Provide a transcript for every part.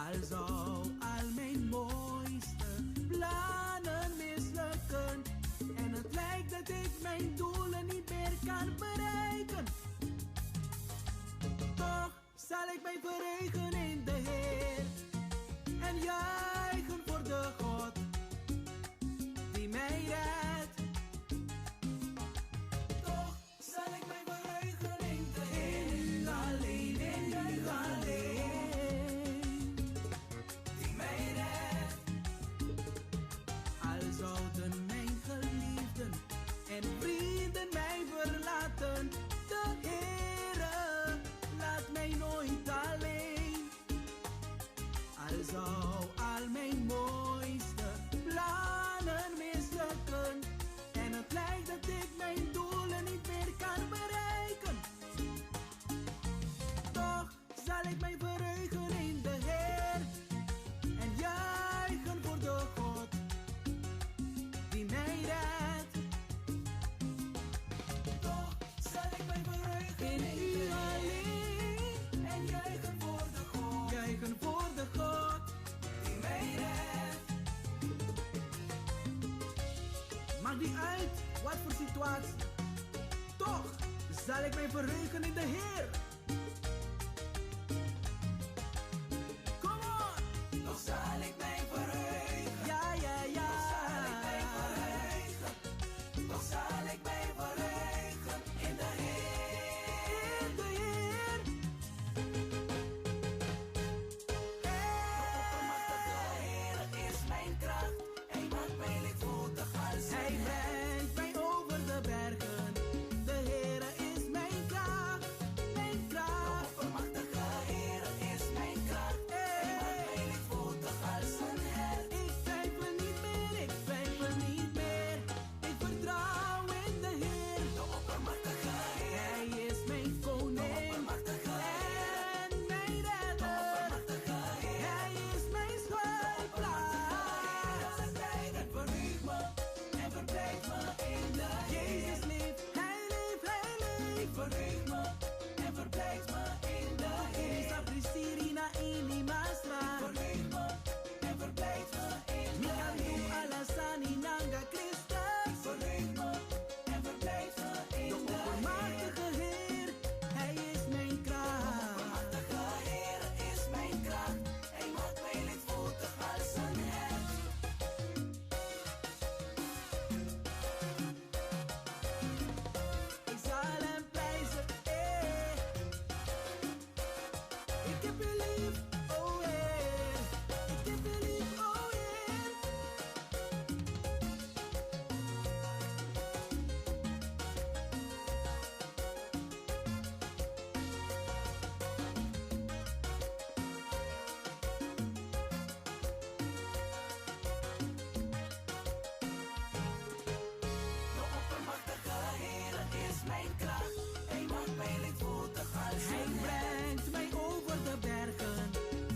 Al zou al mijn mooiste plannen mislukken en het lijkt dat ik mijn doelen niet meer kan bereiken, toch zal ik mij verheugen in de Heer en juichen voor de God die mij redt. Toch zal ik mij verheugen in de Heer, in u alleen, in u alleen, die mij redt. Al zouden mijn geliefden en vrienden mij verlaten, de Heere laat mij nooit alleen. Al zou al mijn mooiste plannen mislukken en het lijkt dat ik mijn doelen niet meer kan bereiken, toch zal ik mij verheugen in de Heer en juichen voor de God die mij redt. Toch zal ik mij verheugen in u alleen en juichen voor de God, juichen voor de God die mij redt. Maakt niet uit wat voor situatie, toch zal ik mij verheugen in de Heer. Come on! Toch zal ik mij verheugen. Ja, ja, ja. Toch zal ik mij verheugen. Toch zal ik mij verheugen in de Heer. In de Heer. De oppermachtige Heer is mijn kracht. Hij maakt mij lichtvoetig als een hert. Hij brengt mij over de bergen. De Heer is mijn kracht, mijn kracht. De oppermachtige Heer is mijn kracht. Hij maakt mij lichtvoetig als een hert. Ik twijfel niet meer, ik twijfel niet meer. Ik vertrouw in de Heer. De oppermachtige Heer. Hij is mijn koning. De oppermachtige Heer. En mijn redder. De oppermachtige Heer. Hij is mijn schuilplaats. En verheug me en verblijf me in de Heer. Jezus leeft, hij leeft, hij leeft. Ik verheug me en verblijf me in de Heer. Isa Pristirina in Masra. Ik verheug me en verblijf me in de Heer. Mikantu alasani nanga Christus. Ik verheug me en verblijf me in de oppermachtige Heer. Hij is mijn kracht. De oppermachtige Heer is mijn kracht. Hij maakt mij lichtvoetig als een hert. Ik zal hem prijzen, Ik heb u lief, oh Heer. Ik heb u lief, oh Heer. De oppermachtige Heer is mijn kracht. Hij maakt mij lichtvoetig als een hert. Hij brengt mij over de bergen.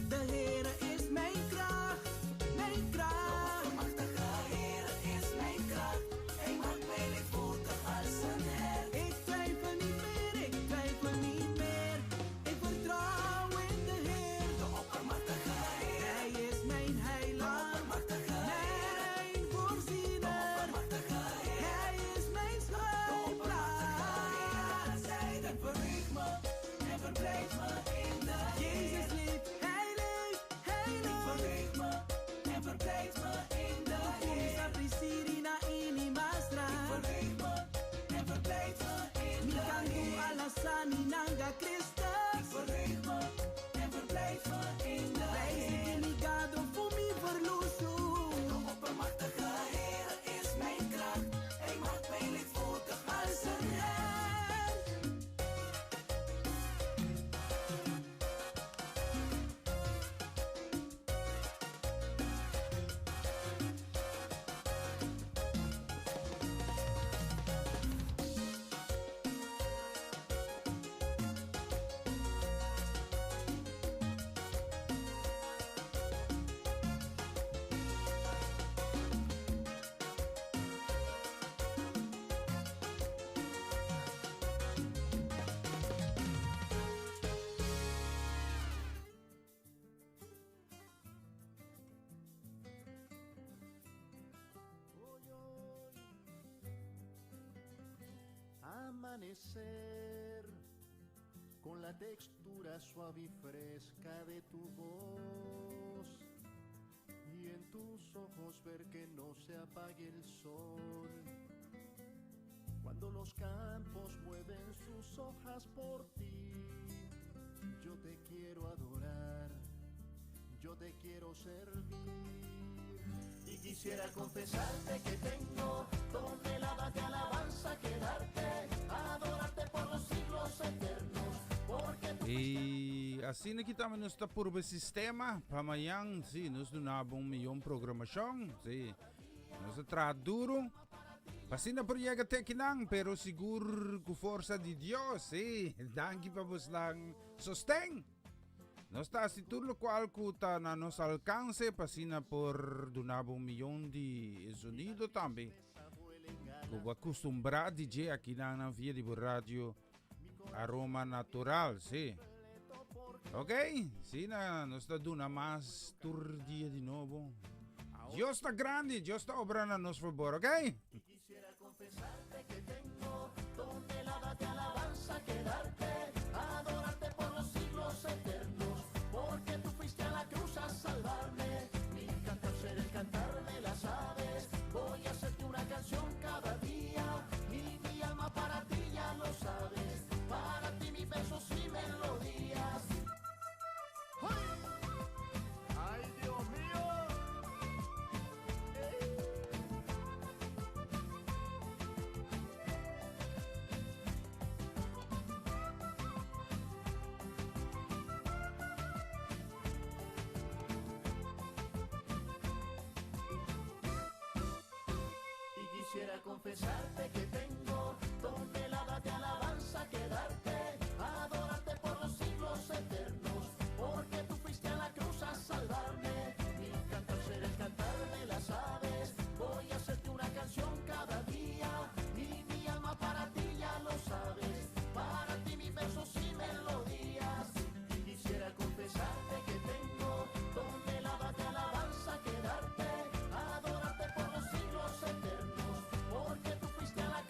De Heer is mijn kracht, mijn kracht. De oppermachtige Heer is mijn kracht. Hij maakt mij lichtvoetig als een hert. Ik twijfel niet meer, ik twijfel niet meer. Ik vertrouw in de Heer. De oppermachtige Heer. Hij is mijn heiland. De oppermachtige Heer. Mijn voorziener. De oppermachtige Heer. Hij is mijn schuilplaats. En verheug me en verblijf me in de Heer. Jezus leeft, hij leeft, hij leeft. Ik verheug me en verblijf me in de Heer. Isa Pristirina in Masra. Ik verheug me en verblijf me in de Heer. Mikantu alasani nanga Christus. Ik verheug me en verblijf me in de Heer. Prijs ik ligado voor mi verloso. De oppermachtige Heer is mijn kracht. Hij maakt mij lichtvoetig als een hert. amanecer, con la textura suave y fresca de tu voz, y en tus ojos ver que no se apague el sol. Cuando los campos mueven sus hojas por ti, yo te quiero adorar, yo te quiero servir. Y quisiera confesarte que tengo toneladas de alabanza que darte, adorarte por los siglos eternos, porque tú... E assim nakita man nos purba sistema pamayang si nos dunabong miyong programasyon si nos traduro pasina proyega tekinang pero sigur ku forsa di Dios dangi pa bus lang sosteng nos ta situlo cual kuta na nos alcance pasina por dunabong milyon di sonido también ku acostumbrado DJ aqui na via de radio Aroma Natural, sí. Ok, sí, nos está dando más turdía de nuevo. Dios está grande, Dios está obrando a nuestro favor, ok? Y quisiera confesarte que tengo toneladas de alabanza que darte, adorarte por los siglos eternos, porque tú fuiste a la cruz a salvarme. Mi cantar será el cantar de las aves, voy a hacerte una canción cada día, y mi alma para ti ya lo sabes, para ti mis besos y melodías. ¡Ay! ¡Ay, Dios mío! Quisiera confesarte que tengo toneladas de alabanza que darte, adorarte por los siglos eternos, porque tú fuiste a la cruz a salvarme. Mi cantar será el cantar de las aves, voy a hacerte una canción cada día, y mi alma para ti ya lo sabes, para ti mis versos y melodías. Y quisiera confesarte que tengo toneladas de alabanza que darte, adorarte por los siglos eternos, porque tú fuiste a la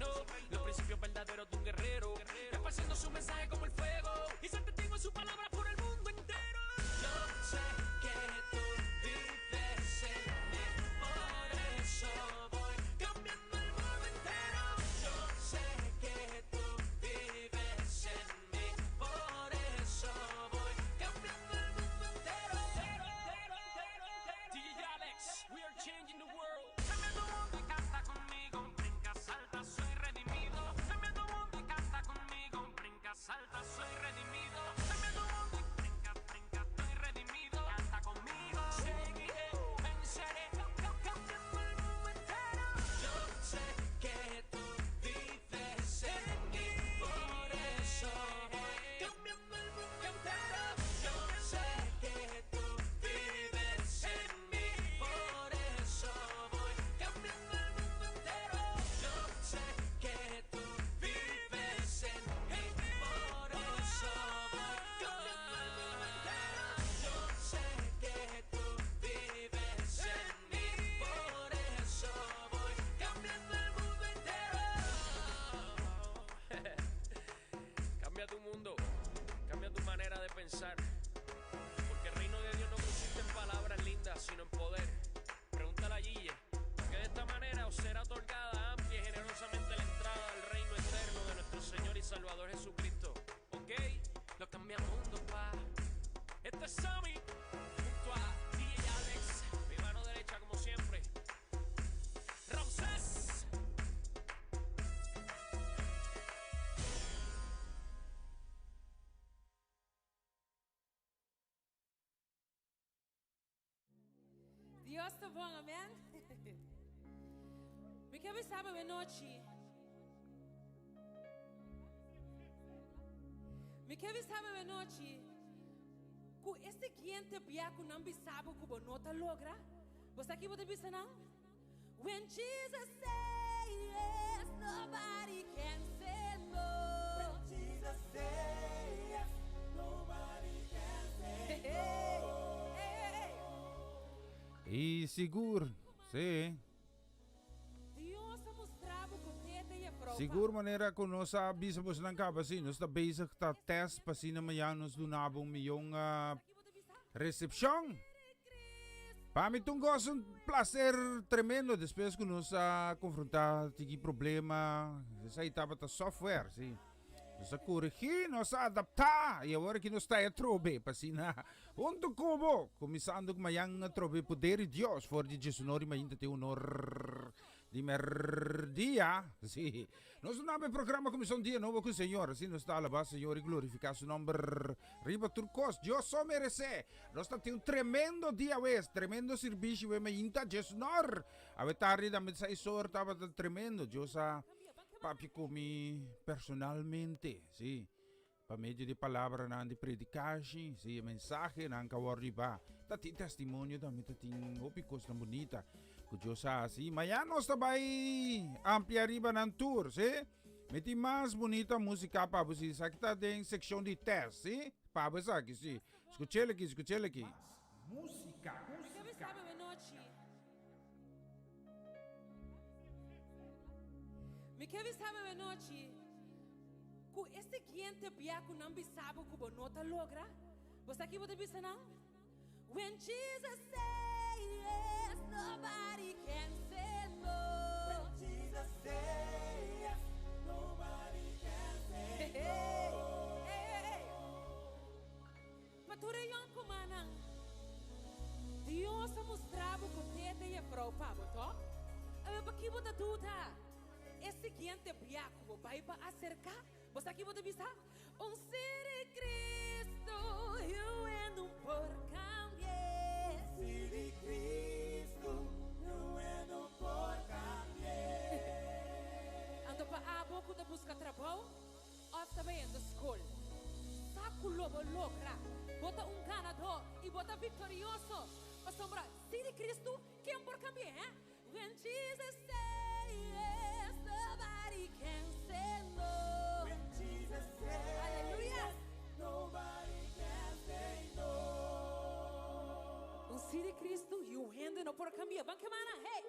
reino. Los principios verdaderos de un guerrero, esparciendo su mensaje como el fuego y se testigo en su palabra por el mundo entero. Yo sé que tú vives en mí, por eso voy cambiando el mundo entero. Yo sé que tú vives en mí, por eso voy cambiando el mundo entero. DJ Alex, we are changing the world. Cambiando mundo y canta conmigo, brinca, salta, soy redimido. Cambiando mundo y canta conmigo, brinca, salta, soy redimido. Cambiando mundo y brinca, brinca, estoy redimido. Canta conmigo, seguiré, venceré, cambiando el mundo entero. Yo sé que tú vives en mí, por eso voy cambiando el mundo entero. Yo sé que tú vives en mí, por eso voy cambiando el mundo entero. Yo sé que tú vives en mí, por eso voy cambiando el mundo entero. Yo sé que tú vives en mí, por eso voy cambiando el mundo entero. Cambia tu mundo, cambia tu manera de pensar, porque el reino de Dios no consiste en palabras lindas, sino en poder. Pregúntale a Gille, que de esta manera os será otorgada amplia y generosamente la entrada al reino eterno de nuestro Señor y Salvador Jesucristo. ¿Ok? Lo cambia el mundo, pa. Este es Sammy, junto a DJ Alex, mi mano derecha como siempre. Ramsés. Dios tá bom, amém? Me quer ver sábado à noite. Me quer ver sábado à noite. Com este cliente biaco não sabe que o nota logra. Você aqui pode pensar não? When Jesus say yes, nobody can say no. When Jesus say yes, nobody can say no. E seguro, sim. Dios ha mostrado que tete e prova. Siguro maneira que nós sabemos ng kabasi, nós está bezig ta test pasi na mayan nós dunabong miyong recepção. Para mim tung gosto um prazer tremendo depois que nós confrontar tiki problema sa itaba ta software, sim. Nós corrigir, nós adaptar e agora que nós está trobe pasi na onto como começando com mayang trobe poder de Deus for de Jesus nori mainta te honor di merdia, sì. Nós não abbiamo programa comissão dia novo com o Senhor, assim nós está alabado Senhor e glorificar seu nome riba turcos, Deus só merece. Nós está tem tremendo dia hoje, tremendo serviço we mainta Jesus nor. Ave tarde da mesa isor tava tremendo, Deus papi comi personalmente, sì. Pa medio di palavra na di predicaci, sì, mensaje na kawar riba. Tati testimonio da mi tati opikos na bonita. Dios así. Mañana nos vai amplia riba ng tour, ¿sí? Meti mais bonita música para você. Aqui está em secção de teste, ¿sí? Para você aqui, sim. Escute aqui, escute aqui. Música, música. Me quer saber a noite. Com este cliente biaco não sabe que o nota logra. Você aqui pode pensar não? When Jesus say yes, nobody can say no. When Jesus say yes, nobody can say no. Pature yon kumana. Dios ha mostrado que tete e prova, boto. Ave aqui bota tudo. Esse cliente biaco vai para acercar. Você aqui pode pensar? Ser de Cristo, eu ando por cambiar. Ser de Cristo, eu ando por cambiar. Ando para a boca de buscar trabalho, ou também ando escola. Saco lobo logra, bota ganador e bota vitorioso. Mas sombra, ser de Cristo, que ando por cambiar. When Jesus say yes, nobody can say no. When Jesus say yes, nobody can say no. O Sim de Cristo e o rende não por cambiar. Vamos que mana, hey!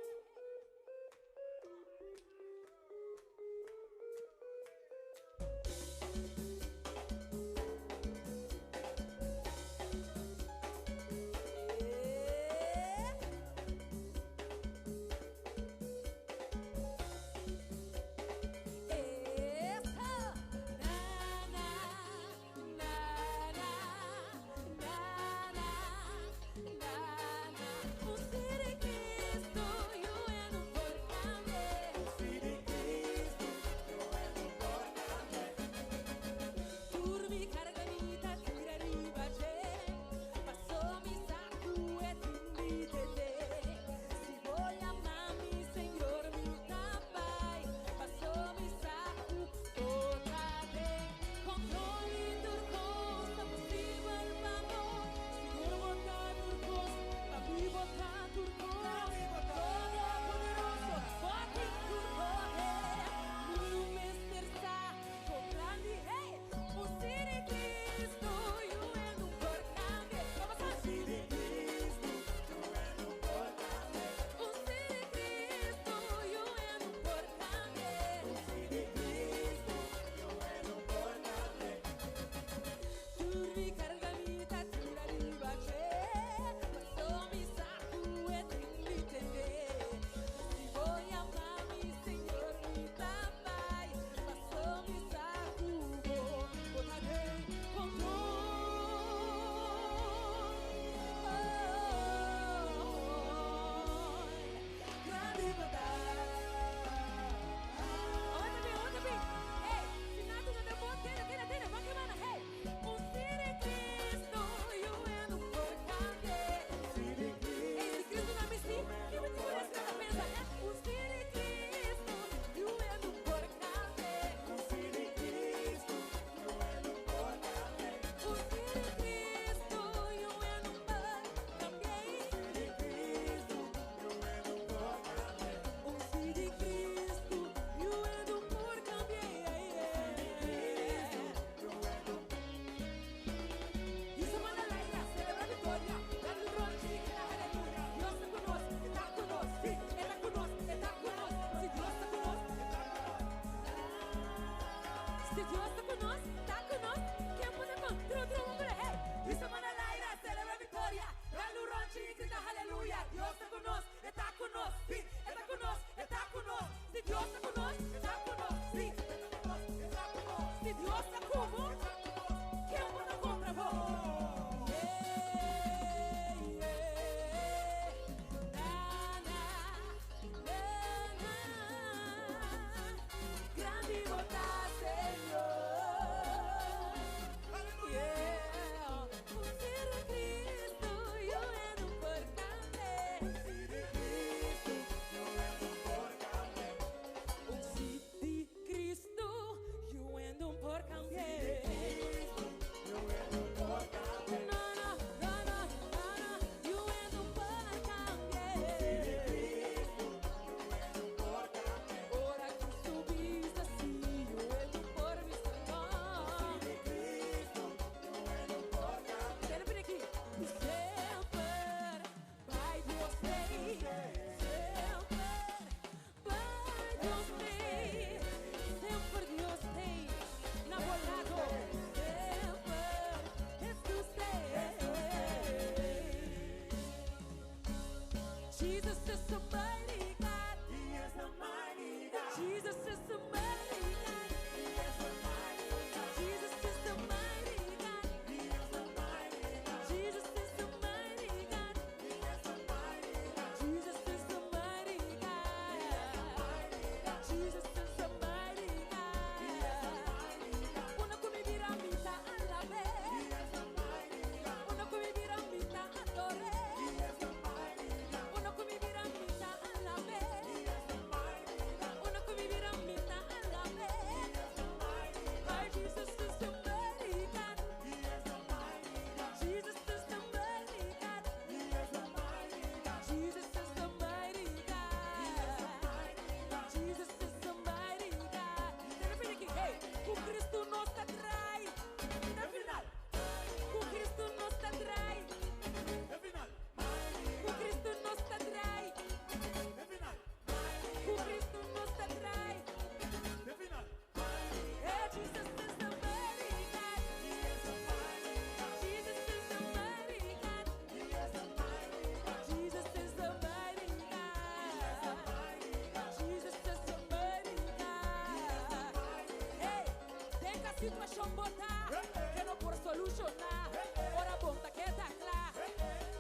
situação botar, que não por solucionar. Ora bonta que tá claro,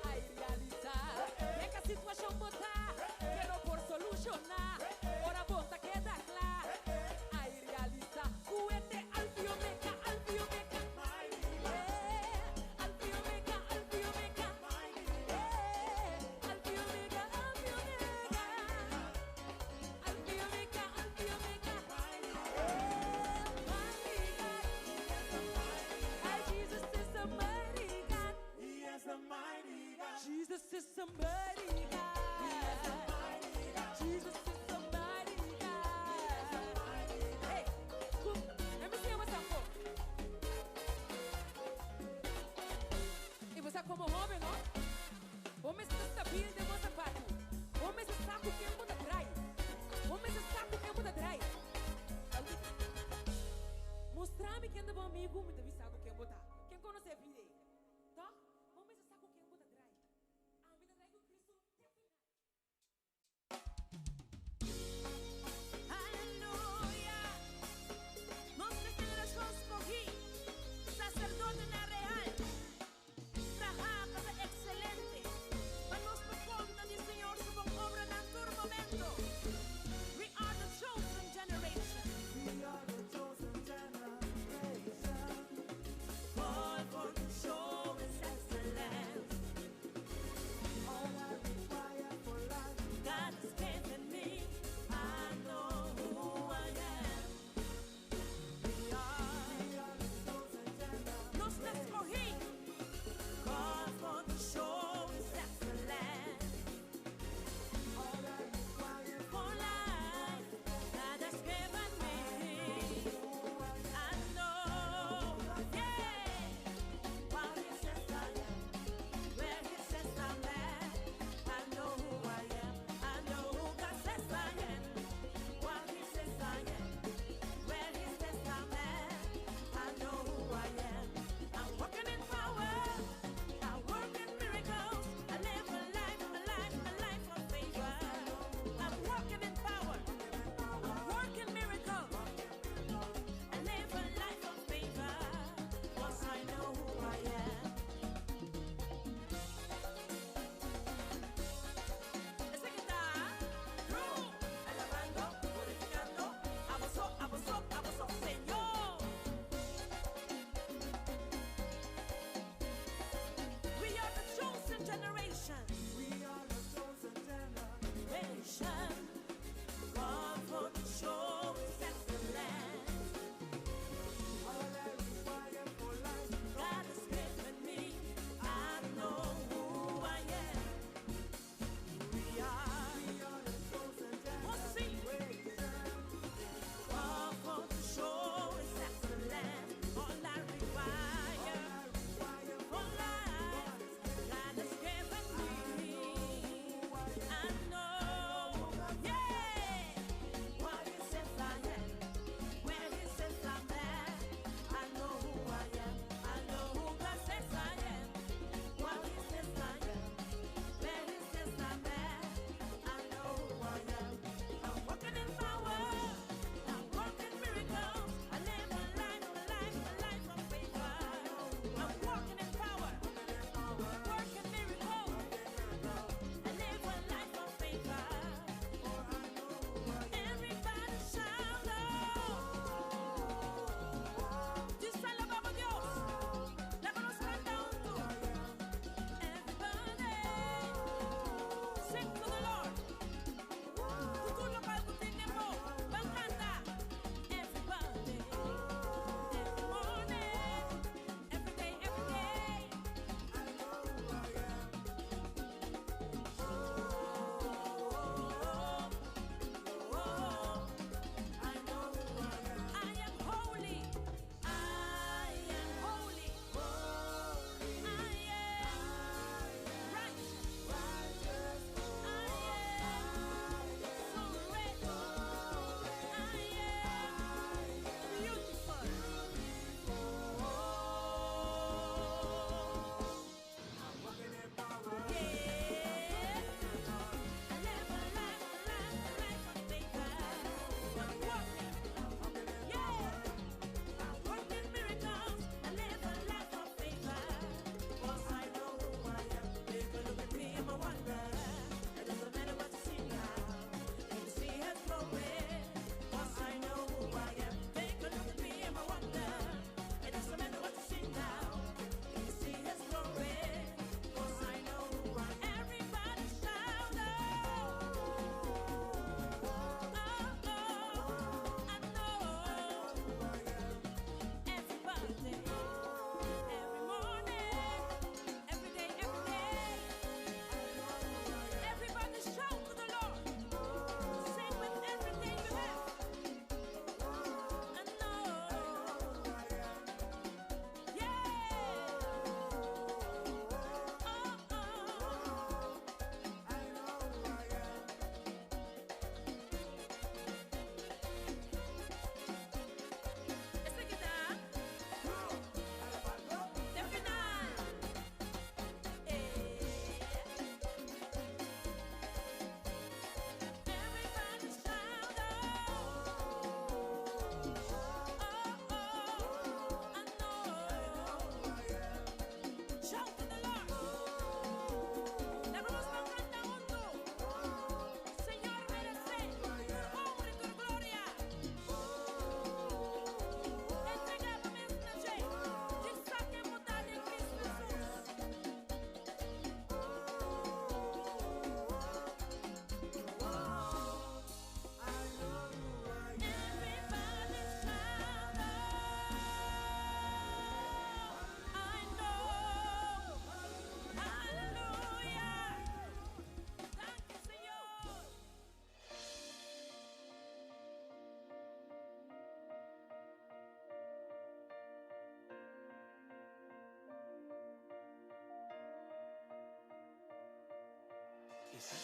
ai realizar. Que a situação botar, que não por solucionar. Ora bonta que tá claro, ai realizar. Cuete alfio meca, alfio meca. Alfio meca, alfio meca. Alfio meca, alfio meca. Alfio meca, alfio meca. My God, Jesus is a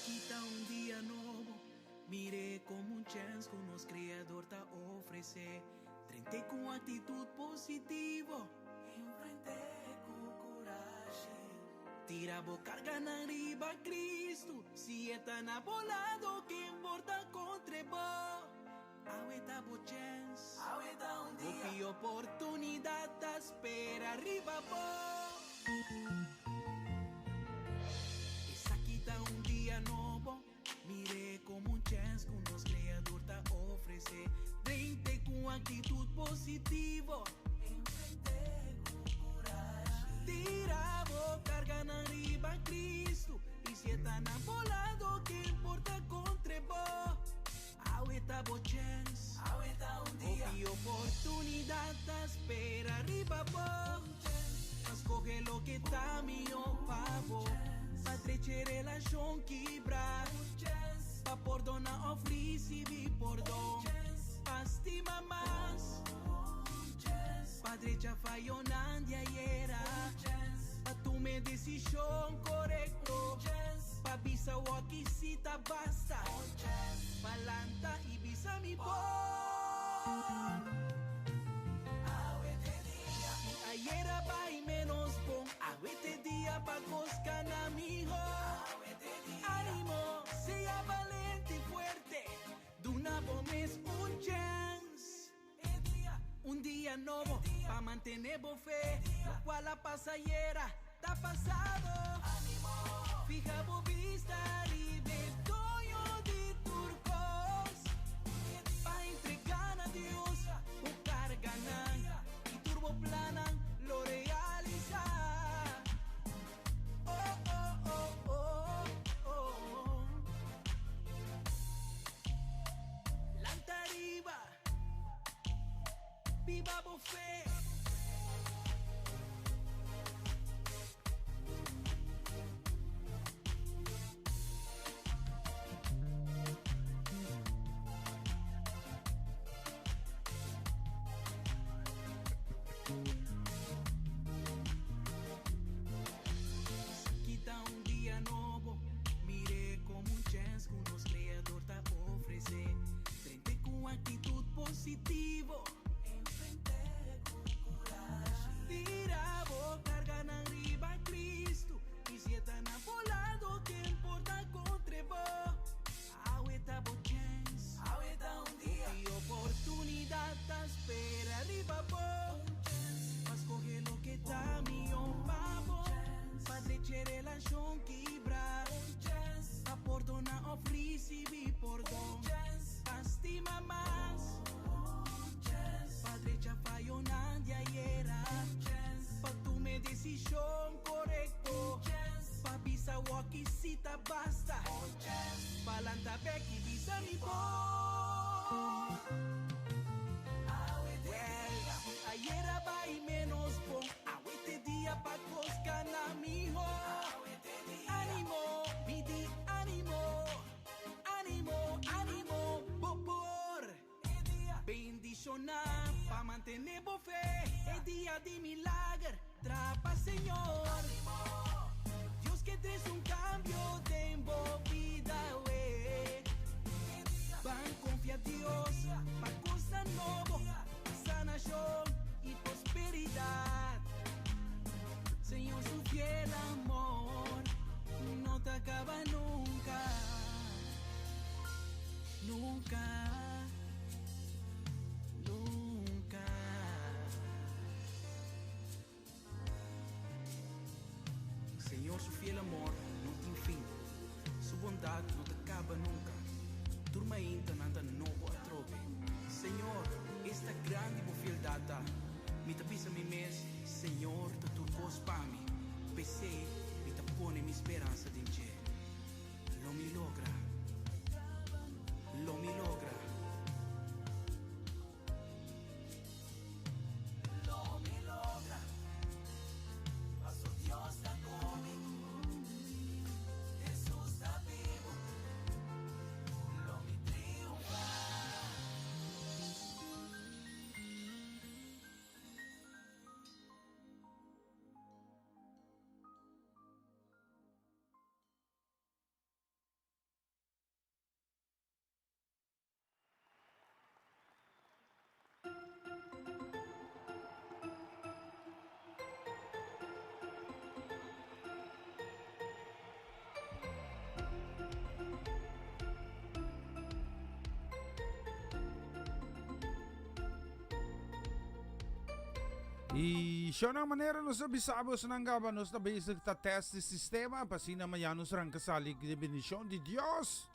Quita un día nuevo, mire como un chance que nos creador te ofrece. Trente con actitud positivo, enfrente con coraje. Tira boca carga arriba Cristo, si está volado que importa contra vos. Ahorita vos chance, ahorita un día, y oportunidad te espera arriba vos. Esa quita un día nuevo, mire como un chance que nos creador te ofrece. Trente con actitud positivo, enfrente con coraje. Tira vos carga arriba Cristo, y si están volado que importa contra vos. Ahorita vos chance, ahorita un día, y oportunidad te espera arriba vos. Escoge lo que está mío pavo, pa' treche relación quebrar, pa' perdonar ofrece vi perdón, pa' estima más, pa' trecha fallo nadie era, pa' tomar decisión correcto, pa' visa o aquí si ta basta, palanta y visa mi voz. Ayer va y menos bon, ahorita día pa' coscan amigo. Ánimo, sea valiente y fuerte, de una bomba es un chance. Un día nuevo, pa' mantener bo fe, lo cual la pasajera está pasado. Fija bo vista y de toyo de turcos, pa' entregar a Dios, buscar ganar y turbo planan lo realiza. Oh, oh, oh, oh, oh. Lanta arriba, viva bo fe. Quita un día nuevo, mire como un chance que nos creador te ofrece. Frente con actitud positivo, enfrente con coraje. Tira vos carga arriba Cristo, y si están volado que importa contra vos. Ahorita vos chance, ahorita un día, y oportunidad te espera arriba vos. Vas coger lo que está mío pavo, pa' treche relación quebrar, pa' perdonar ofrece vi perdón, pa' estima más, pa' trecha fallo nadie era, pa' tomar decisión correcto, pa' visa o aquí si ta basta, pa' lanta back y visa mi voz. Ayer va y menos bon, ahorita día pa' coscan amigo. Ánimo, pidi, ánimo, ánimo, ánimo, por bendicionar, pa' mantener bo fe, el día de milagro, trapa Señor. Dios que traes un cambio de vida, we. Van confía Dios, pa' cosa nuevo, sanación y prosperidad. Señor, su fiel amor no te acaba nunca, nunca, nunca. Señor, su fiel amor no tiene fin, su bondad no te acaba nunca. Turma ainda nada novo a trove. Senhor, esta grande e fiel data, me tapisa mi mes, Senhor, tu turcos para mim. Pensei, me tapone minha esperança em ti. Lo me logra, lo me logra. E siya na manera nos abisabos ng gaba nos na basic ta test de sistema pasina mayanos rang kasalig de bendición de Dios.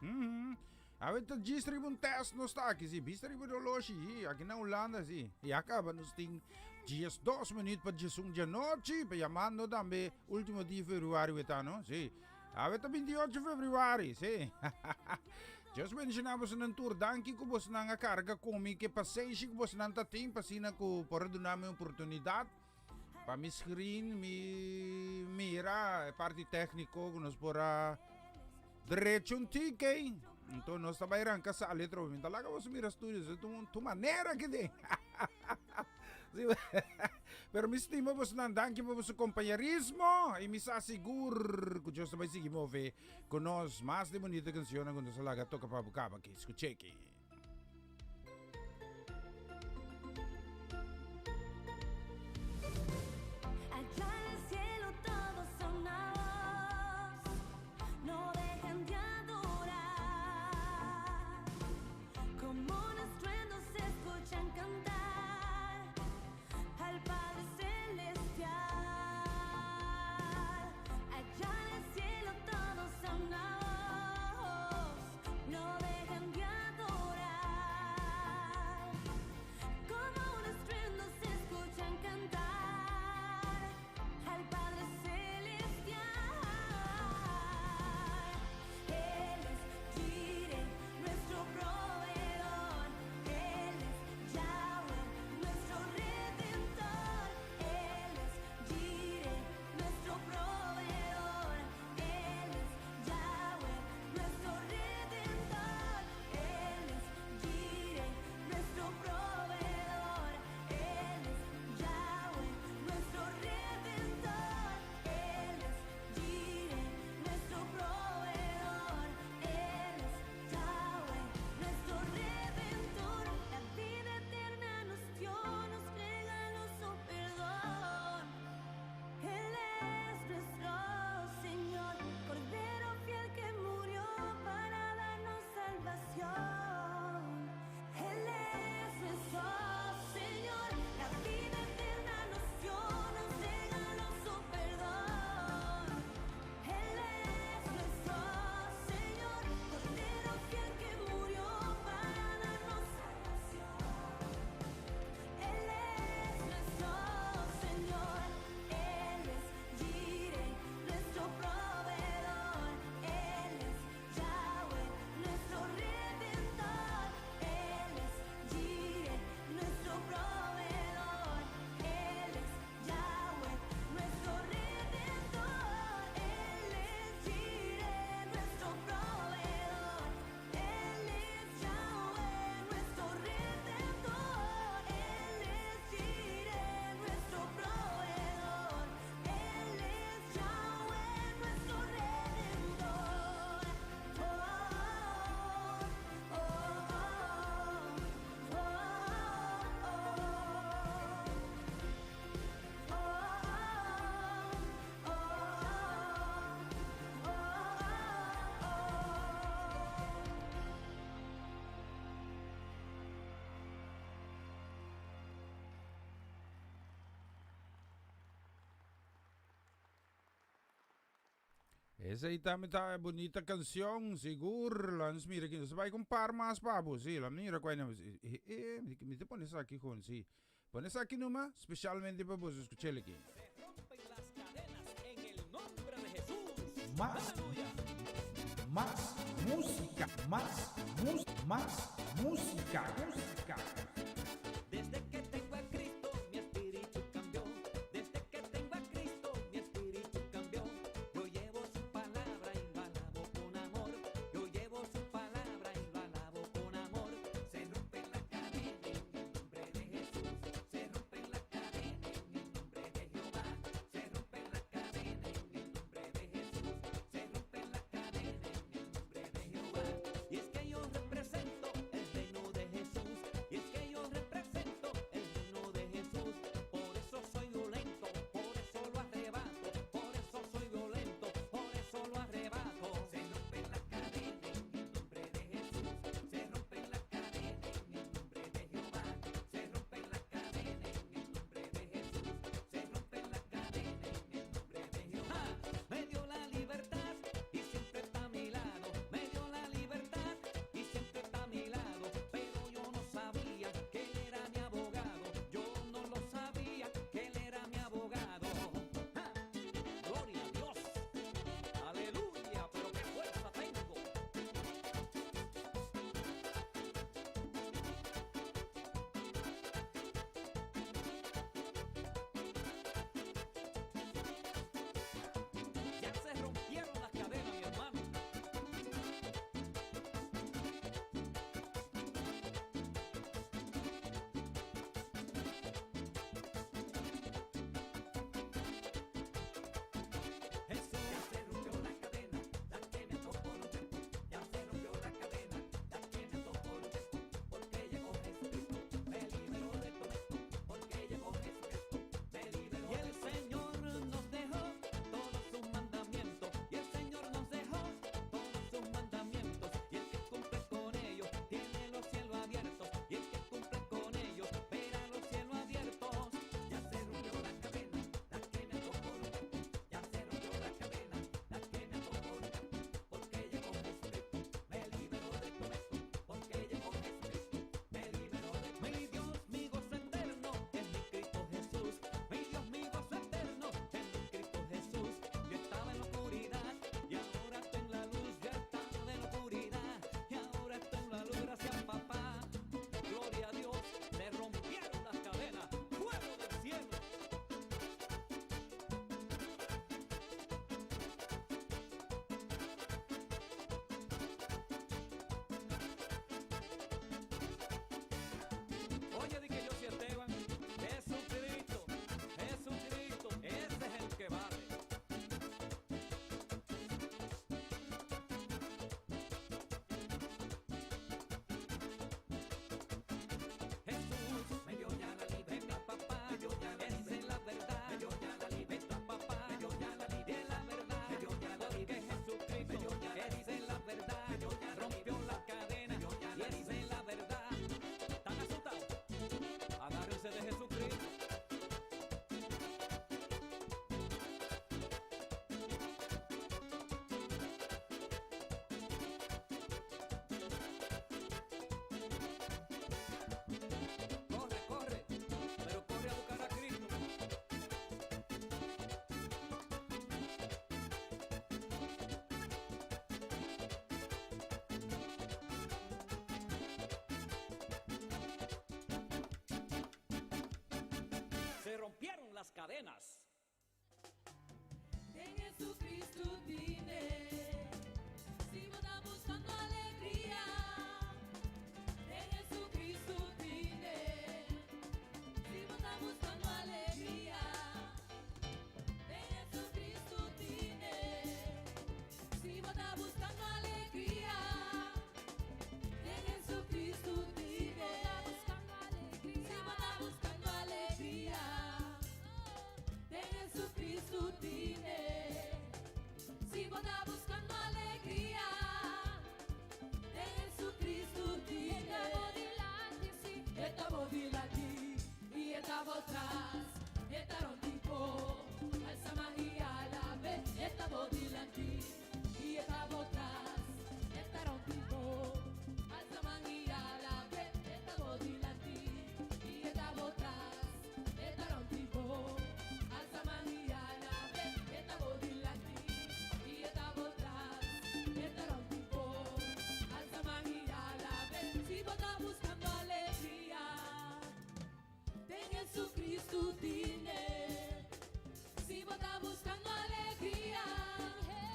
Awit ta distribun test nos ta que si distribun doloshi aqui na Holanda si. E acaba nos ting dias 2 minutos para jesung dia noche pa llamando tambe último dia de feveruário etano si. Awit ta 28 de feveruário si. Just mencionamos ng tour danki ko bos na nga karga komi ke pasay ko bos nan tating pasina ko para doon namin oportunidad pa mi screen mi mira parte tekniko kunos para diretso tike então nós trabalhamos com essa letra min talaga bos mira studios tu maneira que de pero mi estima bos nan danki bos companheirismo e mi sa sigur que Dios vai seguir mover con nos más de bonita canción quando se laga toca para bucaba que escuche que Allá en el cielo todos son una voz, no dejan de adorar, como un estruendo se escuchan cantar al Padre Celestial. Allá en el cielo todos son una voz, no dejan de adorar, como un estruendo se escuchan cantar al Padre Celestial. Él es Jireh, nuestro proveedor. Él es Yahweh, nuestro redentor. Él es Jireh, nuestro proveedor. Él es Yahweh, nuestro redentor. Él es Jireh, nuestro proveedor. Él es Yahweh, nuestro redentor. Él es Jireh, nuestro proveedor. Él es Yahweh, nuestro redentor. La vida eterna nos dio, nos regaló su perdón. Él es nuestro Señor, Cordero fiel que murió para darnos salvación. Él es nuestro Señor, la vida eterna nos dio, nos regaló su perdón. Él es nuestro Señor, Cordero fiel que murió para darnos salvación. Él es nuestro Señor, Él es Jireh, nuestro proveedor. Él es Yahweh, nuestro redentor. Él es Jireh, nuestro proveedor. Él es Yahweh, nuestro redentor. Él es Jireh, nuestro proveedor. Él es Yahweh, nuestro redentor. Él es Jireh, nuestro proveedor. Él es Yahweh, nuestro redentor. esa aí também tá bonita canção seguro lans mira que nos vai compar mais pabo sí la mira qual não me te pones aqui com sí pones aqui numa especialmente para vos escuchar aqui Rompen las cadenas en el nombre de Jesús. Más, Aleluya. más música, más música. Desde que tengo a Cristo, mi espíritu cambió. Desde que tengo a Cristo, mi espíritu cambió. Yo llevo su palabra y lo alabo con amor. Yo llevo su palabra y lo alabo con amor. Se rompe la cadena en el nombre de Jesús. Se rompe la cadena en el nombre de Jehová. Se rompe la cadena en el nombre de Jesús. Se rompe la cadena en el nombre de Jehová. Y es que yo represento el reino de Jesús. Y es que yo cadenas. En Jesucristo vine, si vos estás buscando alegría. En Jesucristo vine, si vos estás buscando alegría. En Jesucristo vine, si vos estás buscando alegría. En Jesucristo vine, si vos estás buscando alegría. En Jesucristo vine, si vos estás buscando alegría. En Jesucristo vine, estamos delante y estamos atrás, estamos tipo, alza magia la vez, estamos delante y estamos atrás, estamos tipo, alza magia la vez, estamos delante y estamos atrás, estamos tipo, alza magia la vez, estamos delante y estamos atrás, estamos tipo, alza magia la vez, si vos estás buscando alegría. En Jesucristo vine, si vos estás buscando alegría.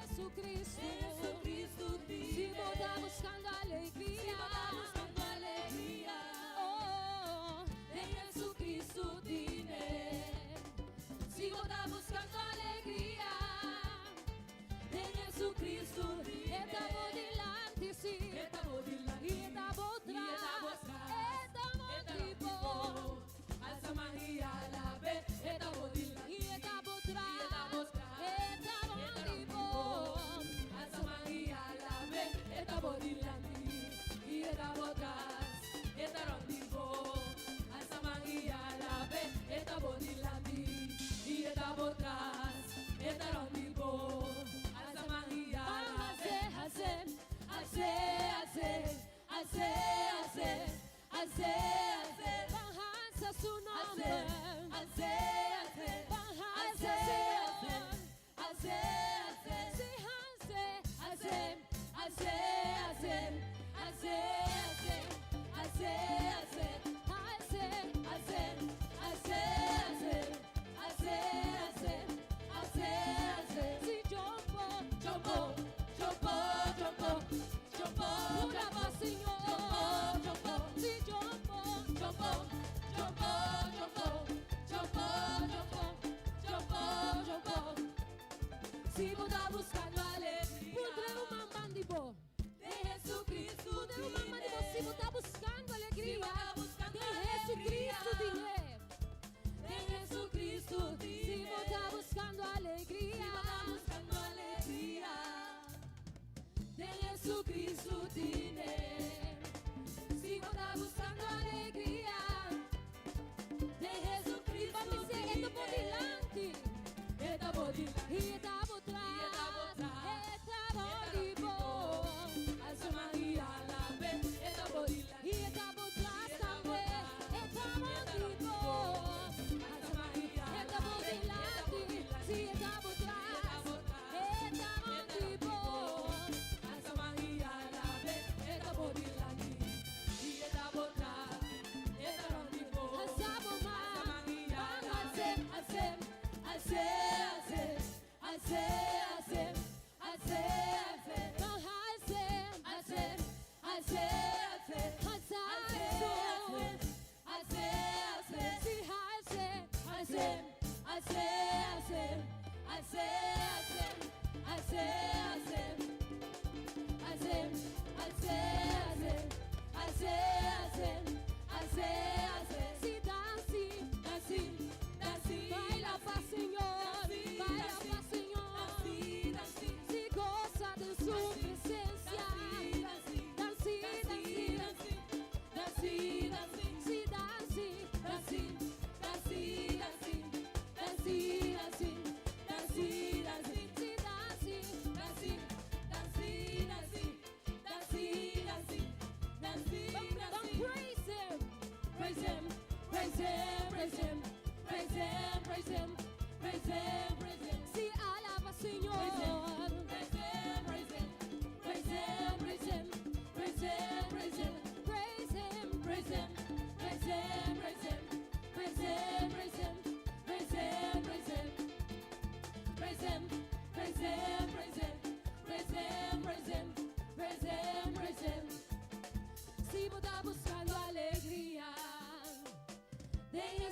Jesucristo, Jesucristo vine, si vos estás buscando alegría. Si vos estás buscando alegría. Oh, en Jesucristo vine, si vos estás buscando alegría. En Jesucristo vine, estamos delante, sí, estamos delante y estamos atrás, estamos tipo, alza magia la vez, estamos delante y estamos atrás, estamos tipo, alza magia la vez, estamos delante y estamos atrás, estamos tipo, alza magia la vez, estamos delante y estamos atrás, estamos tipo, alza magia la vez, hacer, bajanza su nombre, hacer, bajanza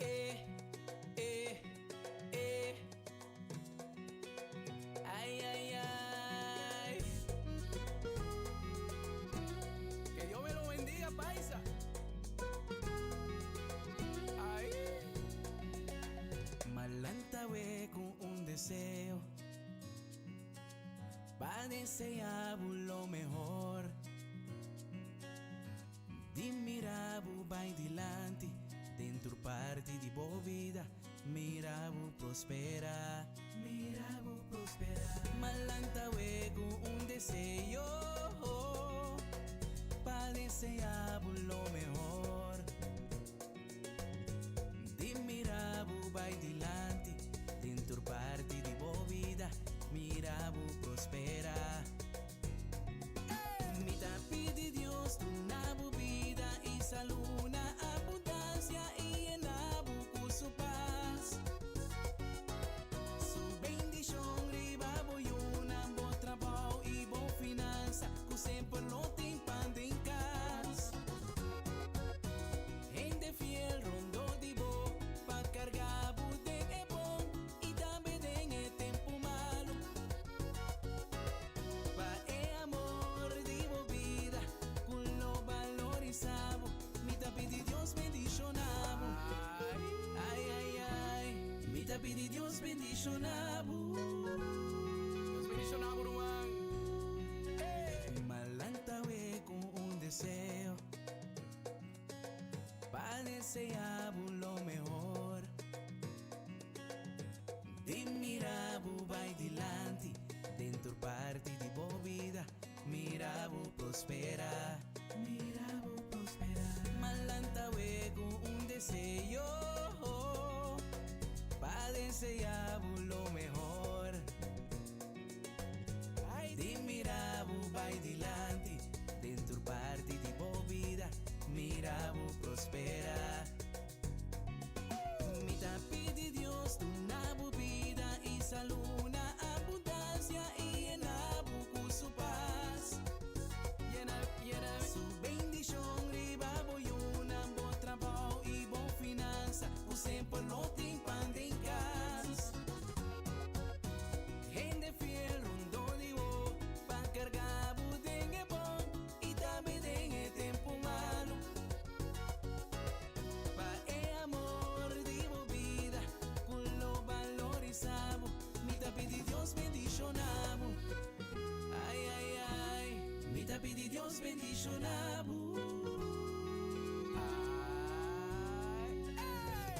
Eh, eh, eh. Ay, ay, ay. Que Dios me lo bendiga, paisa. Ay. Malantawé con un deseo para desear lo mejor. Di mirabu vai dilante, dentro parte di boa vida, mirabu prospera, mirabu prospera. Malantawé con un deseo para desear lo mejor. Di mirabu vai dilante, dentro parte di boa vida, mirabu prospera. Mi tapi de Dios tu nabu vida y salud, una abundancia y en con su paz. Su bendición riba voy una buen trabajo y buena finanza, que siempre lo tem pan de en casa. Gente fiel rondo de bo, pa cargar bude é bom e também tem é tempo malo. Pa é amor de bo vida, con lo valorizamos. Mi tapi de Dios bendicionamos. Ay, ay, ay. Mi tapi de Dios bendicionamos. Dios bendicionamos, Juan. Malantawé con un deseo para desear lo mejor. Di mirabu vai dilante, dentro parte di boa vida, mirabu prospera, mirabu prospera. Malantawé con un deseo para desear lo mejor. Ay, di mirabu vai dilante, dentro parte di boa vida, mirabu prospera. Mi tapi de Dios tu nabu vida y salud, una abundancia y en con su paz. Llena su bendición riba voy una buen trabajo y buena finanza, que siempre lo tem pan de en casa. Gente fiel rondo de bo, pa cargar bude é bom e também tem é tempo malo. Pa é amor de bo vida, con lo valorizamos. Mi tapi de Dios bendicionamos. Ay, ay, ay. Mi tapi de Dios bendicionamos. Ay,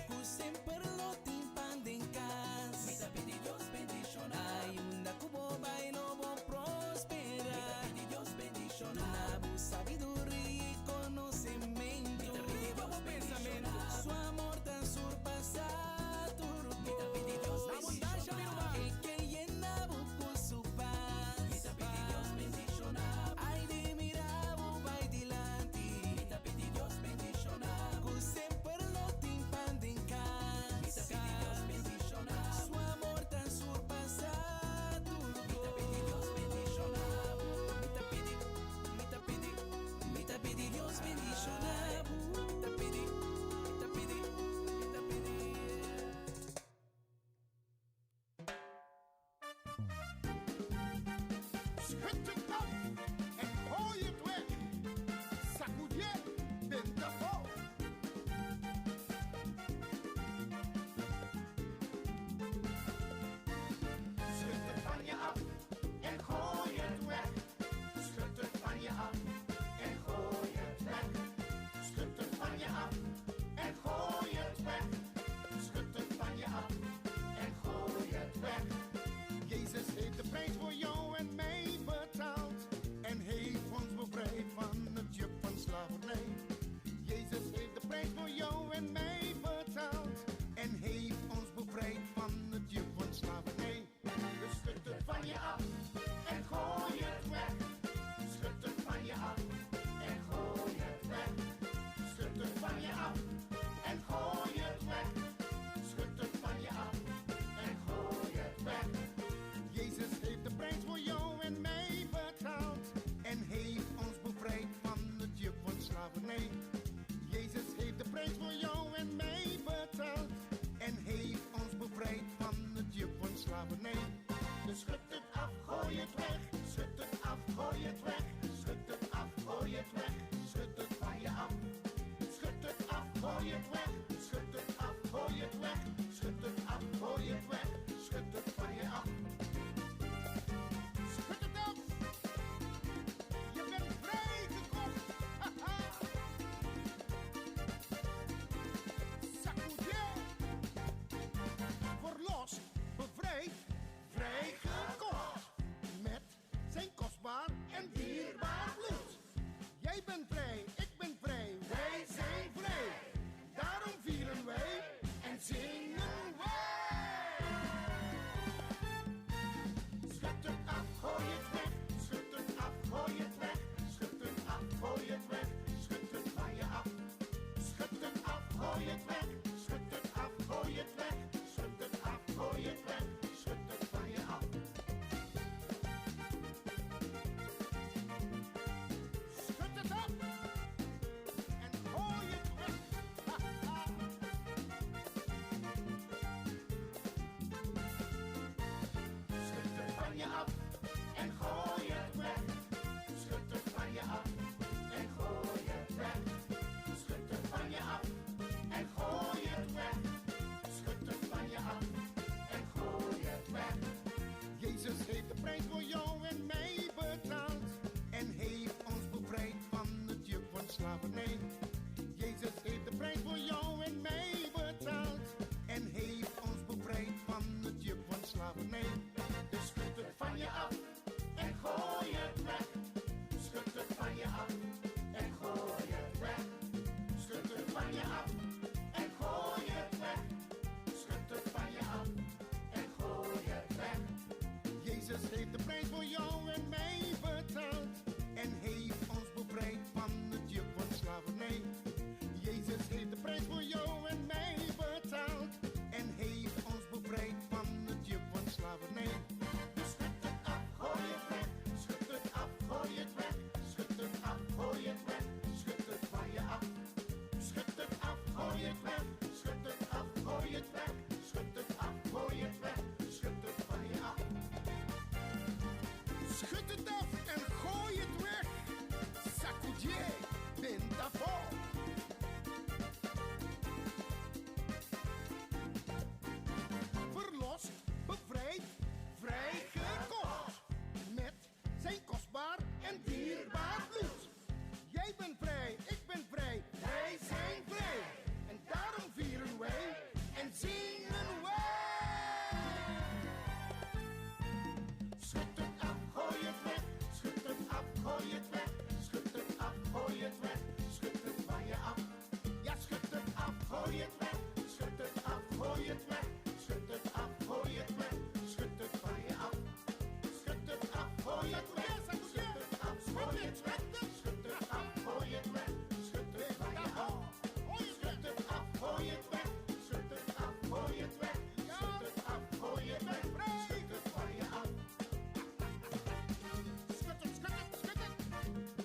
que sempre lo tem pan de en casa. Mi tapi de Dios bendicionamos. Ay, una cubo bailo bo prospera. Mi tapi de Dios bendicionamos. Sabiduría y conocimiento. Mi tapi de Dios bendicionamos. Su amor tan surpasa todo. Mi tapi de Dios bendicionamos. El que llena con su paz. Mi tapi de Dios bendicionamos. Ay, de mirabu vai de Schud het af en gooi het weg. Sacudier, ventafol. Schud het van je af en gooi het weg. Schud het van je af en gooi het weg. Schud het van je af en gooi het weg. Schud het van je af en gooi het weg. Jezus heeft de prijs voor jou en mij betaald en heeft ons bevrijd van het juk van slavernij. Jezus heeft de prijs voor jou en mij betaald en heeft ons bevrijd van het juk van slavernij. Dus schud het van je af en gooi het weg. Schud het van je af en gooi het weg. Schud het van je af en gooi het weg. Schud het van je af en gooi het weg. Jezus heeft de prijs voor jou en mij betaald en heeft ons bevrijd van het juk van slavernij. Jezus heeft de prijs voor jou en mij betaald en heeft ons bevrijd van het juk van slavernij. Dus schud het af, gooi het weg. Schud het af, gooi het weg. Schud het af, gooi het weg. Schud het van je af. Schud het af, gooi het weg. Schud het af, gooi het weg. Schud het af, gooi het weg. Schud het van je af. Schud het af. Je bent vrijgekocht. Haha. Sacudier. Verlost, bevrijd, vrijgekocht. Met zijn kostbaar en dierbaar bloed. Jij bent vrij, ik ben vrij, wij zijn vrij. Daarom vieren wij en zingen wij. Schud het af, gooi het weg. Schud het af, gooi het weg. Schud het af, gooi het weg. Schud het van je af. Schud het af, gooi het weg. Schud het af, gooi het weg. Schud het af, gooi het weg. Schud het van je af. Schud het af en gooi het weg. Haha. Schud het van je af en gooi het weg. Schud het van je af en gooi het weg. Schud het van je af en gooi het weg. Schud het van je af en gooi het weg. Jezus heeft de prijs voor jou en mij betaald en heeft ons bevrijd van het juk van slavernij. Jezus heeft de prijs voor jou en mij betaald en heeft ons bevrijd van het juk van slavernij. Dus schud het van je af en gooi het weg. Schud het van je af en gooi het weg. Schud het van je af en gooi het weg. Schud het van je af en gooi het weg. Jezus heeft de prijs voor jou en mij betaald en heeft ons bevrijd van het juk van slavernij. Jezus heeft de prijs voor jou en mij betaald en heeft ons bevrijd van het juk van slavernij. Dus schud het af, gooi het weg. Schud het af, gooi het weg. Schud het af, gooi het weg. Schud het van je af. Schud het af, gooi het weg. Schud het af, gooi het weg. Schud het af, gooi het weg. Schud het van je af. Schud het af en gooi het weg. Sacudier, ventafol. Verlost, bevrijd, vrijgekocht. Met zijn kostbaar en dierbaar bloed. Jij bent vrij, ik ben vrij, wij zijn vrij. En daarom vieren wij en zingen wij. Schud het af, gooi het weg. Schud het af, gooi het weg. Schud het af, gooi het weg. Schud het van je af. Ja, schud het af, gooi het weg. Schud het af, gooi het weg. Schud het af, gooi het weg. Schud het van je af. Schud het af, gooi het weg. Schud het af, gooi het weg. Schud het af, gooi het weg. Schud het van je af. Schud het af, gooi het weg. Schud het af, gooi het weg. Schud het af, gooi het weg. Schud het van je af. Schud het, schud het, schud het.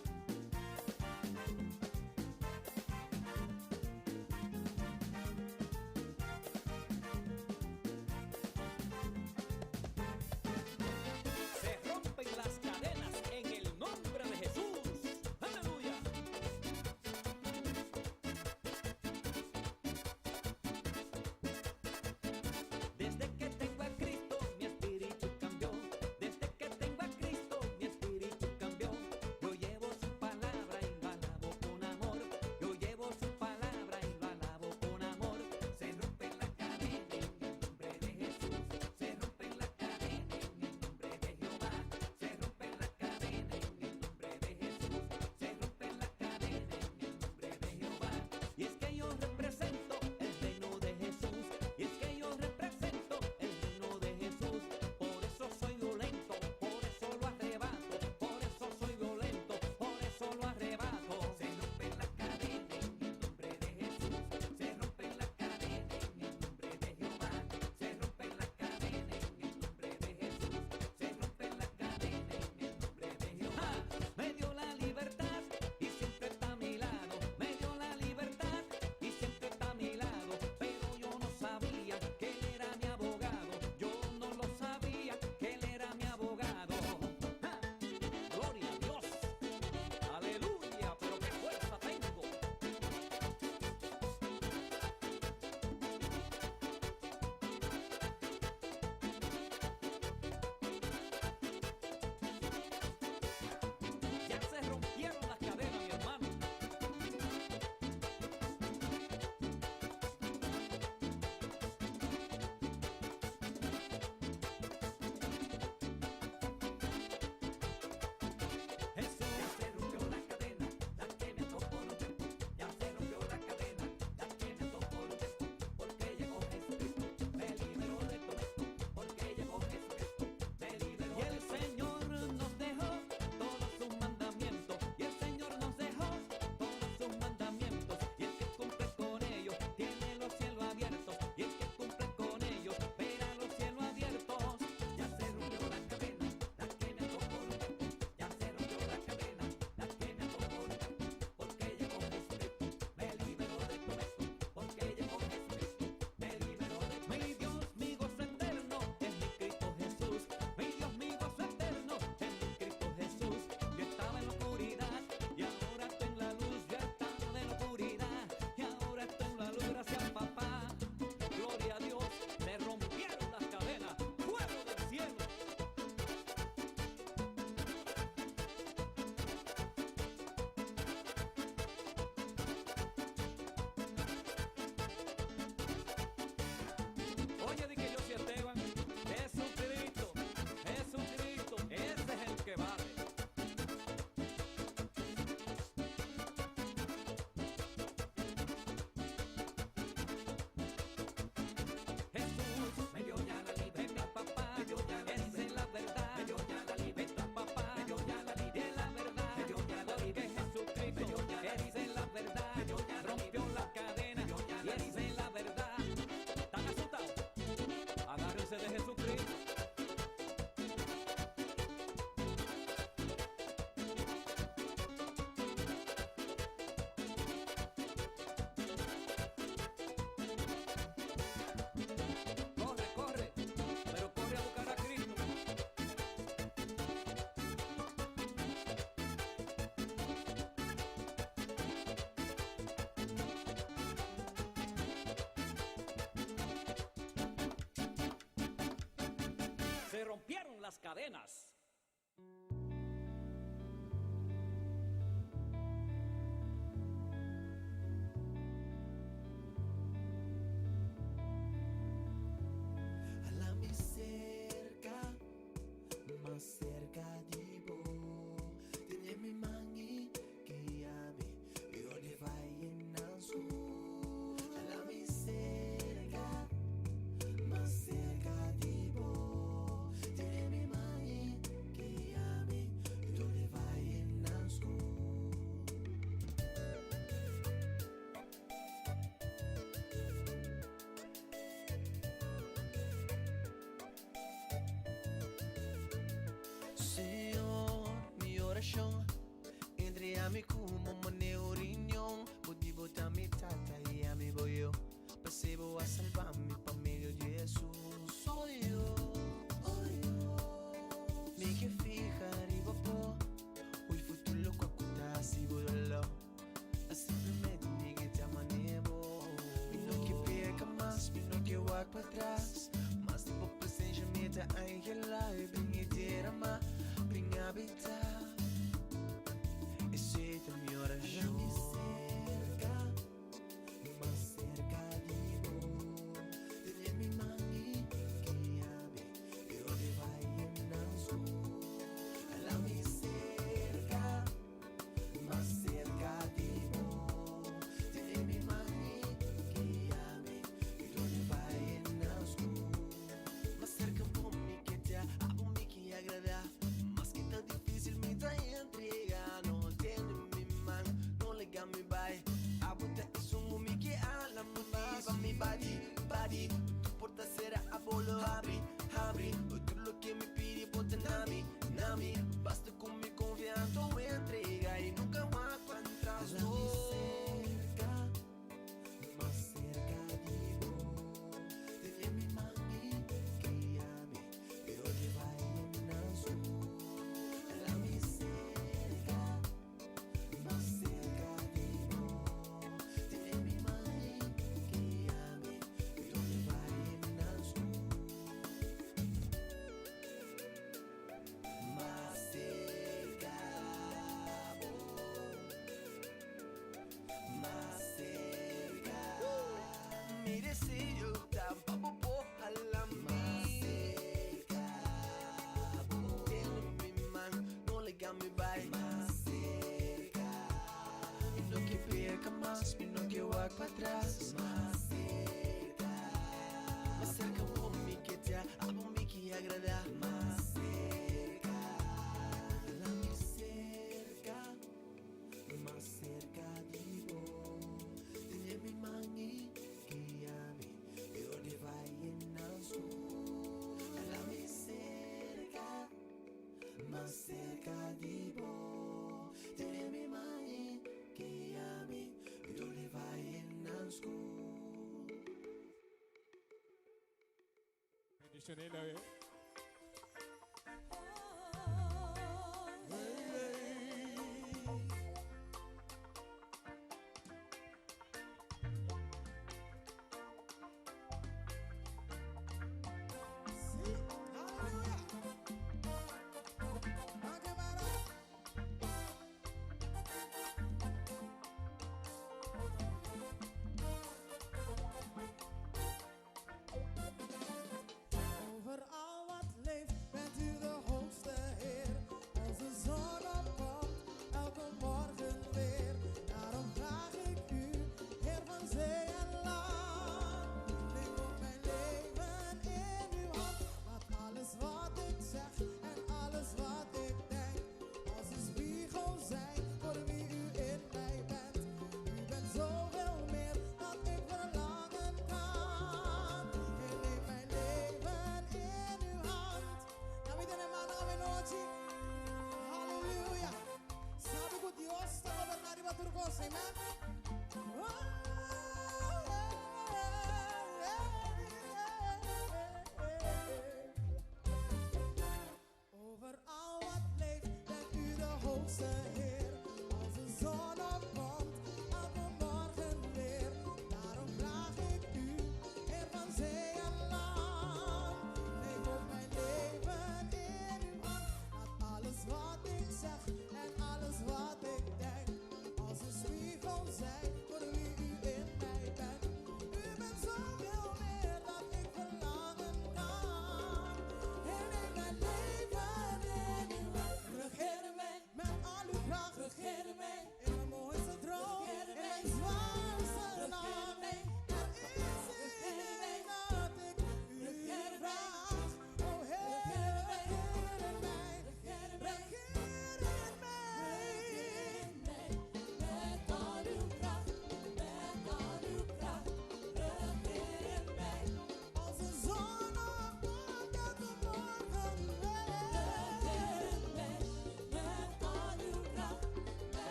rompieron las cadenas. Alla mi cerca, más cerca di voi. Tieni mani che ami, io ne vai innanzi. Alla mi cerca, más cerca di voi. Tieni mani che ami, io ne vai innanzi. Senhor, minha oração entre a mi como uma reunião. Pode botar mi tata e a mi boyo. Percebo a salvar mi família de Jesus. Soy yo, me que fija arriba po. O futuro com a conta se volou. Simplesmente me que te amanebo. Me não que perca mais, me não que walk para trás. Mas tipo presença me tá aí que lá e brinca inteira ma. Brinca habitar. Esse é minha oração. Más cerca di voi. Tieni mani che ami, io ne vai innanzi. Alla mi cerca, más cerca di voi. Tieni mani che ami, io ne vai innanzi. Más cerca por mí que te amo, me que agrada. Más que tan difícil me está entrega. No tiene mi man, no le gana mi bye. Abuta es un mumi que ala motiva mi body. Tu porta será a bolo abri. Tú lo que me pide bota nami. Basta con mi confianza o entrega y nunca más para atrás. Más cerca di voi. Tieni mani che ami, io ne vai innanzi. Alla mi cerca, más cerca di voi. Tieni mani che ami, io ne vai innanzi. Más cerca, más cerca. Mi deseo tampoco alla más cerca. Tiene mi man, no le gana mi bye. Más cerca. Y no que perca más, y no que walk para atrás. Más cerca. Más cerca por mí que te amo, me que agrada. Más cerca. La mi cerca. Más cerca di voi. Tieni mani che ami, io ne vai innanzi. Alla mi cerca, más cerca di voi. Tieni mani che ami, io ne vai innanzi. Traditionele. Over all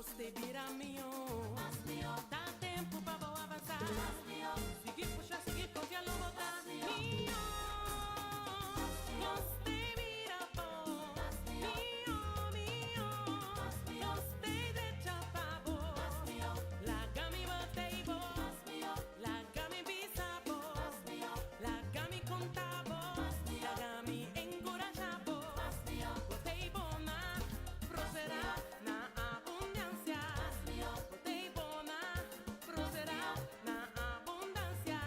gostei, vira mío. Dá tempo pra vou avançar. Seguir, puxar, seguir, confiar, não voltar. Mío. Gostei, vira bom. Mío, mío. Gostei de chapabo. Larga-me, botei bo. Larga-me, bisabo. Larga-me, contabo. Larga-me, encorajabo. Botei bona, prosperar na abundância. Botei bona, prosperar na abundância.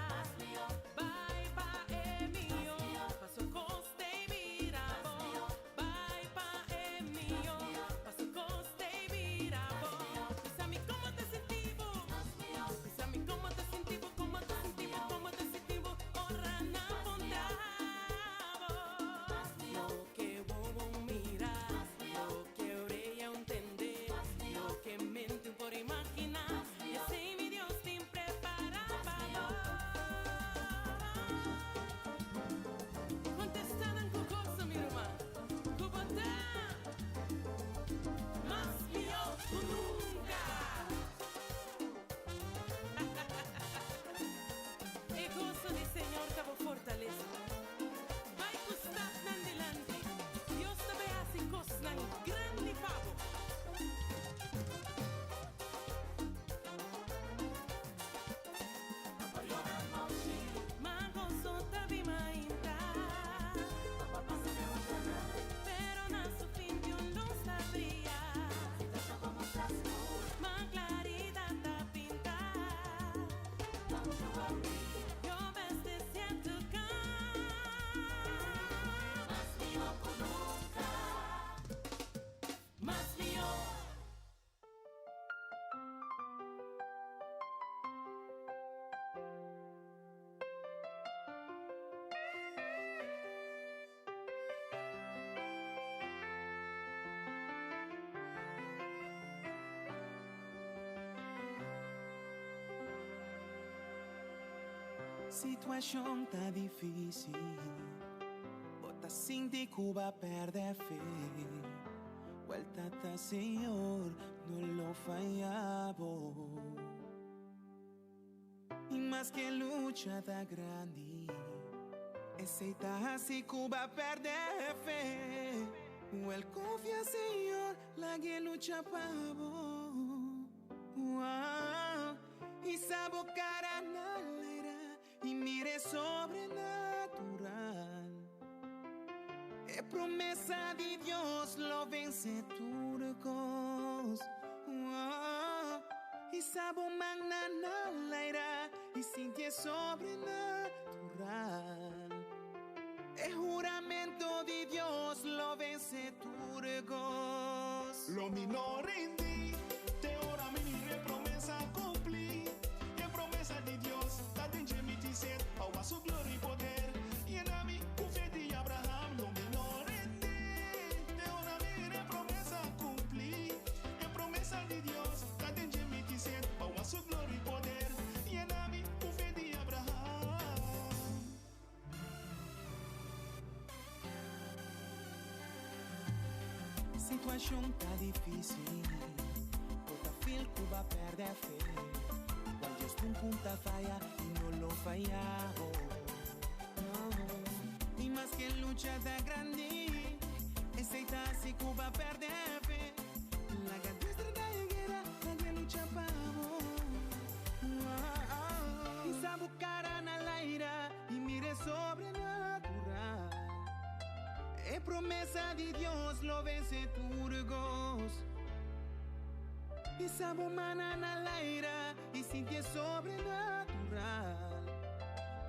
Vai, pa, é mio. Passo, gostei, vira bom. Vai, pa, é mio. Passo, gostei, vira bom. Diz-me como te sentivo. Diz-me como te sentivo, como te sentivo, como te sentivo. Ora na bondade. Lo que bobo mirar, lo que orella entender, lo que mente por imaginar. Esse mi Dios te preparado. Contestada com coisa, minha irmã. Cubata, mas pior que nunca. E gozo de Senhor tava fortaleza. Vai custar nan delante. Dios te vea sin cosnan grande pavo. Ma gozo te vi mainta. Pero na su fin de un luz abría. Ma claridad te pinta. Yo ves te siento más mío. Situação tá difícil, bota sinti Cuba perde fe. Vuelta tá Senhor, não lo fallamos. E mais que lucha tá grande, aceita se Cuba perde fe. El confia Senhor, la que lucha pavo. Wow. E sabo cara na leira, e mire sobrenatural. É promessa de Deus, lo vence turcos. Oh, e sabo magna na leira, e sinti sobrenatural. É juramento de Deus, lo vence turcos. Lo minor rendí, te ora mi promesa cumplir. Y en promesa de Dios, la tenche mi dicer, a su gloria y poder. Y en a mí, fe de Abraham, lo minor rendí, te ora mi promesa cumplir. Y en promesa de Dios, la tenche mi dicer, a su gloria y poder. Y en a mí, fe de Abraham. Situação tá difícil, bota fil Cuba perde fe. Qual Deus não conta falha e não lo fallamos. No. E mais que lucha da grande, aceita se Cuba perde fe. La gandestra da guerra, la que lucha pavo. E sabe cara na laira e mire sobrenatural. É promessa de Deus, lo vence turcos. E sabe humana na laira, e sinti sobrenatural.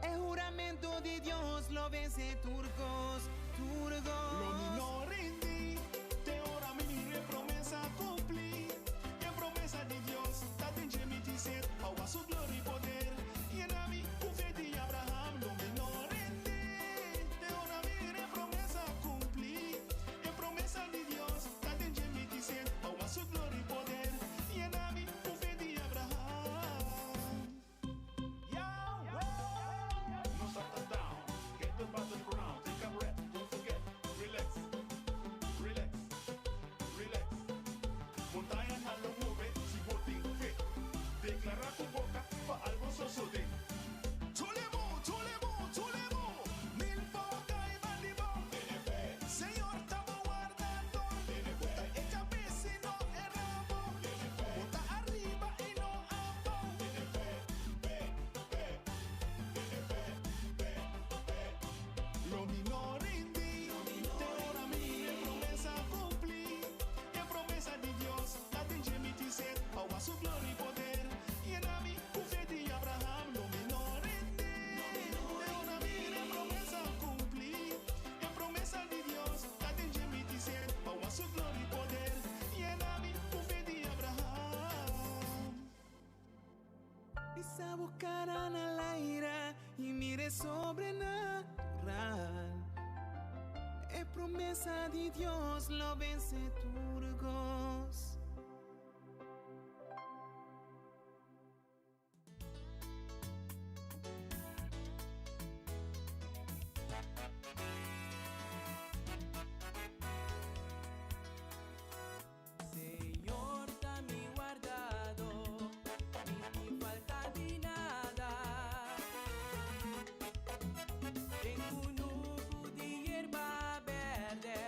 É juramento de Deus, lo vence turcos, turcos. Lo minor rendí, te ora mi promesa cumplir. Y en promesa de Dios, la tenche mi dicer, a su gloria y poder. Y en a mí, fe de Abraham, lo minor rendí, te ora mi promesa cumplir. Y en promesa de Dios, la tenche mi dicer, a su gloria y poder. Y en a mí, fe de Abraham. No settle down, get up out the ground, take a breath, don't forget, relax, relax. esa buscarán al aire y mire sobrenatural. Es promesa de Dios, lo vence turgos. Señor, dame guardado, ni falta de nada. Tengo un nuco de hierba verde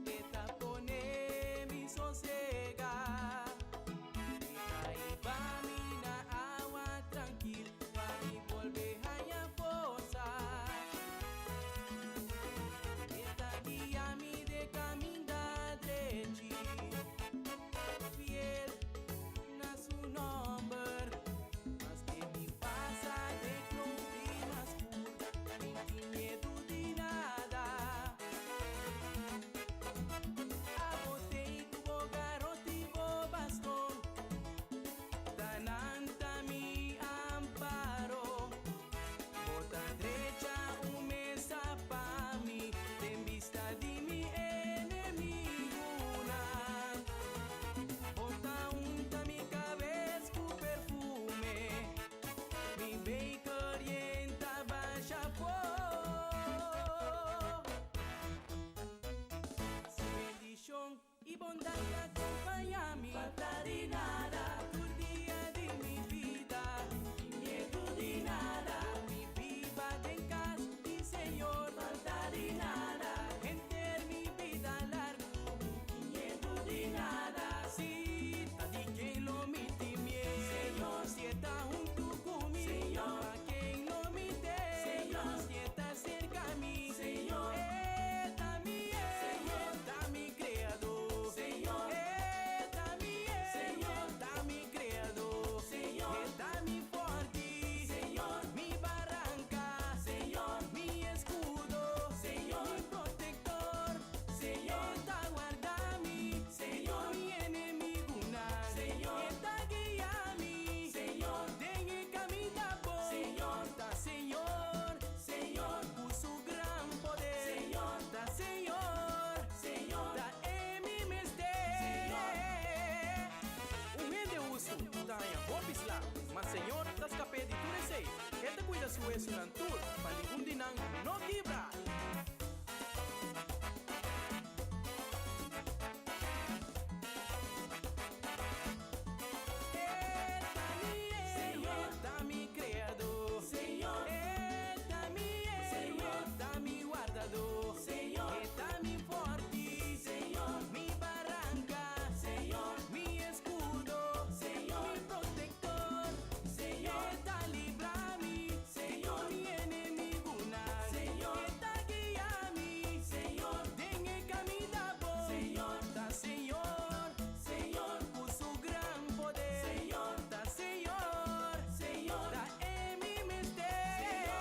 que tapone mi sosega. Ahí va mina agua tranquila, va mi volver a fosa. Esta guía mi de caminar derecho. Fiel na su nombre, mas que me pasa de cumplir más puro, sin miedo de nada. Abotei tu garoto y bastón, dananta mi amparo. Bota derecha mesa pa' mí, en vista de mi enemigo. Bota unta mi cabeza con perfume, mi bem orienta baixa su bendición y bondad que acompaña mi. Falta de nada, tu día de mi vida, sin miedo de nada, mi viva en casa, mi Señor. Falta de nada, enter mi vida largo, sin miedo de nada. Si ta di quien lo miti miel, Señor, si está junto conmigo, Señor, a quien lo mite, Señor, si está cerca a mí, Señor, está mi Señor, está mi creador, Señor, está mi Señor, está mi creador, Señor, está mi fuerte, Señor, mi barranca, Señor, mi escudo, Señor, mi protector, Señor, está guarda mí, Señor, mi enemigo nada, Señor, está guía mí, Señor, den el camino por, Señor, está Señor, Señor, por su gran poder, Señor, está Señor, Señor, está en mi misterio, Señor. Un gente uso, está en bopis lá, mas Señor, está escapé de tu receio, Él te cuida su eso en tour, para ningún dinang no quebrar. Señor, está mi creador, Señor, está mi Señor, está mi guardador, Señor, está mi fuerte, Señor, mi barranca, Señor, mi escudo, Señor, mi protector, Señor, está libra mí, Señor, mi enemigo nada, Señor, está guía mí, Señor, den el camino por, Señor, está Señor, Señor, por su gran poder, Señor, está Señor, Señor, está en mi misterio.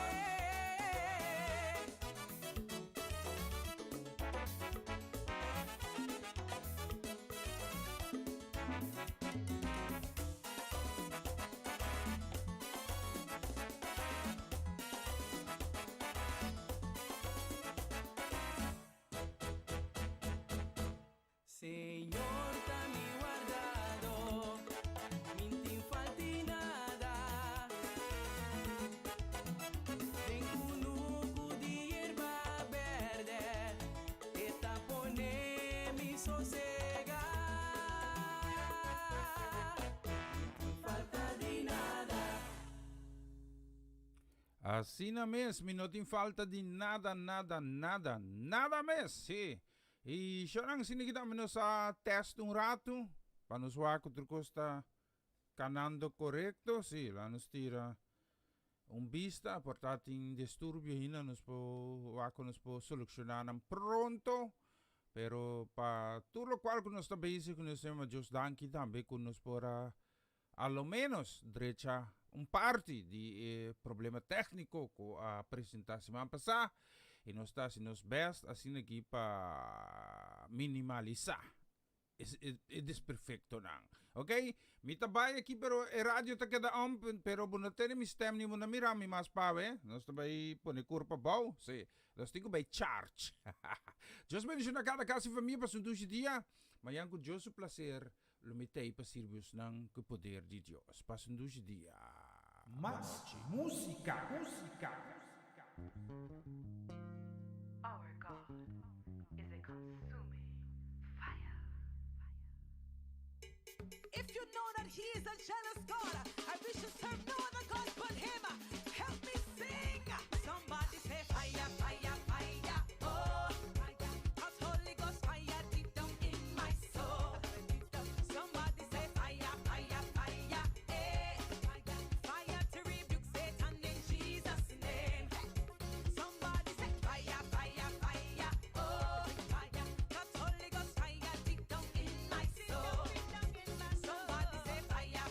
Señor, está mi guardado, mintin falti nada. Tengo un nuco de hierba verde, que tapone mi sosega. Mintin falta de nada. Assim na mesmo, não tem falta de nada, nada mesmo, sim. E chorang sinigita menos sa test um rato, para nos wako truco está canando correcto, sim, lá nos tira vista, portanto em distúrbio ainda nos po wako nos po solucionar pronto, pero pa tudo o qual que nós está basic nos temos just danki também que nos pora a lo menos derecha parte de problema técnico com a apresentação semana passada. E nós está assim nos best assim aqui para minimalizar it is perfecto nang. Okay? Mitabay aqui pero radio ta kada pero bunatene mi stem ni mo na mirami mas pawe. Nós também pone curpa bau. Sim. Nós tigo by charge. Just mention na cada casa família para sundushi dia. Mayang ko Dios o placer lumitay pa sirvios ng poder de Dios. Pa sundushi dia. Más música, música. Our God is a consuming fire. If you know that he is a jealous God, I wish to serve no other God but him. Help me sing. Somebody say fire, fire, fire. Oh, God's Holy Ghost fire deep down in my soul. Somebody say fire, fire, fire. Eh. Fire to rebuke Satan in Jesus' name. Somebody say fire, fire, fire. Oh, God's Holy Ghost fire deep down in my soul. Somebody say fire,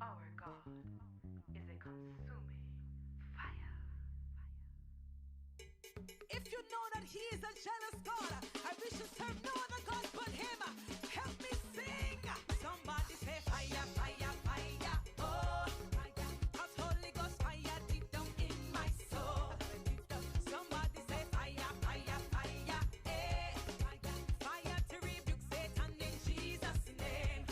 Our God is a consuming fire. If you know that he is a jealous God, I wish to serve no other God but him. Help me sing. Somebody say fire, fire, fire. Oh, fire. 'Cause Holy Ghost fire deep down in my soul. Somebody say fire, fire, fire. Eh, fire. Fire to rebuke Satan in Jesus' name.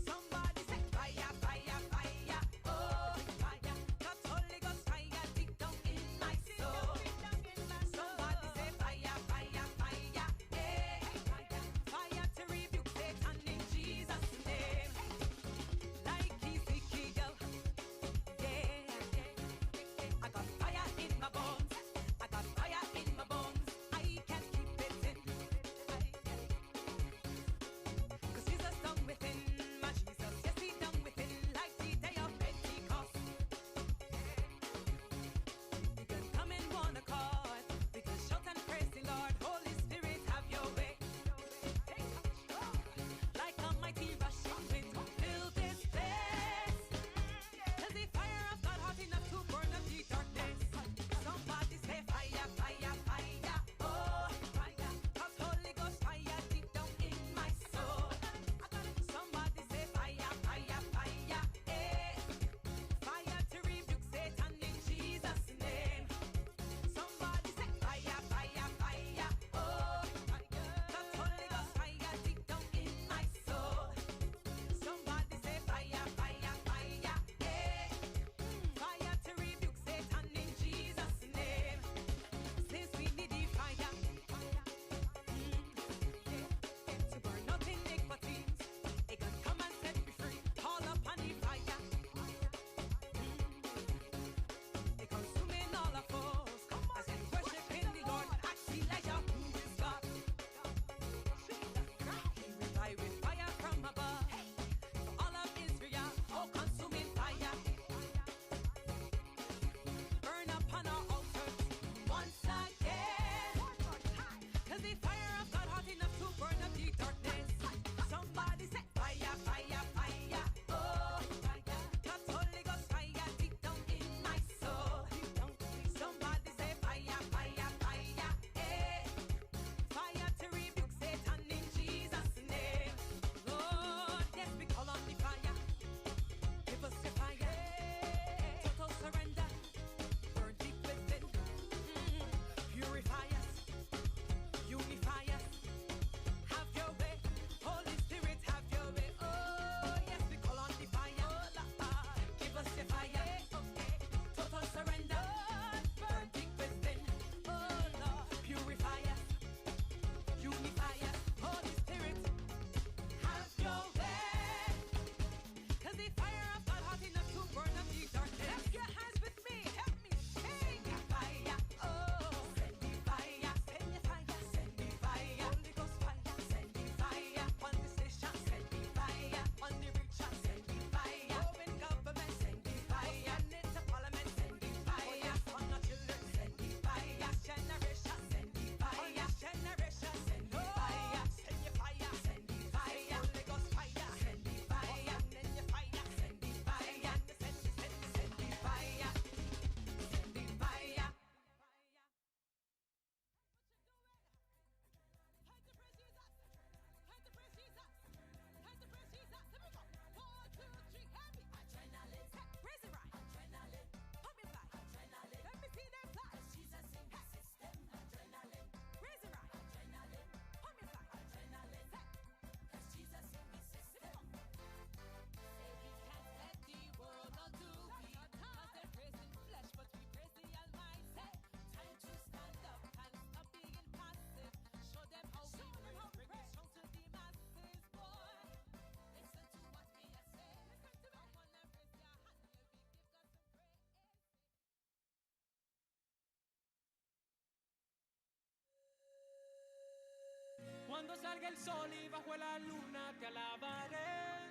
Somebody say fire, fire, fire. Oh, fire. 'Cause Holy Ghost fire deep down in my soul. Somebody say fire, fire, fire. Eh, fire. Fire to rebuke Satan in Jesus' name. Like Ezekiel, yeah. I got fire in my bones. I got fire in my bones. I can't keep it in. 'Cause Jesus done within my Jesus. Yes, he done within like the day of Pentecost. You can come in one accord. We can shout and praise the Lord. Holy Spirit, have your way. Like a mighty rushing wind, fill this place. 'Cause the fire of God hot enough to burn up the darkness. Somebody say fire, fire, fire. Oh, fire. 'Cause Holy Ghost fire deep down in my soul. Somebody say fire, fire, fire. Eh, fire to rebuke Satan in Jesus' name. Somebody say fire, fire, fire. Oh, fire. 'Cause Holy Ghost fire deep down in my soul. Somebody say fire, fire, fire. Eh, fire to rebuke Satan in Jesus' name. Since we need the fire, to burn out iniquities, it can come and set me free. Call upon the fire, it consuming all our foes. As we worship in the Lord, ask Elijah who is God. He revive with fire from above. For all of Israel, oh consuming fire. Burn upon our altars once again. 'Cause the fire of God hot enough to burn up the darkness. Somebody say fire, fire, fire. Oh, fire. 'Cause Holy Ghost fire deep down in my soul. Somebody say fire, fire, fire. Eh, fire to rebuke Satan in Jesus' name. Lord, yes, we call on the fire. Give us your fire. Total surrender. Burn deep within. Purify us. Unify us. Have your way. Holy Spirit, have your way. Oh, yes, we call on the fire. Give us your fire. Total surrender. Burn deep within. Oh, Lord. Purify us. Unify us. Holy Spirit, have your way. 'Cause the fire of God hot enough to burn up the darkness. Clap your hands with me. Help me sing. Send the fire. Oh, send the fire. Send the fire. Send the fire. Holy Ghost fire. Send the fire. On the station. Send the fire. On the preacher. Send the fire. Oh, in government. Send the fire. And into parliament. Send the fire. On our children. Send the fire. Generation. Send the fire. Generation. Send the fire. Send your fire. Send the fire. Holy Ghost fire. Send the fire. And then your fire. Send the fire. And the send the fire. Send the fire. Cuando salga el sol y bajo la luna te alabaré.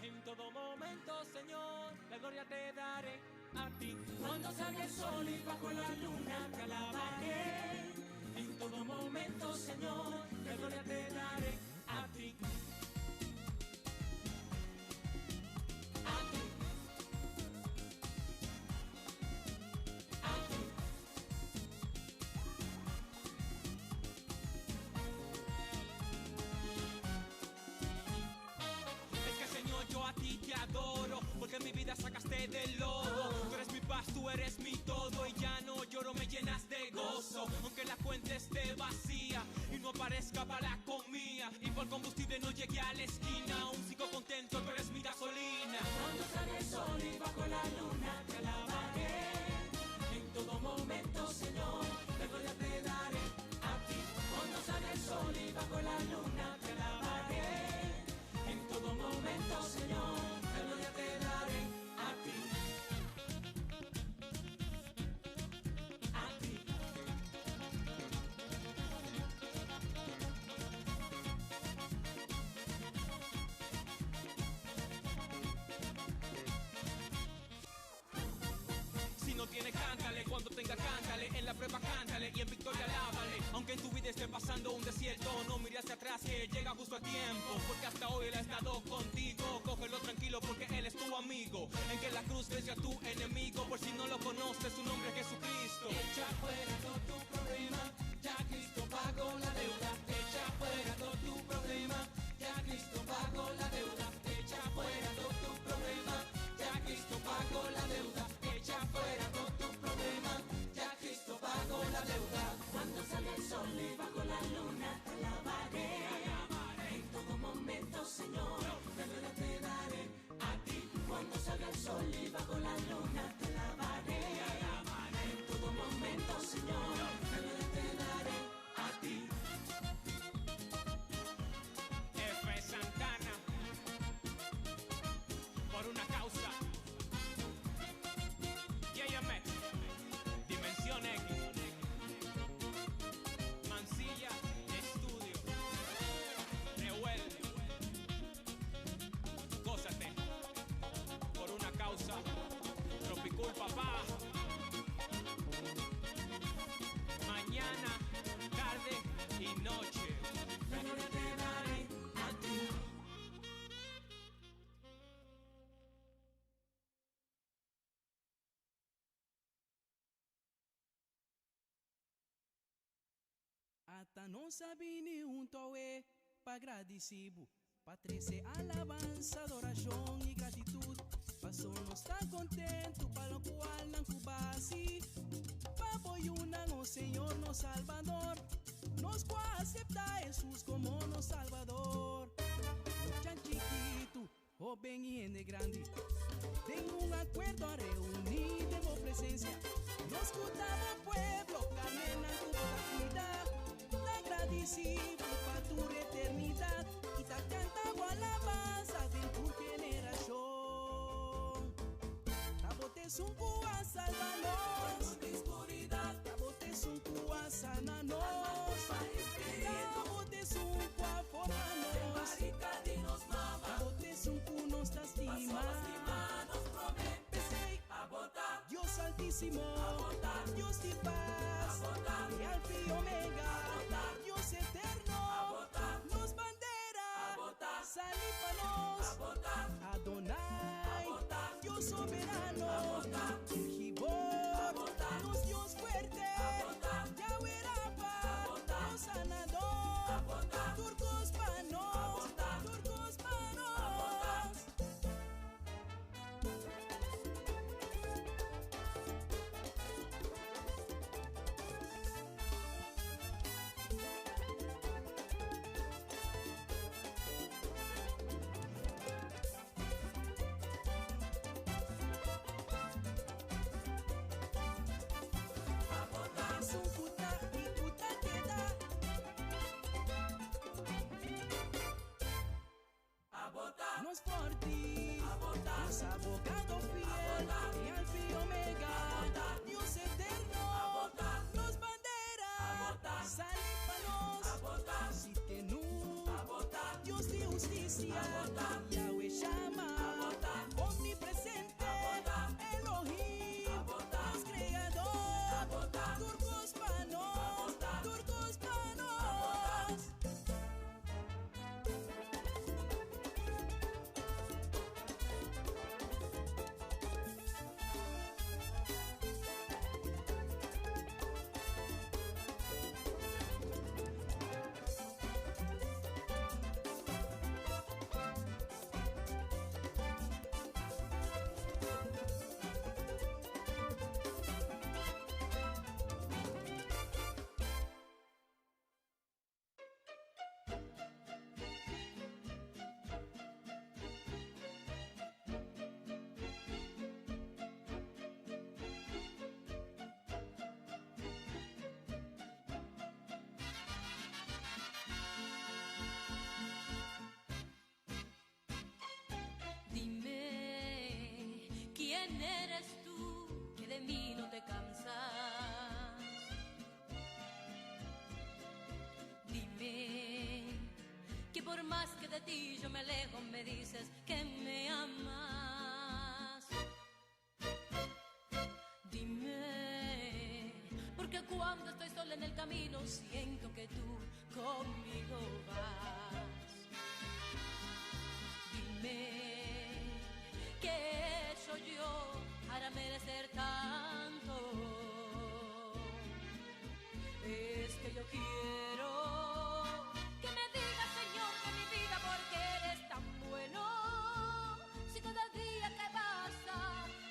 En todo momento, Señor, la gloria te daré a ti. Cuando salga el sol y bajo la luna te alabaré. En todo momento, Señor, la gloria te daré a ti. libraste del lodo. Tú eres mi paz, tú eres mi todo. Y ya no lloro, me llenas de gozo. Aunque la cuenta esté vacía y no aparezca para la comida, y por combustible no llegué a la esquina, aún sigo contento, tú eres mi gasolina. Cuando sale el sol y bajo la luna te alabaré. En todo momento, Señor, la gloria te daré a ti. Cuando sale el sol y bajo la luna te alabaré. En todo momento, Señor, la gloria te daré a ti. A ti. Si no tiene, cántale, cuando tenga, cántale, en la prueba, cántale, y en victoria, alábale. Aunque en tu vida esté pasando un desierto, no mires hacia atrás, que llega justo a tiempo, porque hasta hoy Él ha estado contigo. Cógelo tranquilo, porque Él es tu amigo, en que la cruz vence a tu enemigo. Por si no lo conoces, su nombre es Jesucristo. Echa fuera todo tu problema, ya Cristo pagó la deuda. Echa fuera todo tu problema, ya Cristo pagó la deuda. Echa fuera todo tu problema, ya Cristo pagó la deuda. Echa fuera todo tu problema, ya Cristo pagó la deuda. Cuando salga el sol y bajo la luna te alabaré. En todo momento, Señor, la gloria te daré a ti. Cuando salga el sol y bajo la luna te alabaré. En todo momento, Señor, la gloria te daré a ti. F. Santana, por una causa. JMX, Dimensión X, Mansilla Estudio, Reuel, gózate, por una causa. Tropicul, papá. Mañana, tarde y noche. La gloria te daré a ti. Ata não sabe nenhum toé para agradecido. Patrícia, alabança, adoração e gratitude. Passou não está contente para o qual não cubasi. Para apoiar o Senhor, no Salvador. Nos qual acepta Jesus como no Salvador. O chan chiquito, o bem e ende grande. Tem acuerdo a reunir de boa presença. Nos escutava pueblo, carne na tua vida. Agradecido para tu eternidad y te cantaba alabanza de tu generación. Tabotes un cua salvanos de oscuridad, tabotes un cua sananos, tabotes un cua formanos, tabotes un cu nos lastima. Dios altísimo, Dios de paz, de alfa y omega. Dios eterno, nos bandera, salípanos, Adonai, Dios soberano, Gibor, nos Dios fuerte, Yahweh Rafa, Dios sanador, turcos panos, turcos panos. Nos fortis, nos abogado fiel, y alfa y omega, Dios eterno, nos bandera, salípanos, si tenú, Dios de justicia, Yahweh Shama, omnipresente, Elohim, Dios creador, turcos panos, turcos panos. más que de ti yo me alejo, me dices que me amas. Dime, porque cuando estoy sola en el camino siento que tú conmigo vas. Dime, ¿qué he hecho yo para merecer tanto? Es que yo quiero que me digas, Señor, de mi vida, porque eres tan bueno. Si cada día que pasa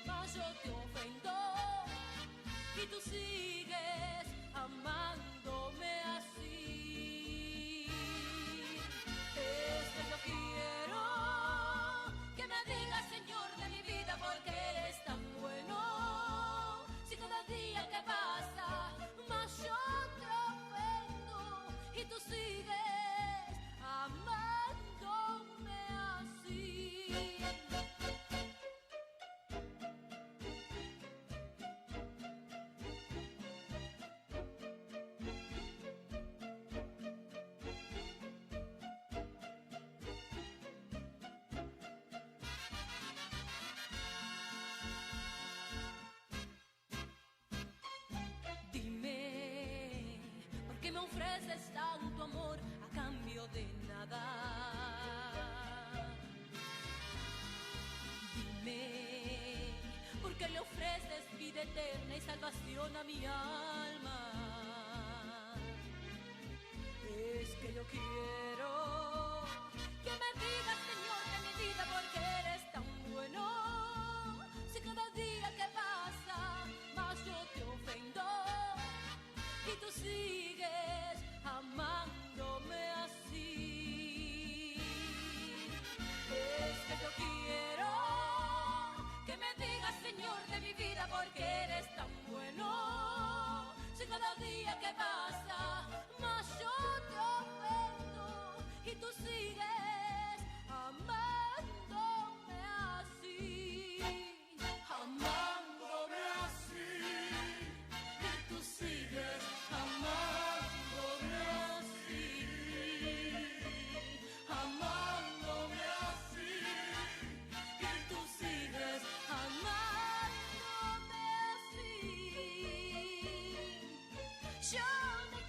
más yo te ofendo y tú sigues amándome así. Es que yo quiero que me digas, Señor, de mi vida, porque eres tan bueno. Si cada día que pasa más yo te ofendo y tú sigues amándome así. Dime, ¿por qué me ofreces tanto amor a cambio de nada? Dime, ¿por qué le ofreces vida eterna y salvación a mi alma? Es que yo quiero que me digas, Señor, de mi vida, porque eres tan bueno. Si cada día que pasa más yo te ofendo y tú sigues amándome así. Es que yo quiero que me digas, Señor, de mi vida, porque eres tan bueno. Si cada día que pasa más yo te ofendo y tú sigues amándome así. Amándome así y tú sigues amándome así. Amándome así y tú sigues amándome así. Yo me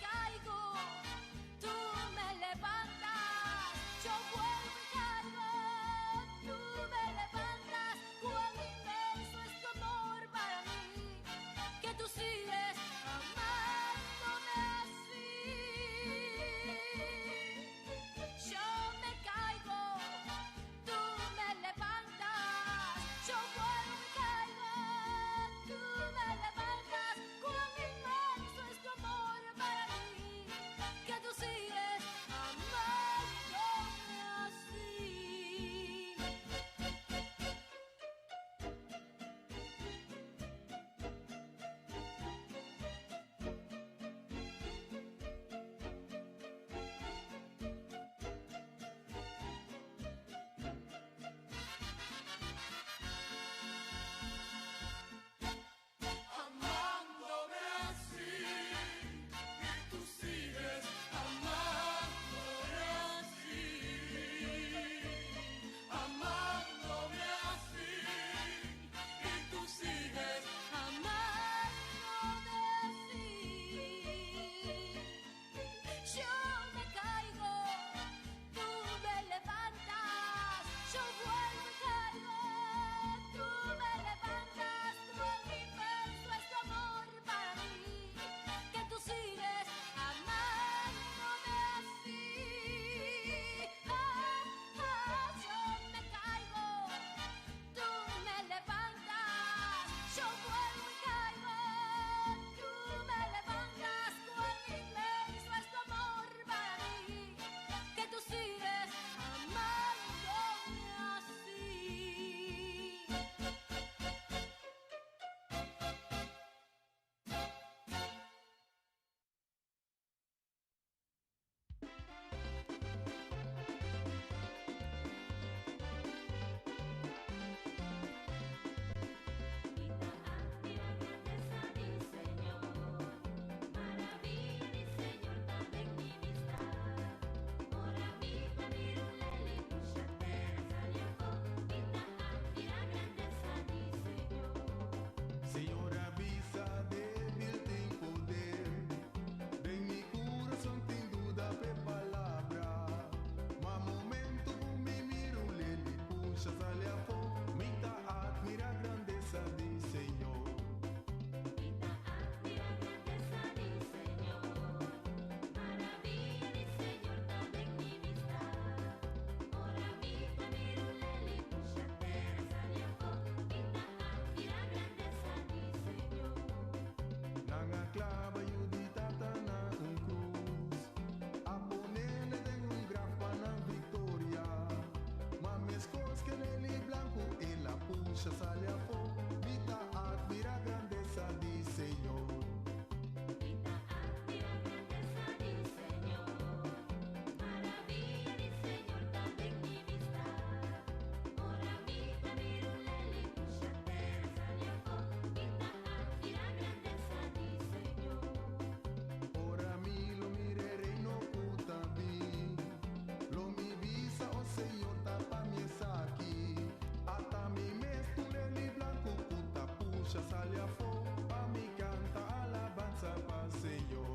marchas al afo, a mi canta alabanza al Señor.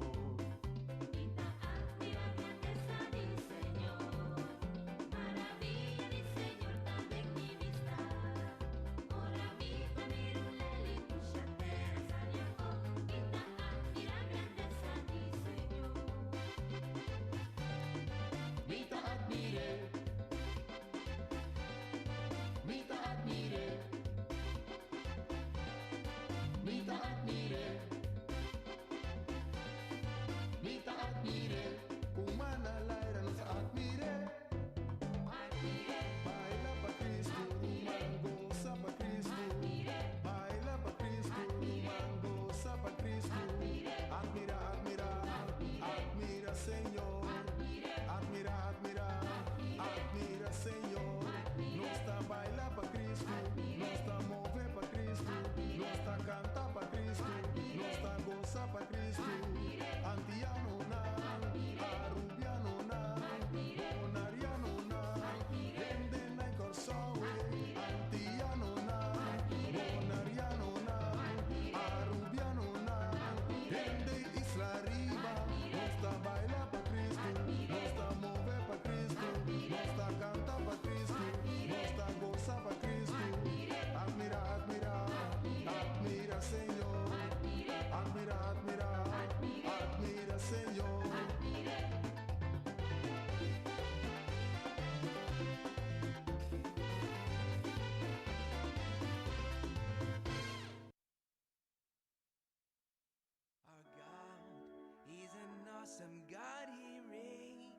Awesome God, He reigns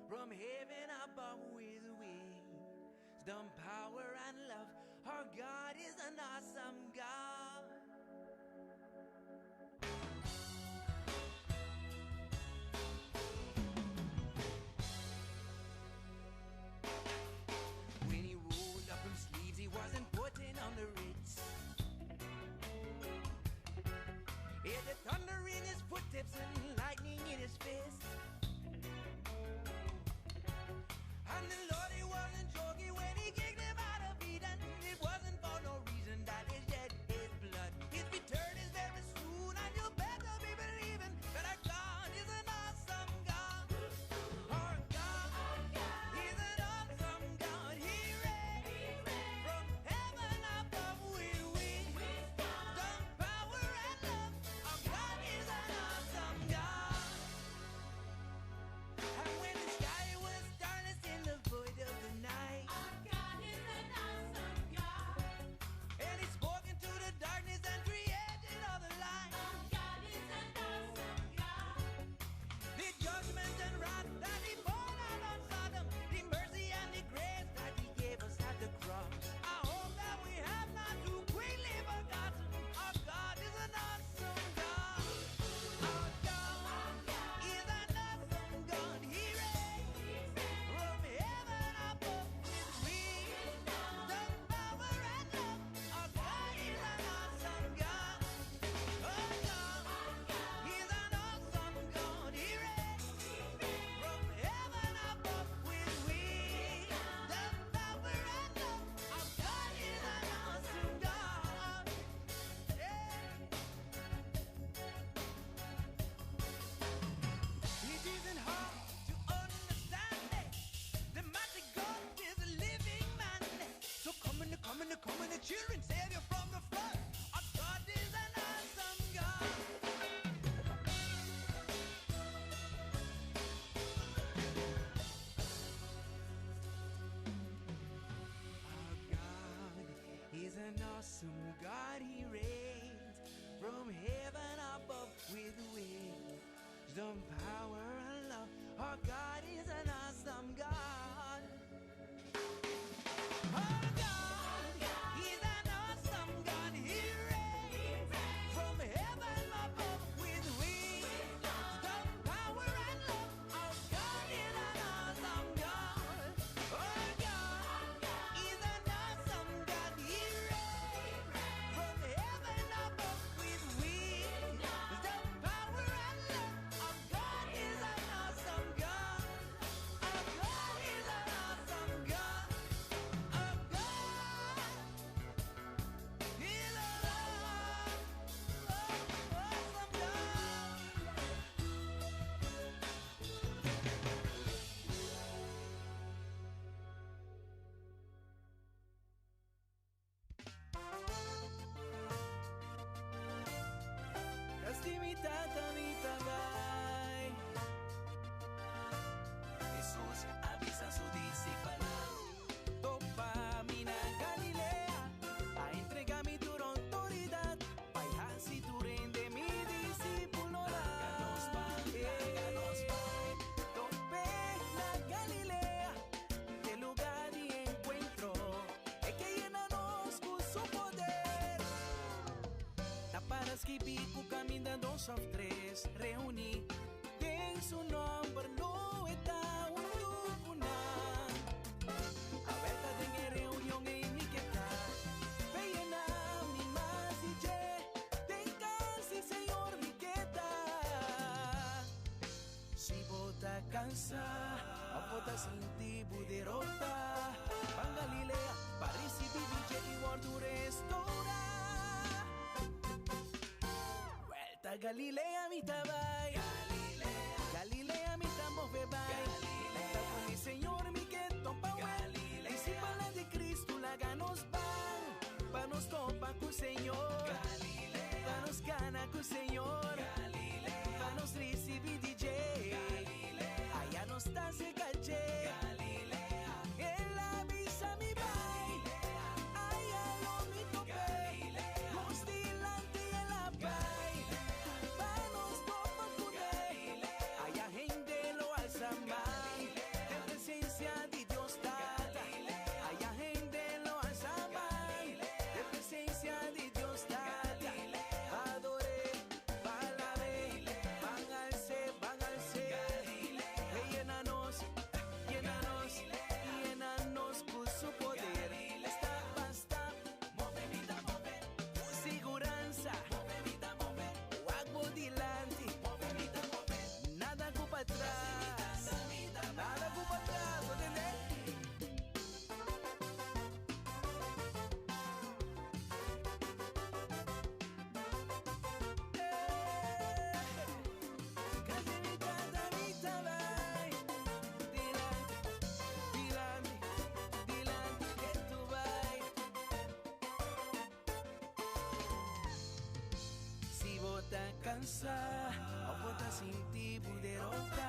from heaven above with wisdom, power, and love. Our God is an awesome God. When He rolled up His sleeves, He wasn't putting on the Ritz. He had the thunder in His footsteps and lightning in His fist. And the Lord, He wasn't joking when He kicked Him out of Eden. It wasn't for no reason that He shed His blood. His return is very soon, and you better be believing that our God is an awesome God. Our God is an awesome God. He reigns from heaven above with wisdom, power, and love. Our God is an awesome God. And when the sky was darkness in the void of the night, our God is an awesome God. And He spoke into the darkness and created all the light. Our God is an awesome God. The judgment and wrath that He poured out on Sodom, the mercy and the grace that He gave us at the cross. I hope that we have not too quickly forgotten. Our God is an awesome God. Our God is an awesome God. He reigns from heaven above with wisdom, power, and love. Our God is an awesome God. Our God is an awesome God. He reigns from heaven above with wisdom, power, and love. Our God is an awesome God. It isn't hard to understand it. The mighty God is a living man. So come on, the children, save you from the flood. Our God is an awesome God. Our God is an awesome God. He reigns from heaven above with wisdom, power, and love. Our God is an awesome God. Our God is an awesome God. He reigns from heaven above with wisdom, power, and love. Our God is an awesome God. Our God is an awesome God. He reigns from heaven above with wisdom, power, and love. Our God is an awesome God. recibi ku caminda 2 of 3 reuni tem su nombre no está una aberta de reunión en mi que está peyena mi más y je ten casi señor mi que está si bota cansa a bota sin tibu derrota van Galilea para recibir DJ y guardo restaura vuelta a Galilea mi tabay Galilea mi tamo bebay está con mi señor mi que topa Galilea y si para de Cristo la ganos van pa nos topa con señor Galilea pa nos gana con señor Galilea pa nos recibir DJ Galilea allá nos está se caché Galilea él avisa mi bay allá lo mi tope nos dilante en la bay pa nos topa con él allá gente lo alza más en presencia de Dios tata allá gente lo alza más en presencia de Dios tata adore palabra van al ser llénanos con su poder está basta seguranza agua dilante nada culpa atrás nada culpa atrás ¿entendés? Si bota cansa, o bota sin tibu derrota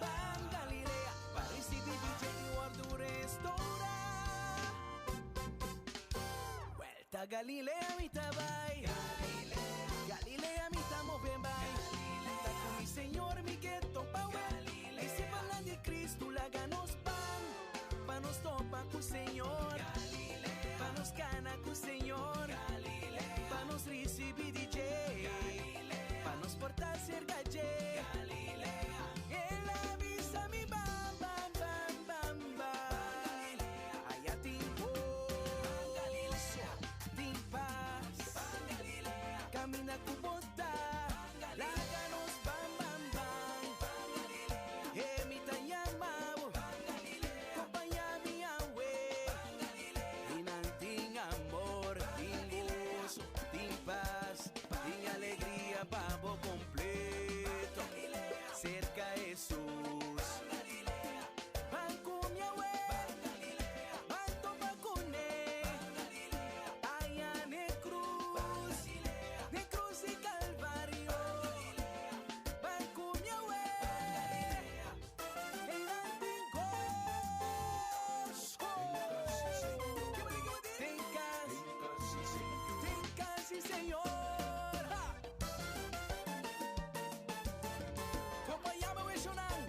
van Galilea para recibir DJ y guardo restaura vuelta a Galilea mi tabay Galilea mi tamo bembay está con mi señor mi que topa Galilea y si para de Cristo la ganos pan pa nos topa con señor Galilea pa nos gana con señor Galilea pa nos recibir DJ Galilea pa nos portar ser galle Galilea él avisa mi bam bam bam bam bam allá timbo tim paz camina con bota la ganos bam bam bam mi tanyama compañía mi awe inanting amor ting gozo ting paz ting alegría pavo completo cerca Jesús van con mi awe van topa con allá de cruz y calvario van con mi awe en antigos ten casi señor como llama Wishonan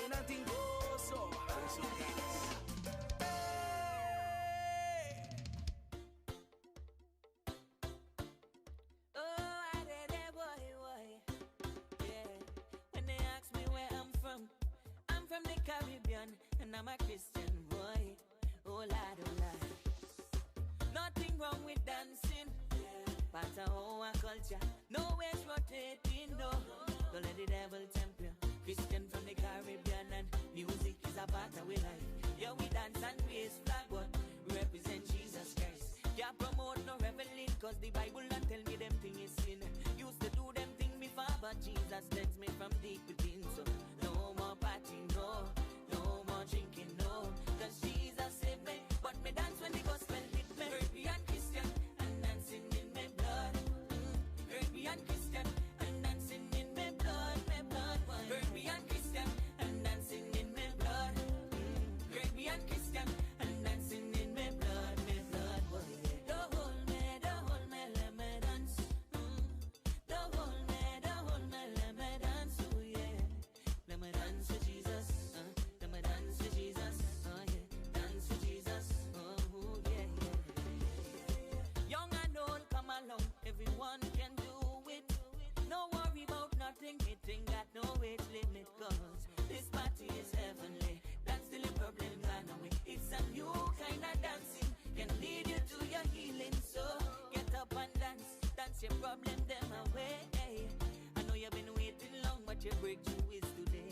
en antingoso Oh, I did that boy. Yeah. When they ask me where I'm from the Caribbean, and I'm a Christian boy. Oh lad, oh lad. Nothing wrong with dancing. Part of our culture. No ways rotating, no. Don't let the devil tempt you. Christian from the Caribbean, and music is a part of our life. Yeah, we dance and raise flag, but we represent Jesus Christ. Can't promote no reveling, cause the Bible don't tell me them thing is sin. Used to do them thing before, but Jesus cleansed me from deep within. So no more partying, no more drinking, no. Cause Jesus saved me, but me dance when the gospel hit me. Caribbean Christian, and dancing in my blood. Caribbean Christian, and dancing in my blood, Caribbean Christian, and dancing in my blood. Caribbean Christian, and dancing in my blood, boy. Don't hold me, let me dance. Don't hold me, let me your breakthrough is today.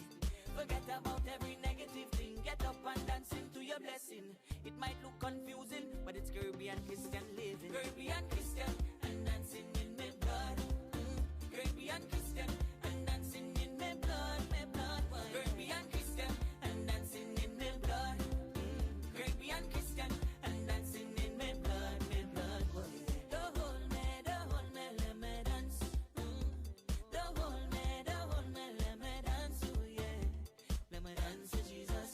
Forget about every negative thing. Get up and dance into your blessing. It might look confusing, but it's Caribbean Christian living. Caribbean Christian and dancing in my blood. Caribbean Christian and dancing in my blood, my blood. Caribbean Christian and dancing in my blood. Caribbean Christian and dancing in my blood, my blood. Don't hold me, let me dance. Don't hold me, let me dance. Oh yeah, let me dance to Jesus.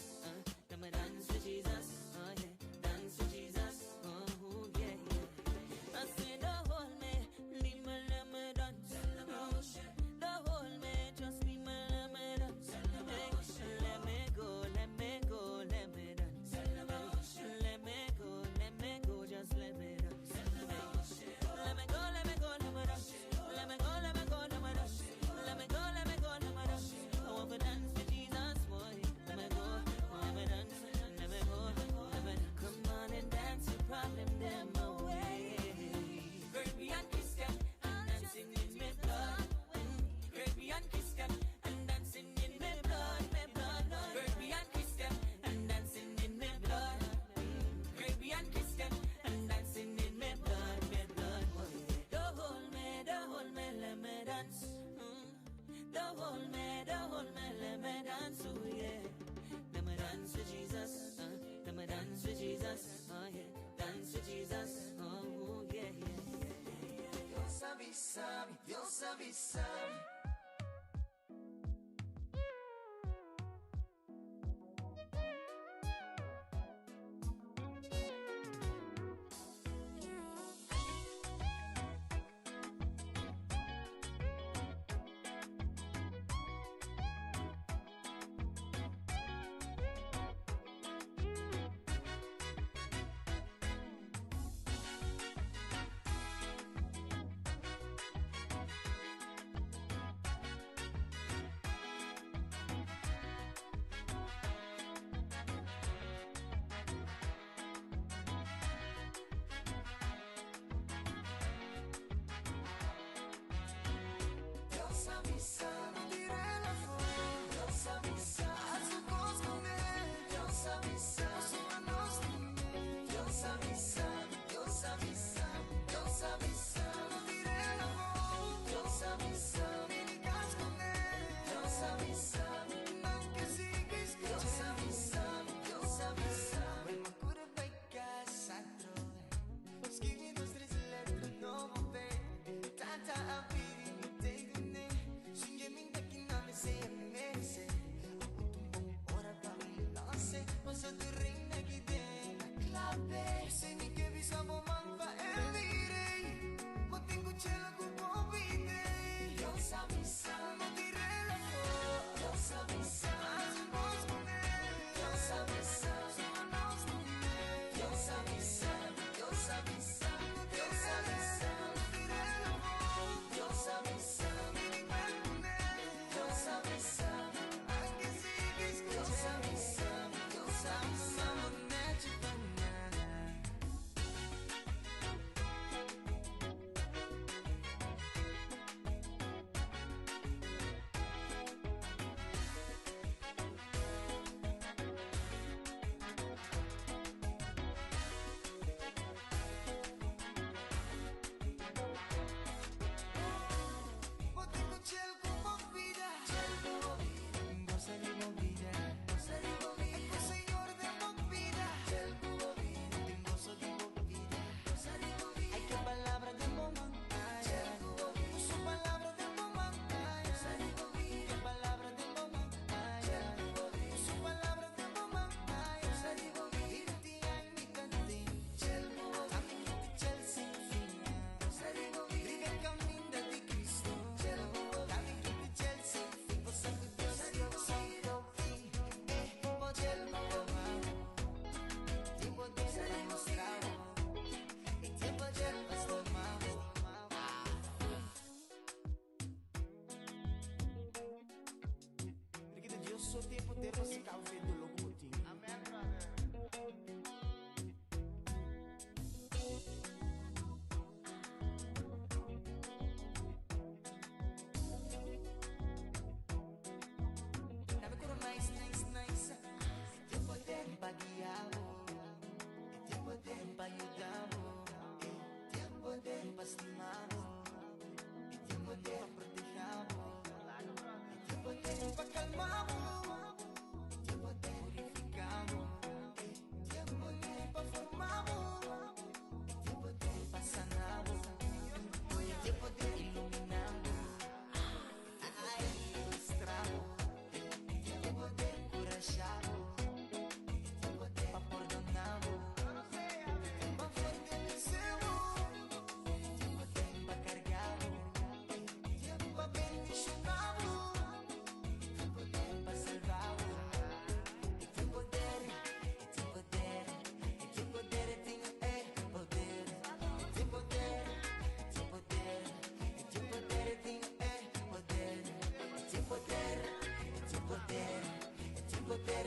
Let me dance to Jesus. Oh yeah, dance to Jesus. Oh yeah, yeah. I say don't hold me, leave me, let me dance. Don't hold me, just leave me, let me dance. Let me go, let me go, let me dance. Let me go, just let me dance. Let me go, let me go, let me dance. Let me go, let me go, let me dance. Let me go, let me go, let me dance. I want to dance to Jesus, boy. Let me go, let me dance. Let me go, let me come on and dance your problem them away. Caribbean Christian and dancing in my blood. Caribbean Christian and dancing in my blood, my blood. Caribbean Christian and dancing in my blood. Caribbean Christian and dancing in my blood, my blood. Don't hold me, let me dance. Don't hold me, let me dance. Oh yeah, let me dance to Jesus. Let me dance to Jesus. Oh yeah, dance to Jesus. Oh yeah, yeah. Dios avisa, Dios avisa.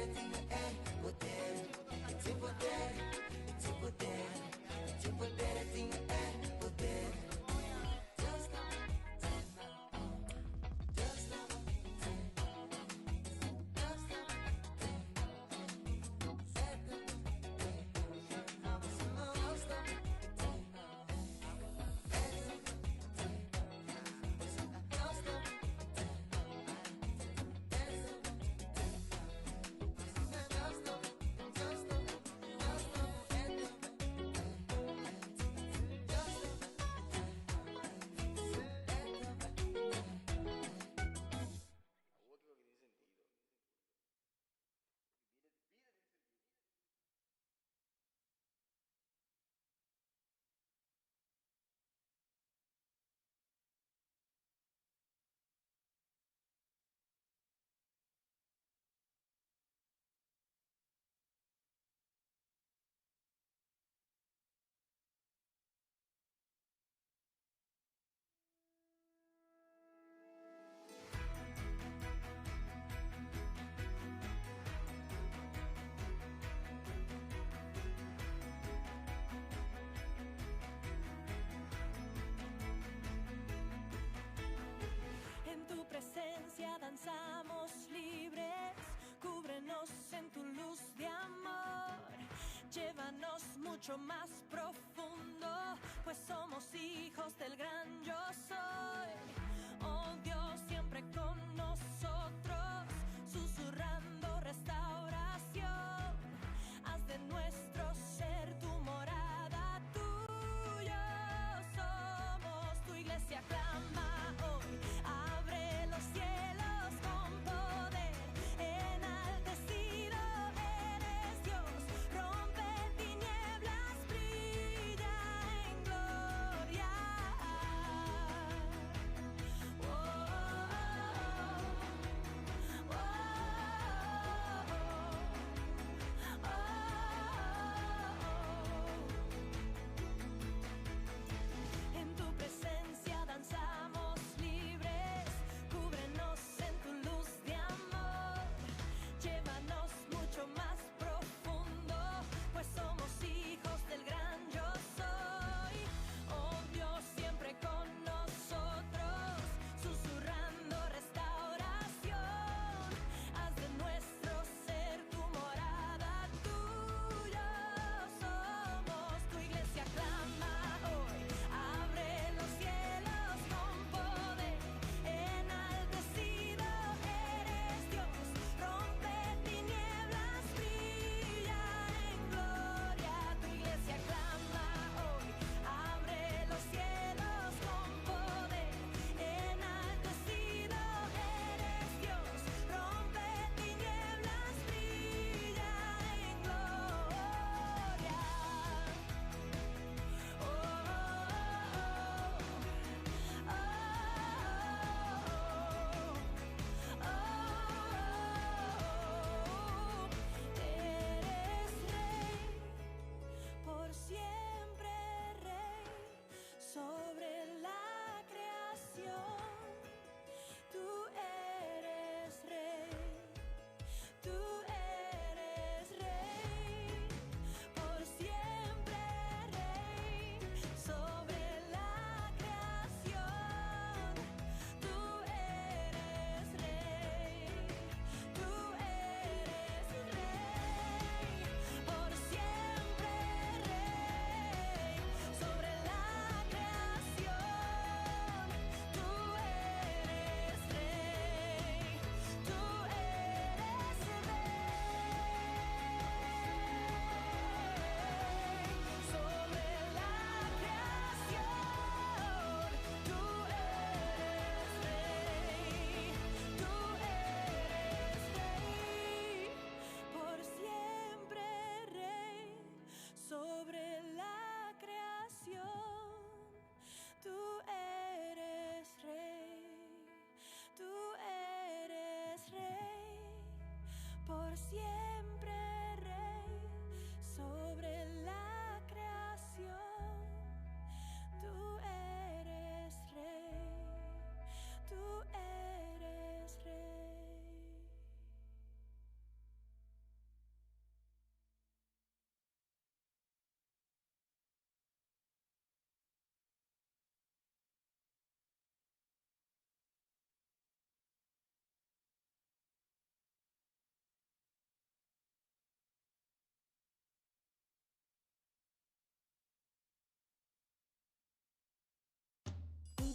potere tinga potere. Ti potere, ti potere, ti potere tinga potere. Just now, just now, just now, En tu presencia danzamos libres, cúbrenos en tu luz de amor, llévanos mucho más profundo, pues somos hijos del gran yo soy. Oh Dios, siempre con nosotros, susurrando restauración, haz de nuestro ser tu morada, tuyo somos, tu iglesia clama. Abre los cielos con poder, enaltecido eres Dios, rompe tinieblas, brilla en gloria. En tu presencia danzamos libres, cúbrenos en tu luz de amor, llévanos mucho más profundo, pues somos hijos del gran yo soy. Oh Dios, siempre con nosotros, susurrando restauración, haz de nuestro ser tu morada, tuyo somos, tu iglesia clama hoy. Abre los cielos con poder, enaltecido eres Dios, rompe tinieblas, brilla en gloria, tu iglesia clama hoy. Abre los cielos con poder, enaltecido eres Dios, rompe tinieblas, brilla en gloria. Eres rey, por siempre rey, sobre la creación. Tú eres rey, tú eres rey, por siempre rey, sobre la creación. Tú eres rey, tú eres rey, por siempre rey, sobre la creación. Tú eres rey, tú eres rey, sobre la creación. Tú eres rey, tú eres rey, por siempre rey, sobre la creación. Tú eres rey, tú eres rey, por siempre rey, sobre la creación. Tú eres rey, tú eres rey.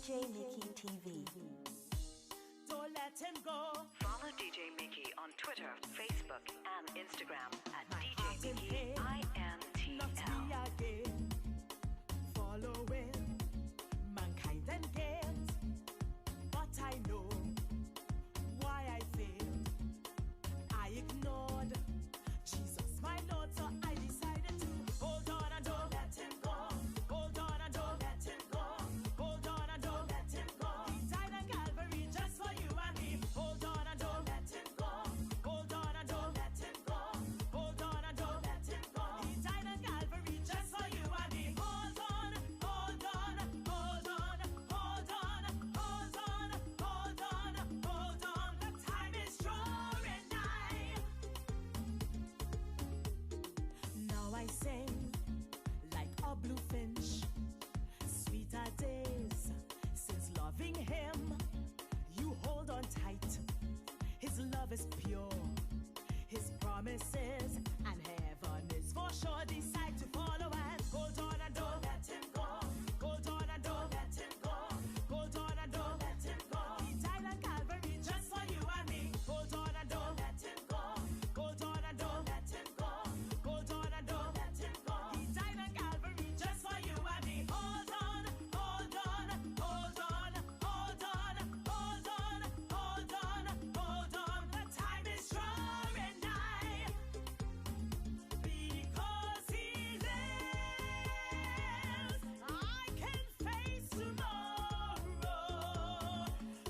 DJ Mickey TV. Don't let him go. Follow DJ Mickey on Twitter, Facebook, and Instagram at My heart DJ in Mickey pain. Not INTL. me again. Following mankind and games. But I know why I failed. I ignored Jesus, my Lord, so I decided to hold on and don't let him go. Hold on and don't let him go. Hold on and don't let him go. He died on Calvary just for you and me. Hold on and don't let him go. Hold on and don't let him go. Hold on and don't let him go. He died on Calvary just for you and me. Hold on, hold on, hold on, hold on, hold on, hold on, hold on. The time is drawing nigh. Now I sing like a blue finch, sweeter days since loving him. You hold on tight, his love is pure, his promises and heaven is for sure. Decide to follow and hold on and don't let him go. Hold on and don't let him go. Hold on and don't let him go. He died on Calvary just for you and me. Hold on and don't let him go. Hold on and don't let him go. Hold on and don't let him go. He died on Calvary just for you and me. Hold on, hold on, hold on, hold on, hold on, hold on, hold on. The time is drawing nigh. Because he lives, I can face tomorrow.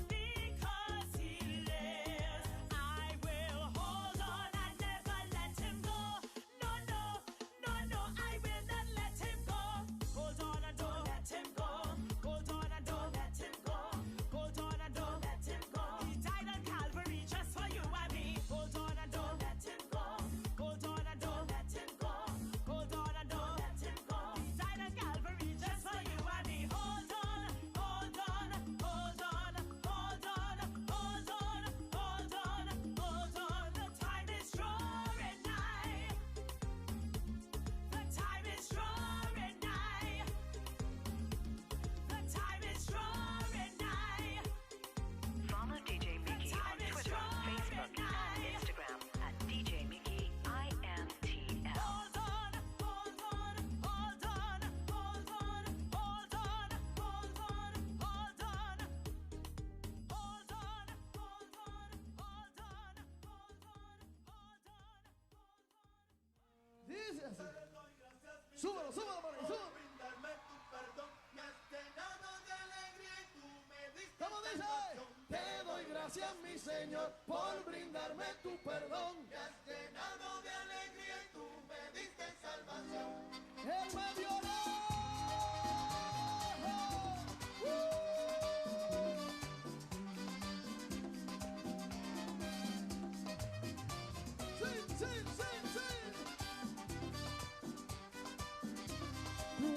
Because he lives, I will hold on and never let him go. No, no, no, no, I will not let him go. Hold on and don't let him go. Hold on and don't let him go. Hold on and don't let him go. He died on Calvary just for you and me. Hold on and don't let him go. Hold on and don't let him go. Hold on and don't let him go. He died on Calvary just for you and me. Hold on, hold on, hold on, hold on, hold on, hold on, hold on. The time is drawing nigh. The time is drawing nigh. The time is drawing nigh. Follow DJ Mickey on Twitter, Facebook, and Instagram at DJ Mickey INTL. Hold on, hold on, hold on, hold on, hold on, hold on, hold on. Hold on, hold on, hold on, hold on. Dice así. Súbelo, súbelo, por ahí, súbelo. ¿Cómo dice? Te doy gracias, mi Señor, por brindarme tu perdón. Me has llenado de alegría y tú me diste salvación. Él me violó. Sí, sí, sí, sí.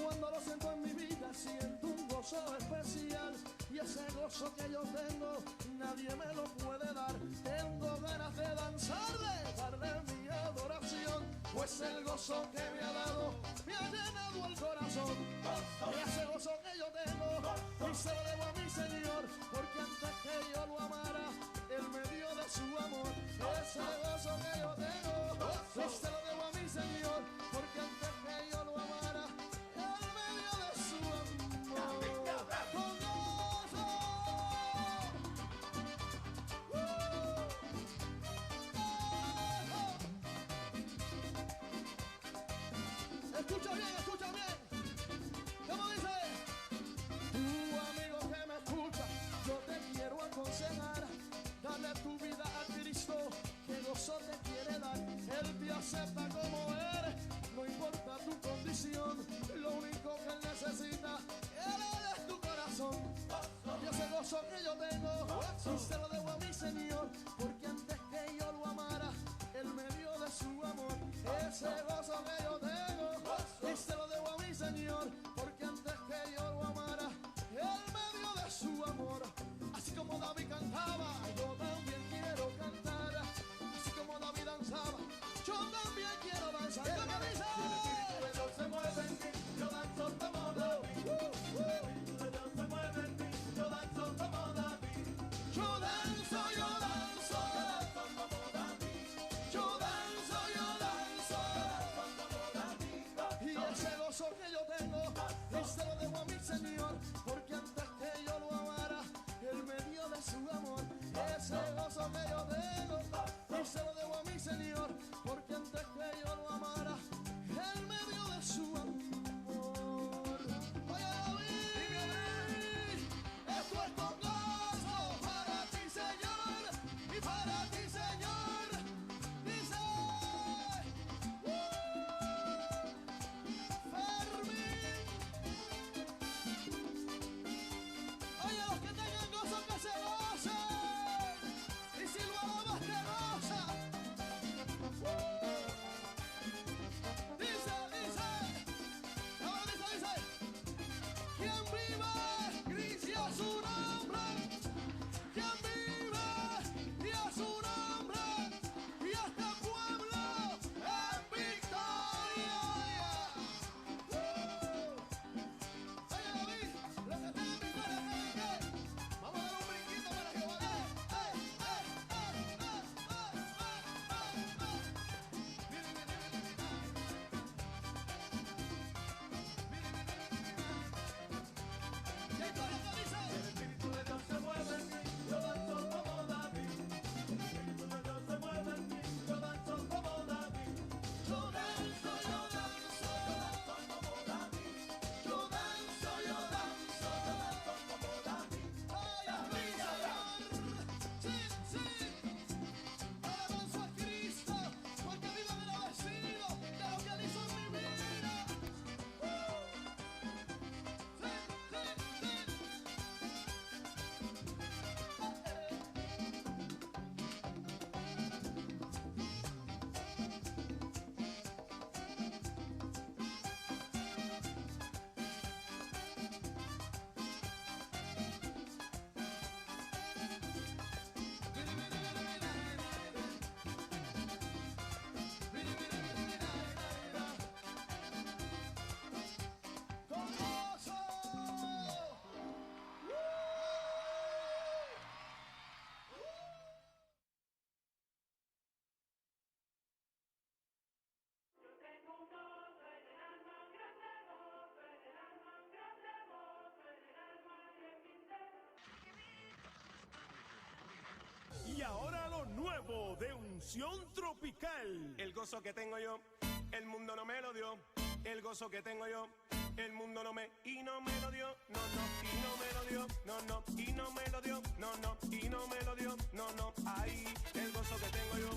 Cuando lo siento en mi vida siento un gozo especial y ese gozo que yo tengo nadie me lo puede dar. Tengo ganas de danzarle, darle mi adoración, pues el gozo que me ha dado me ha llenado el corazón. Y ese gozo que yo tengo y se lo debo a mi Señor, porque antes que yo lo amara Él me dio de su amor. Ese gozo que yo tengo y se lo debo a mi Señor, porque antes que yo lo amara Él me dio de su amor. Con gozo. Escucha bien, escucha bien. ¿Cómo dice? Tu amigo que me escucha, yo te quiero aconsejar. Dale tu vida a Cristo, que gozo te quiere dar. Él te acepta como eres, no importa tu condición. Lo único que Él necesita, Él es tu corazón. Y ese gozo que yo tengo, y se lo debo a mi Señor, porque antes que yo lo amara, Él me dio de su amor. Ese gozo que yo tengo, y se lo debo a mi Señor, porque antes que yo lo amara, Él me dio de su amor. Así como David cantaba, yo también quiero cantar. Así como David danzaba, yo también quiero danzar. ¿Qué me dice? Si el se mueve en mí, yo danzo como David. Si el se mueve en mí, ahora lo nuevo de Unción Tropical. El gozo que tengo yo, el mundo no me lo dio. El gozo que tengo yo, el mundo no me lo dio. No, y no me lo dio. No, y no me lo dio. No, y no me lo dio. No, ahí el gozo que tengo yo,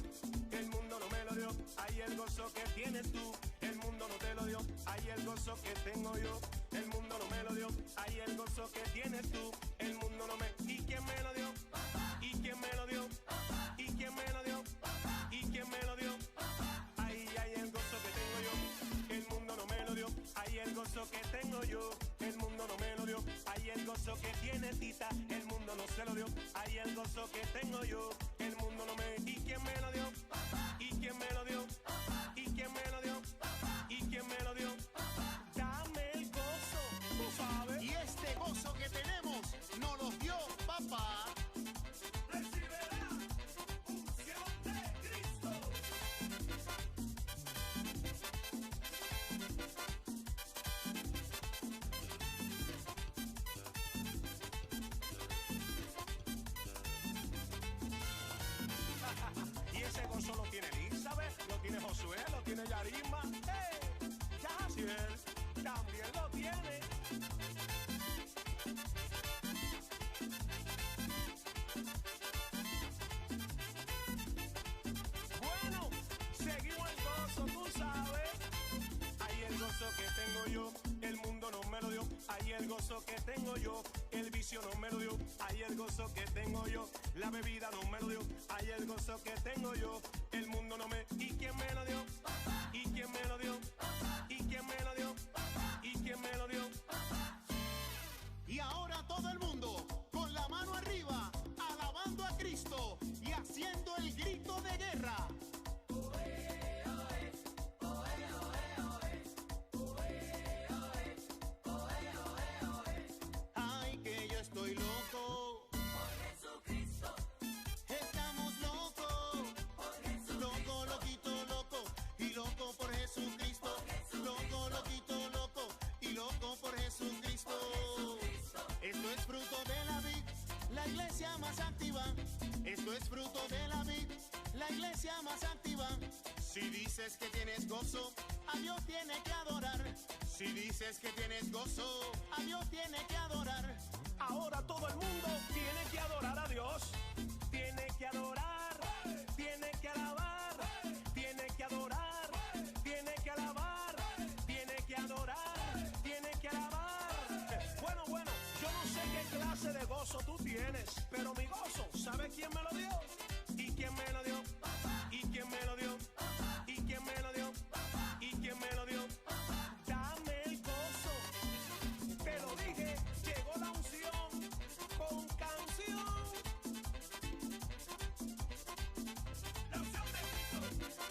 el mundo no me lo dio. Ahí el gozo que tienes tú, el mundo no te lo dio. Ahí el gozo que tengo yo, el mundo no me lo dio. Ahí el gozo que tienes tú, el mundo no me. ¿Y quién me lo dio? ¿Y quién me lo dio? ¿Y quién me lo dio? ¿Y quién me lo dio? Ahí hay el gozo que tengo yo, el mundo no me lo dio. Ahí el gozo que tengo yo, el mundo no me lo dio. Ahí el gozo que tiene Tita, el mundo no se lo dio. Ahí el gozo que tengo yo, el mundo no me. ¿Y quién me lo dio? ¿Y quién me lo dio? ¿Y quién me lo dio? ¿Y quién me lo dio? Dame el gozo, tú sabes. Y este gozo que tenemos nos lo dio papá. Recibirá unción de Cristo. Y ese gozo lo tiene Elizabeth, lo tiene Josué, lo tiene Yarima. Yaciel también lo tiene. Bueno, seguimos el gozo, tú sabes. Ahí el gozo que tengo yo, el mundo no me lo dio. Ahí el gozo que tengo yo, el vicio no me lo dio. Ahí el gozo que tengo yo, la bebida no me lo dio. Ahí el gozo que tengo yo, el mundo no me. ¿Y quién me lo dio? ¿Y quién me lo dio? ¿Y quién me lo dio? ¿Y quién me lo dio? Y ahora todo el mundo con la mano arriba, alabando a Cristo y haciendo el grito de guerra. Ay, que yo estoy loco. Por Jesucristo. Estamos locos. Por Jesucristo. Loco, loquito, loco. Y loco por Jesucristo. Loco, loquito, loco. Y loco por Jesucristo. Esto es fruto de la vid, la iglesia más activa. Esto es fruto de la vid, la iglesia más activa. Si dices que tienes gozo, a Dios tiene que adorar. Si dices que tienes gozo, a Dios tiene que adorar. Ahora todo el mundo tiene que adorar a Dios. Tiene que adorar, tiene que alabar, tiene que adorar, tiene que alabar, tiene que adorar, tiene que alabar. Bueno, yo no sé qué clase de gozo tú tienes, pero mi gozo, ¿sabe quién me lo dio? ¿Y quién me lo dio? ¿Y quién me lo dio? ¿Y quién me lo dio? ¿Y quién me lo dio? Dame el gozo. Te lo dije, llegó la unción con canción. La unción de Cristo.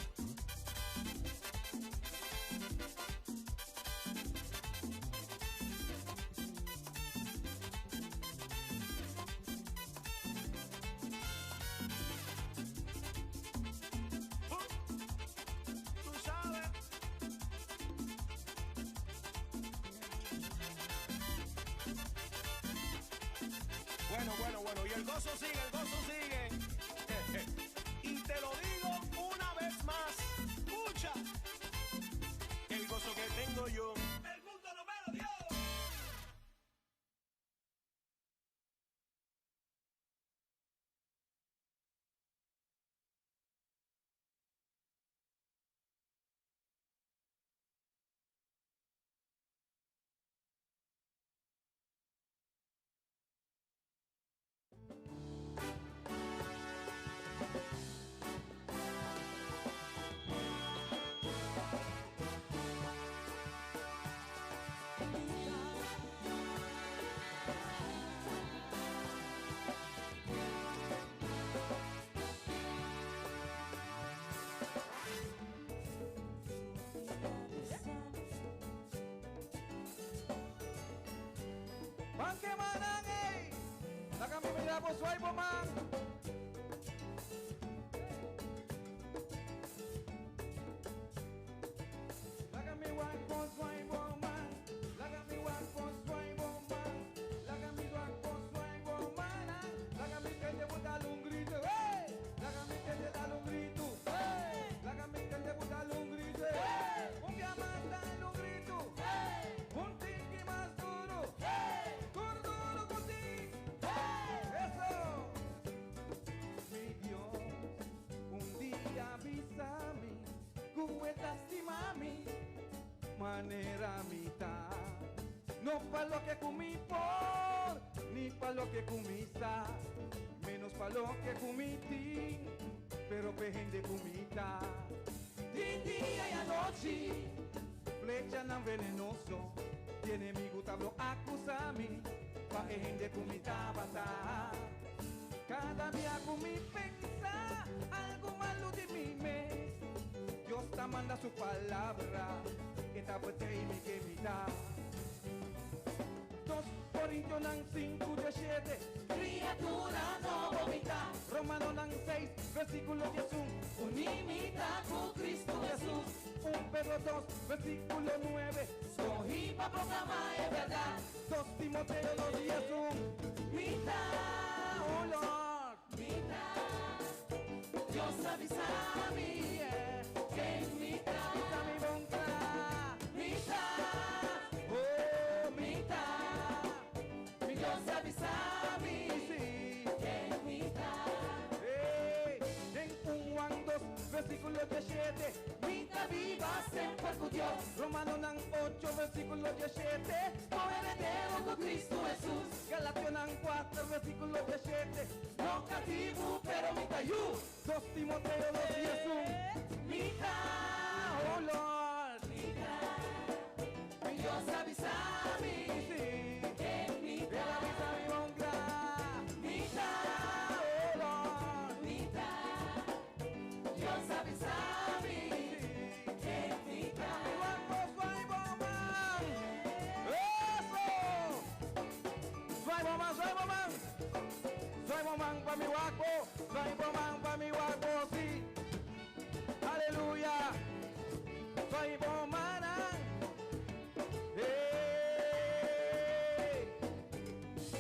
Tú sabes. Bueno, y el gozo sigue. Y te lo digo una vez más. Escucha. El gozo que tengo yo, el mundo no me lo dio. Man que manang na kami minapos swipe mo man. Na kami one for swipe mo man. Na kami one for swipe mo man. Na kami one for swipe mo man. Na kami kaya mo talong grito. Hey! manera mitad. No pa' lo que comí por, ni pa' lo que comisa, menos pa' lo que comí ti, pero pejen de comita. Día y anoche, flecha tan venenoso, tiene mi gutablo acusami, pa' pejen de comita bata. Cada día comí pensa algo malo de mi mes. Dios te manda su palabra, esta botella y mi que me da. 2 Corintios 5:17, criatura no vomita. Romanos 6, versículo 11, unimita con Cristo Jesús. 1 Pedro 2, versículo 9, soy pa' proclamar es verdad. 2 Timoteo 2:10, mitad, oh Lord, mitad. Dios avisa a mí, que mitad, mitad mi bonca, mitad, oh mitad. Mi Dios avisa a mí, sí, que mitad. En Juan 2, versículo 17, mitad viva sempre con Dios. Romanos 8, versículo 17, no heredero con Cristo Jesús. Galatians 4, versículo 17, no cativo, pero mitad you. 2 Timoteo 2:10, mitad, oh Lord, mitad. Mi Dios avisa a mí, sí, que mitad. Él avisa a mi bonga, mitad, oh Lord, mitad. Dios avisa a mí, sí, que mitad. Vamos, vai, bomba, eso. Vai, bomba, soy bomán pa' mi guapo, soy bomán pa' mi guapo, sí. Aleluya, soy bomana.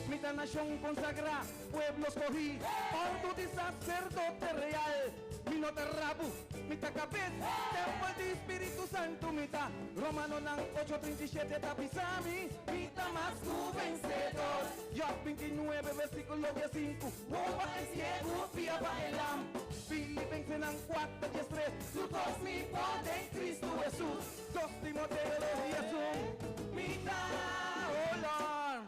Mitad nación consagra, pueblo escogí, ordo de sacerdote real. Mi nota rabu, mitad cabeza, templo de Espíritu Santo, mitad. Romanos 8:37, tapisami, mitad más tu vencedor. Job 29, versículo 15, bomba el ciego, vía va el lam. Filipenses 4:3, su Dios mi poder en Cristo Jesús. 2 Timoteo 2:10, mitad, oh Lord,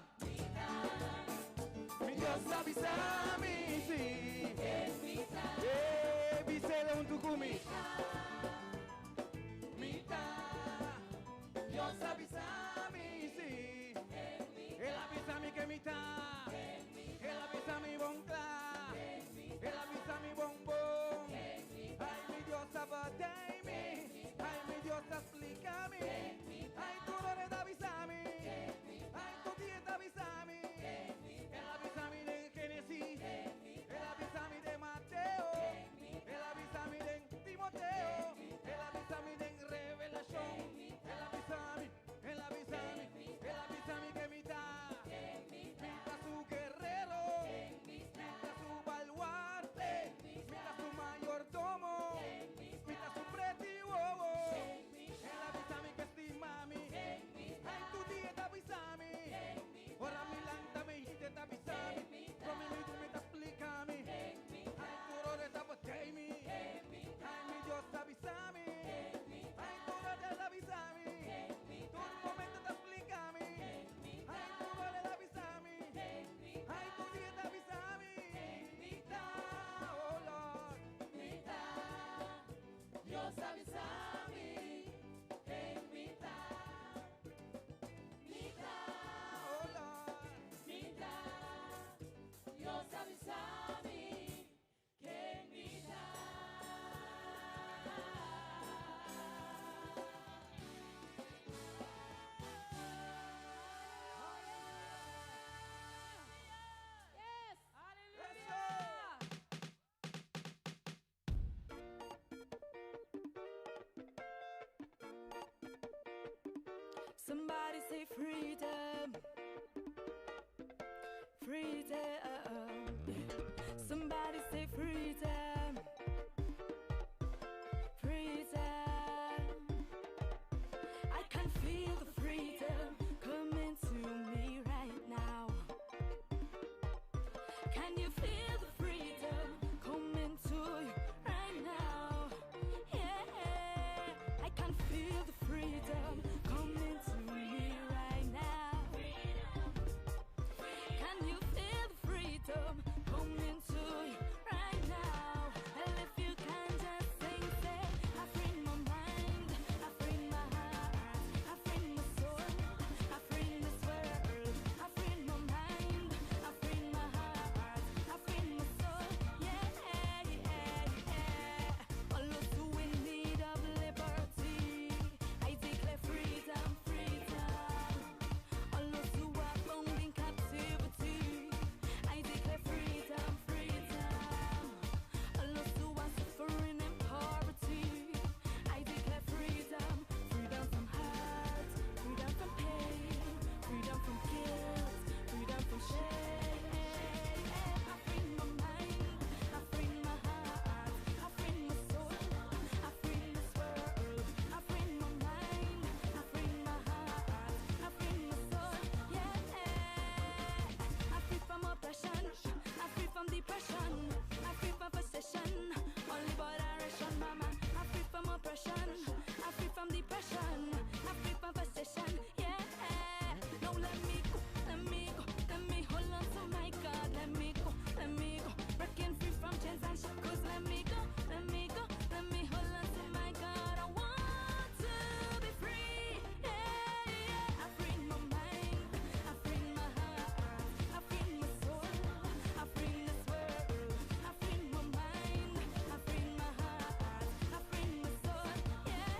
mi Dios avisa a mí, sí, visela un tucumi, mitad, Dios avisa a mí, sí, Él avisa a mí que mitad, Él avisa a mi boncla, Él avisa a mi bombón, ay mi Dios abateme, ay mi Dios explícame, ay tú no le avisame, ay tú tienes avisame, Él avisa a mí de Génesis, Él avisa a mí de Mateo, Él avisa a mí de Timoteo, Él avisa a mí de Revelación, Él avisa a mí, Él avisa a mí, Él avisa a mí que mitad, mitad su guerrero, mitad su baluarte, mitad su mayordomo, mitad su pretibobo, Él avisa a mí que estima a mí, ay tu día te avisa a mí, ora mi lanta me hiciste te avisa a mí, come me tú me te explica a mí, ay tu rore te apoyé mi, ay mi Dios te avisa a mí, ay tu rore te avisa a mí, tu momento te explica a mí, ay tu rore te avisa a mí, ay tu día te avisa a mí, mitad, oh Lord, mitad, Dios avisa a mí, en mitad, mitad, oh Lord, mitad, Dios avisa a mí, que en mitad. Yes, hallelujah. Somebody say freedom, freedom. Somebody say freedom, freedom. I can feel the freedom coming to me right now. Can you feel the freedom coming to you right now? Yeah, I can feel the freedom coming depression, a free conversation, yeah. Now let me go, let me hold on to my God. Let me go, breaking free from chains and shackles. Let me go, let me hold on to my God. I want to be free, yeah. I free my mind, I free my heart, I free my soul, I free this world. I free my mind, I free my heart, I free my soul, yeah.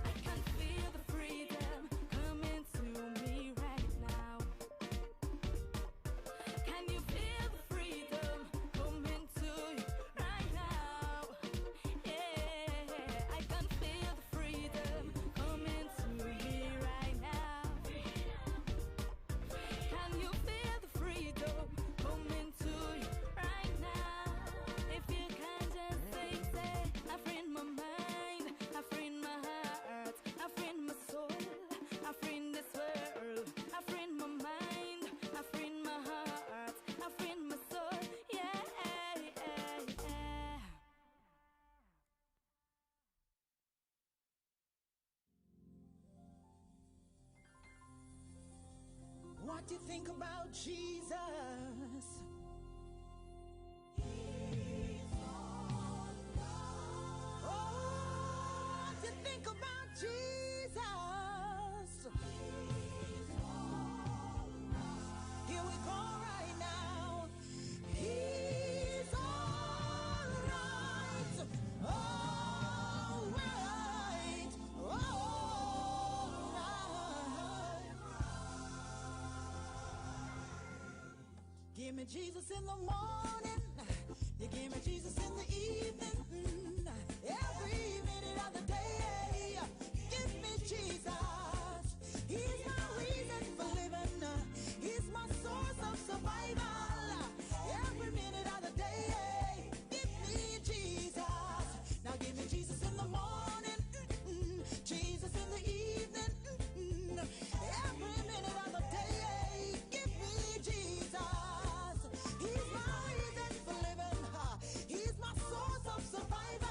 I can feel the freedom coming to me right now. Can you feel the freedom coming to you right now? Yeah, I can feel the freedom coming to me right now. Can you feel the freedom coming to you right now? If you can just say, I free my mind, I free my heart, I free my soul, I free this world. I free my mind, I free my heart, I free my soul, yeah. What do you think about Jesus? What do you think about Jesus? Here we go right now. He's all right. All right. All right. Give me Jesus in the morning. You give me Jesus in the evening. Every minute of the day. Give me Jesus. He's my reason for living. He's my source of survival. Every minute of the day. Give me Jesus. Now give me Jesus in the morning. Jesus in the evening. Every minute of the day. Give me Jesus. He's my reason for living. He's my source of survival.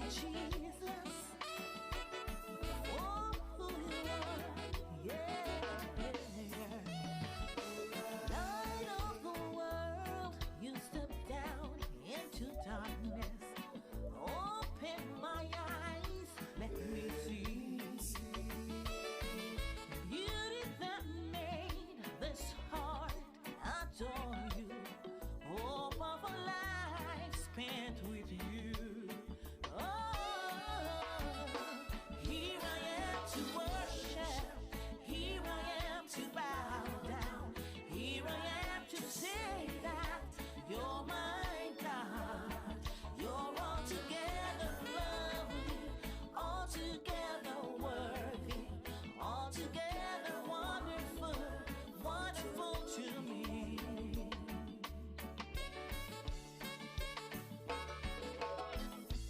Jesus. Oh, who you are, yeah. Light of the world, you step down into darkness. Open my eyes, let me see. Beauty that made this heart adore you. Hope of a life spent with you. Oh, here I am to worship. Here I am to bow down. Here I am to say that you're my God. You're altogether lovely, altogether worthy, altogether wonderful, wonderful to me.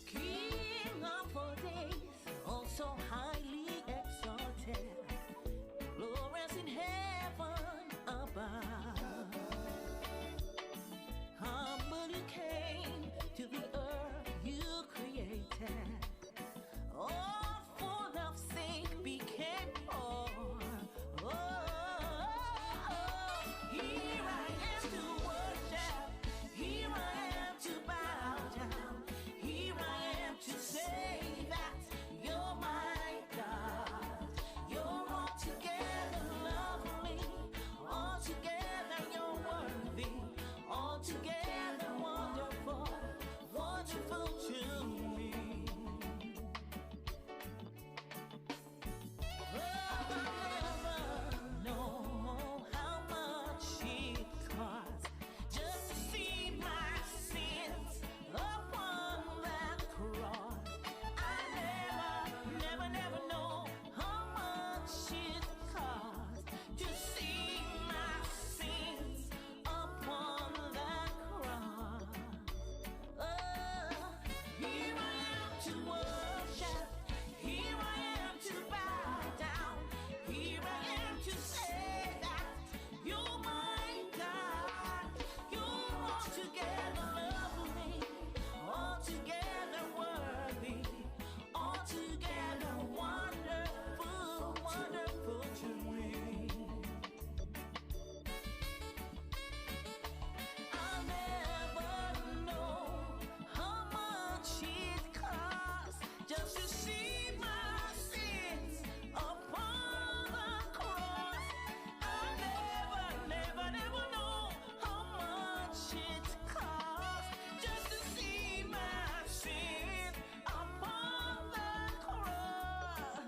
King of all days, oh so highly exalted, glorious in heaven above. Humble you came to the earth you created. All for love's sake became poor. Oh, here I am to worship. Here I am to bow down. Here I am to say that you're my God. You're altogether lovely. Altogether you're worthy. Altogether wonderful. Wonderful to me. Oh, I'll never know how much it costs just to see my sins upon that cross. I never know how much it costs to see my sins upon that cross. Oh, here I am to worship. Here I am to bow down. Here I am to say that you're my God. You're altogether lovely, altogether worthy, altogether wonderful, wonderful to me. I'll never know how much it costs just to see my sins upon the cross. I'll never know how much it costs just to see my sins upon the cross.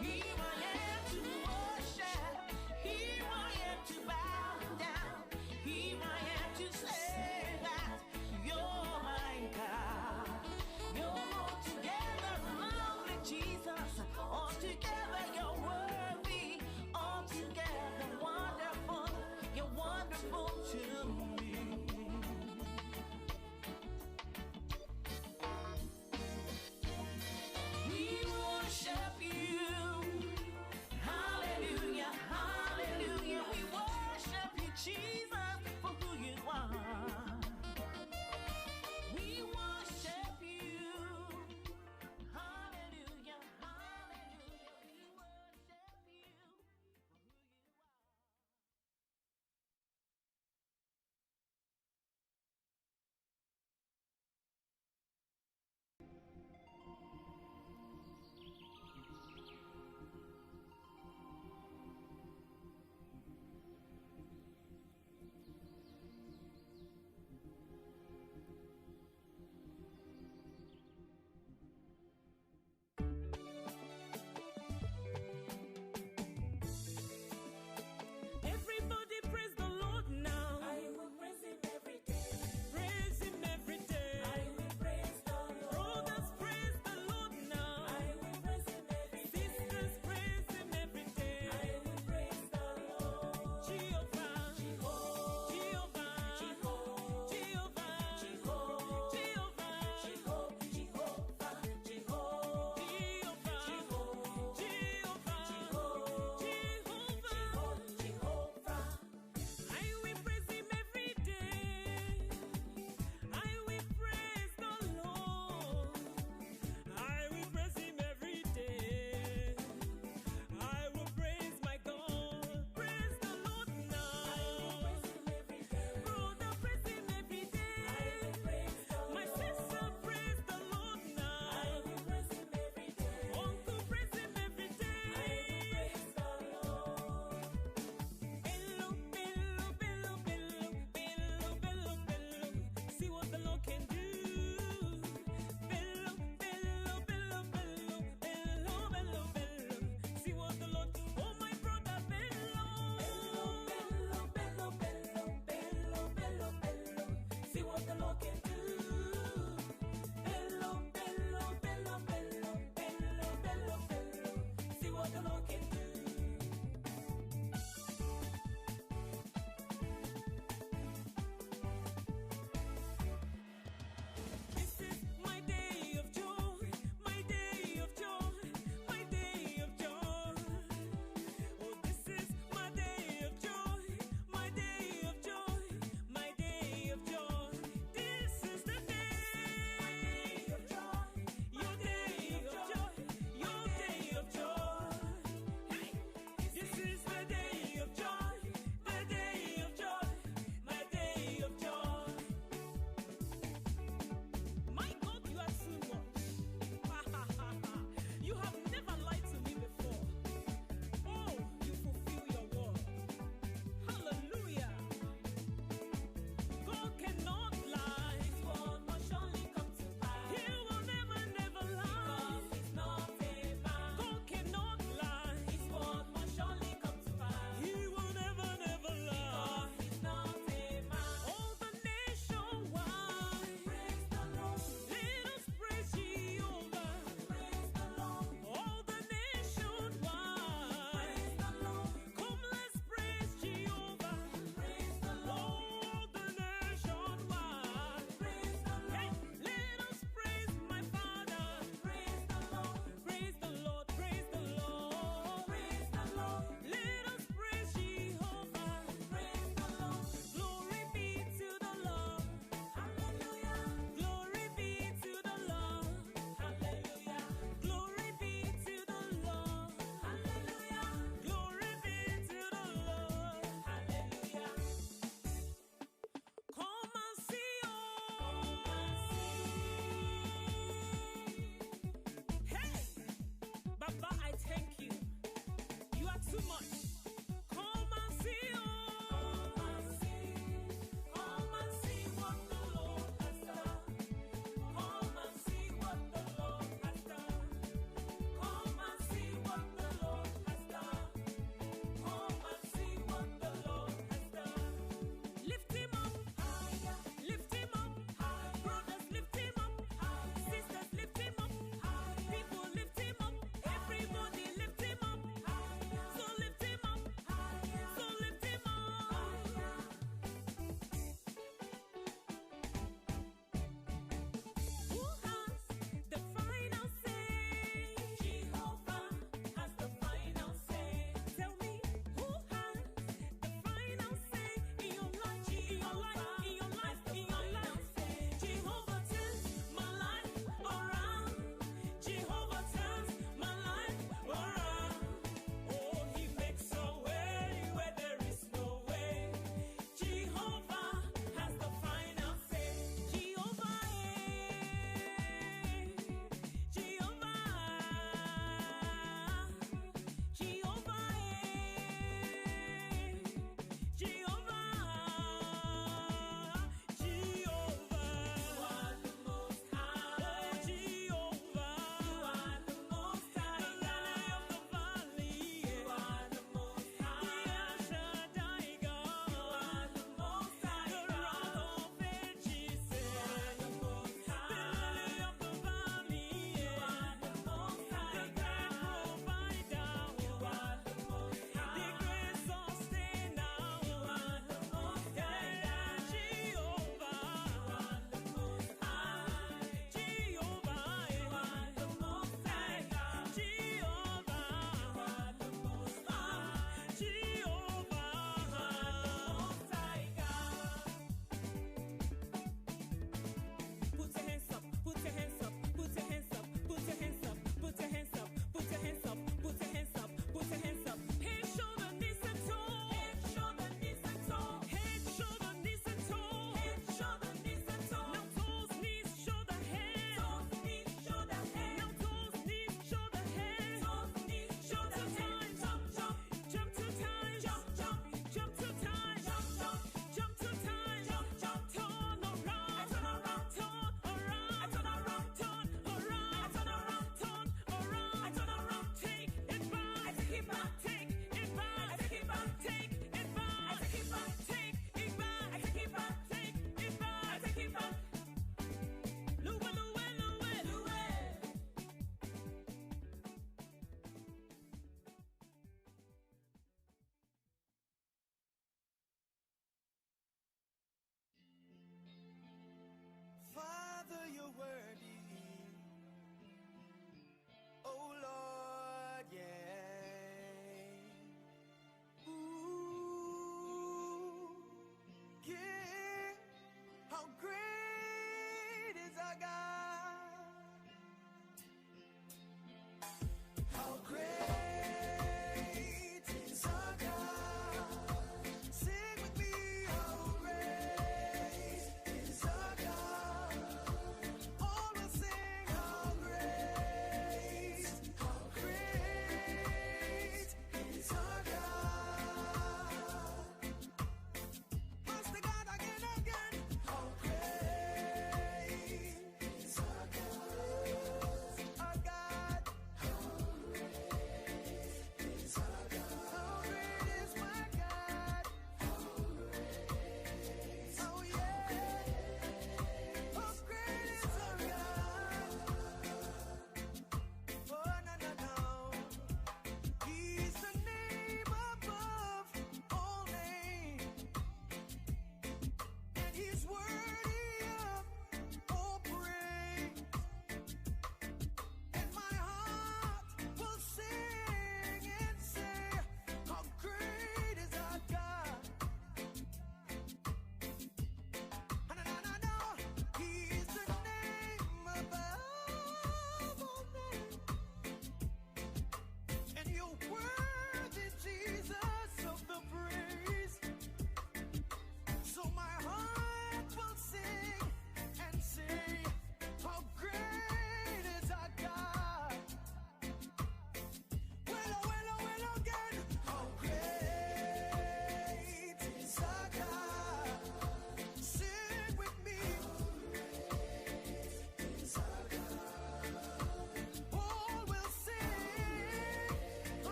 Here I am to worship. Here I am to bow down. Here I am to say that you're my God. You're altogether lovely, Jesus. Altogether you're worthy. Altogether wonderful. You're wonderful to me. We worship you. Hallelujah, hallelujah. We worship you, Jesus, for who you are. We worship you. Hallelujah, hallelujah. We worship you.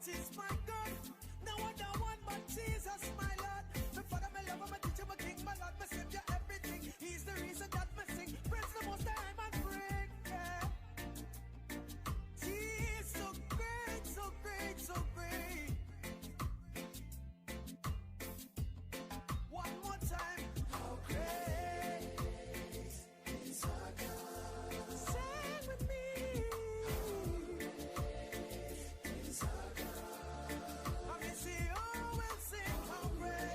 That is my God. No other one but Jesus, my Lord. My Father, my lover, my teacher, my King, my Lord, my Savior, everything. He's the reason that my sing. Praise the Most High, my friend. Yeah. He is so great, so great, so great. One more time. How great is our God? Sing with me. How great is our God? I mean, see, oh, we'll sing how great.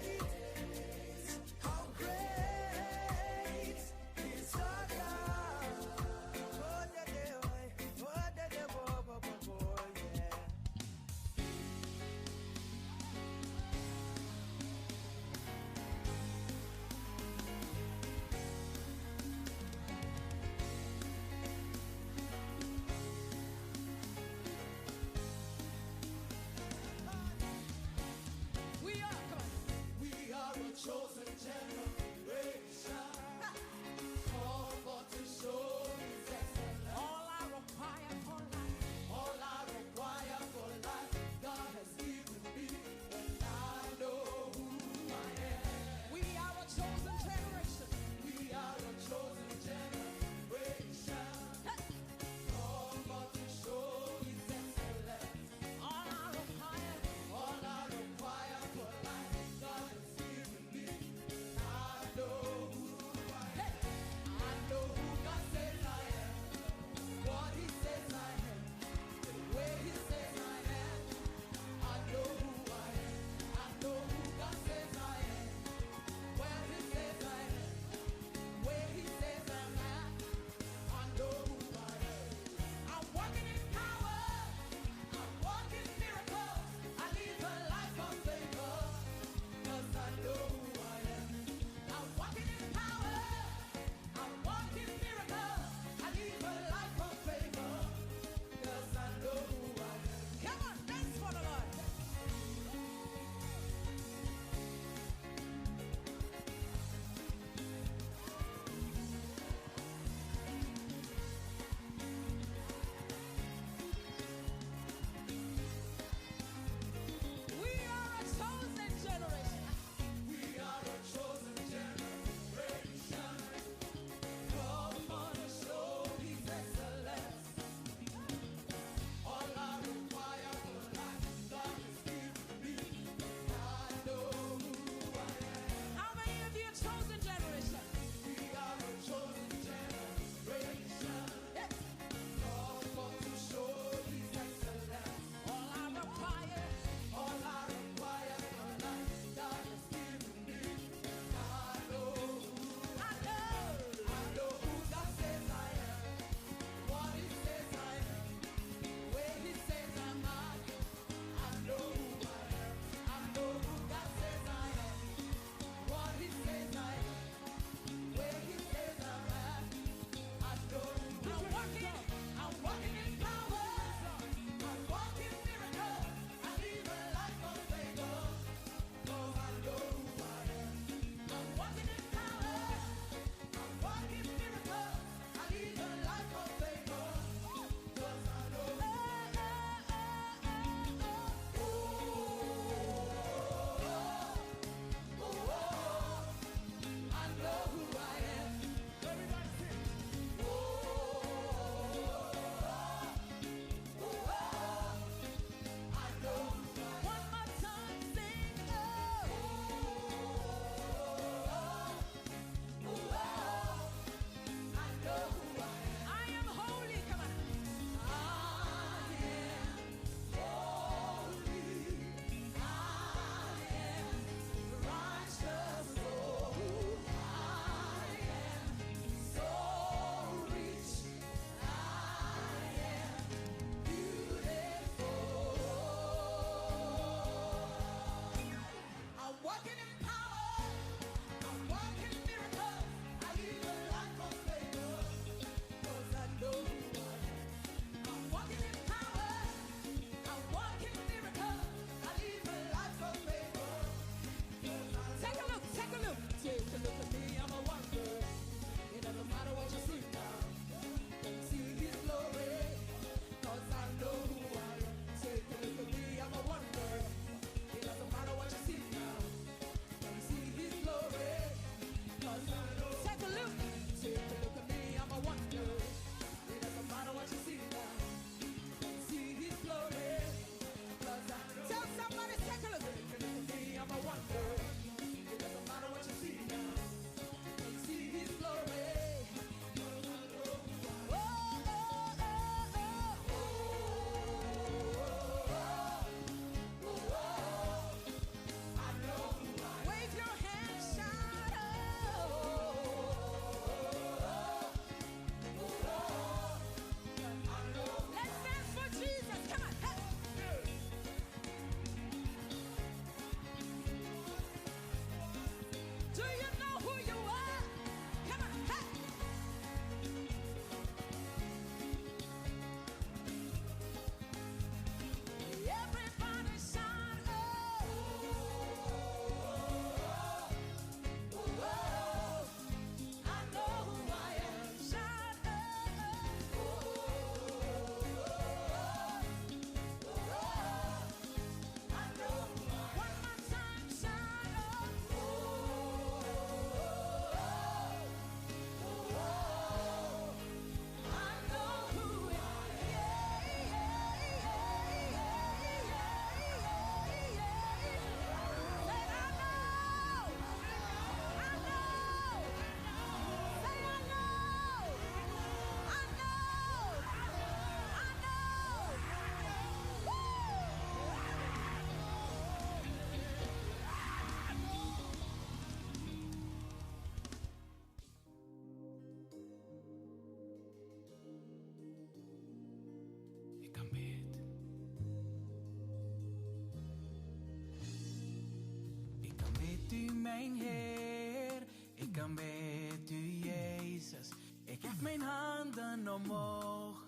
mijn Heer. Ik aanbid u, Jezus. Ik heb mijn handen omhoog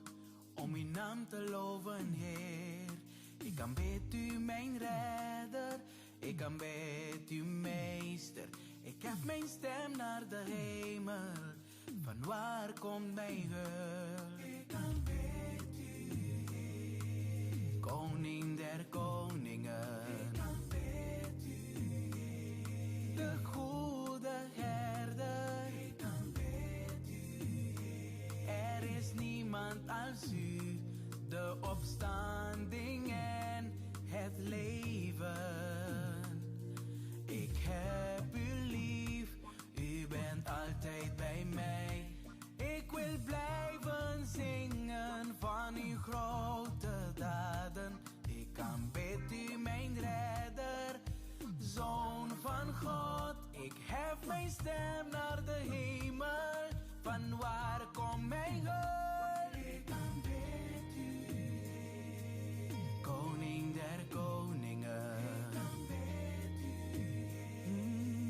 om uw naam te loven, Heer. Ik aanbid u, mijn redder. Ik aanbid u, meester. Ik heb mijn stem naar de hemel. Van waar komt mijn hulp? Ik aanbid u, Heer. Koning der koningen. Ik aanbid u, Heer. De goede herder. Ik aanbid u, Heer. Er is niemand als u. De opstanding en het leven. Ik heb u lief, u bent altijd bij mij. Ik wil blijven zingen van uw grote daden. Ik aanbid u, mijn redder, Zoon van God. Ik hef mijn stem naar de hemel. Van waar komt mijn hulp? Ik aanbid u, Koning der koningen. Ik aanbid u,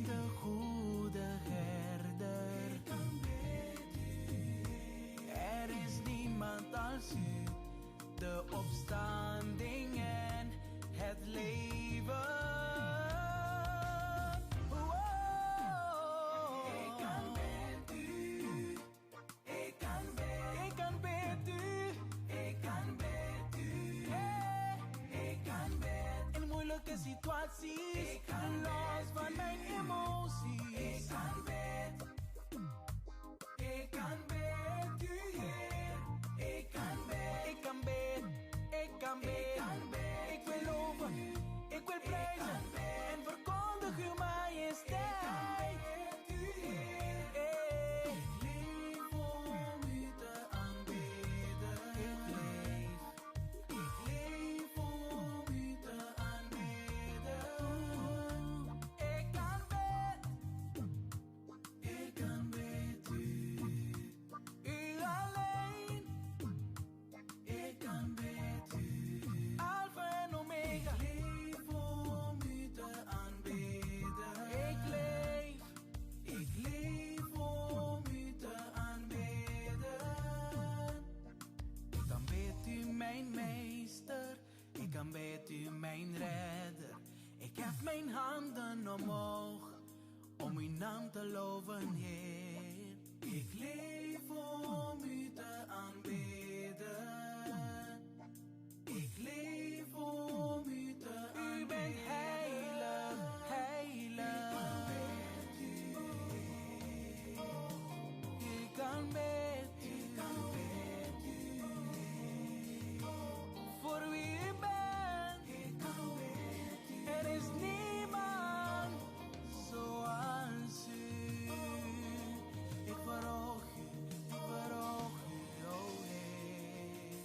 de goede herder. Ik aanbid u, er is niemand als u. De opstanding en het leven. Ik aanbid u, ik aanbid u, ik aanbid u, ik aanbid. In moeilijke situaties, los van mijn emoties. Ik aanbid u, Heer. Ik aanbid, ik aanbid, ik aanbid. Ik wil loven, ik wil prijzen en verkondig uw majesteit. Ik aanbid u, Heer. Ik leef om u te aanbidden. Ik leef om u te aanbidden. Ik aanbid u, u alleen. Ik aanbid u, Alpha en Omega. Ik leef om u te aanbidden. Ik leef om u te aanbidden. Ik aanbid u, mijn meester. Ik aanbid u, mijn redder. Ik hef mijn handen omhoog om uw naam te loven, Heer. Ik leef om u te aanbidden. Ik leef om u te aanbidden. U bent heilig, heilig. Ik aanbid u. Voor wie u bent. Er is niemand zoals u. Ik verhoog u, oh Heer.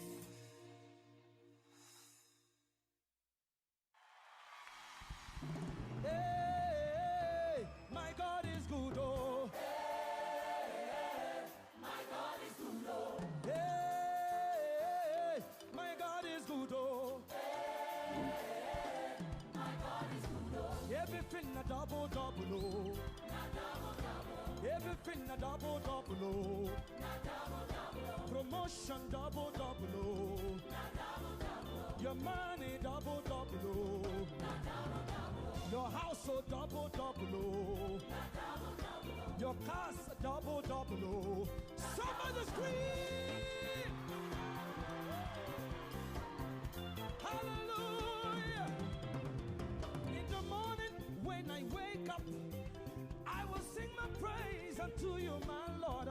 Hey, my God is good, oh. Hey, my God is good, oh. Hey, my God is good, oh. Hey, my God is good, oh. Everything a double, double, oh. Everything a double, double, oh. Promotion double, double, oh. Your money double, double, oh. Your house so double, double, oh. Your cars double, double, oh. Somebody scream! Hallelujah! In the morning when I wake up, I will sing my praise unto you, my Lord.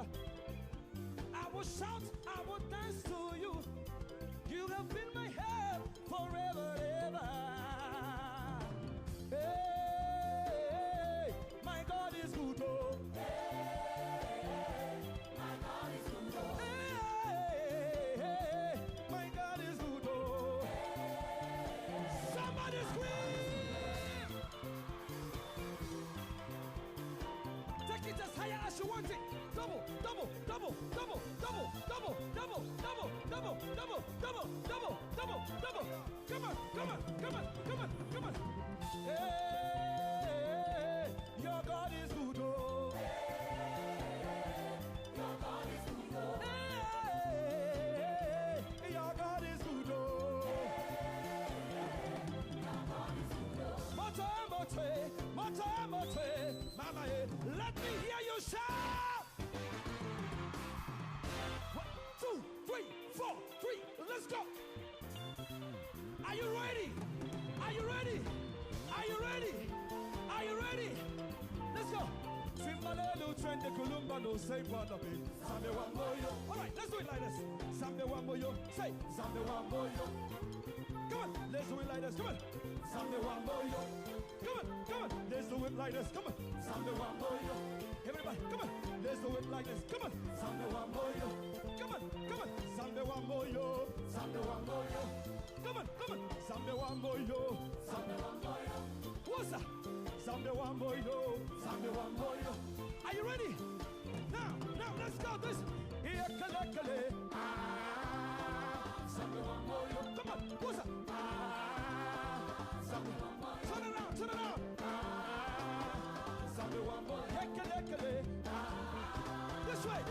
I will shout, I will dance to you. You have been my help forever, ever. Hey, my God is good, oh. Hey, my God is good, oh. Hey, my God is good, oh. Somebody scream! Take it as higher as you want it. Double, double, double, double, double, double, double, double, double, double, double, double, double, double. Come on, come on, come on, come on, come on. Hey, Your God is good, oh. Your God is good, oh. Hey, your God is good, oh. Mote, mama, let me hear you shout. 1, 2, 3, 4, 3, let's go. Are you ready? Are you ready? Are you ready? Are you ready? Let's go. Simbalelu trende kulumba no say padabi. Sambe wamboyo. All right, let's do it like this. Sambe wamboyo. Say sambe wamboyo. Come on, let's do it like this. Come on. Sambe wamboyo. Come on, come on. Let's do it like this. Come on. Sambe wamboyo. Everybody, come on. Let's do it like this. Come on. Sambe wamboyo. Come on, come on. Sambe wamboyo. Sambe wamboyo. Come on, come on. Sambe wamboyo. Sambe wamboyo. What's that? Sambe wamboyo. Sambe wamboyo. Are you ready? Now, let's go. This. Here, kale. Sambe wamboyo. Come on. What's that? Sambe wamboyo. Turn around. Sambe wamboyo. Kale. This way.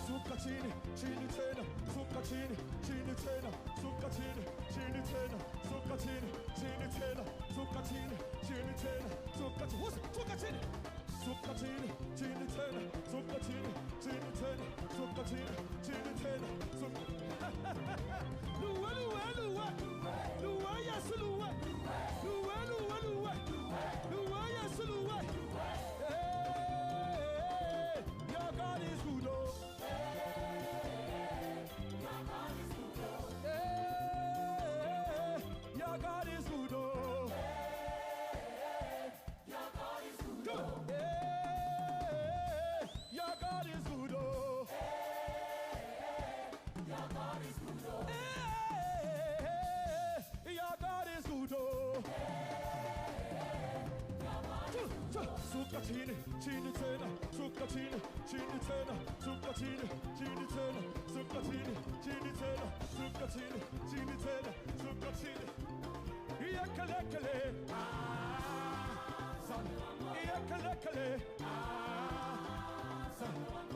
Suka chini tena. Suka chini tena. Suka chini tena. Suka chini tena. Suka chini tena. Suka chini. What's it? Suka chini tena. Suka chini tena. Suka chini tena. Luwa, yes, luwa. Luwa, yes, luwa. Hey, your God is good, oh. Your God is good, oh. Your God is good, oh. Your God is good, oh. Your God is good, oh. Your God is good, oh. Suka chini tena. Suka chini tena. Suka chini tena. Suka chini tena. Suka chini tena. Suka chini. Iya kale. Iya kale.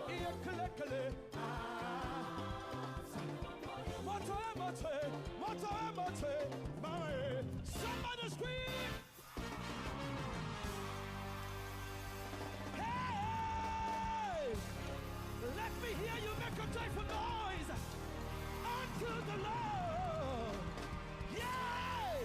Iya kale. Mote. Mama, somebody scream. Hey! Let me hear you make a joyful noise unto the Lord. Yay!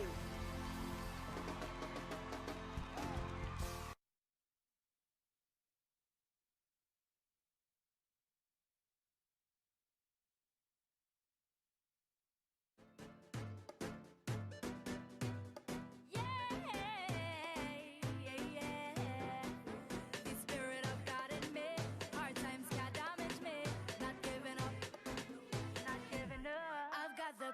The Spirit of God in me, hard times can't damage me. Not giving up, not giving up. I've got the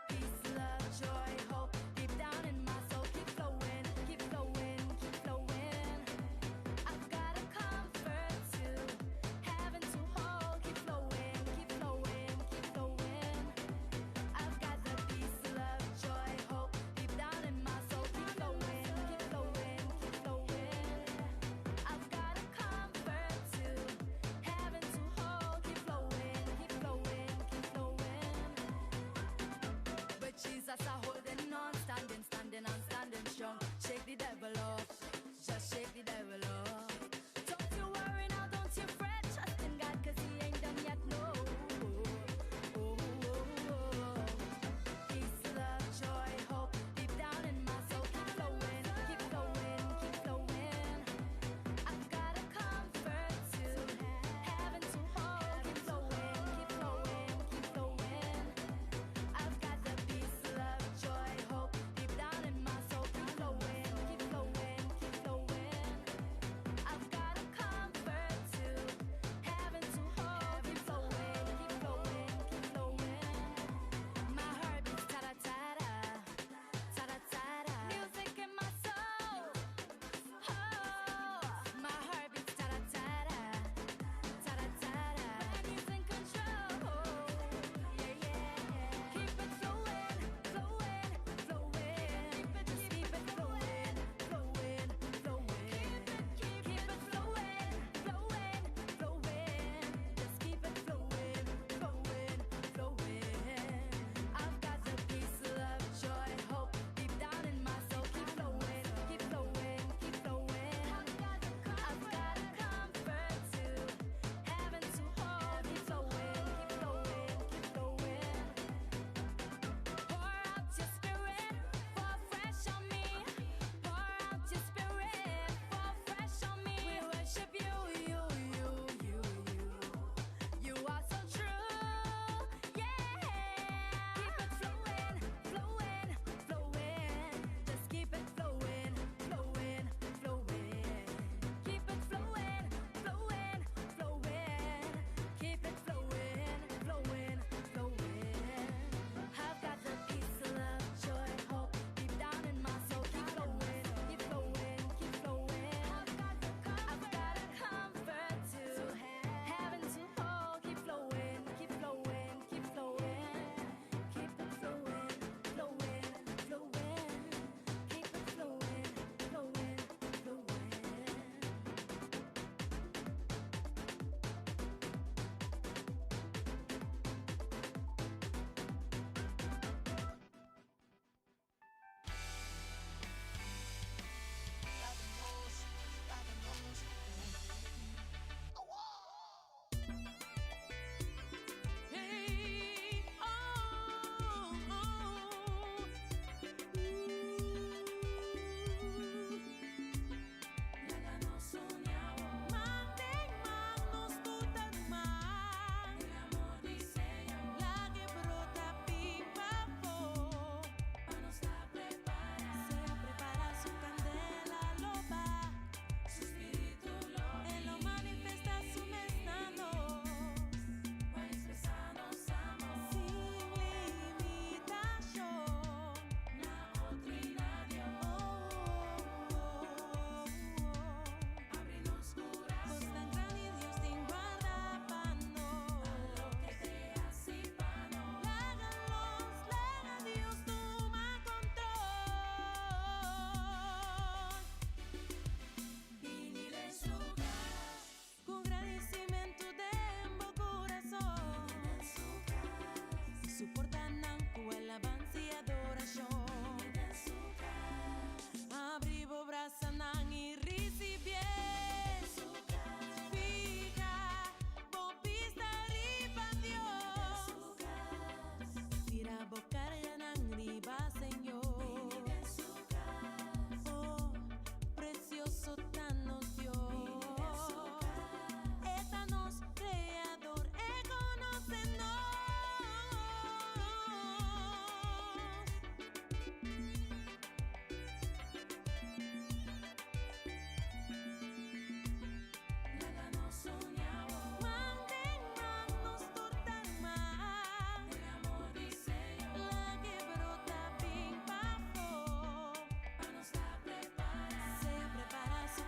Se prepara su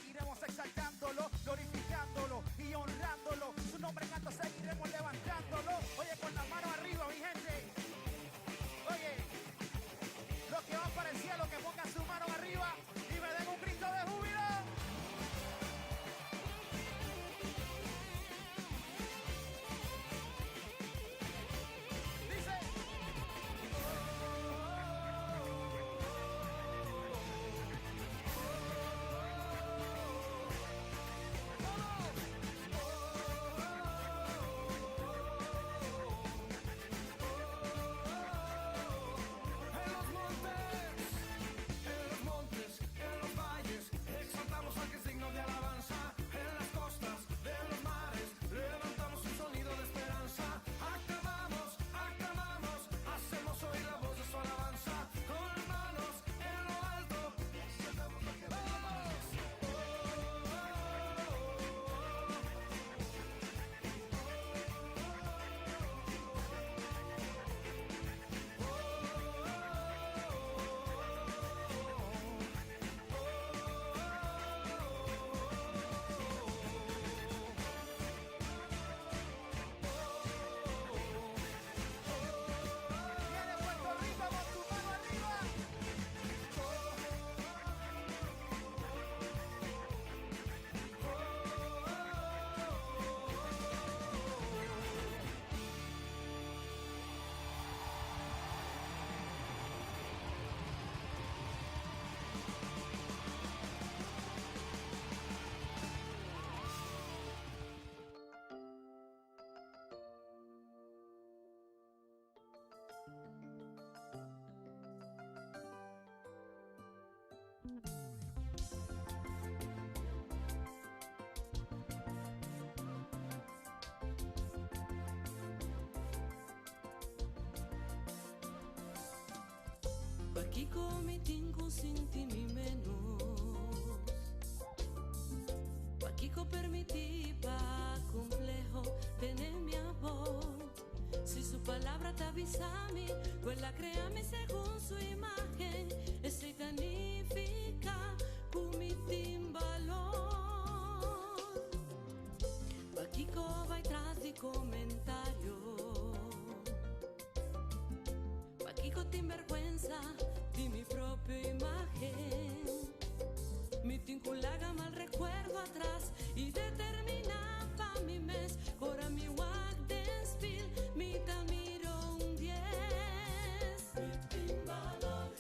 seguiremos exaltándolo, glorificándolo y honrándolo. Su nombre en alto seguiremos levantándolo. Oye, con las manos arriba, mi gente. Oye, los que van para el cielo, que pongan sus manos arriba y me den un grito de júbilo. Dice. En los montes, en los valles, exaltamos al que es digno de alabanza. En las costas, de los mares, levantamos un sonido de esperanza. Aclamamos, aclamamos, hacemos oír la voz de su alabanza. Con manos en lo alto, exaltamos al que es digno de alabanza. Viene Puerto Rico con tu mano arriba. Aquí cometin consenti mi menos. Aquí permití pa complejo tener mi voz. Si su palabra te avisa a mí, pues la créame según su imagen. Ese significa cometin valor. Aquí va tras de comentarios. Aquí sin vergüenza de mi propia imagen. Mi tinculaga mal recuerdo atrás y determinaba mi mes. Ahora mi wag despil, mi tamiro un 10. Mi valor,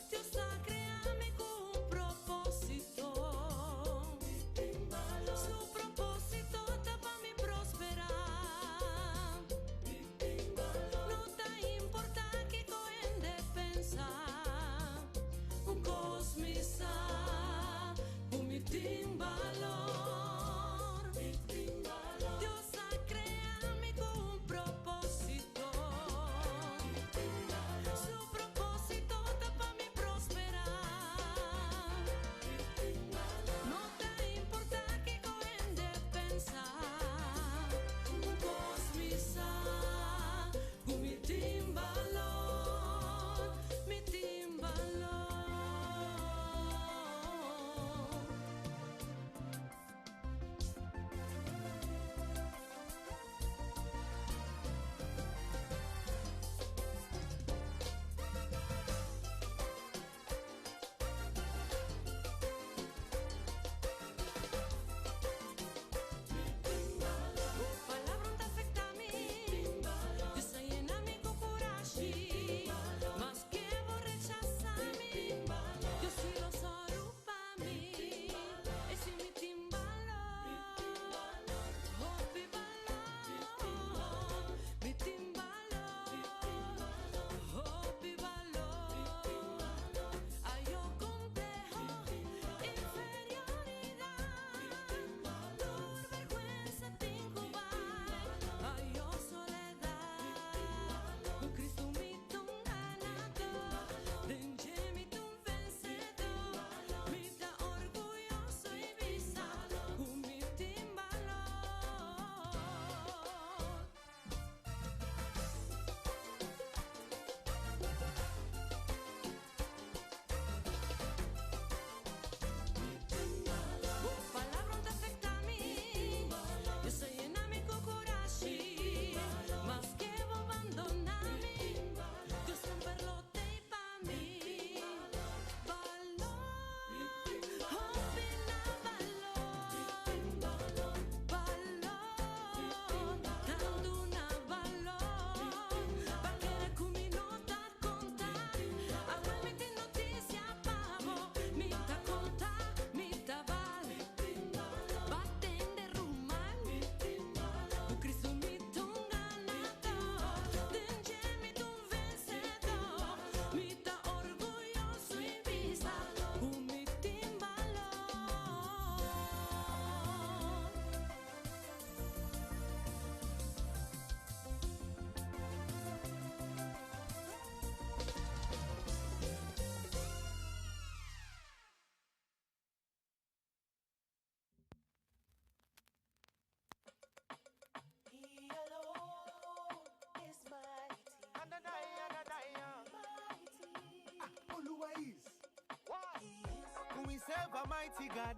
serve a mighty God.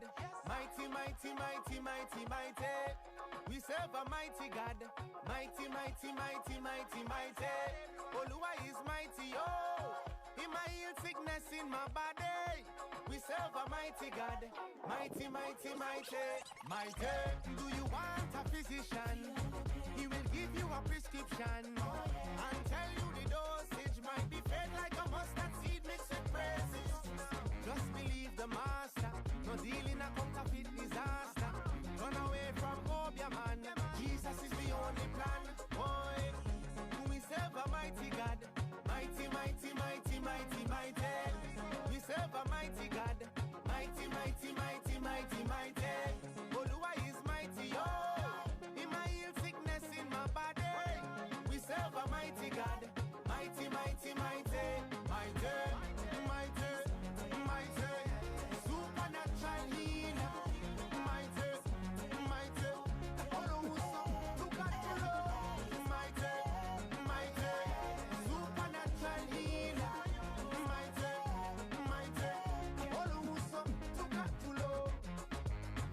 Mighty, mighty, mighty, mighty, mighty. We serve a mighty God. Mighty, mighty, mighty, mighty, mighty. Oluwa is mighty, oh. He might heal sickness in my body. We serve a mighty God. Mighty, mighty, mighty, mighty. Do you want a physician? He will give you a prescription and tell you the dosage might be fed like a mustard seed mixed with praises. Just believe the master. No deal in a counterfeit disaster. Run away from Obia, man. Jesus is the only plan. Boy, we serve a mighty God. Mighty, mighty, mighty, mighty, mighty. We serve a mighty God. Mighty, mighty, mighty, mighty, mighty. Oluwa is mighty, oh. He might heal sickness in my body. We serve a mighty God. Mighty, mighty, mighty, mighty, mighty, mighty. Supernatural healer. Mighty, mighty. Oluwa, look at the Lord. Mighty, mighty. Supernatural healer. Mighty, mighty. Oluwa, look at the Lord.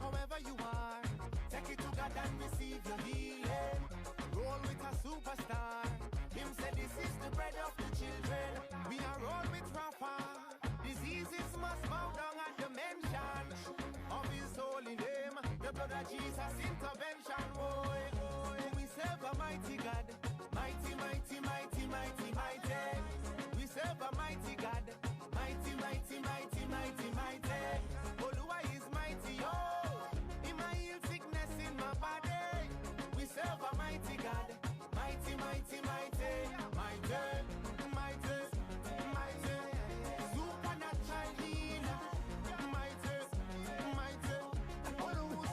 However you are, take it to God and receive your healing. Roll with a superstar. Him said this is the bread of the children. We are roll with Rafa. Diseases must bow down at the mention of his holy name. The blood of Jesus intervention. Boy, we serve a mighty God. Mighty, mighty, mighty, mighty, mighty. We serve a mighty God. Mighty, mighty, mighty, mighty, mighty. Oluwa is mighty, oh. He might heal sickness in my body. We serve a mighty God. Mighty, mighty, mighty, mighty, mighty, mighty. Supernatural healer. Mighty, mighty. Oluwa,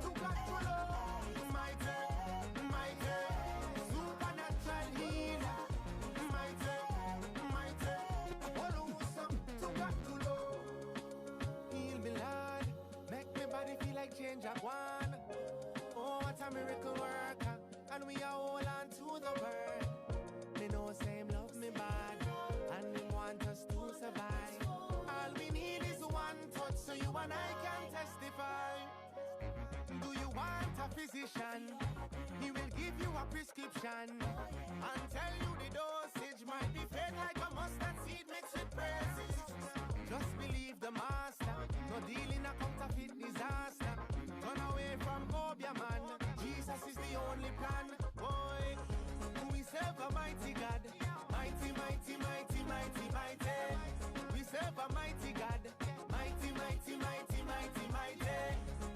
look at the Lord. Mighty, mighty. Supernatural healer. Mighty, mighty. Oluwa, look at the Lord. Heal me, Lord. Make me body feel like change of one. Oh, what a miracle worker. And we are all on to the word. They know same love me bad. And they want us to survive. All we need is one touch so you and I can testify. Do you want a physician? He will give you a prescription and tell you the dosage might be fed like a mustard seed mixed with praises. Just believe the master. No deal in a counterfeit disaster. Run away from Obia, man. Jesus is the only plan. Boy, we serve a mighty God. Mighty, mighty, mighty, mighty, mighty. We serve a mighty God. Mighty, mighty, mighty, mighty, mighty.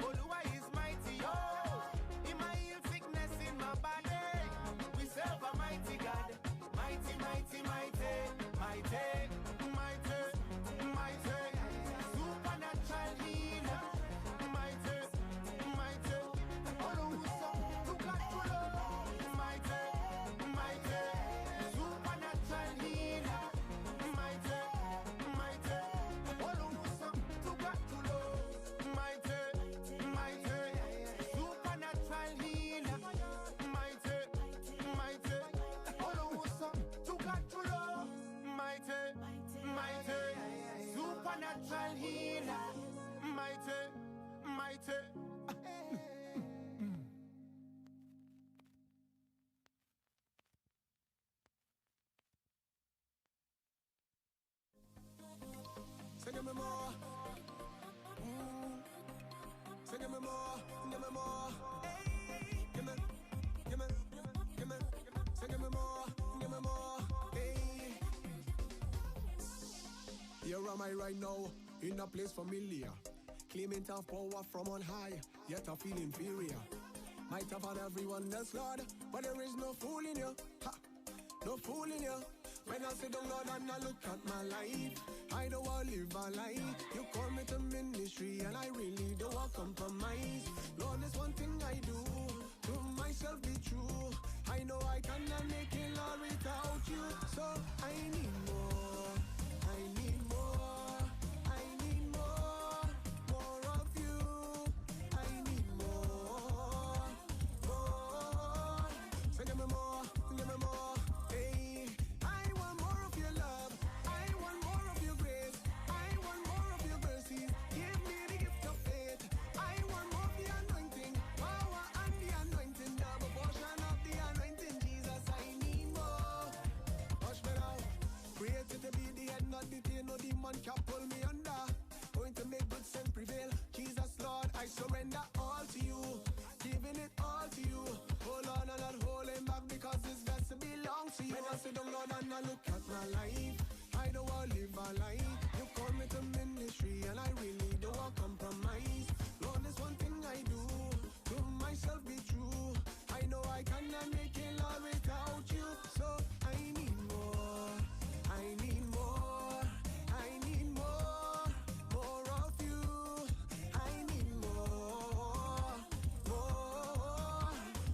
Oluwa is mighty, oh. He might heal sickness in my body. We serve a mighty God. Mighty, mighty, mighty, mighty, mighty, mighty. Supernatural healer. Mighty, mighty. Oluwa, look at the Lord. Mighty, mighty. Supernatural healer. Mighty, mighty. Oluwa, look at the Lord. Mighty, mighty. Supernatural healer. Mighty, mighty. Oluwa, look at the Lord. Mighty, mighty. Supernatural healer. Mighty, mighty. Say give me more. Say give me more. Give me more. Give me, give me, give me. Say give me more. Give me more. Hey. Here am I right now, in a place familiar. Claiming to have power from on high, yet I feel inferior. Might have had everyone else, Lord, but there is no fool in you. Ha, no fool in you. When I sit down, Lord, and I look at my life, I don't want to live a lie. You call me to ministry, and I really don't want to compromise. Lord, there's one thing I do, to myself be true. I know I cannot make it, Lord, without you. So I need more, I need more, I need more, more of you. I need more, more. So give me more, give me more. Hey, I want more of your love, I want more of your grace, I want more of your mercy. Give me I sit down, Lord, and I look at my life. I don't want to live a lie. You call me to ministry, and I really don't want to compromise. Lord, there's one thing I do, to myself be true. I know I cannot make it, Lord, without you. So I need more, I need more, I need more, more of you. I need more, more.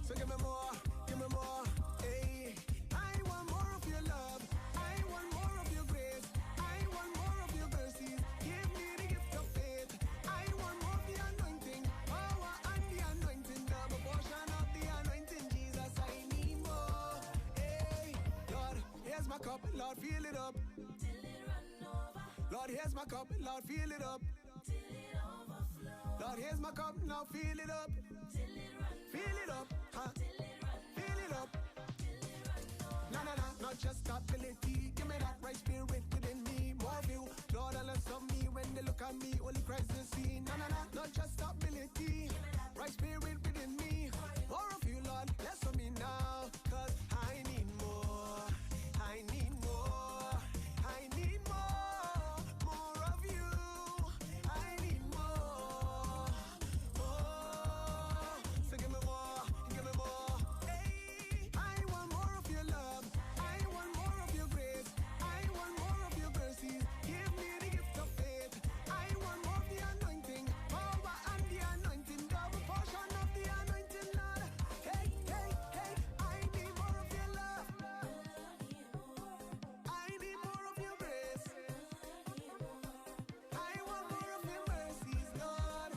So give me more, give me more. Hey, I want more of your love. I want more of your grace. I want more of your mercies. Give me the gift of faith. I want more of the anointing, power and the anointing, double portion of the anointing. Jesus, I need more. Hey, Lord, here's my cup, Lord, fill it up. Lord, here's my cup, Lord, fill it up. Lord, here's my cup, now fill it up. Fill it up, huh? Fill it up. Nah, nah, nah, not just ability. Give me that right spirit within me. More of you, Lord, and less of me. When they look at me, only Christ is seen. Nah, nah, nah, not just ability. Right spirit within me. More of you, Lord, less of me now. Cause I need more. I need more. I need more. More of you. I need more. More. So give me more. Give me more. Hey, I want more of your love. I want more of your grace. I want more of your mercies. Give me the gift of faith. I want more of the anointing, power and the anointing, double portion of the anointing, Lord. Hey, hey, hey, I need more of your love. I need more of your grace. I want more of your mercies, Lord.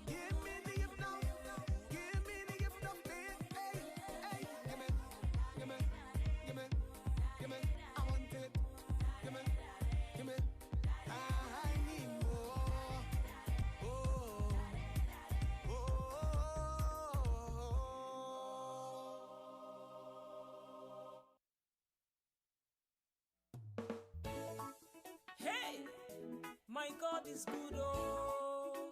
Give me the gift now. Give me the gift of faith. Hey, hey, give me, give me, give me, give me. I want it. Give me, give me. I need more. Oh, Hey, my God is good, oh.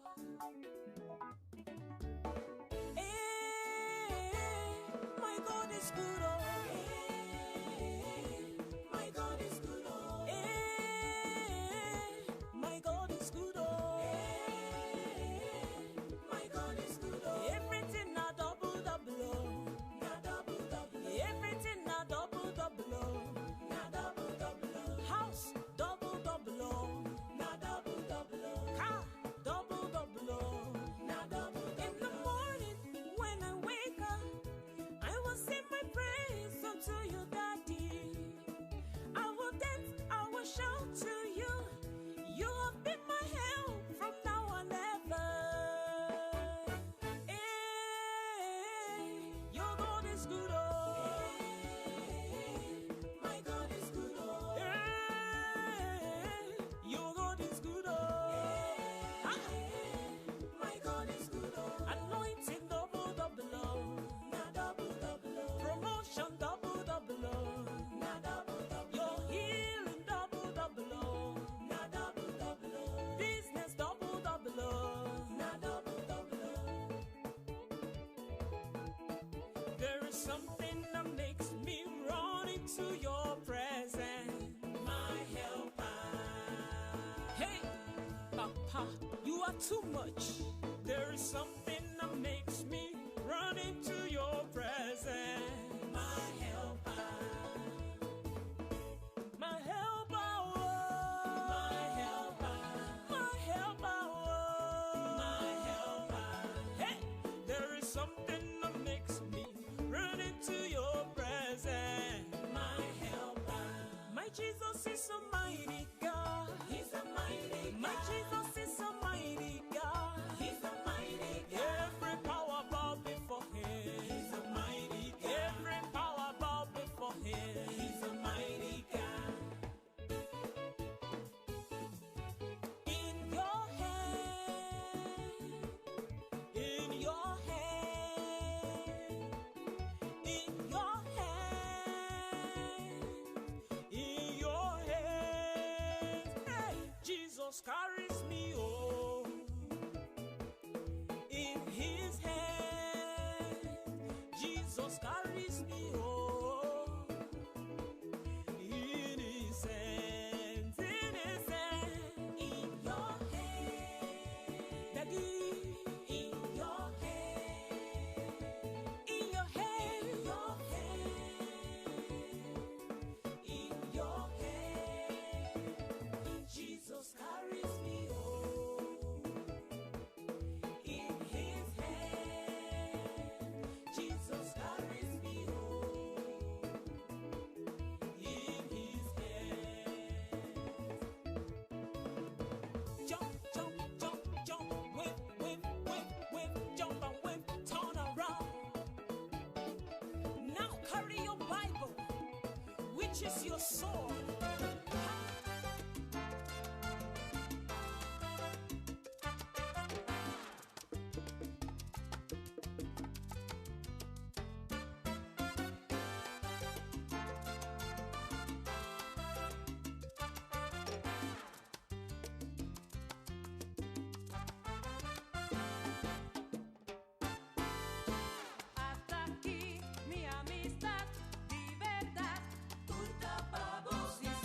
Hey, my God is good, oh. Hey, my God is good, oh. Hey, my God is good, oh. Hey, my God is good, oh. Everything na double double, oh. Na double double. Everything na double double, oh. Na double double, oh. House double double, oh. Na double double, oh. Car double double, oh. Na double double. In the morning when I wake up, I will sing my praise unto you, Daddy. I will dance, I will shout to you. You have been my help from now on ever. Hey, your God is good, oh. My God is good, oh. Hey, your God is good, oh. Ah, my God is good, oh. Anointing double double, oh. Na double double, oh. Promotion double double, oh. Na double double. Your healing double double, oh. Na double double, oh. Business double double, oh. Na double double, oh. There is something that makes me run into your presence, my helper. Hey, Papa, you are too much. There is something that makes me run into your presence, my helper. My helper, oh. My helper. My helper, oh. My helper. Hey, there is something that makes me run into your presence, my helper. My Jesus is a mighty God. He's a mighty God. My Jesus is a mighty God. He's a mighty God. Every power bow before him. He's a mighty God. Every power bow before him. He's a mighty God. In your hand, in your hand, in your hand, in your hand. Hey, Jesus carries me, oh. In his hand, Jesus carries me, oh. purchase your soul. Hasta aquí mi amistad, de verdad. Turta, babos y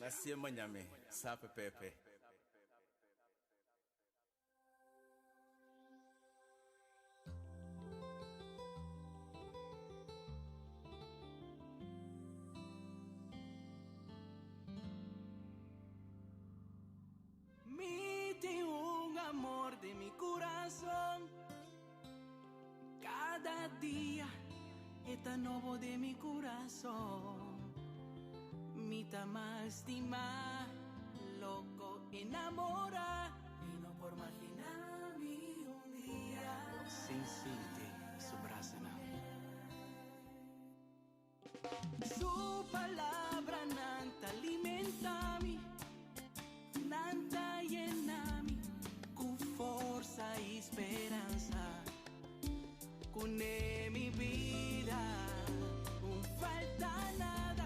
Nasie manyame, sape pepe. Mite un amor de mi corazón. Cada día está nuevo de mi corazón. Mita más y más loco enamora. Y no por imaginarme un día sin sentir su brazo. Su palabra nanta alimenta-me, nanta llena-me con força e esperança. Com mi vida não falta nada.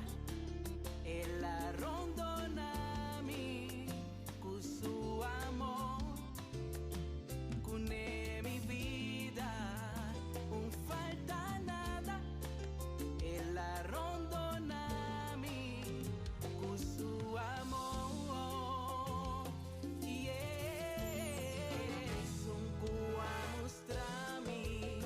Ela rondona-me com seu amor. Com mi vida não falta nada. Ela rondona-me com seu amor. E é um a mostrar-me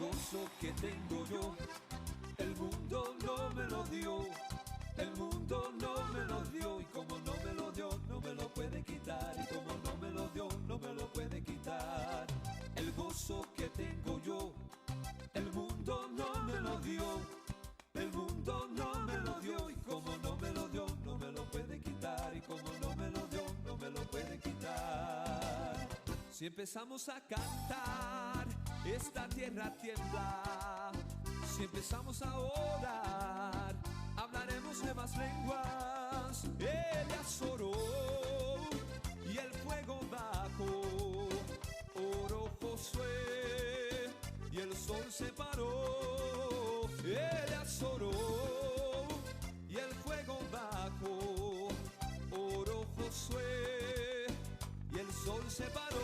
gozo que tengo yo, el mundo no me lo dio, el mundo no me lo dio, y como no me lo dio, no me lo puede quitar, y como no me lo dio, no me lo puede quitar. El gozo que tengo yo, el mundo no me lo dio, el mundo no me lo dio, y como no me lo dio, no me lo puede quitar, y como no me lo dio, no me lo puede quitar. Si empezamos a cantar, esta tierra tiembla. Si empezamos a orar, hablaremos nuevas lenguas. Elías oró y el fuego bajó. Oró Josué y el sol se paró. Elías oró y el fuego bajó. Oró Josué y el sol se paró.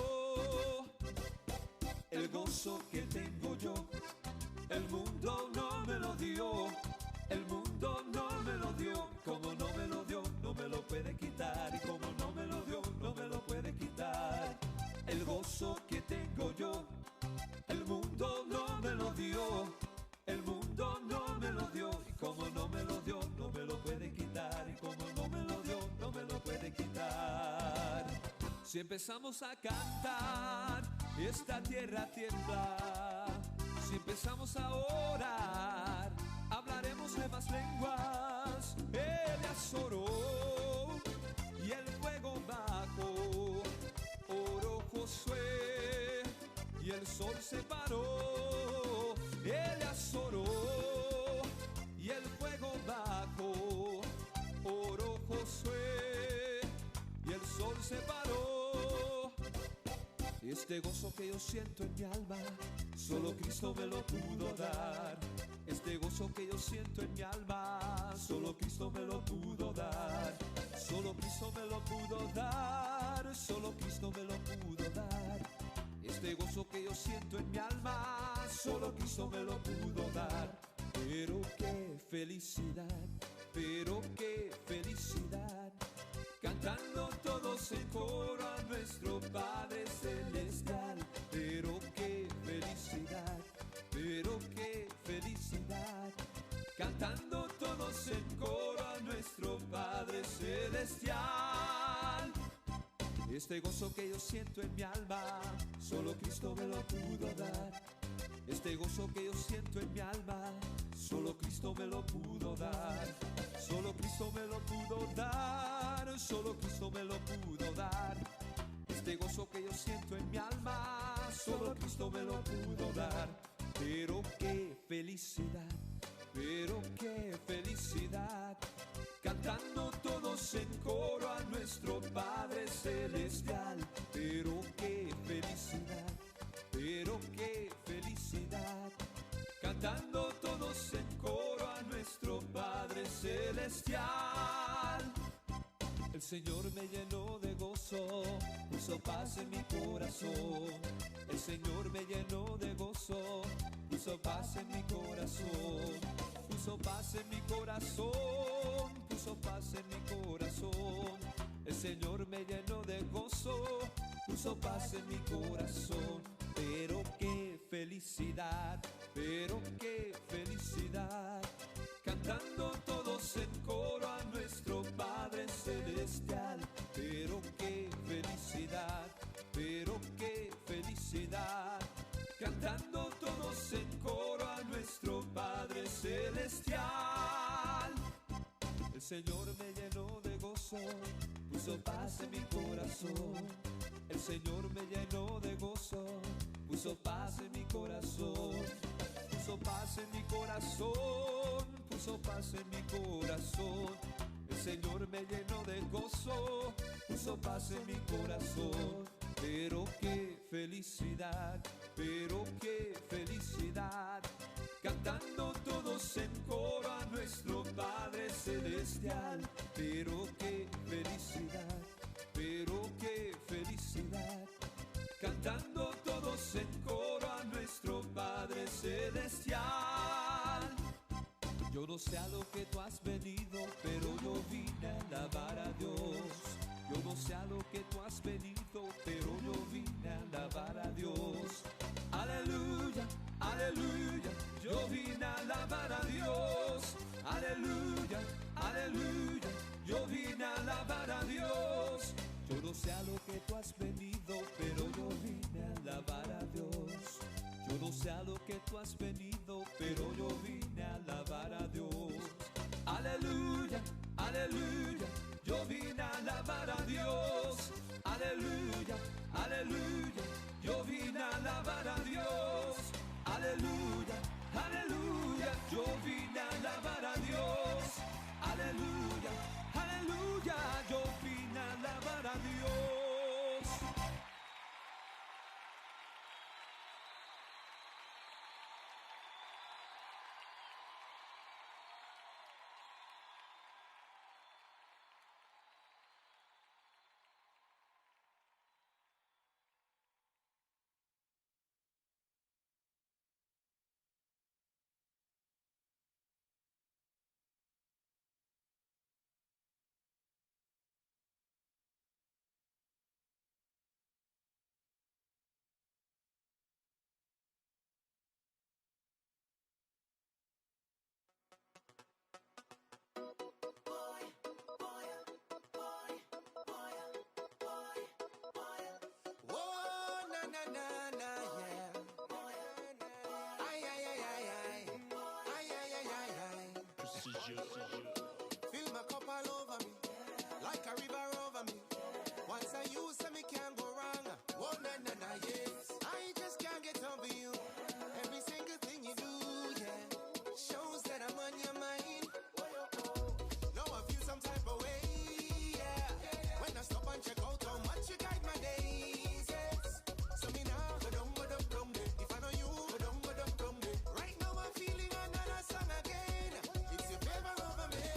El gozo que tengo yo, el mundo no me lo dio, el mundo no me lo dio, como no me lo dio, no me lo puede quitar, y como no me lo dio, no me lo puede quitar. El gozo que tengo yo, el mundo no me lo dio, el mundo no me lo dio, y como no me lo dio, no me lo puede quitar, y como no me lo dio, no me lo puede quitar. Si empezamos a cantar, esta tierra tiembla. Si empezamos a orar, hablaremos nuevas lenguas. Elías oró y el fuego bajó. Oró Josué y el sol se paró. Elías oró y el fuego bajó. Oró Josué y el sol se paró. Este gozo que yo siento en mi alma, solo Cristo me lo pudo dar. Este gozo que yo siento en mi alma, solo Cristo me lo pudo dar. Solo Cristo me lo pudo dar, solo Cristo me lo pudo dar. Este gozo que yo siento en mi alma, solo Cristo me lo pudo dar. Pero qué felicidad, pero qué felicidad, cantando todos en coro a nuestro Padre Celestial. Pero qué felicidad, pero qué felicidad, cantando todos en coro a nuestro Padre Celestial. Este gozo que yo siento en mi alma, solo Cristo me lo pudo dar. Este gozo que yo siento en mi alma, solo Cristo me lo pudo dar. Solo Cristo me lo pudo dar, solo Cristo me lo pudo dar. Este gozo que yo siento en mi alma, solo Cristo me lo pudo dar. Pero qué felicidad, pero qué felicidad, cantando todos en coro a nuestro Padre Celestial. Pero qué felicidad, pero qué felicidad, cantando todos en coro a nuestro Padre Celestial. El Señor me llenó de gozo, puso paz en mi corazón. El Señor me llenó de gozo, puso paz en mi corazón. Puso paz en mi corazón, puso paz en mi corazón. El Señor me llenó de gozo, puso paz en mi corazón. Pero qué felicidad, pero qué felicidad, cantando todos en coro a nuestro Padre Celestial. Pero qué felicidad, pero qué felicidad, cantando todos en coro a nuestro Padre Celestial. El Señor me llenó de gozo, puso paz en mi corazón. El Señor me llenó de gozo, puso paz en mi corazón. Puso paz en mi corazón, puso paz en mi corazón. El Señor me llenó de gozo, puso paz en mi corazón. Pero qué felicidad, pero qué felicidad, cantando todos en coro a nuestro Padre Celestial. Pero qué felicidad, pero qué felicidad, cantando todos en coro a nuestro Padre Celestial. Yo no sé a lo que tú has venido, pero yo vine a alabar a Dios. Yo no sé a lo que tú has venido, pero yo vine a alabar a Dios. Aleluya, aleluya. aleluya, yo vine a alabar a Dios. Aleluya, aleluya, yo vine a alabar a Dios. Yo no sé a lo que tú has venido, pero yo vine a alabar a Dios. Yo no sé a lo que tú has venido, pero yo vine a alabar a Dios. Aleluya, aleluya, yo vine a alabar a Dios. Aleluya, aleluya, yo vine a alabar a Dios. Aleluya, aleluya, yo vine a alabar a Dios. Aleluya, aleluya, yo vine a alabar a Dios. Oh, na na na na, yeah. Ay, ay, ay, ay, ay. Ay, ay, ay, ay, ay. Fill my cup all over me, like a river over me. Once I use it, me can't go wrong. Oh, na na na, yes. I just can't get over you. Every single thing you do, yeah, shows that I'm on your mind. Now I feel some type of way, yeah. When I stop and check out how much you guide my days, yes. So me now go down, day. If I know you, go down, day. Right now I'm feeling another song again. It's your favor over me.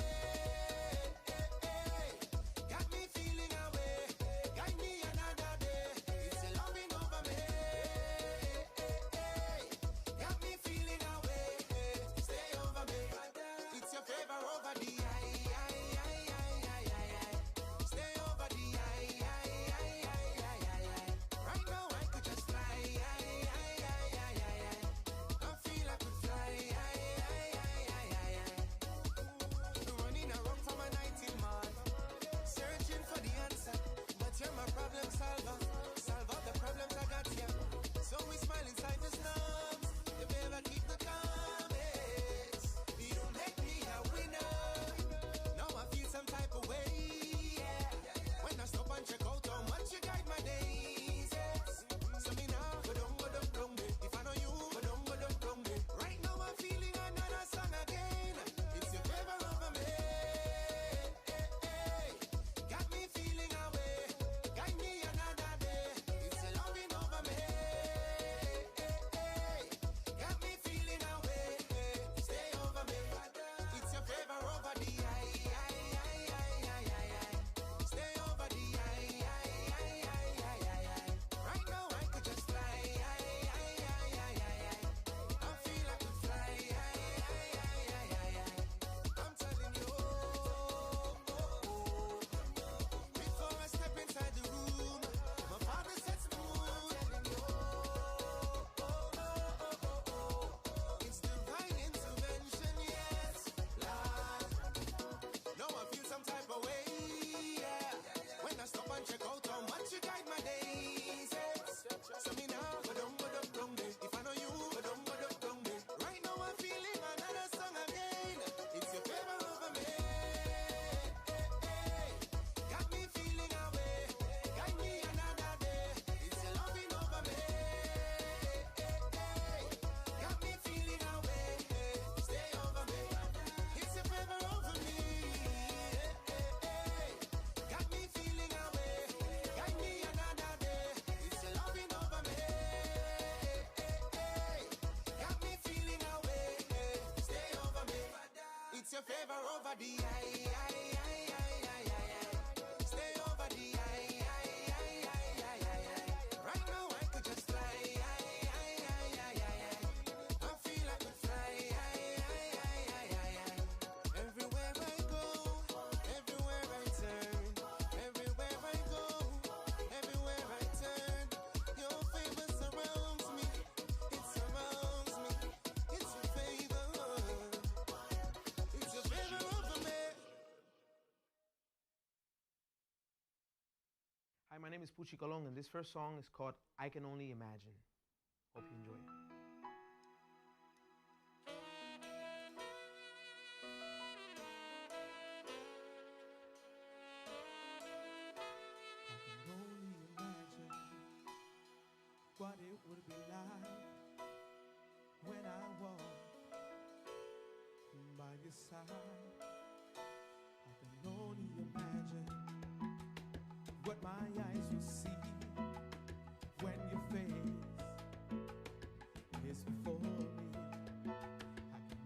my name is Puchi Colong, and this first song is called I Can Only Imagine. Hope you enjoy it. What it would be like when I walk by your side. I can only imagine what my eyes will see when your face is before me. I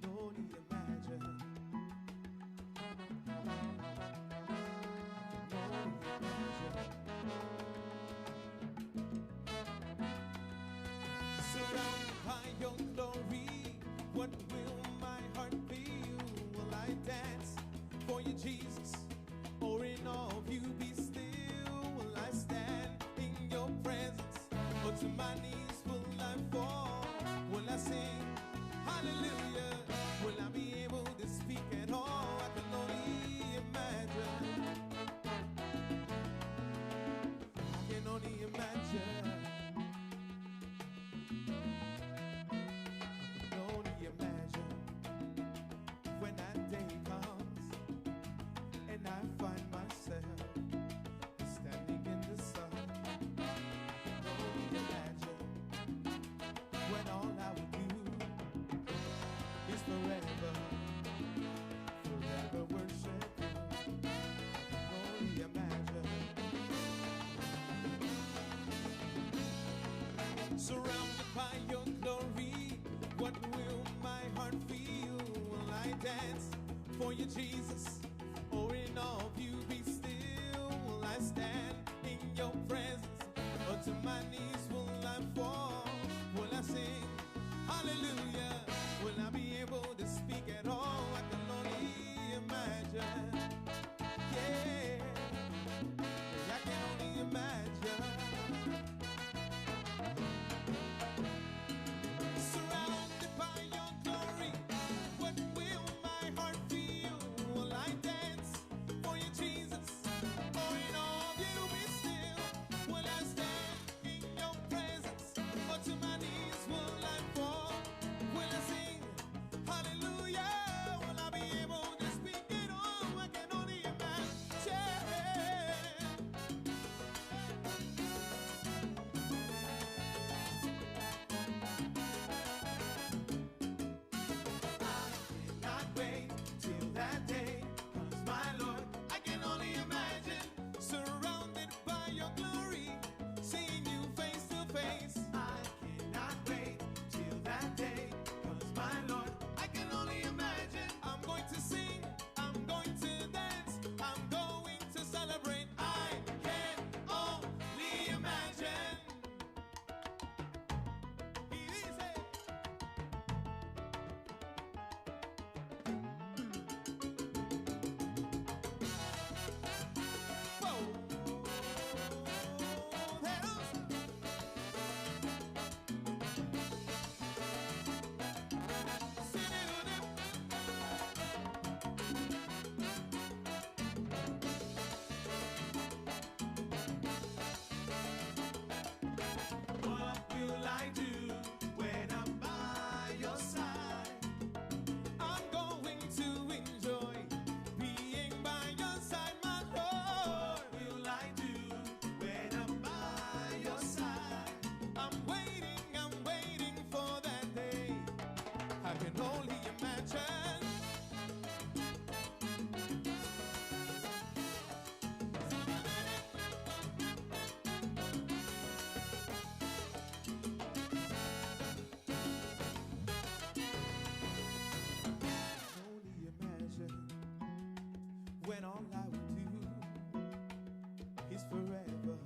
can only imagine. I can only imagine. Surrounded by your glory, what will my heart feel? Will I dance for you, Jesus? Or in awe of you be still? Will I stand in your presence? Or to my knees will I fall? Will I sing hallelujah? Will I be able to speak at all? I can only imagine. I can only imagine. When that day comes and I find myself standing in the sun, I can only imagine when all I would do is forever, forever worship you. I can only imagine. Surrounded by your glory, what will my heart feel? Will I dance for you, Jesus? Or in awe of you be still? Will I stand in your presence? Or to my knees will I fall? Will I sing hallelujah? Will I be able to speak at all? I can only imagine. Yeah, I can only imagine. Surrounded by your glory, what will my heart feel? Will I dance for you, Jesus? Or in awe of you be still? Will I stand in your presence? Or to my knees will I fall? Will I sing hallelujah? Will I be able to speak it all? I can only imagine. Not wait till that day comes, my Lord. I can only imagine, surrounded by your glory, seeing you face to face. I cannot wait till that day comes, my Lord. I can only imagine. I'm going to sing, I'm going to dance, I'm going to celebrate. I can only imagine. Easy. What will I do when I'm by your side? I'm going to enjoy being by your side, my Lord. What will I do when I'm by your side? I'm waiting for that day. I can only imagine. Only imagine when all I would do is forever,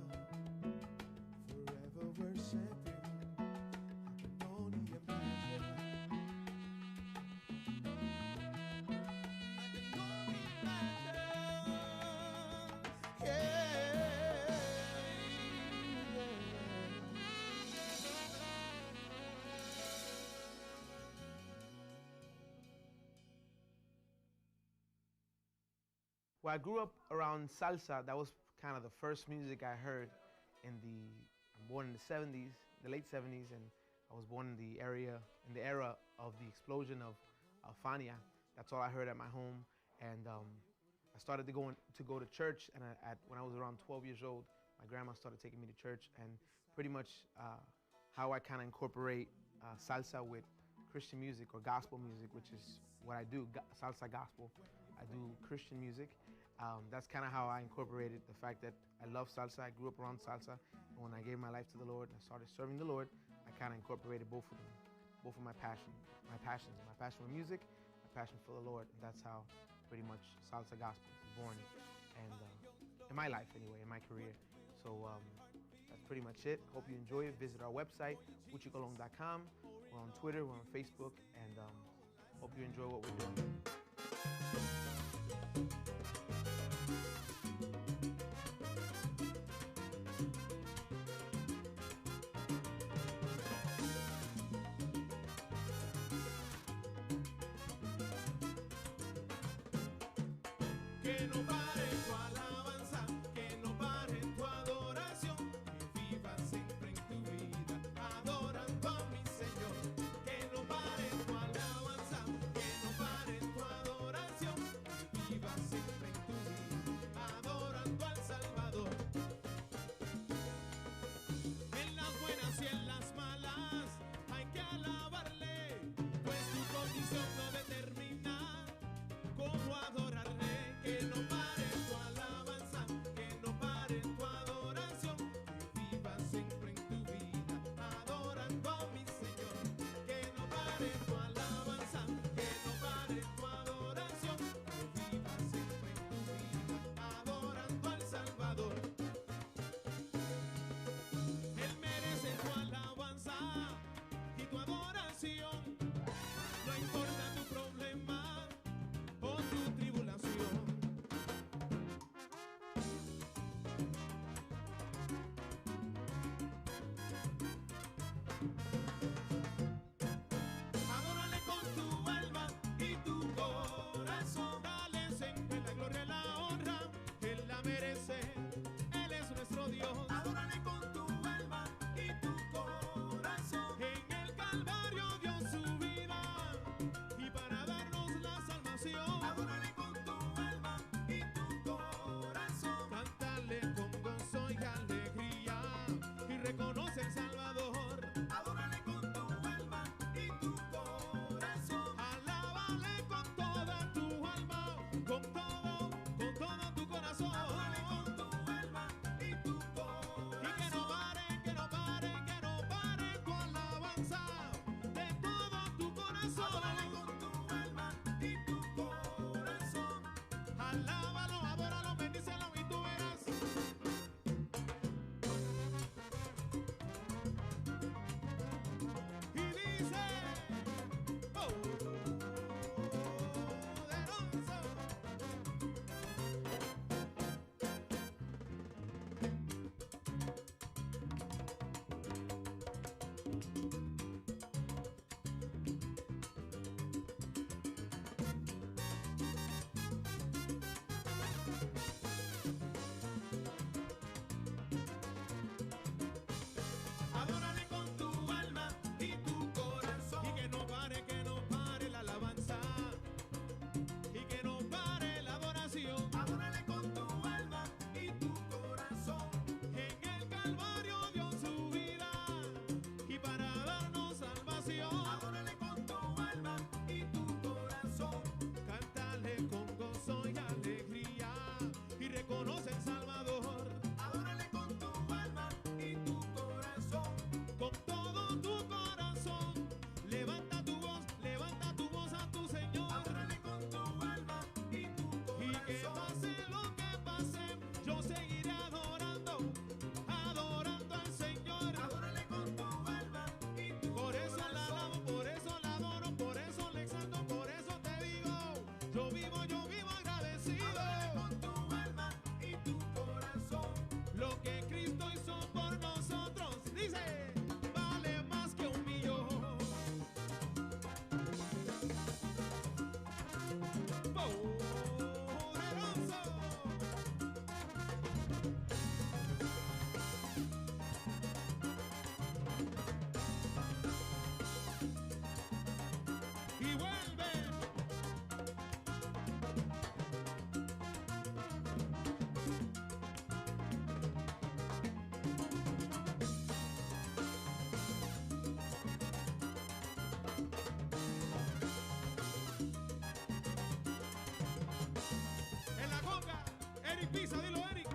forever worship you. I can only imagine. I can only imagine. Yeah. Well, I grew up around salsa. That was kind of the first music I heard I'm born in the 70s, the late 70s, and I was born in the era of the explosion of Fania. That's all I heard at my home, and I started to go to church. And when I was around 12 years old, my grandma started taking me to church, and pretty much how I kind of incorporate salsa with Christian music or gospel music, which is what I do, salsa gospel. I do Christian music. That's kind of how I incorporated the fact that I love salsa. I grew up around salsa. And when I gave my life to the Lord and I started serving the Lord, I kind of incorporated both of them, both of my passions, my passion for music, my passion for the Lord. And that's how pretty much salsa gospel was born, and in my life anyway, in my career. So that's pretty much it. Hope you enjoy it. Visit our website, uchicolong.com. We're on Twitter, we're on Facebook, and hope you enjoy what we're doing. Que no pare tu alabanza, que no pare tu adoración, que viva siempre en tu vida, adorando a mi Señor. Que no pare tu alabanza, que no pare tu adoración, que viva siempre en tu vida, adorando al Salvador. En las buenas y en las malas hay que alabarle, pues tu condición no determina cómo adorarle. Que no pare tu alabanza, que no pare tu adoración, que viva siempre en tu vida, adorando a mi Señor. Que no pare tu alabanza, que no pare tu adoración, que viva siempre en tu vida, adorando al Salvador. Él merece tu alabanza y tu adoración, no importa tu problema o tu tribulación. Adórale con tu alma y tu corazón. Dale siempre la gloria y la honra. Él la merece. Él es nuestro Dios. Adórale con tu alma y tu corazón. En el Calvario dio su vida y para darnos la salvación. Adórale con tu alma y tu corazón. Cántale con gozo y alegría y reconoce el Salvador. Adórale con tu alma y tu corazón. Alábale con toda tu alma, con todo tu corazón. Adórale con tu alma y tu corazón. Y que no pare, que no pare, que no pare tu alabanza de todo tu corazón. Adórale con tu alma y tu corazón. Alábalo, adóralo, bendícelo y tú verás. Y dice, poderoso. Adórale con tu alma y tu corazón. Y que no pare la alabanza. Y que no pare la adoración. Adórale con tu alma y tu corazón. En el Calvario dio su vida y para darnos salvación. Adórale con tu alma y tu corazón. Cántale con gozo y alegría y reconoce el Salvador. Adórale con tu alma y tu corazón. Con todo tu corazón, levanta tu voz a tu Señor. Adórale con tu alma y tu corazón. Y que pase lo que pase, yo seguiré adorando, adorando. Pisa, dilo, Eric.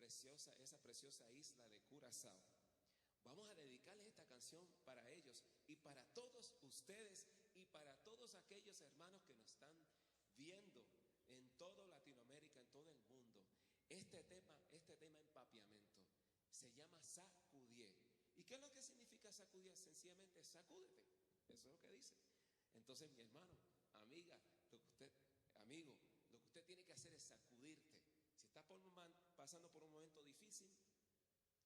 esa preciosa isla de Curazao. Vamos a dedicarles esta canción para ellos y para todos ustedes y para todos aquellos hermanos que nos están viendo en toda Latinoamérica, en todo el mundo. Este tema empapiamiento se llama sacudié. ¿Y qué es lo que significa sacudié? Sencillamente sacúdete. Eso es lo que dice. Entonces, mi hermano, amiga, amigo, lo que usted tiene que hacer es sacudirte. Si estás pasando por un momento difícil,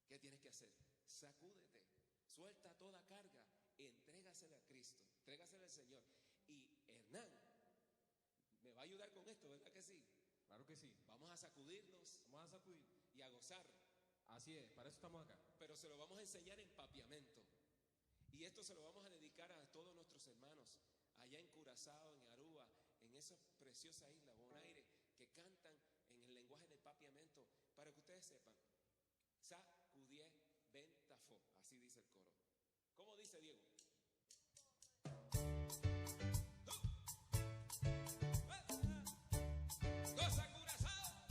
¿qué tienes que hacer? Sacúdete, suelta toda carga, entrégasela a Cristo, entrégasela al Señor. Y Hernán me va a ayudar con esto, ¿verdad que sí? Claro que sí. Vamos a sacudirnos. Vamos a sacudir. Y a gozar. Así es, para eso estamos acá. Pero se lo vamos a enseñar en papiamento. Y esto se lo vamos a dedicar a todos nuestros hermanos allá en Curazao, en Aruba, en esa preciosa isla, Bonaire, que cantan en el lenguaje del papiamento, para que ustedes sepan. Sacudié ventafó, así dice el coro. ¿Cómo dice Diego? ¡Goza Curazao!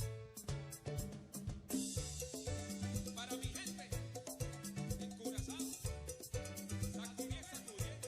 Para mi gente en Curazao. Sacudié, sacudié.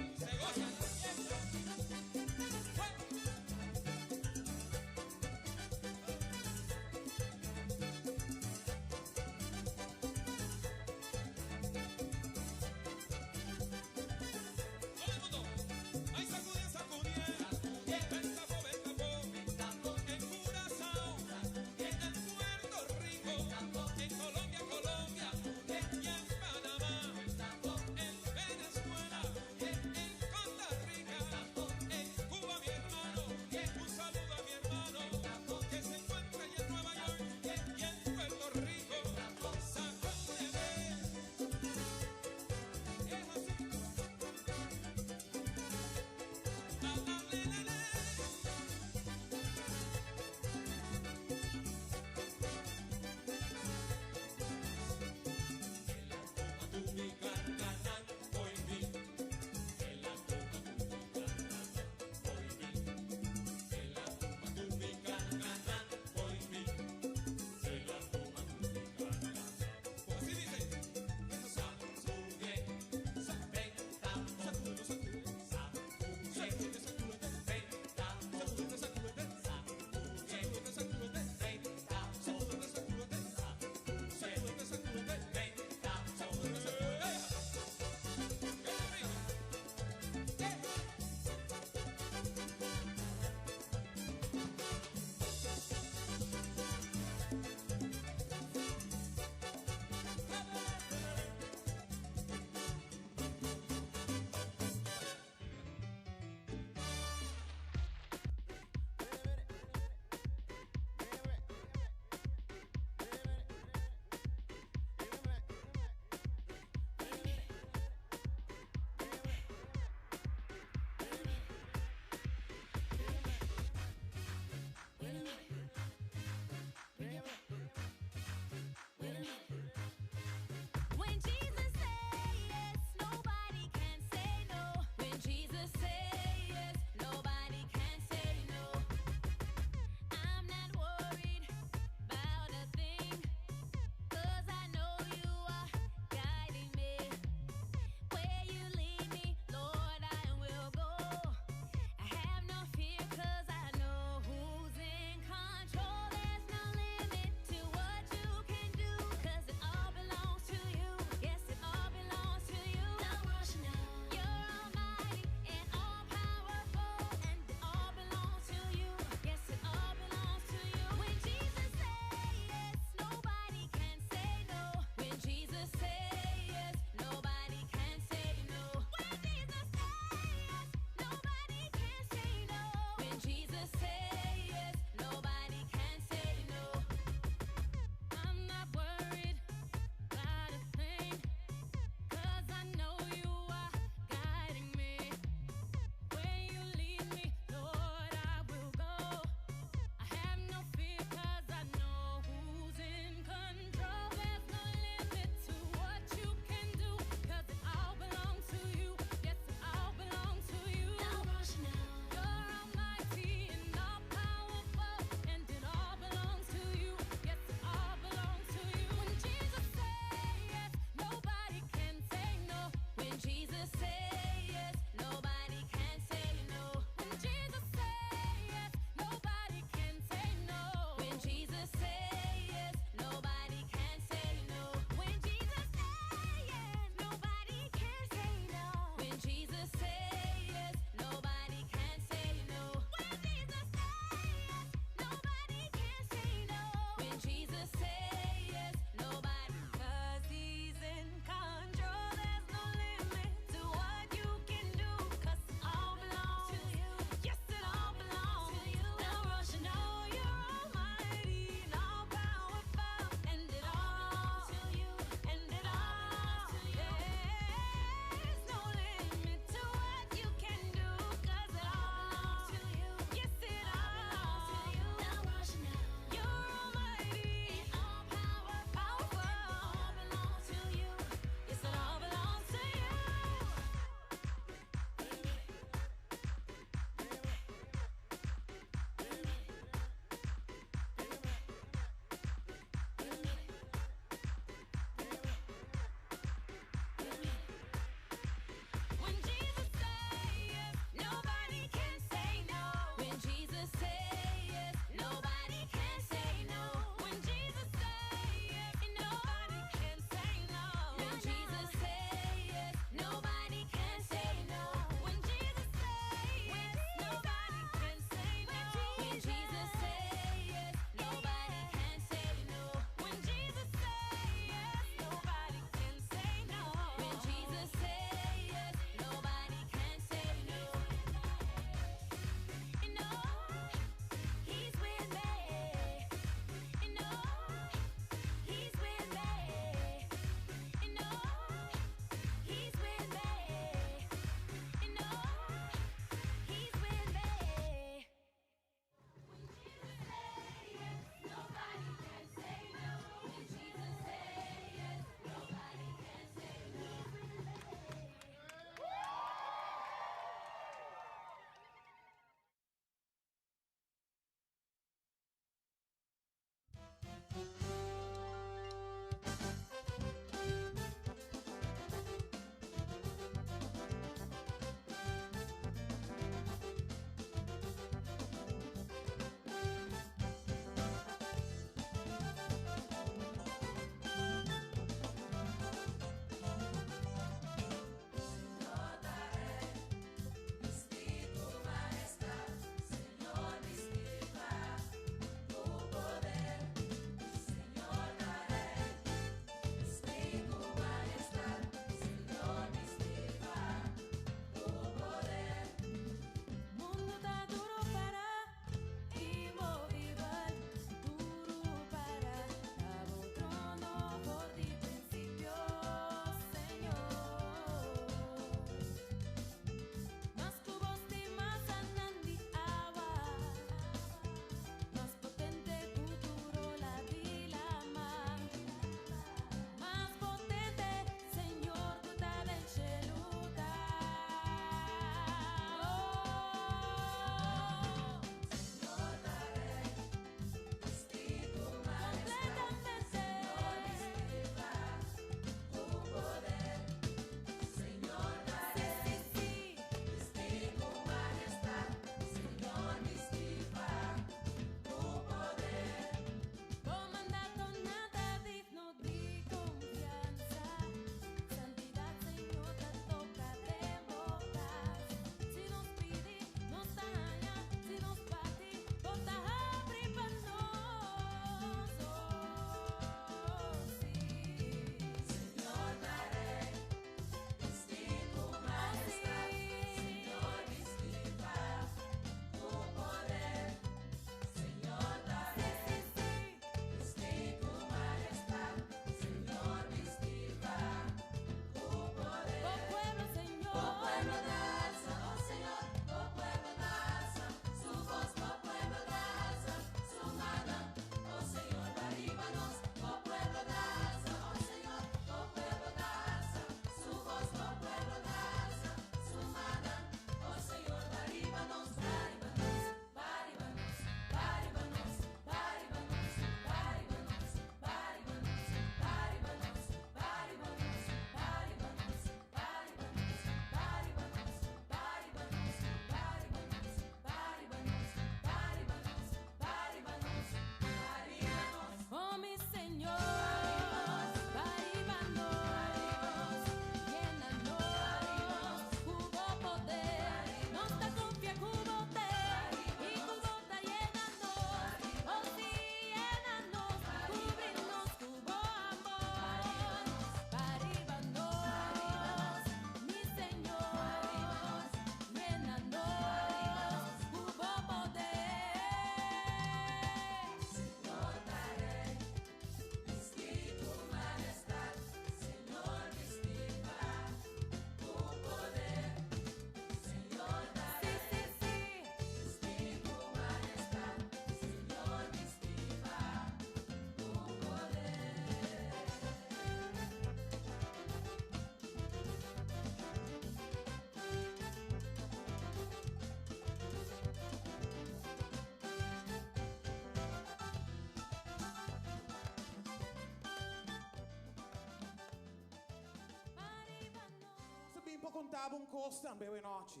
para contar un cosa también de noche.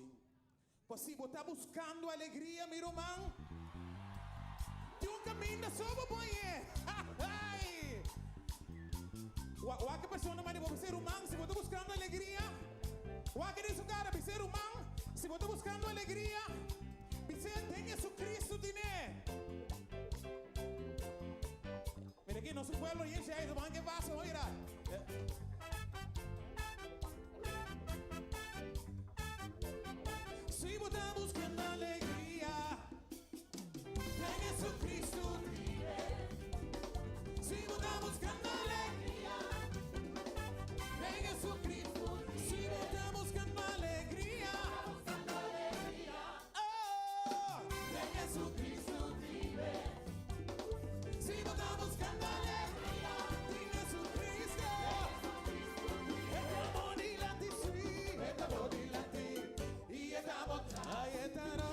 Pues si vos estás buscando alegría, mi román, de un camino solo voy o a que persona me dice ser humano, si vos estás buscando alegría, o a que dice cara, ser humano, si vos estás buscando alegría, dice ten Jesucristo tiene. Mira aquí, no se pueblo y ese ahí, van que pasa, oiga. Si vos estás buscando alegría, ten Jesucristo vive. Si vos estás buscando alegría, ten Jesucristo vive. Si vos estás buscando alegría, oh, ten Jesucristo vive. Si vos estás buscando alegría, ten Jesucristo. Esta bonita ti sí, esta bonita ti. Y estamos ahí estará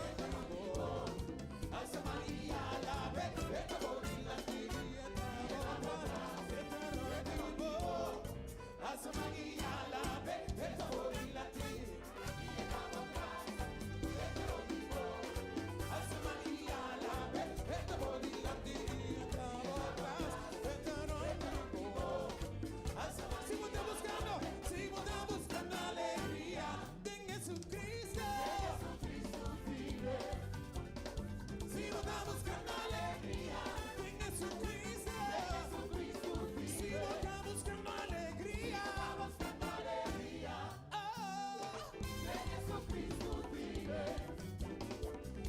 hacia María la vez esta bonita ti hacia María la vez esta bonita ti hacia María la vez esta bonita ti si vos estás buscando alegría, ten Jesucristo. Si vos estás buscando alegría, ten Jesucristo. Si vos estás buscando alegría, oh, ten Jesucristo vive.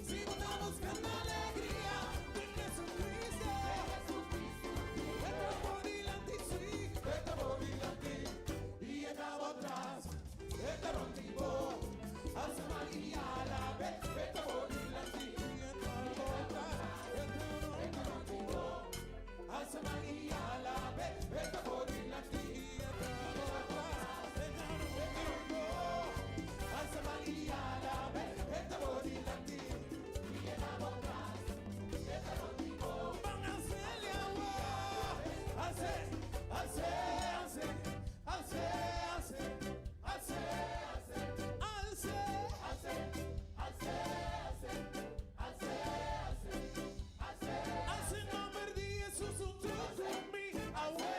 Si vos estás buscando alegría, ten Jesucristo. Esta bonita sí, esta bonita y estaba atrás, esta rondivo, hacia María la vez, esta bonita hacia María la vez, esta bonita hacia María la vez, esta bonita van a hacerle agua, no perdí Jesús un truco en mi away.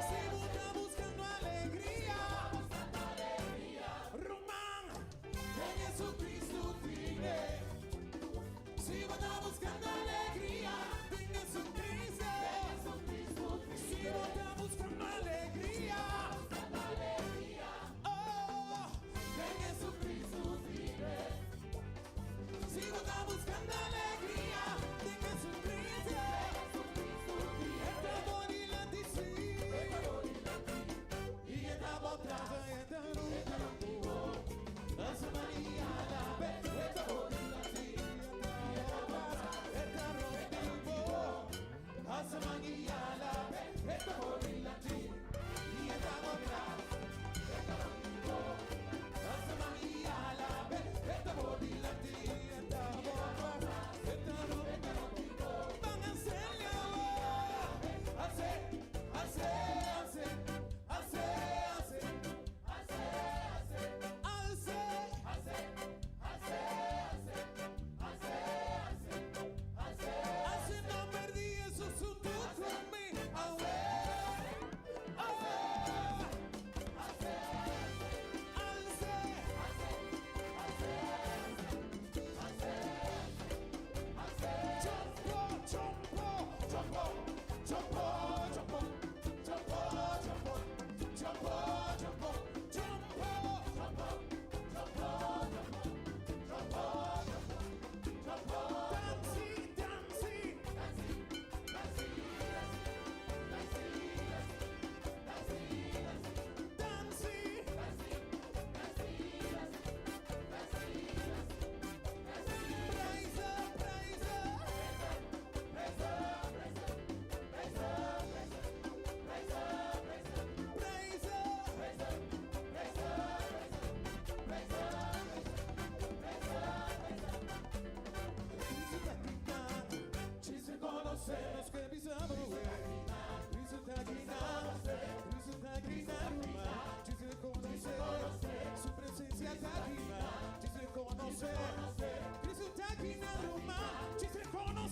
Si vos estás buscando alegría, Román, ten Jesucristo vive. Si vos estás buscando alegría, ten Jesucristo. Si vos estás buscando alegría, oh, ten Jesucristo vive. Si vos estás buscando alegría, ten Jesucristo. Esta bonita ti sí, y esta otra hacia María la vez, esta bonita ti, esta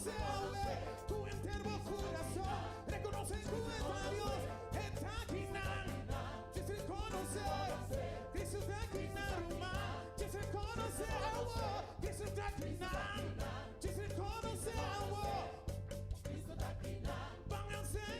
reconoce tu entero corazón, reconoce tu está Dios, está aquí nada, te reconoce, Cristo está aquí nada, te reconoce Cristo está aquí nada, te reconoce Cristo está aquí nada, van a hacer,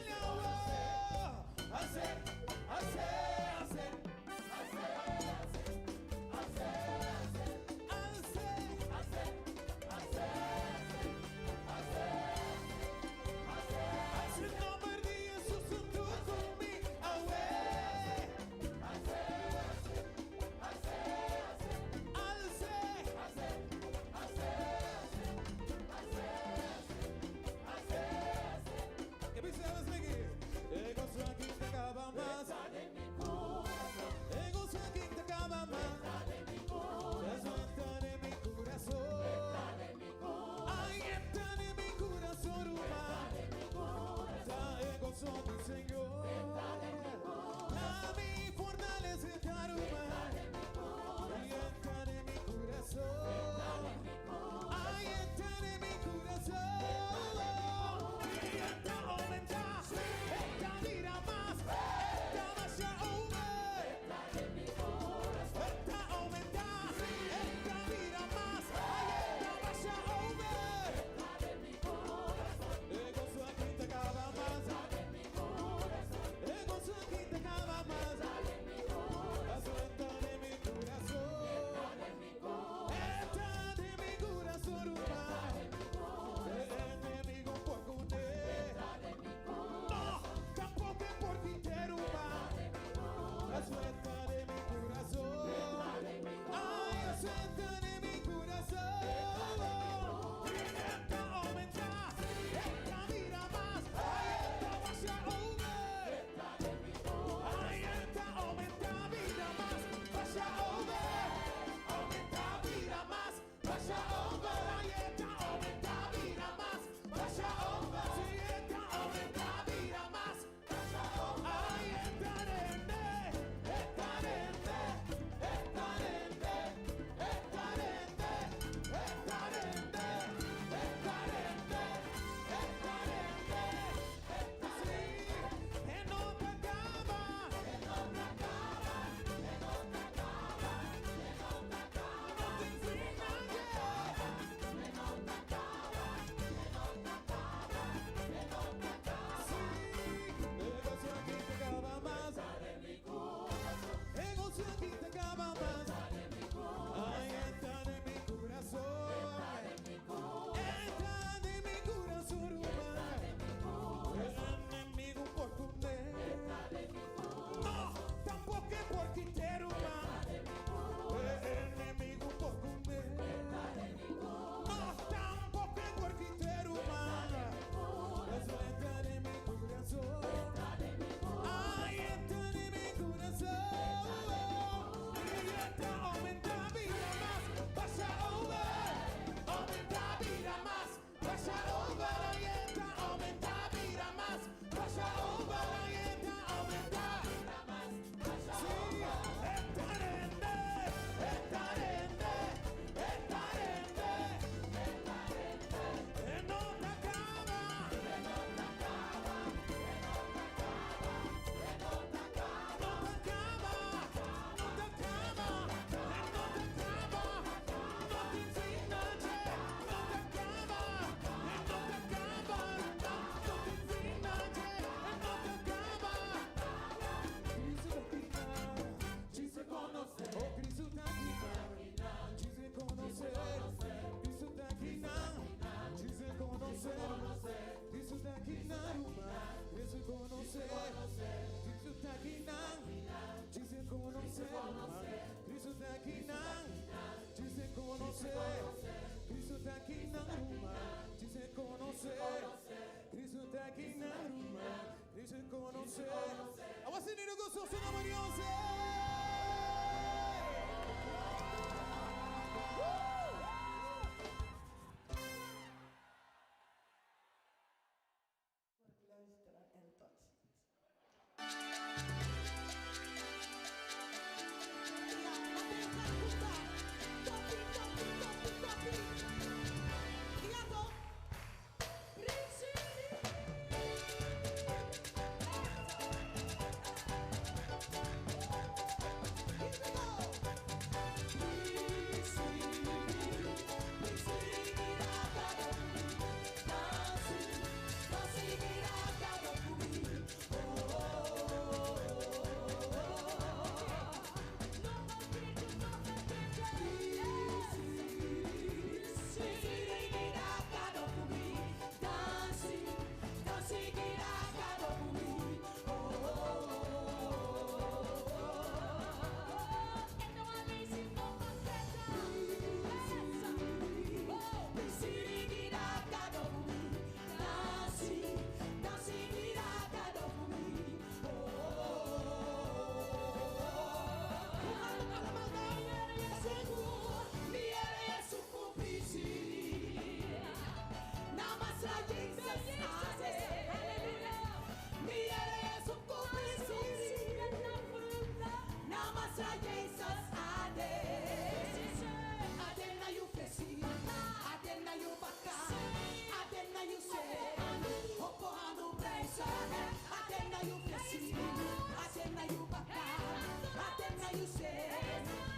you say,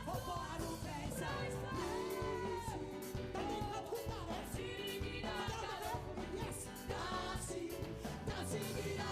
Opo anu pesa. Yes, dancing in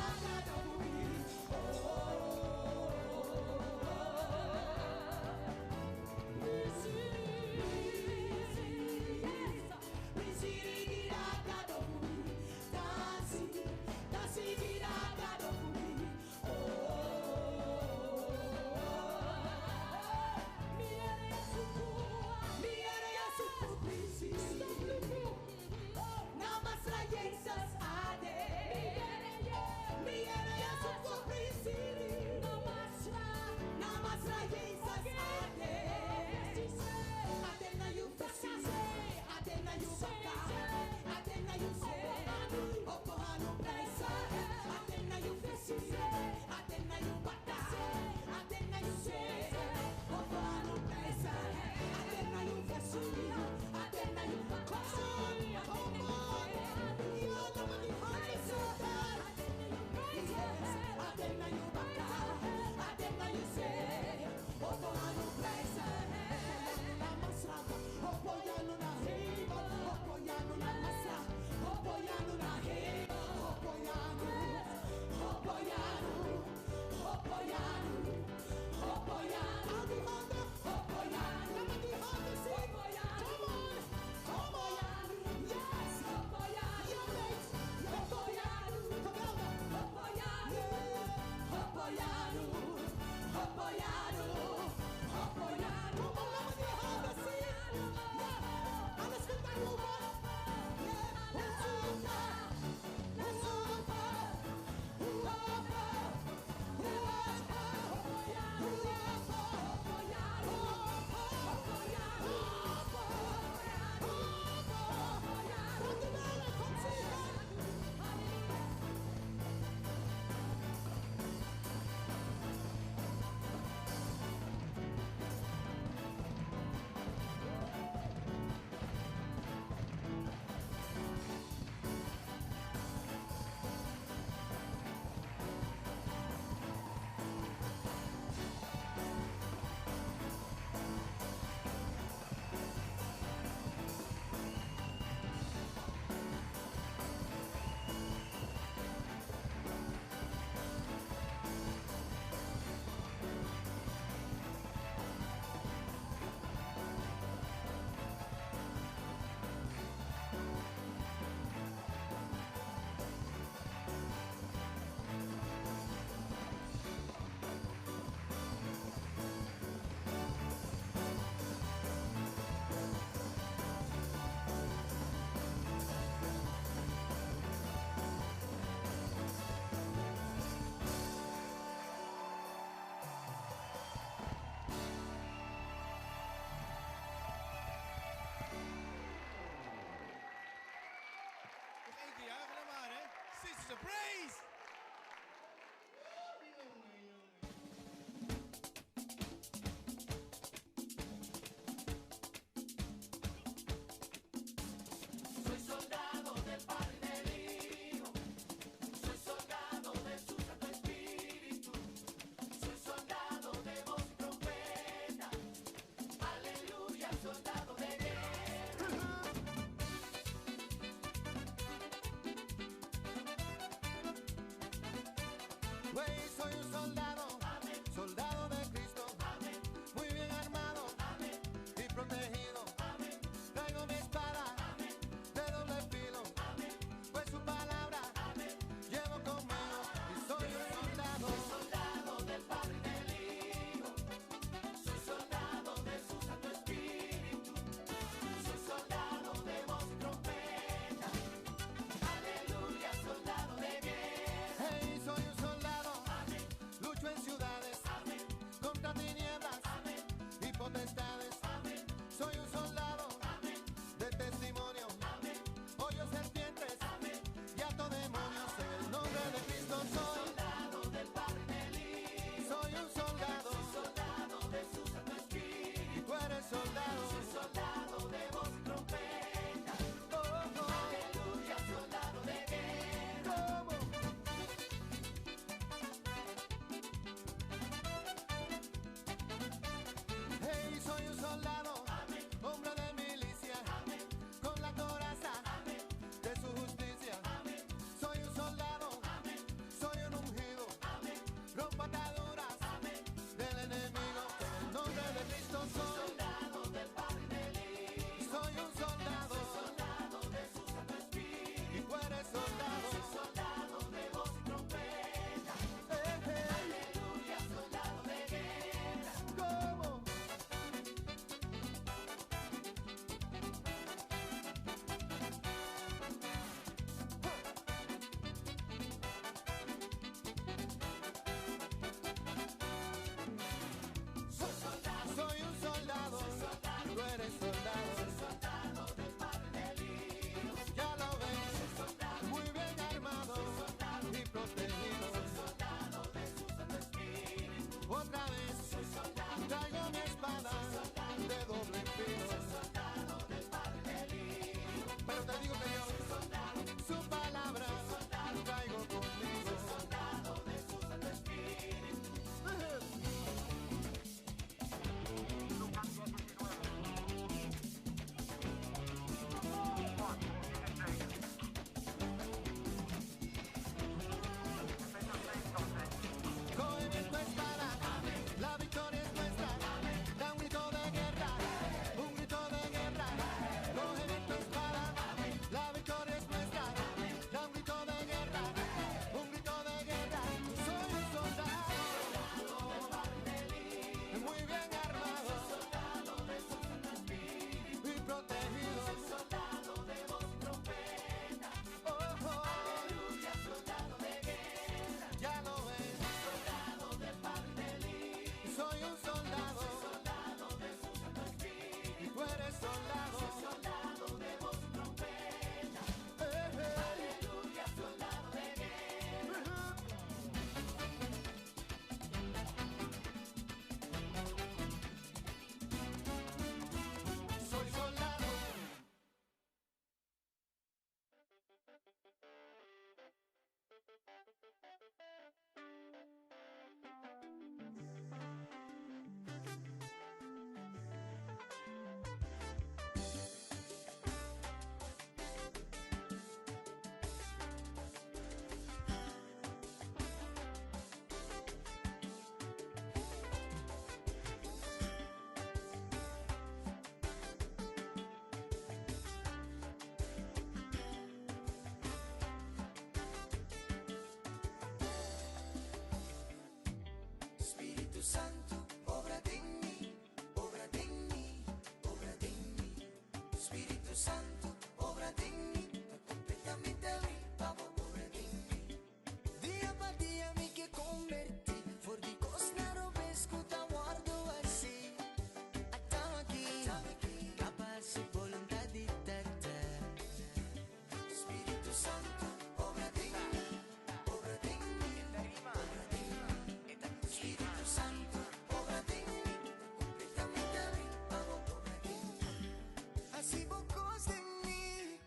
Sister Praise! Soy soldado del Padre y del Hijo, soy soldado de su Santo Espíritu, soy soldado de voz y trompeta, aleluya, soldado de guerra. Santo, obra de mí, completamente a mí, vamos, obra de mí. Dia per dia mi che converti, fuori di cosna robesco da guardo assim. Attamo aqui, capaz de volontà di te. Spirito Santo, obra de mí, obra de mí, obra de mí. Spirito Santo, obra de mí, completamente a mí, vamos, obra de mí. Así pocos de mí,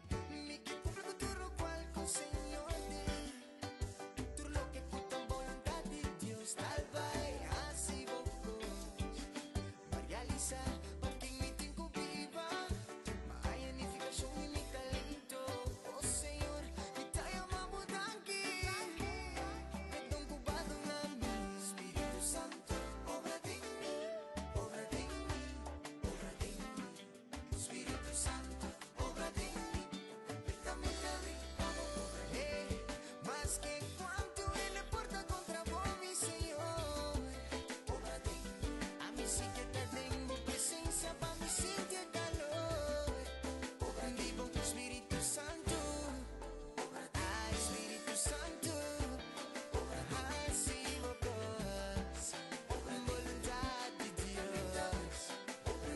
mi che pubblico turno qualcosa, Signore. Tú lo que puta voluntad de Dios, tal vez así pocos. María Lisa, porque mi tiempo viva, hay edificación y mi talento. Oh Señor, mi te llamamos aquí, perdón cubado na mí. Espíritu Santo, obra de mí, obra de mí, obra de mí. Espíritu Santo, obra de mí, completamente a mí, vamos, obra de mí. Más que cuanto él le porta contra vos, mi Señor, obra de mí. A mí sí que te tengo presencia, pa' mí sentir calor. Obra en vivo, Espíritu Santo, ah, Espíritu Santo, así vos, voluntad de Dios.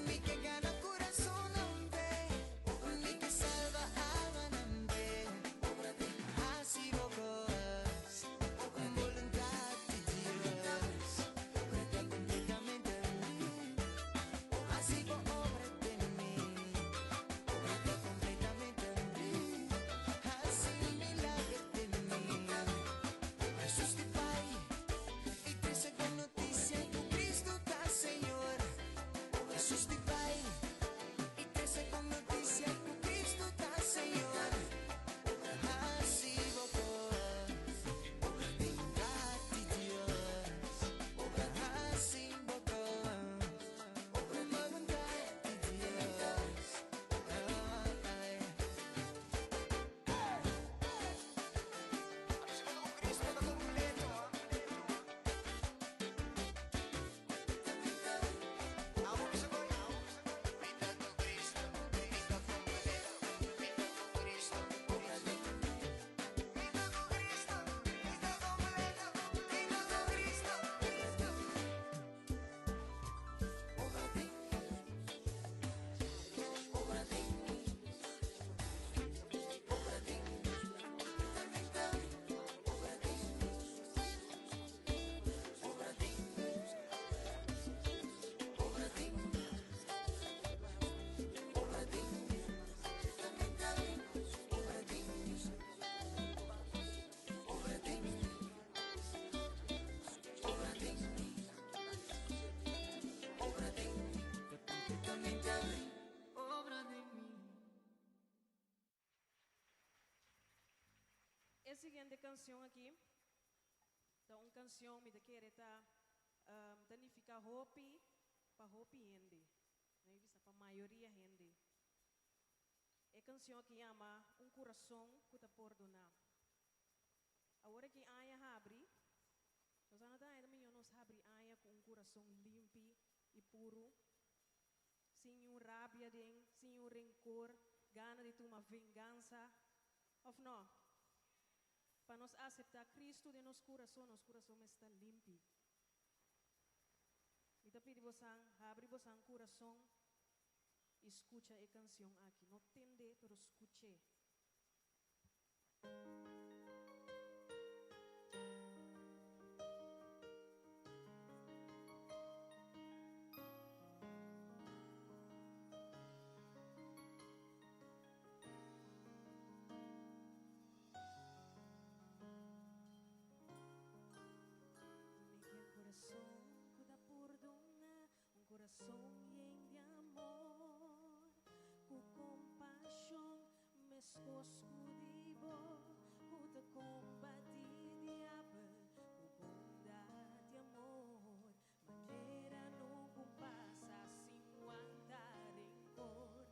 Mi que gana corazón ambe, mi que salva alma ambe. Así vos, voluntad de Dios. Obra completamente a mí. Así vos, obra de mí. Obra completamente a mí. Así milagre de mí. Jesús te Pai, y te saco noticia que Cristo está Señor. Jesús te Pai, y te saco noticia que Cristo está Señor. Así vos, voluntad de Dios. Así vos, voluntad de Dios. A siguiente canción aqui, então uma canção me querer tá danificar hopi para hopi hindi, né? Vista para maioria hindi. A canção aqui chama coração que te perdonar. Agora que aia abre, nós não tá ainda melhor nós abre aia com coração limpo e puro, sem rabia sem rancor, gana de tomar vingança, ou não? Para nós aceitar Cristo de nosso coração está limpo. Então pedi você, abre você coração, escuta a canção aqui, não tende, pero escute. Coração lleno de amor, com compaixão me escoscudivo, com te combatir diabo, com bondade e amor, maneira não compassa sem aguantar rencor,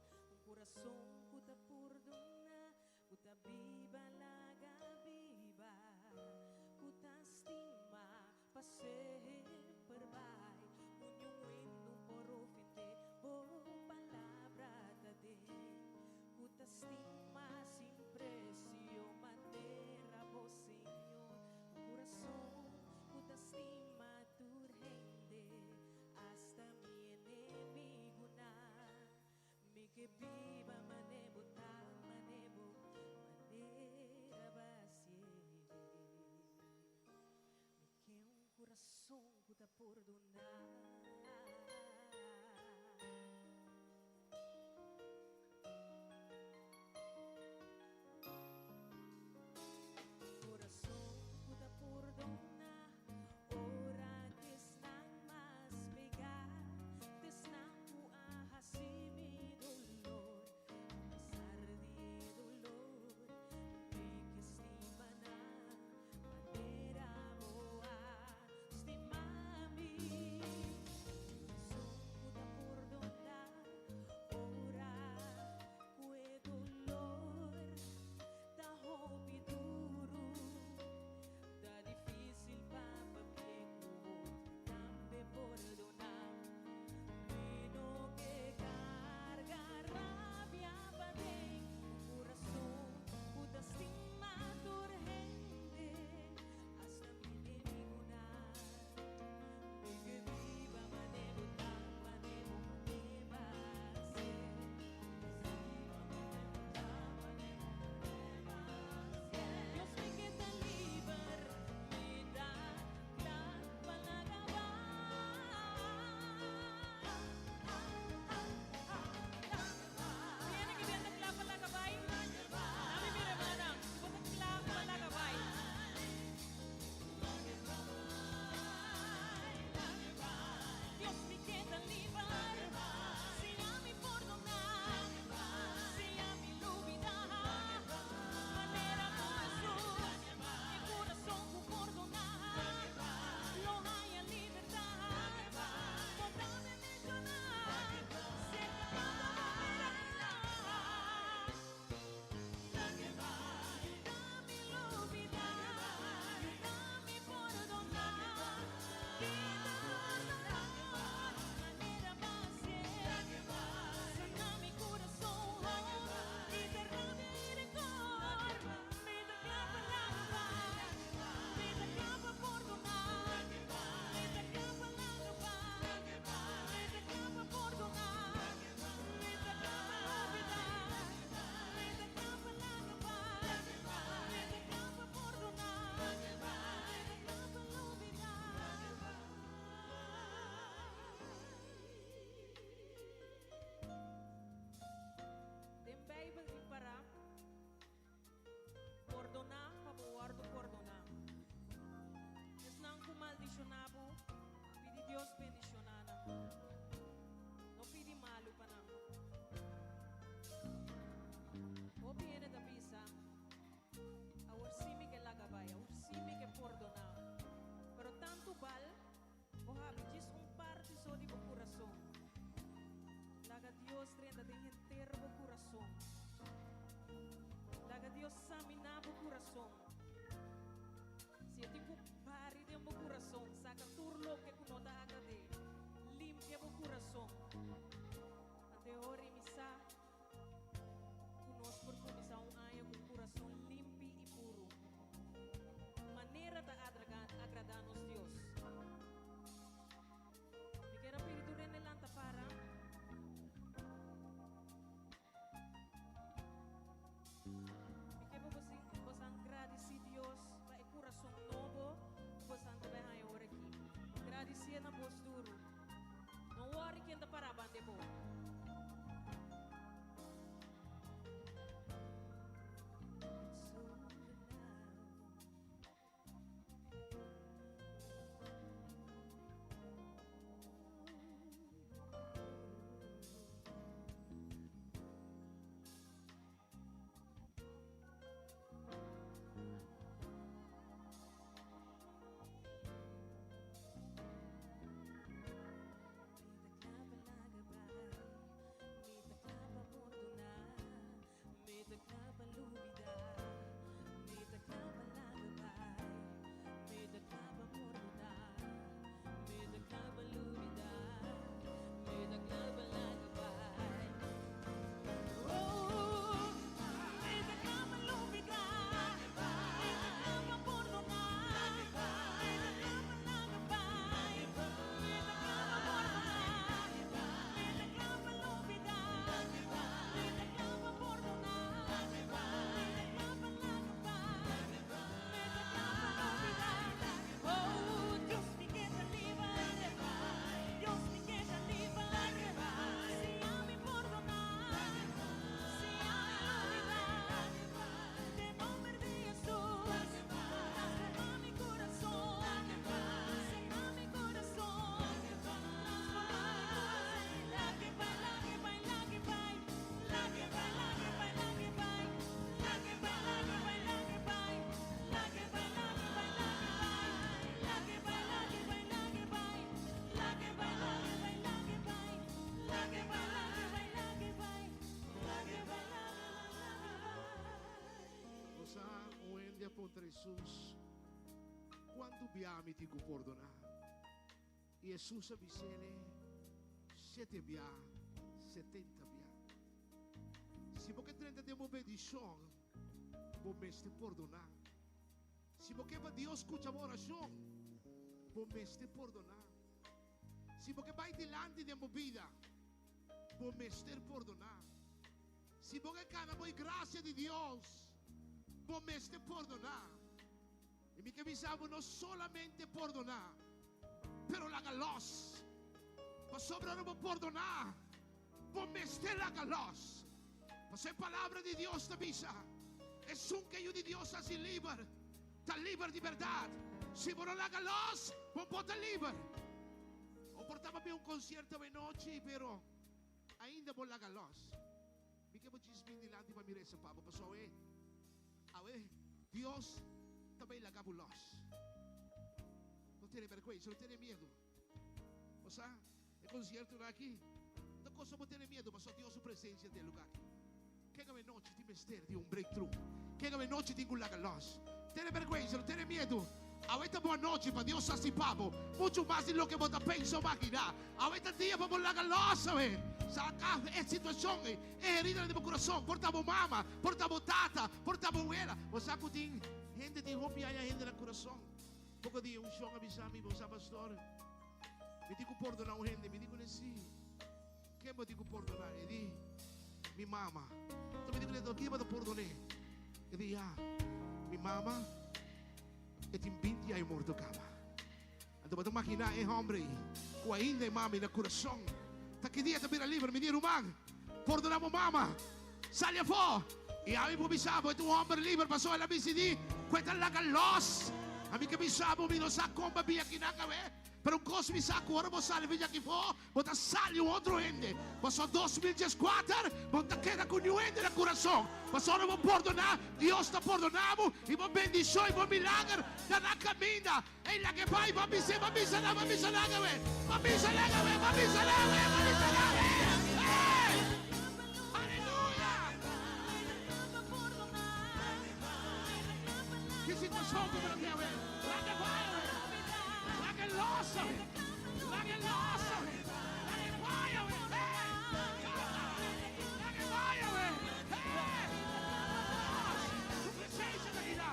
coração que te perdona, que te viva larga viva, que te estima, para sempre vai. perdonar. Corazón pueda perdonar, ora que están más pegar, te están así mi dolor, pesar de dolor, de que estima na manera boa, estima mi. de contra Jesús. Quando abbiamo ti perdona. E Jesus avvisele 7 bia, 70 bia. Se você 30 de obedição, você perdonar. Se você para Deus escuta a oração, você perdonar. Se você vai delante de uma vida, você perdonar. Se você quer a graça de Deus, você perdonar. E me que avisamos não solamente perdonar, pero la galos. Para sobre não perdonar, você la galos. Para a palavra de Deus te avisa. É que eu de Deus assim livre. Está livre de verdade. Se você la galos, você está livre. Eu portava bem concerto de noite, pero ainda vou la galos. Me que vou desmin dilante para mirar essa papa. Pasó Deus também la gabulos. Não tem vergonha, não tem medo. O sea, é concerto aqui. Não coisa não ter medo, mas só Deus sua presença no lugar. Que a noite de mistério de breakthrough. Que a noite de un lagalos. Tem vergonha, não tem medo. Ahorita boa noite para Deus assim papo. Muito mais do que você pensa ou imaginar. Ahorita dia para la galos, saca é situação, é herida de meu coração. Portava mama, portava tata, portava abuela. Você sabe que gente de roupa e a gente no coração. Pouco dia um chão avisar-me, você pastor. Me digo perdonar um gente, me digo assim. Quem me digo perdonar? E digo, minha mama. Então me digo, quem me perdonar? E digo, minha mama. E tem 20 anos morto cama. Então você imaginar, homem, com ainda mama no coração. Tá que dia te vira livre, me diz, irmão, perdonamos mama. Sai fora. E a mim me pensava, é um homem livre, passou a BCD, cuenta la galos. A mim que pensava, me não sabe como bebia aqui na cabeça. Pero cosa mi sa agora você sai via aqui fora, você sai outro ende. Passou 2014, você queda com um ende no coração. Passou não vou perdonar, Deus está perdonando e vou bendição e vou milagre está na caminha. É lá que vai, vai pisar, vai pisar, vai pisar lá, vai pisar lá, vai pisar lá, vai pisar lá. Aleluia! Que situação que você quer ver? Lá que vai, lost of it. Like it lost of it. Like it fire of it. Like it fire of it. Su presencia te dirá.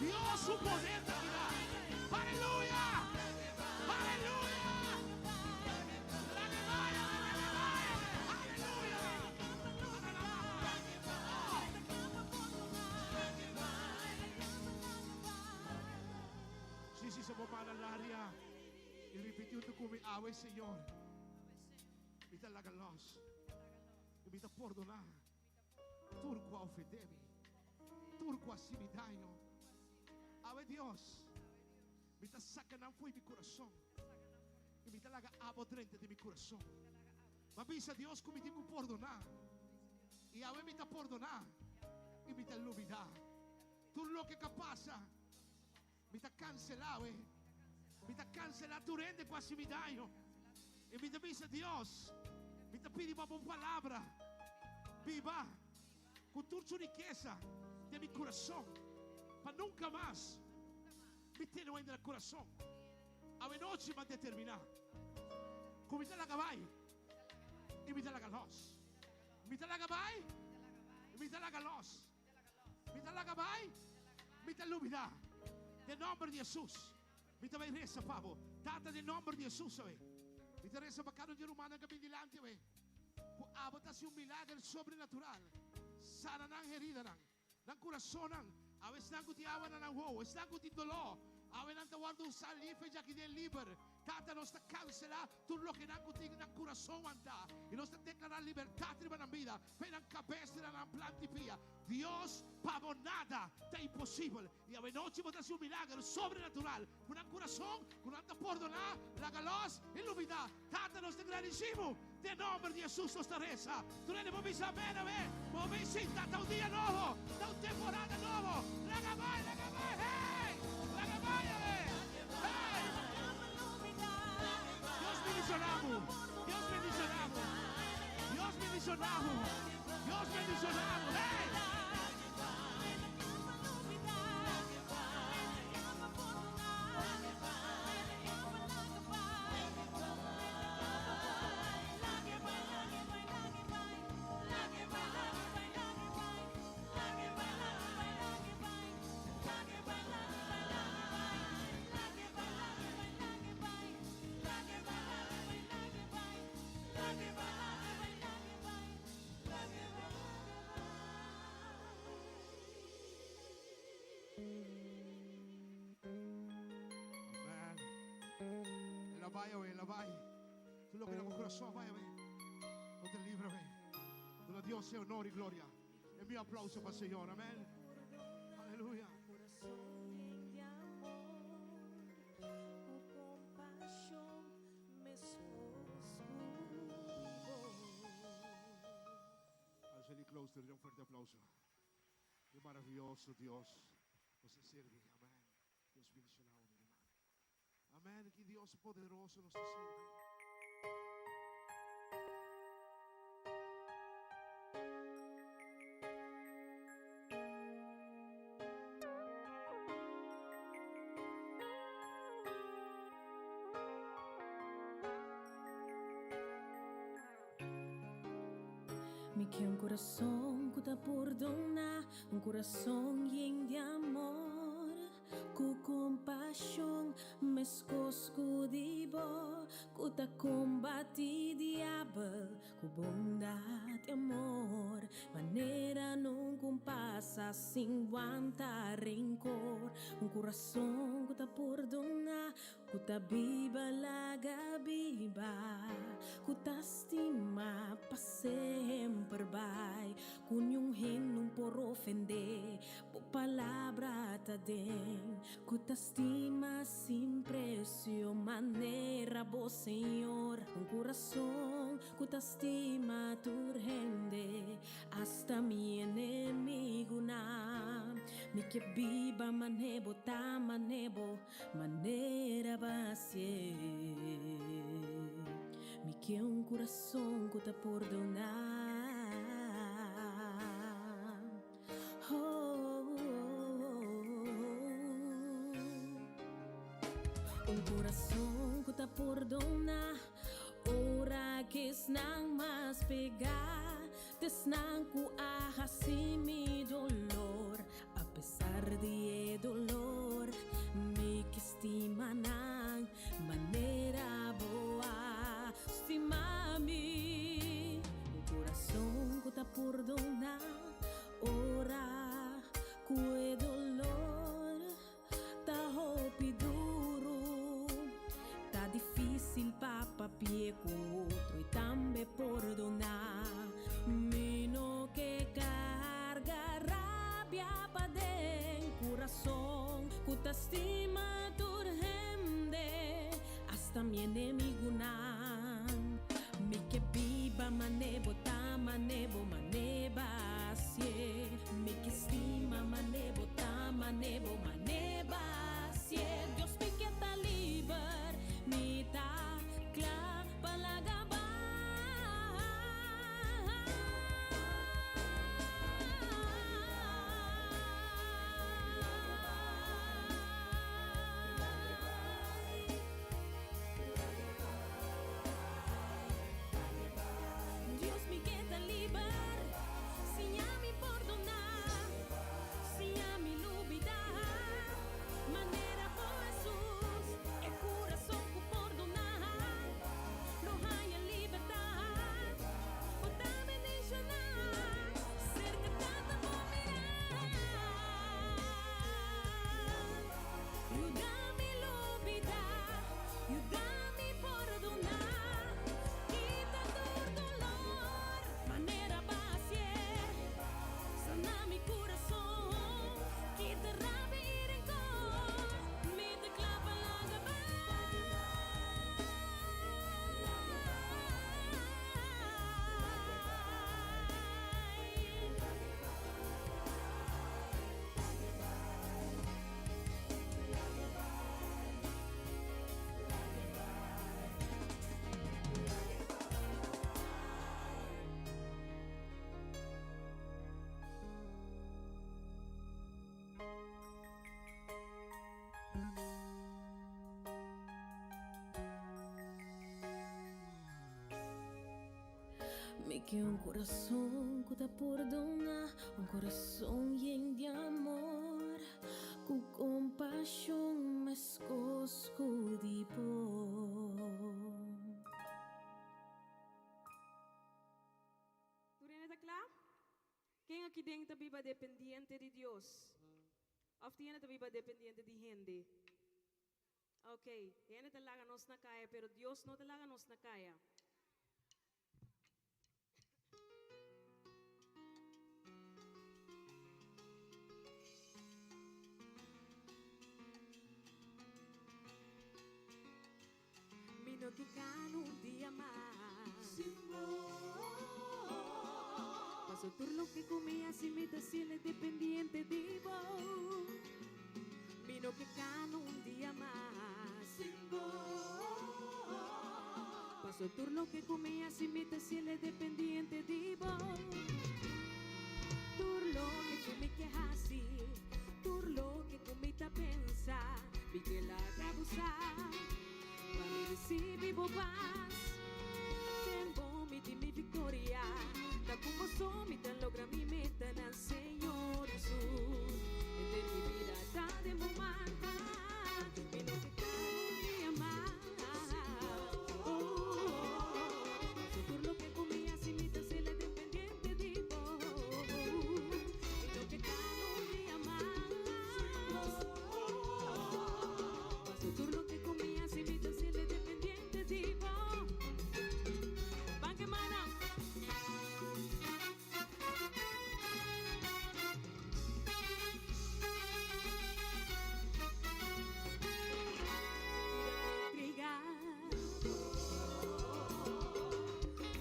Dios su poder te dirá. Aleluya. Aleluya. Like it fire of it. Aleluya. Sí, sí, somos para el área. Y repitiendo como ave, Señor. Invita la galos. Invita a perdonar. Turco a ofenderme. Turco a si me daño. Ave Dios. Invita a sacar fuego de mi corazón. Invita a la abo dentro de mi corazón. Ma avisa Dios que me tengo que perdonar. Y ave invita a perdonar. Invita a olvidar. Tú lo que pasa. Invita a cancelar, me está cancelando tu rende quase me daño. E me dice Deus, me está pedindo uma boa palavra. Viva com toda a riqueza de meu coração, para nunca mais me ter ainda no coração. A noite vai determinar. Como está lá vai, e me está lá galos. Me está lá vai, e me está lá galos. Me está lá vai, me está lúbida. De nome de Jesus. Me também reza, Pablo. Tata de nome de Jesus, me te reza para cada dia humano que vem dilante, abota-se milagre sobrenatural. Sana nang herida nang coração nang. A vezes nang kutiawa na nang ho, es nang kutit dolor. A vezes nang tawardo sa life já que de liber. Tata nos está cancelar tudo lo que nang kutit nang coração anda. E nos está declarar liberdade na vida. Penan cabeça na plantipia. Dios, Pablo, nada está impossível. E a noite botasse milagre sobrenatural. Com um coração, com anta perdonar, la galos e lubida. Tata nos agradecemos. De nome de Jesus nos reza. Tu ne vamos a ver, vamos a sentir hasta un día nuevo, hasta una temporada nuevo. La vai, hey, la vai, hey. Dios bendicionamos, Dios bendicionamos, Dios bendicionamos, Dios bendicionamos, hey. la vai. Tú lo que con corazón, váyame. No te líbrame. Tú a Dios sea honor y gloria. El mío aplauso para el Señor, amén. Aleluya. Al Shelly Closter, un fuerte aplauso. Qué maravilloso Dios nos sirve, amén. Dios bendice la honra, hermano. Amén, que Dios poderoso nos sirve. Me quer um coração que tá por donar, um coração lleno de amor, com compaixão, mas cosco de bo, que tá combate diabo, com bondade e amor, maneira não compassa, sem aguentar rencor, um coração que tá por donar, que tá viva, larga viva, que tá estima, pa sempre vai, com um não por ofender, por palavra tá den, que tá estima, sem preço, maneira, bo Senhor, um coração que tá estima, tu rende, hasta mi inimigo na, me que viva, manebo, tá manebo, maneira vai ser. Me quer um coração que tá por donar. Oh, oh, oh. Um coração que tá por donar. Ora que snang mas pegar, desnang ku ahasi mi dolor, a pesar de dolor, me que estima nang maneira boa, estima mi, um coração que tá por donar, ora ku e dolor, tá hopi duro, tá difícil papie com outro e também perdonar. Mino que carga rabia pa dentro coração, que te estima tu rende, hasta mi enemigo na. Me que viva manebo, ta manebo, maneba sie. Me que estima manebo, ta manebo, maneba sie. Dios me que ta liber, me ta cla palagaba. Dios me queda liber, sin a mi perdonar, sin a mi olvidar, manera por Jesús, el corazón que perdonar, no hay libertad, o también mencionar, cerca tanta por mirar, ayúdame a olvidar, ayúdame a perdonar, quita todo dolor, manera paciente, sana mi corazón, quita rabia y rencor, me te clava la Me que un corazón que te perdona, un corazón lleno de amor, con compasión me escosco de Tú tienes claro? ¿Quién aquí dentro viva dependiente de Dios? ¿O tiene que viva dependiente de gente? Ok, Ele te laga nos na kaya, pero Dios no te laga nos na kaya. Mino que cano un día más. Paso turno que comía sin imitaciones dependiente de vos. Mino que cano un día más. Paso turno que comía sin imitaciones dependiente de vos. Turlo que comí que así. Turlo que comí ta pensa. Vi que la abusar. Para mí decir vivo paz. Tengo mi victoria. Da como soy, mi tan logra mi meta en el Señor Jesús. En mi vida está de momento. Mi no que cada día más. Por lo que comía sin mi tan ser dependiente de vos. Mi no que cada día más. Por lo que comía sin mi tan ser dependiente de vos. Van que mana.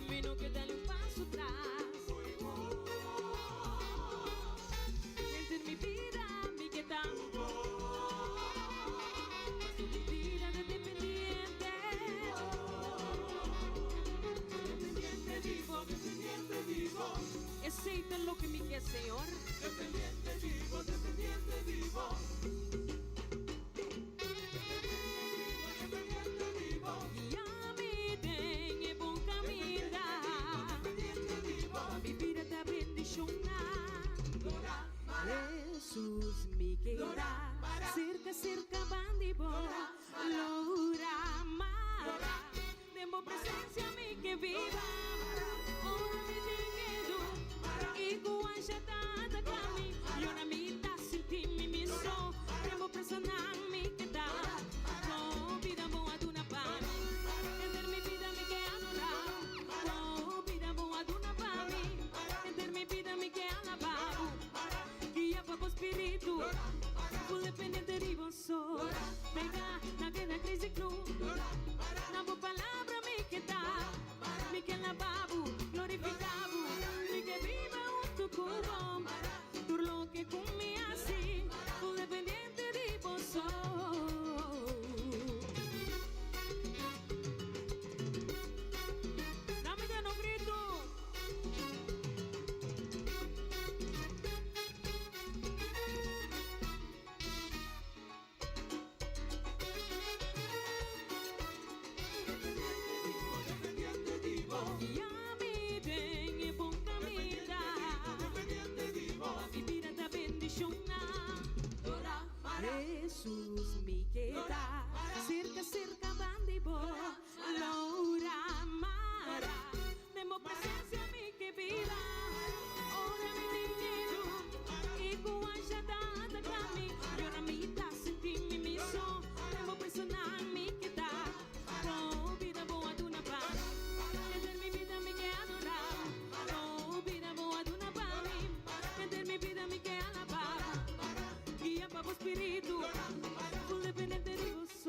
Menos que darle un paso atrás. Gente en mi vida, mi que tanto. Mi vida de dependiente. Dependiente vivo. Aceita lo que mi que Señor. Dependiente vivo. Jesús mi queda cerca bandibo Lora Mara Demo presencia mi que viva Ora mi dinheiro E com a jatada cami E ora mi ta senti mi miso Demo presenza mi que dá Oh vida boa do na pani Enter mi vida mi que anula Oh vida boa do na pani Enter mi vida mi que alaba Guia para o espírito, o dependente de você. Pega na vida crise cru, na boa palavra me que dá, me que lavabo, glorificavo, me que viva o tu cubo, por lo que comia assim, o dependente de você. Dá-me dando um grito. Jesús me queda cerca bandibo Laura Mara Demo presencia mi que viva Ora mi dinheiro E com a jatada cami E ora mi ta senti mi miso Demo personal mi que dá Oh vida boa do na paz Enter mi vida mi que adorar Oh vida boa do na paz Enter mi vida mi que alabar Guia para o espírito, o dependente de você.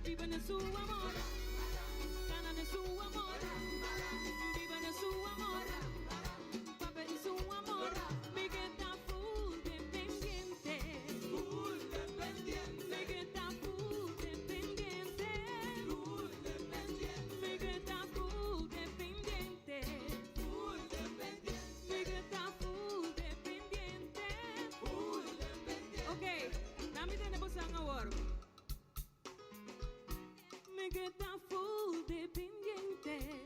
vivan en su amor, ganan en su amor, vivan en su amor, papel y su amor, me queda full dependiente, me queda full dependiente, me queda full dependiente, me queda full dependiente. Okay, dami din po sa award. Me queda full dependiente.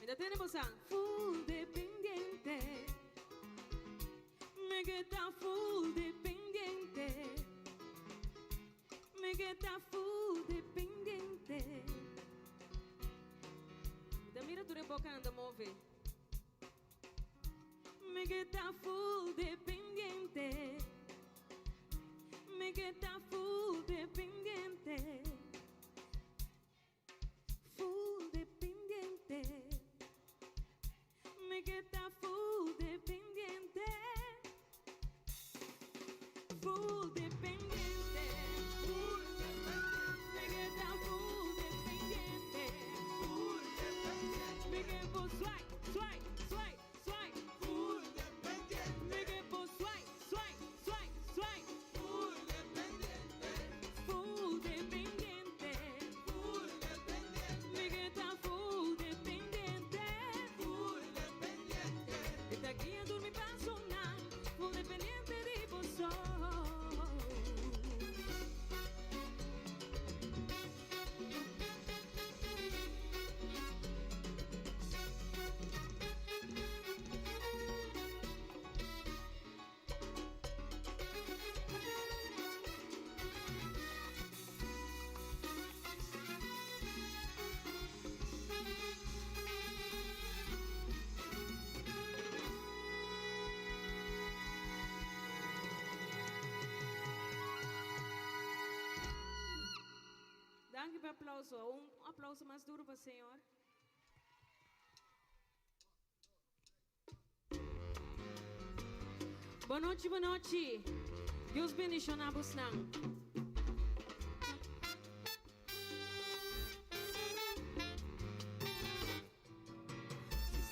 Mira, tenemos a full dependiente. Me queda full dependiente. Me queda full dependiente. Mira, tu boca anda move. Me queda full dependiente. Me queda full dependiente. Full dependiente. Me queda full dependiente. Full dependiente. Me queda full dependiente. Me quedo swipe, swipe, swipe, swipe. Full dependiente. Me quedo swipe, swipe, swipe, swipe. Full dependiente. Full dependiente. Full dependiente. Me queda full dependiente. Full dependiente. Esta guía dorme personal. Full dependiente de vosotros. Danke per aplauso. Un aplauso más duro para el Señor. Boa noite, boa noite. Deus bendicionar vos não.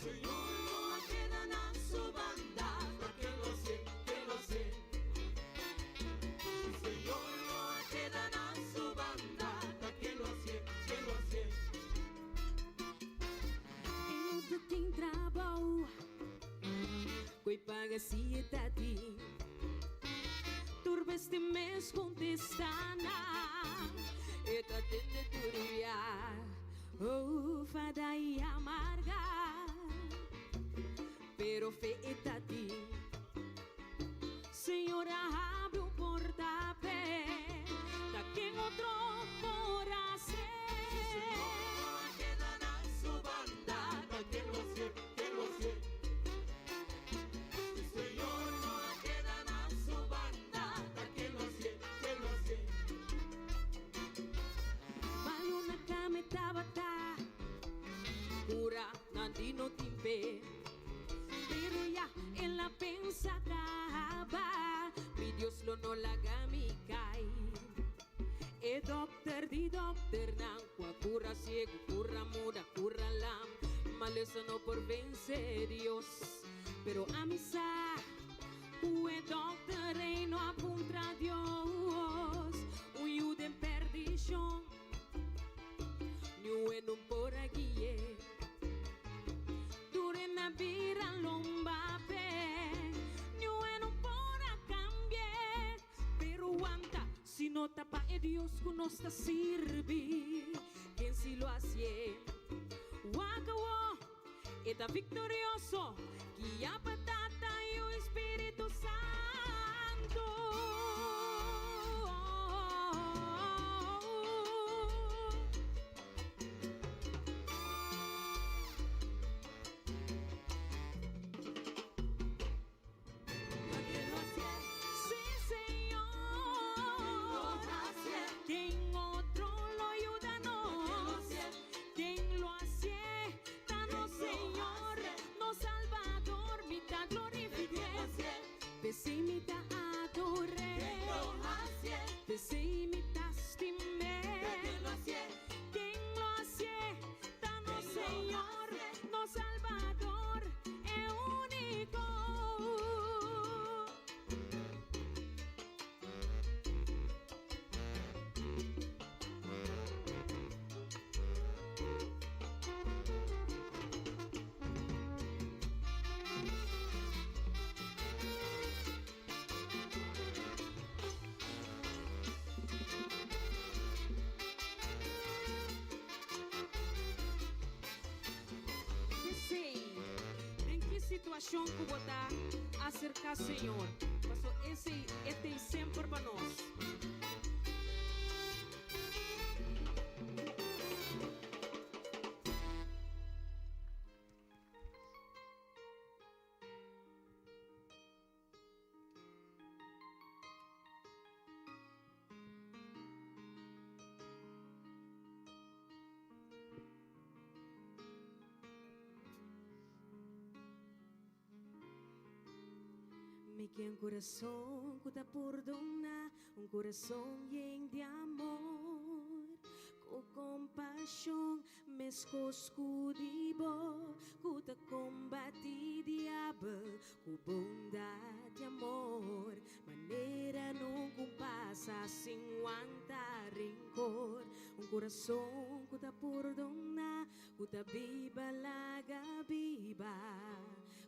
Señor, no queda en su banda, que lo sé, que lo sé. Señor, no queda en su banda, que lo sé, que lo sé. Eu tenho trabalho, coi paga se tati. Turbeste mes contestana, eta tende turia, oh fada e amarga, pero fe etati. Senhora abre um porta-pé, da quem outro porá ser. No queda en su banda, que lo sé, que lo sé. Señor, no queda en su banda, que lo sé, que lo sé. Balona kame tabata, pura nandino timpe. Pero ya en la pensa acaba, mi Dios lo no la gami kai. E doctor di doctor nan, qua cura ciego, cura muda, cura lam. Maleza no por vencer Dios, pero a misa, ue doctor reino apunta a Dios. Uyude en perdición, ni en un por aquí. Dure na vira lombape, ni en un por a cambiar. Pero aguanta, si no tapa e Dios que nos está sirvi. Quien si lo hace, wakawo, está victorioso. Guía patata y el Espíritu Santo. Sí, Señor. Quien otro lo ayuda, no. Quien lo hace, danos, Señor. No Salvador, mitad glorifique. Pesimita adora. oração que botar acerca do Senhor. Pastor, esse é sempre para nós. Me que um coração que te perdona, um coração lleno de amor, com compaixão, mesmo escudibo, que te combate diabo, com bondade e amor, maneira não compassa sem aguentar rencor, um coração que te perdona, que te viva larga viva.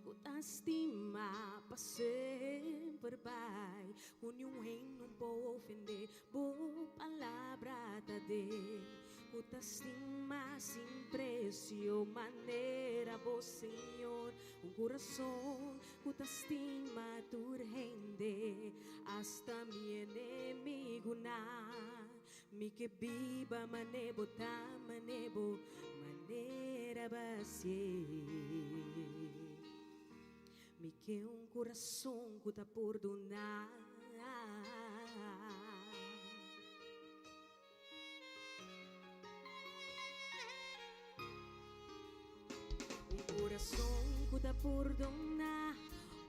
Ku estima para sempre, Pai. Com nenhum reino não pode ofender. Boa palavra te dê. Ku estima sem preço, maneira, bom Senhor. Coração que te estima, tu rende. Hasta mi inimigo na. Mi que viva manebo, ta manebo, maneira, bacia. Me que coração que te perdonar. Coração que te perdonar.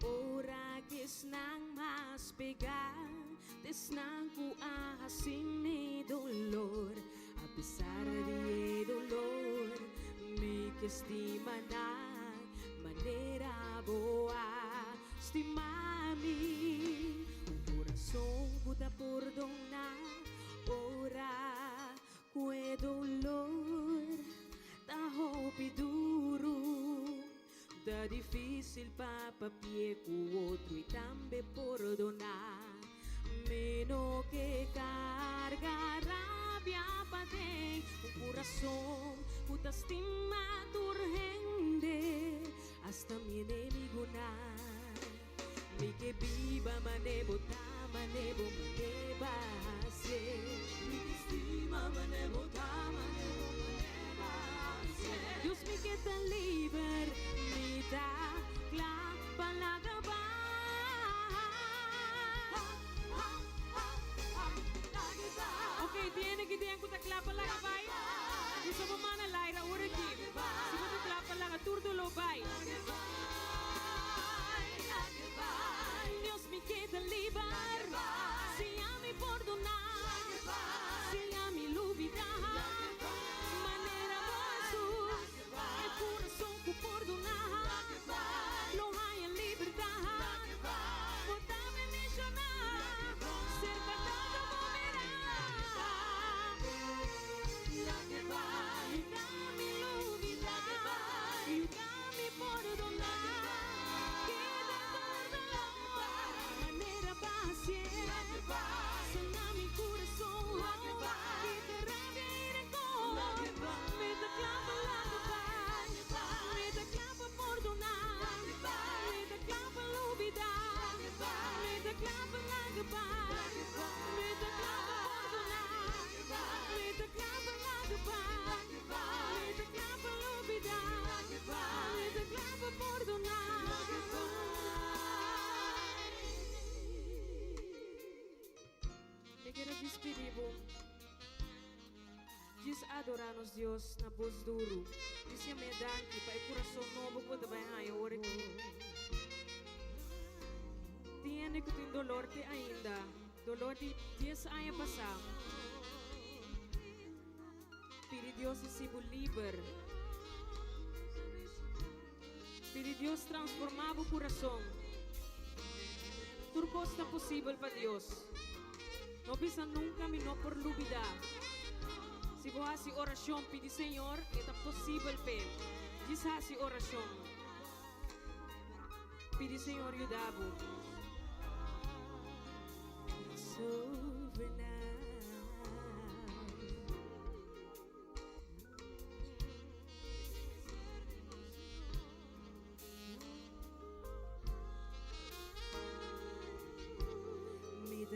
Ora que snang mas pegar. Desnang ko ahasin mi dolor. A pesar de dolor, me que estima na. Maneira boa, estima-me. Coração que te perdona. Ora que dolor, tá roupa duro, tá difícil para papie com outro e também perdonar. Menos que carga rabia para ter. Coração que te estima, tu rende. Hasta mi enemigo na. Mi que viva manebo, ta manebo, maneba se. Mi que estima manebo, ta manebo, maneba se. Dios mi que te liber, mi da clapa la gaba. Okay, tiene que te clapa la gaba. Gusto mo man Laira Uraki. Sige to clapa la turdulo bay. Dios me queda libar. Si a mi perdonar, si a mi olvidar, manera Jesús, el corazón que perdonar, lo hay en libertad. Bota bendicionar, ser batalla moverá. La que va, dame olvidar, dame perdonar. Queda todo manera paciente, sana mi corazón, que te rabia y rencor. Me te clava la paz, me te clava perdonar, me te clava olvidar, me te clava la paz, me te clava perdonar, me te clava la paz, me te clava olvidar, me te clava perdonar. Me quero despedir, diz adorar-nos Deus na voz duro. Diz a minha danke para o coração novo quando vai a hora aqui. Tiene que ter dolor de ainda, dolor de 10 anos passado. Pede Deus se livre. Pede Deus transformar o coração. Tudo coisa possível para Deus. Não precisa nunca me não por olvidar. Se você faz oração, pede Senhor, é possível para. Diz faz oração. Pede Senhor, ajuda-vos.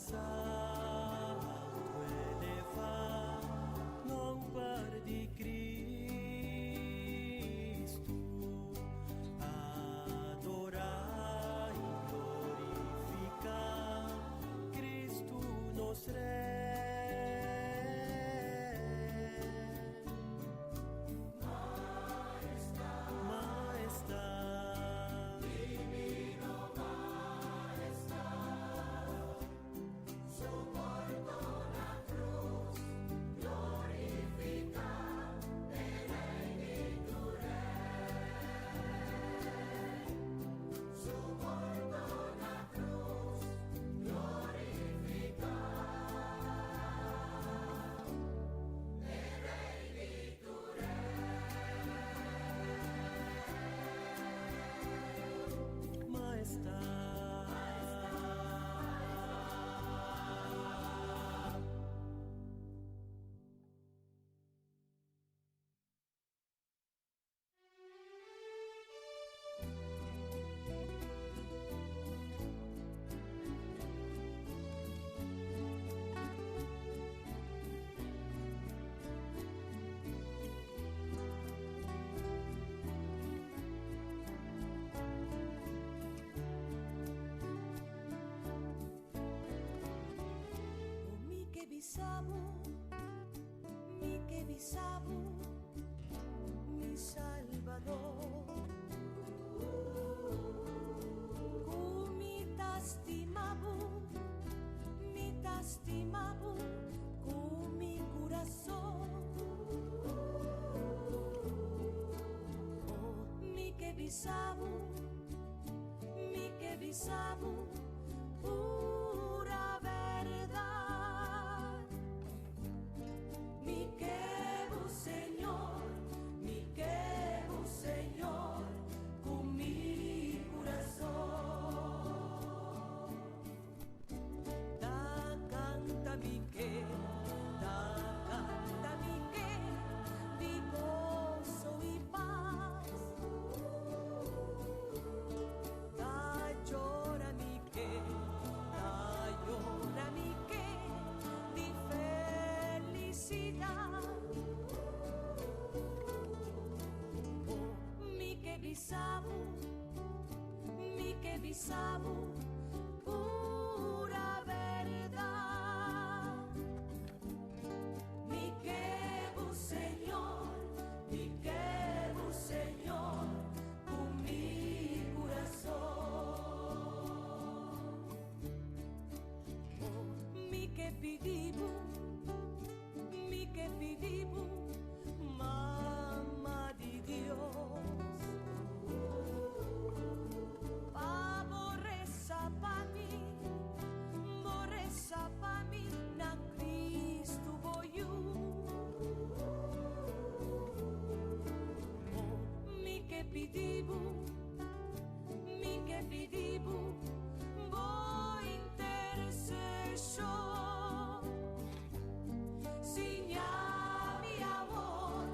alzato elevato non par di Cristo, adorai, glorificar Cristo nos Re. Bisabu, mi Salvador. Mi tastimabu, con mi corazón. Oh, mi que bisabu, pura verdad. Mi quebo Señor, con mi corazón. Da canta mi que, di gozo y paz. Da llora mi que, di felicidad. Oh, mi que bisabu, pura verdad. Mi quebo Señor, con mi corazón. Oh, mi que pidibu, mamá de Dios. Aborreza pa mí, na Cristo voyu. Oh, mi que pidibu, voy intercesor. Signa mi amor,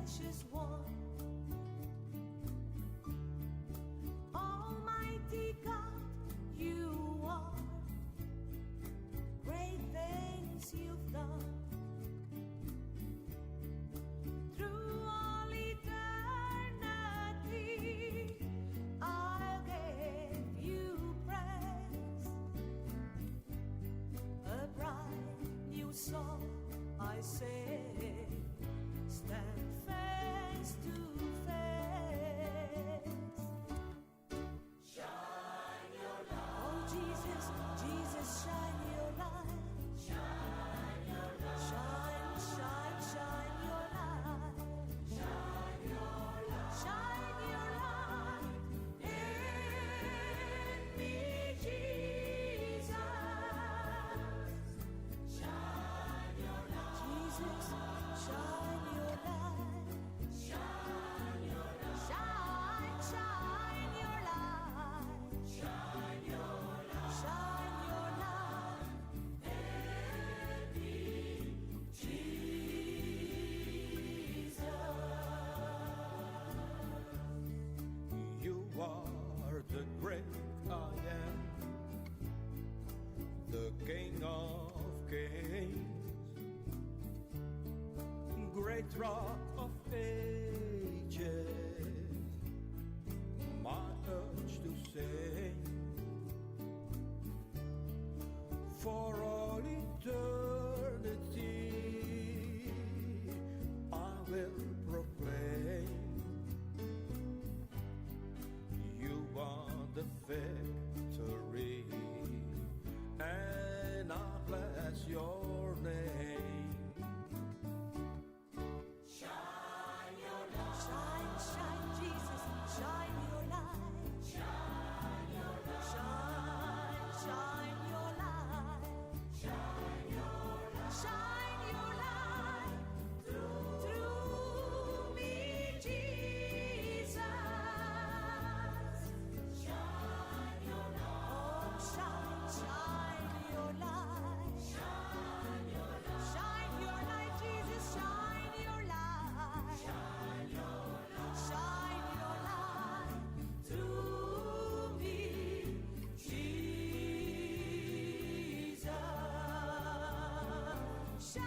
precious one. Almighty God, you are. Great things you've done. Through all eternity, I'll give you praise. A bright new song I sing, stand face to face. Shine your light. Oh Jesus, Jesus, shine your light. Shine your light. Shine, shine, shine your light. Shine your light. Shine your light in me, Jesus. Shine your light. Jesus, shine your light. Shine your light. Shine, shine your light. Shine your light. Shine your light in me, Jesus. You are the great I am, the King of Kings, great Rock of Ages, my urge to sing for all eternity. I will proclaim you are the victory, and I bless your name. Shine your light. Shine, shine, Jesus, shine your light. Shine your light. Shine, shine your light. Shine your light. Shine your light through me, Jesus. Shine your light. Oh, shine, shine your light. Shine your light. Shine your light, Jesus, shine your light. Shine your light. Shine your light through me, Jesus. Shine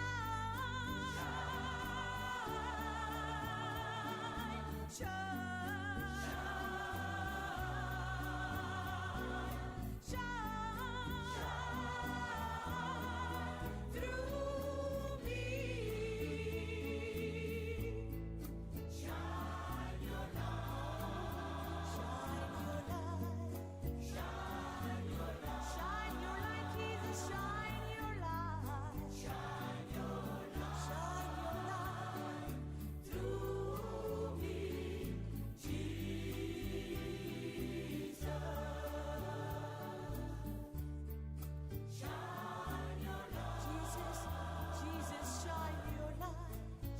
your light, Jesus, shine your light. Shine your light. Shine your light through me, Jesus. Shine your light. Jesus, Jesus, shine your light.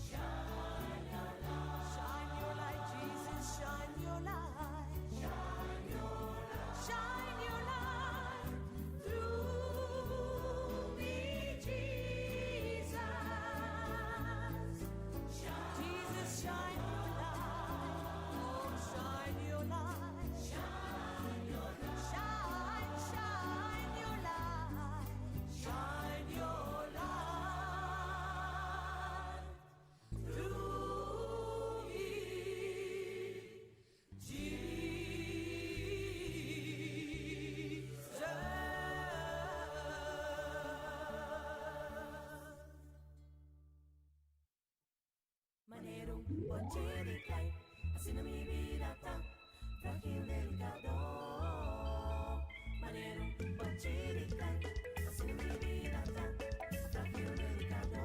Shine your light. Shine your light, Jesus, shine your light. Shine your light. Shine your light through me, Jesus. Jesus, shine your light. Oh, shine your light. Shine your light. Shine, shine your light. Shine your light through me, Manero, Boncherikai, haciendo mi vida tan frágil, delicado. Manero, Boncherikai, haciendo mi vida tan frágil, delicado.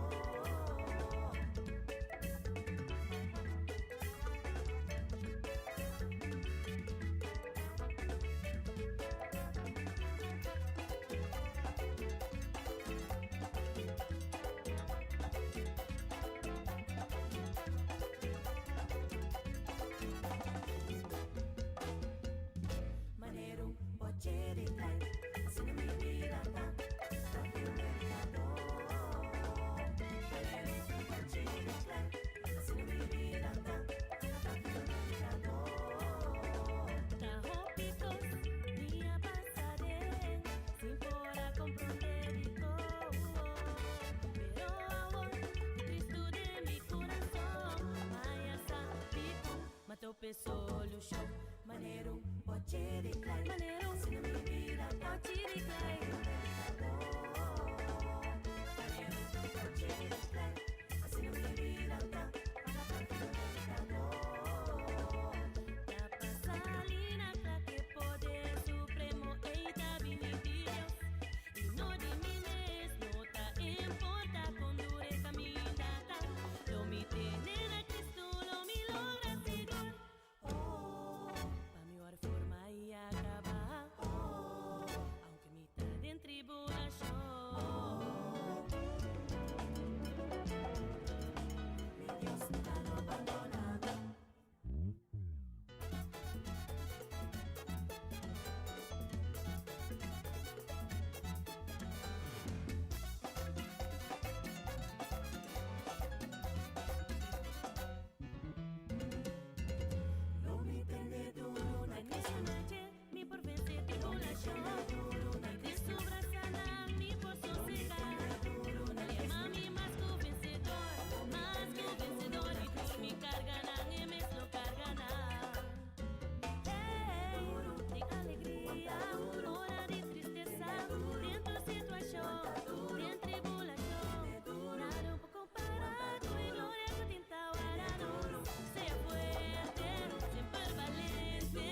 pe solution. Maneiro, pode declarar. Maneiro, se não me vira, pode declarar. Maneiro, pode declarar. Se não me vira, tá. Da passalina pra que poder supremo eita vini Deus. E no de mim mesmo, tá importa quando é caminho da. Lo me tener a Cristo, lo me logra seguir. Pa mi hora forma y acabar. Aunque me trae en tribulación. Mi Dios nunca lo abandona. No me prende duro, na noche, ni por vencer tribulación. Ni de sobra sana, ni por sosegar. Dale a mami más que vencedor, y tú mi cargana, y me lo cargana. De alegría, hora de tristeza, dentro situación, de tribulación. Nada un poco para tu gloria que te entablarano. Sea fuerte, siempre valiente,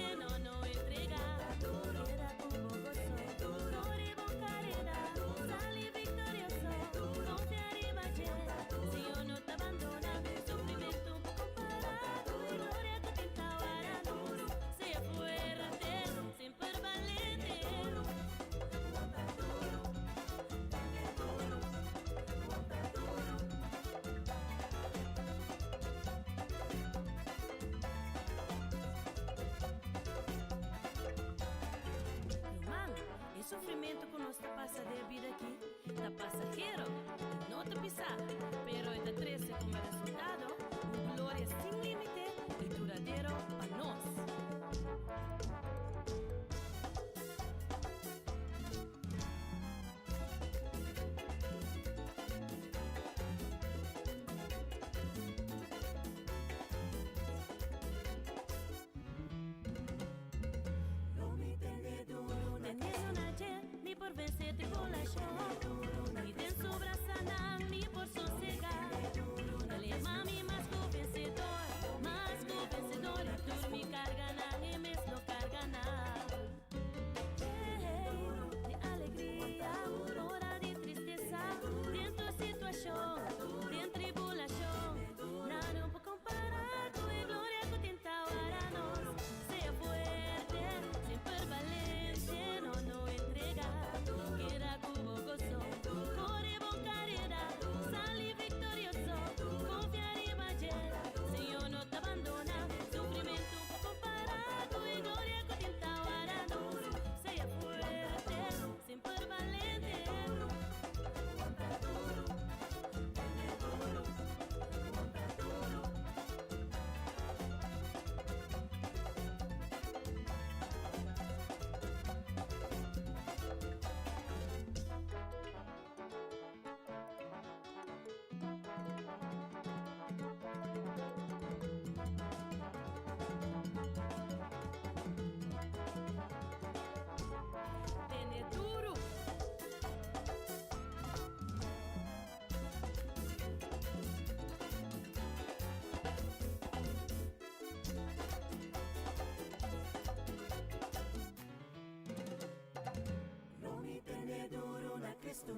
no entrega. Queda con gozo, gloria y con caridad. Sale victorioso, confiar y valer. Si yo no te abandona, sufrimiento un poco para tu gloria que te entablarano. Sea fuerte, siempre valiente. Irmão, el sufrimiento que nos pasa de vida aquí, está pasajero, no te pisar, pero esta 13 como resultado, una gloria sin límite y duradero para nos. No me prende duro, tenés una ayer, ni por vencer tribulación, ni de sobra sana, ni por sosegar. Dale a mami más que vencedor, y tú mi cargana, y me lo cargana. De alegría, hora de tristeza, dentro situación, de tribulación. Nada un poco para tu gloria que te entablarano. Sea fuerte, siempre valiente, no entrega. Queda como gozo, corre con caridad. Sale victorioso, confiar y valer. Señor no te abandona, sufrimiento un poco para tu gloria que te entablarano. Sea fuerte, siempre valiente. Tiene duro. No me prende duro na Cristo.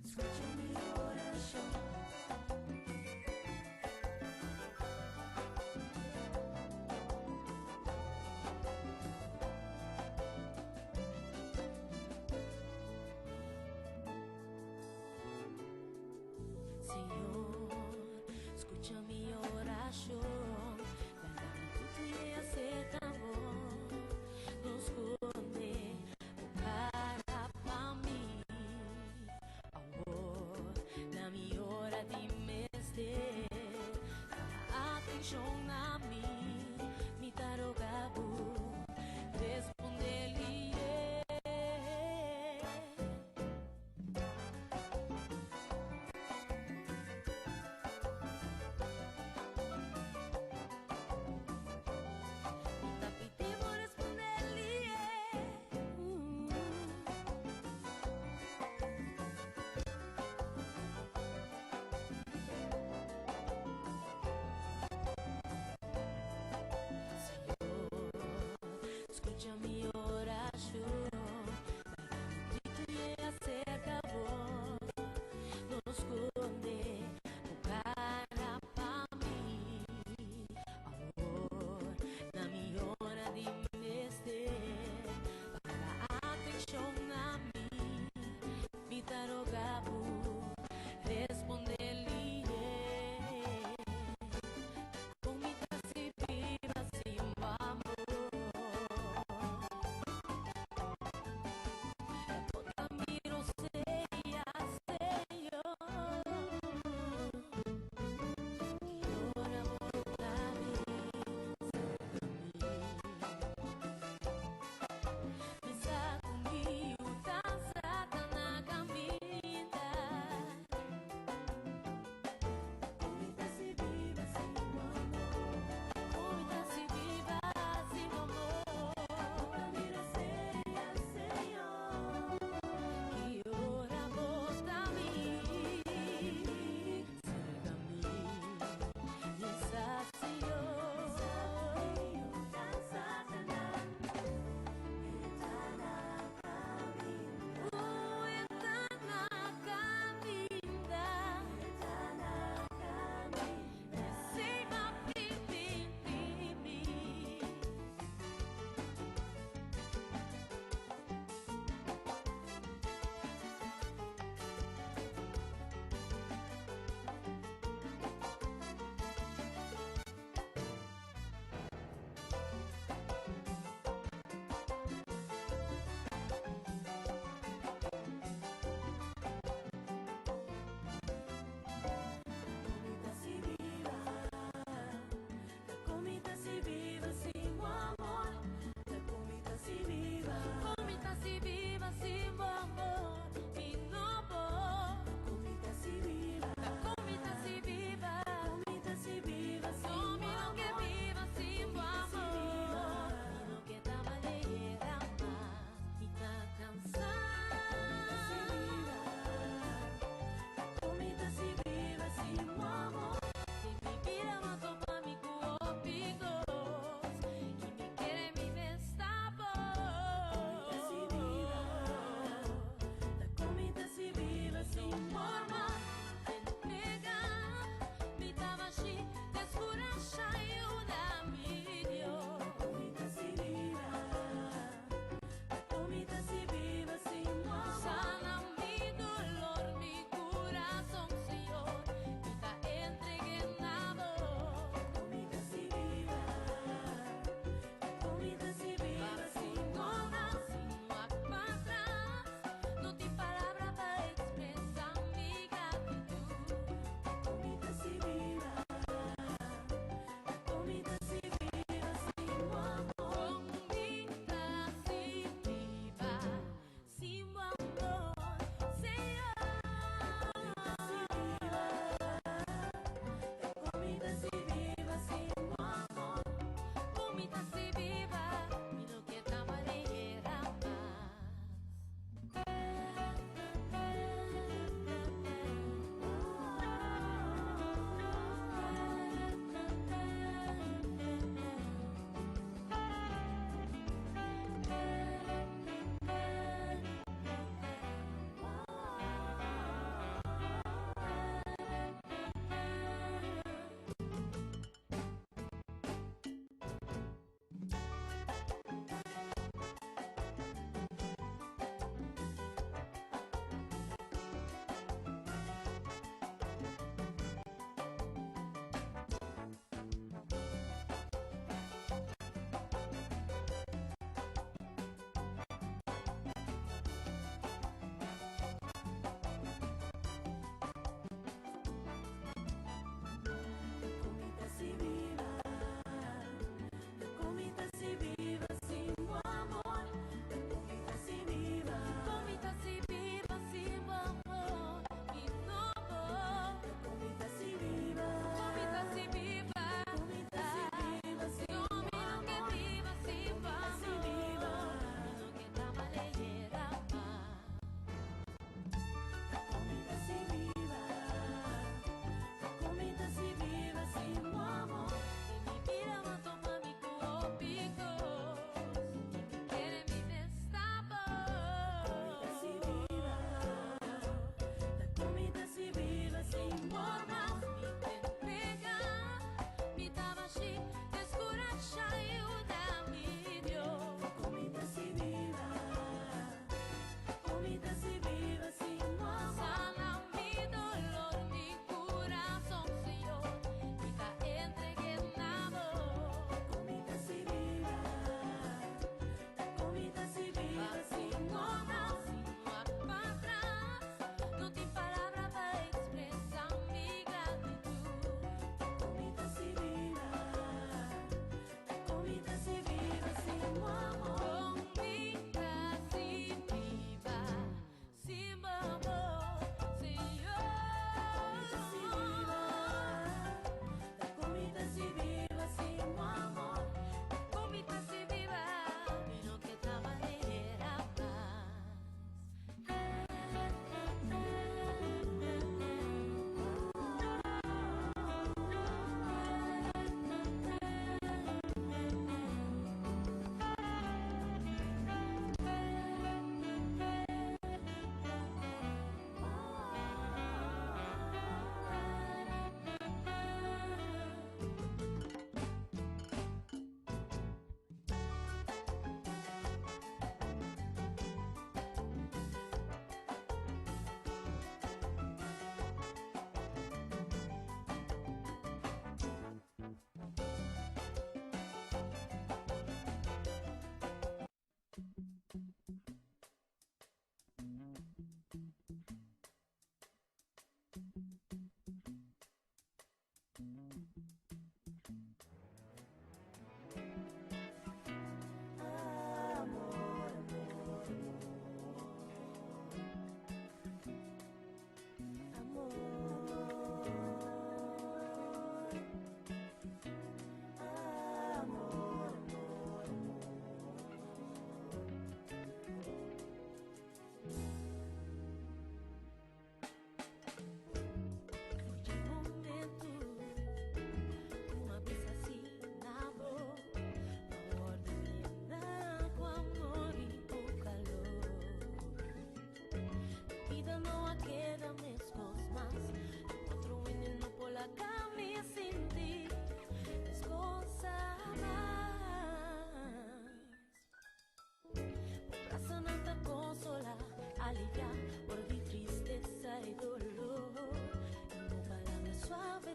Escucha mi oración. Señor, escucha mi oración. La gratitud tuya se acabó. No esconde tu cara para mí. Ahora, la mi hora dime este. shong ami mi tarogabu respondeli tapitimo respondeli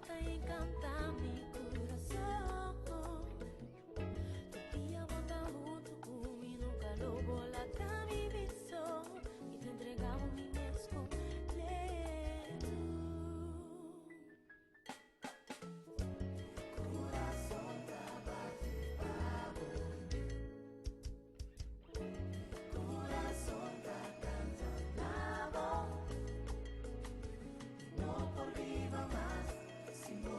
importa y encanta mi corazón. Tu día bota junto con y nunca lo volata mi viso. Y te entregamos mi mes completo. Corazón trabajo, corazón cantando, no por viva más, sino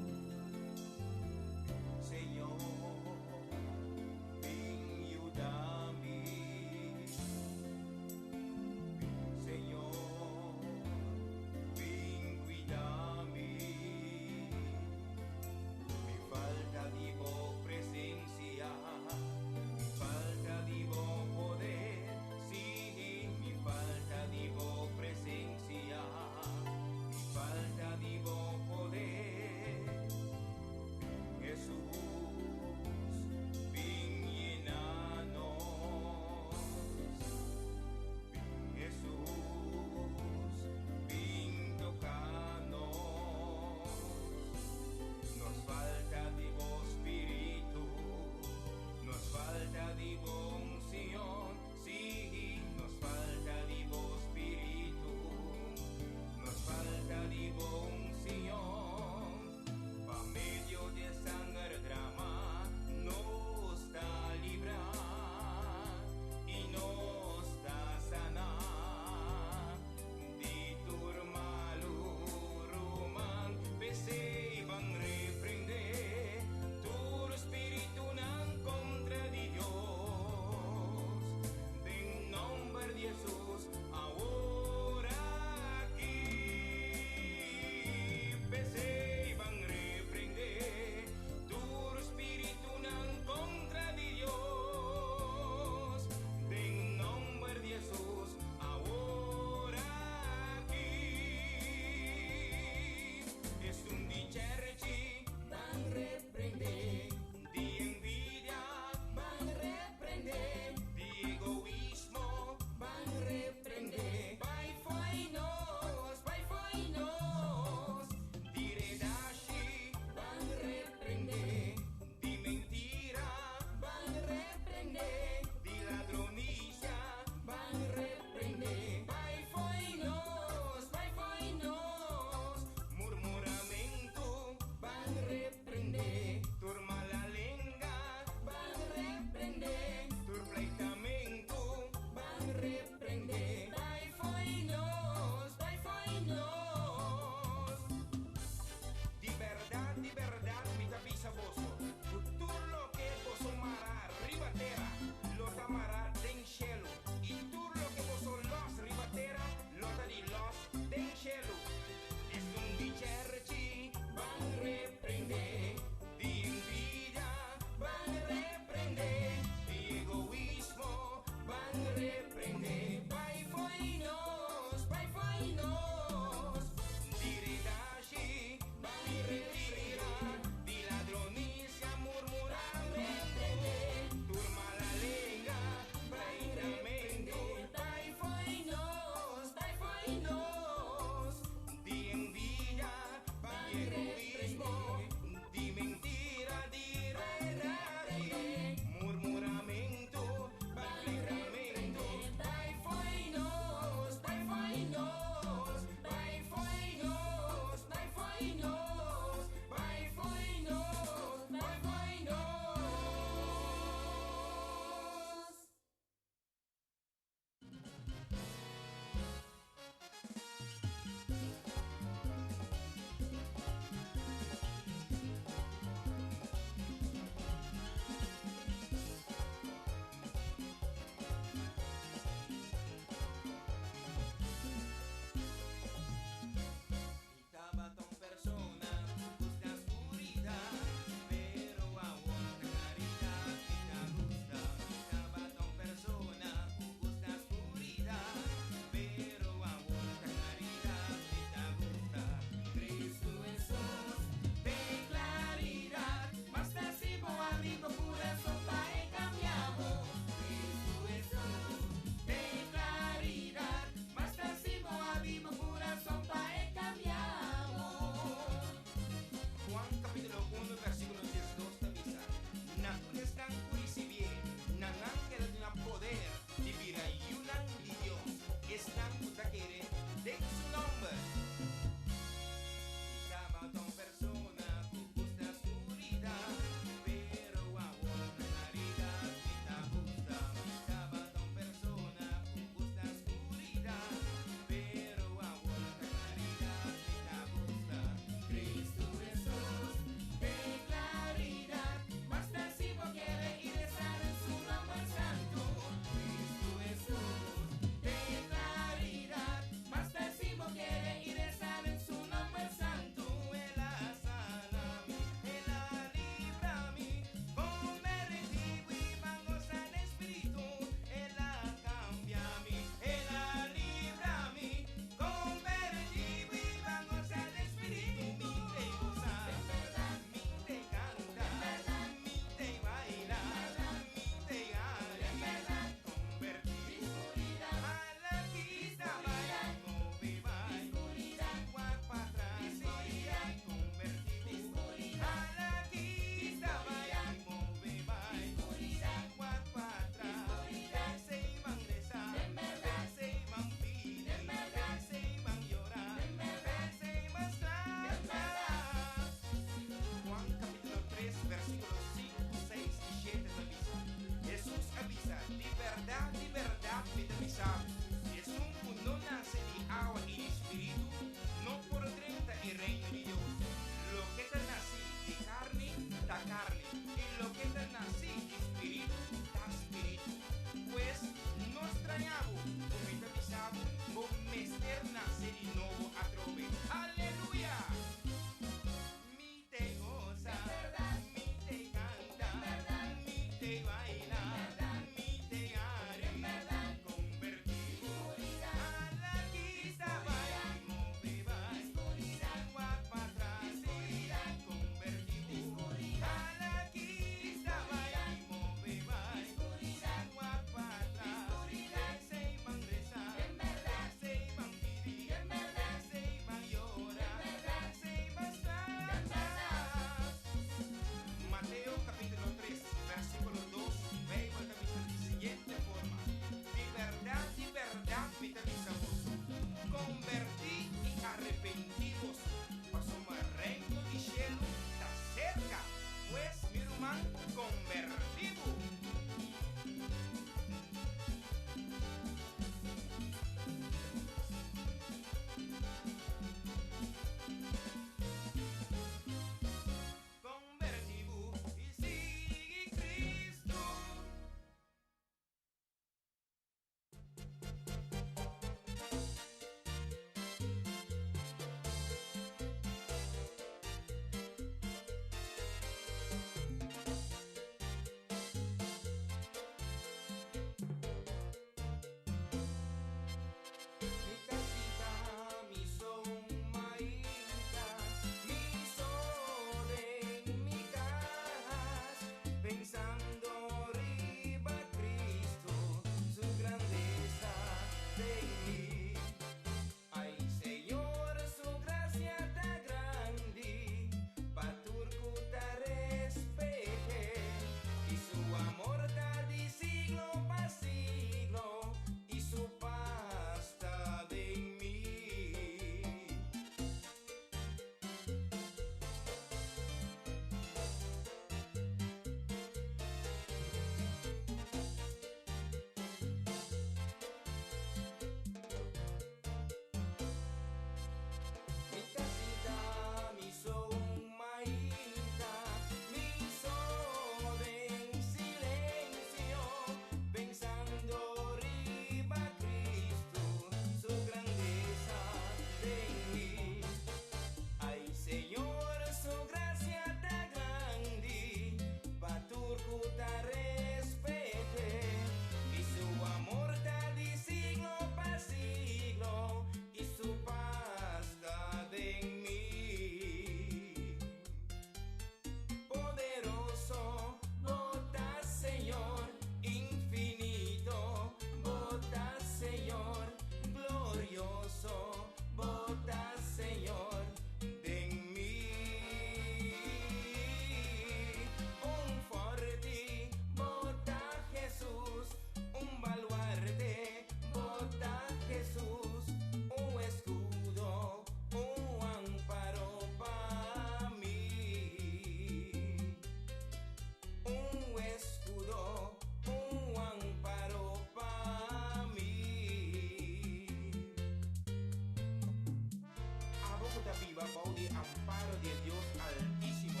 da viva bajo de amparo de Dios Altísimo,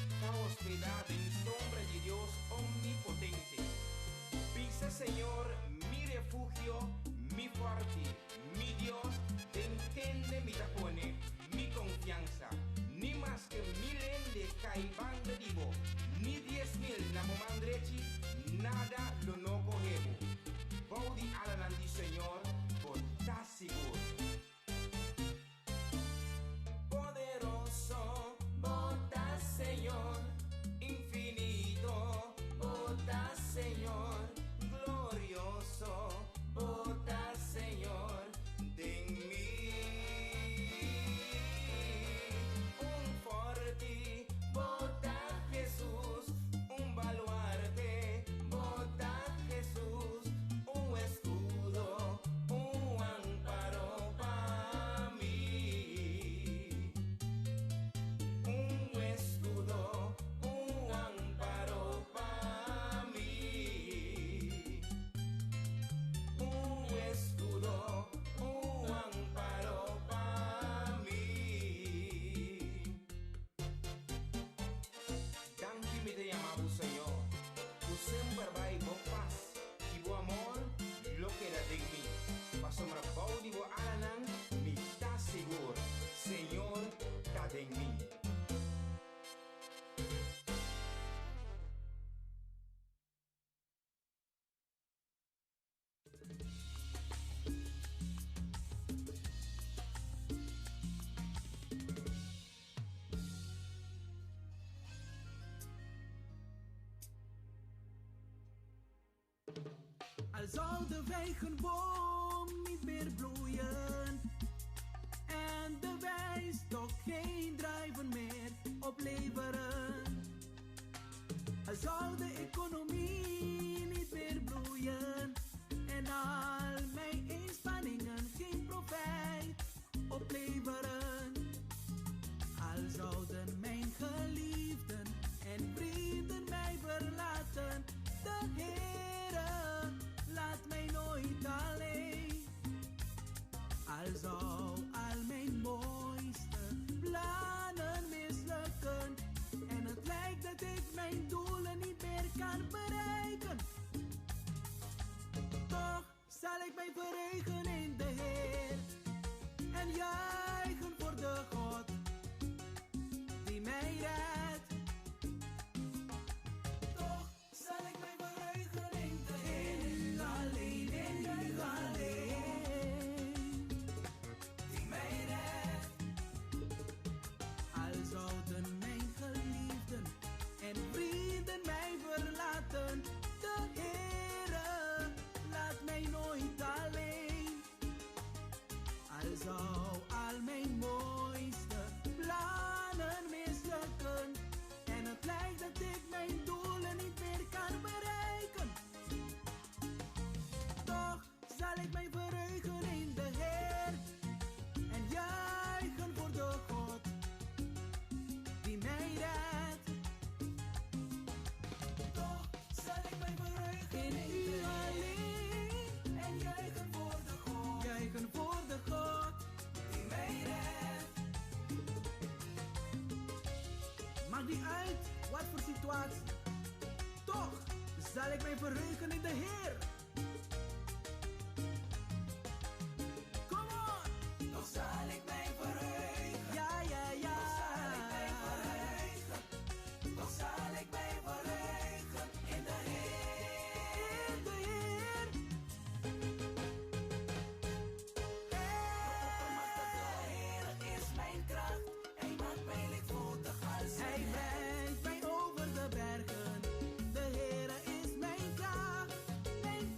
está hospedado en sombra de Dios Omnipotente. Pisa, Señor, mi refugio, mi fuerte, mi Dios, entiende mi tapone, mi confianza. Ni más que 1000 de caibán de vivo, ni 10.000 na momandrechi, nada lo no cogemos. Baudi alanandi, Señor, por ta seguro. Poderoso, bota, Señor, infinito, bota, Señor, glorioso, bota, Señor, de mí. Un forte, bota, Jesús, un baluarte, bota, Jesús, un escudo, un amparo para mí. Un escudo, un amparo para mí. Un escudo, un amparo para mí. Tanto me te llamamos, Señor. Tu siempre va y vos paz y vos amor, lo que era de mí. Pasombra baudi vos alanan, mi ta seguro. Señor, ta de mí. Al zou de wijgenboom niet meer bloeien en de wijnstok geen druiven meer opleveren. Al zou de economie niet meer bloeien en al mijn inspanningen geen profijt opleveren. Al zouden mijn geliefden en vrienden mij verlaten, de Heere laat mij nooit alleen. Al zou al mijn mooiste plannen mislukken en het lijkt dat ik mijn doelen niet meer kan bereiken, toch zal ik mij verheugen in de Heer en juichen voor de God die mij redt. Toch zal ik mij verheugen in de Heer, in u alleen, die mij redt. Al zouden mijn geliefden en vrienden mij verlaten, de Heere laat mij nooit alleen. Al zou al mijn mooiste plannen mislukken en het lijkt dat ik mijn doelen niet meer kan bereiken, toch zal ik mij verheugen in de Heer en juichen voor de God die mij redt. Toch zal ik mij verheugen in u alleen en juichen voor de God, juichen voor de God die mij redt. Maakt niet uit wat voor situatie, toch zal ik mij verheugen in de Heer. Come on! Toch zal ik mij verheugen. Ja, ja, ja. Toch zal ik mij verheugen. Toch zal ik mij verheugen in de Heer. In de Heer. De Heer is mijn kracht. Hij maakt mij lichtvoetig als hij brengt mij over de bergen. De Heer is mijn kracht. Mijn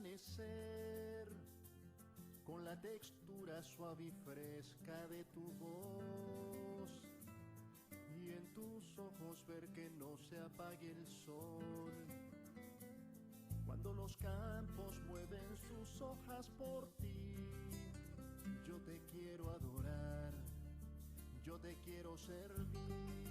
amanecer, con la textura suave y fresca de tu voz, y en tus ojos ver que no se apague el sol. Cuando los campos mueven sus hojas por ti, yo te quiero adorar, yo te quiero servir.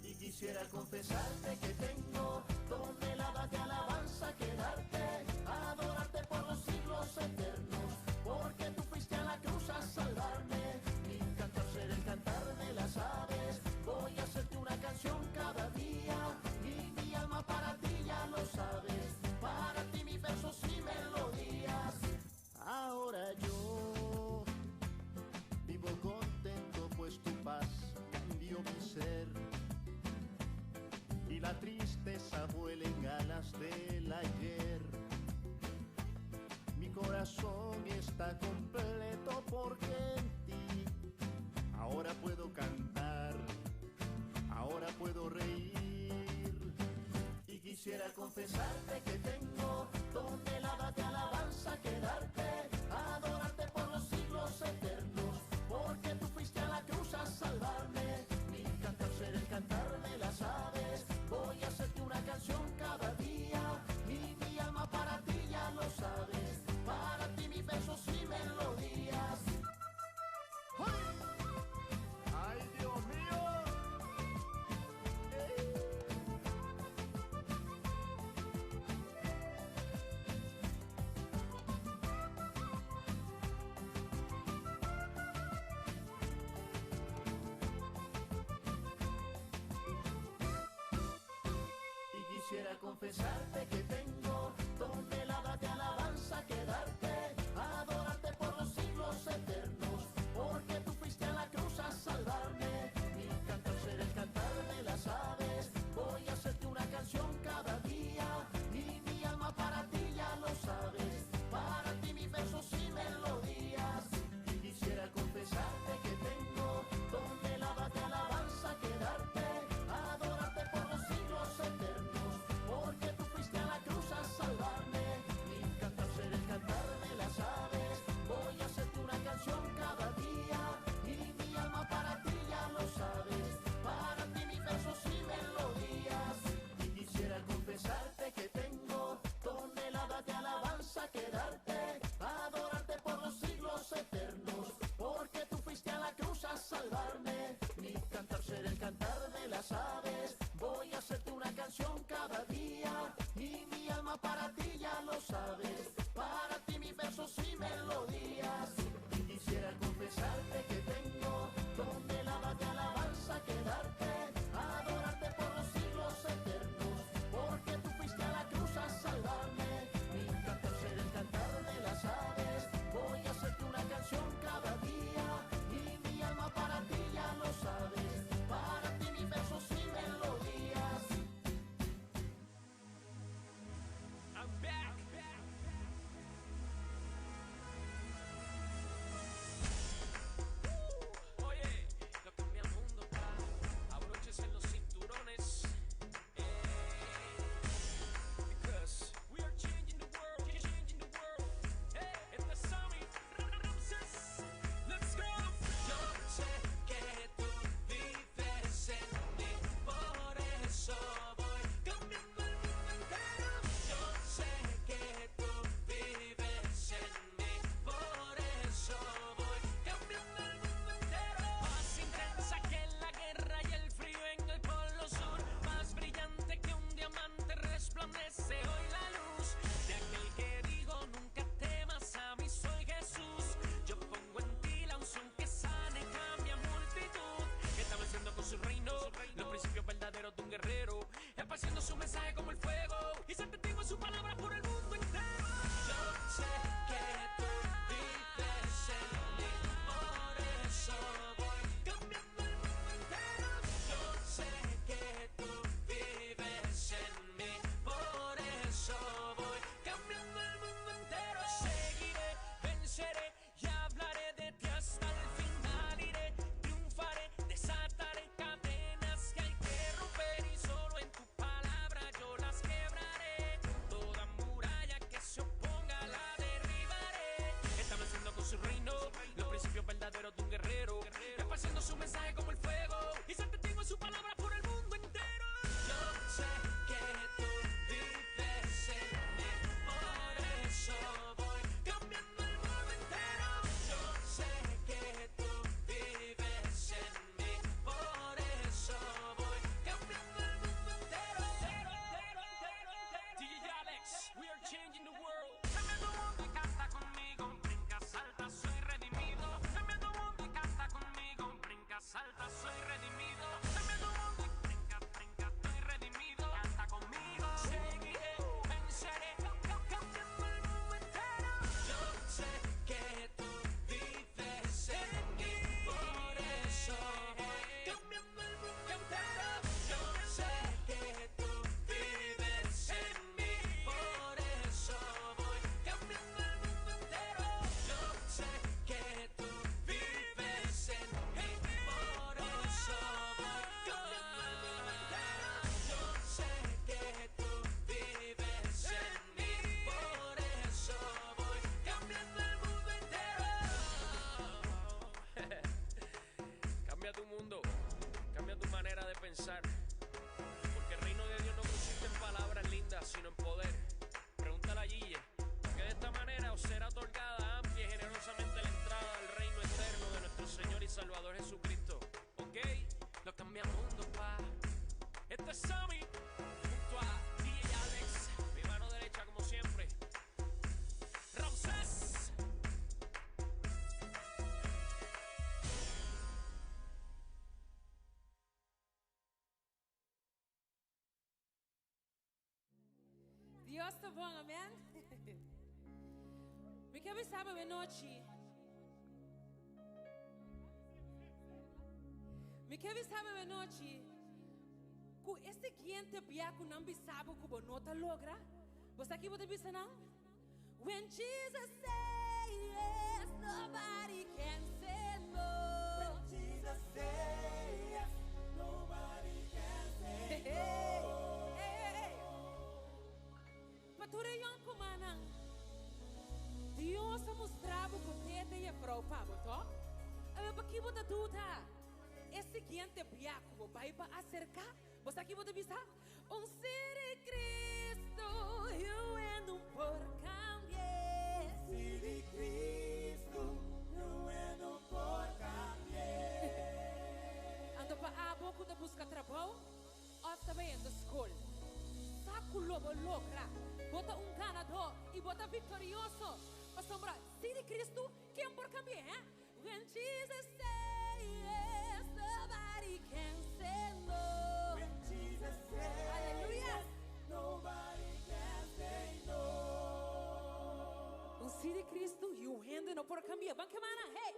Y quisiera confesarte que tengo toneladas de alabanza que darte, adorarte por los siglos eternos, porque tú fuiste a la cruz a salvarme. Mi cantar será el cantar de las aves, voy a hacerte una canción cada día, y mi alma para ti ya lo sabes, para ti mis versos y melodías. Ahora yo vivo contento pues tu paz cambió mi ser, y la tristeza vuela en alas del ayer. Mi corazón está completo porque en ti ahora puedo cantar, ahora puedo reír. Y quisiera confesarte que tengo toneladas de alabanza que darte, adorarte por los siglos eternos, porque tú fuiste a la cruz a salvarme. Mi cantar será el cantar de las aves, voy a hacerte una canción cada día, y mi alma para ti ya lo sabes, para ti mis versos y melodías. ¡Ay, Dios mío! Quisiera confesarte que tengo toneladas de alabanza que darte, adorarte por los siglos eternos, porque tú fuiste a la cruz a salvarme. Mi cantar será el cantar de las aves, voy a hacerte una canción cada día, y mi alma para ti ya lo sabes, para ti mis versos y melodías. Y quisiera confesarte que tengo toneladas de alabanza que darte, adorarte por los siglos eternos, porque tú fuiste a la cruz a salvarme. Mi cantar será el cantar de las aves, voy a hacerte una canción cada día, y mi alma para ti ya lo sabes, para ti mis versos y melodías. Y quisiera confesarte que tengo toneladas de alabanza que darte, adorarte por los siglos eternos, porque tú fuiste a la cruz a salvarme. Mi cantar será el cantar de las aves, voy a hacerte una canción cada día, y mi alma para ti ya lo sabes, para ti mis versos y melodías. Y quisiera confesarte que tengo toneladas de alabanza que darte, adorarte por los siglos eternos, porque tú fuiste a la cruz a salvarme. Mi cantar será el cantar de las aves, voy a hacerte una canción cada día, y mi alma para ti ya lo sabes, para ti mis versos y melodías. I'm back. Oye, lo cambia el mundo, pa. Abróchense los cinturones. Because we are changing the world, changing the world. It's the summit. Let's go. Yo sé que tú vives en mí, por eso voy cambiando el mundo entero. Yo sé que tú vives en mí, por eso voy cambiando el mundo entero. Más intensa que la guerra y el frío en el polo sur, más brillante que un diamante resplandece hoy la luz de aquel que dijo nunca temas, a mí soy Jesús. Yo pongo en ti la unción que sana y cambia multitud, estableciendo con su reino los principios verdaderos de un guerrero, esparciendo su mensaje como el fuego y se testigo su palabra por el mundo entero. Yo sé que tú vives en mí, por eso voy cambiando el mundo entero. Yo sé que tú vives en mí, por eso voy cambiando el mundo entero. Seguiré, venceré y hablaré de ti hasta el final. Iré, triunfaré, desataré cadenas que hay que romper, y solo en tu palabra yo las quebraré. Toda muralla tu mundo, cambia tu manera de pensar. Porque el reino de Dios no consiste en palabras lindas, sino en poder. Pregúntale a Gille, que de esta manera os será otorgada amplia y generosamente la entrada al reino eterno de nuestro Señor y Salvador Jesucristo. ¿Ok? Lo cambia mundo, pa. Este es Sammy, junto a DJ Alex, mi mano derecha como siempre. Ramsés. Dios está bom, amém? Me quer ver sábado à noite. Me quer ver sábado à noite. Com este cliente biaco não bisabo que o nota logra. Você aqui pode pensar não? When Jesus say yes, nobody can say no. When Jesus say yes, nobody can say no. Hey. Pature yon kumanang. Dios ha mostrado que te é pro pavo, to? Aba aqui bota tuta. Esse cliente biaco vai para acercar. Você aqui pode pensar? Ser de Cristo, eu ando por cambiar. Ser de Cristo, eu ando por cambiar. Ando para a boca de buscar trabalho, ou também ando escola. Saco lobo logra, bota ganador e bota vitorioso. Para sombrar, ser de Cristo, quem por cambiar? When Jesus say yes, nobody can say no. When Jesus say yes, nobody can say no. Ser de Cristo e o rende não por cambiar. Vamos camar, hey!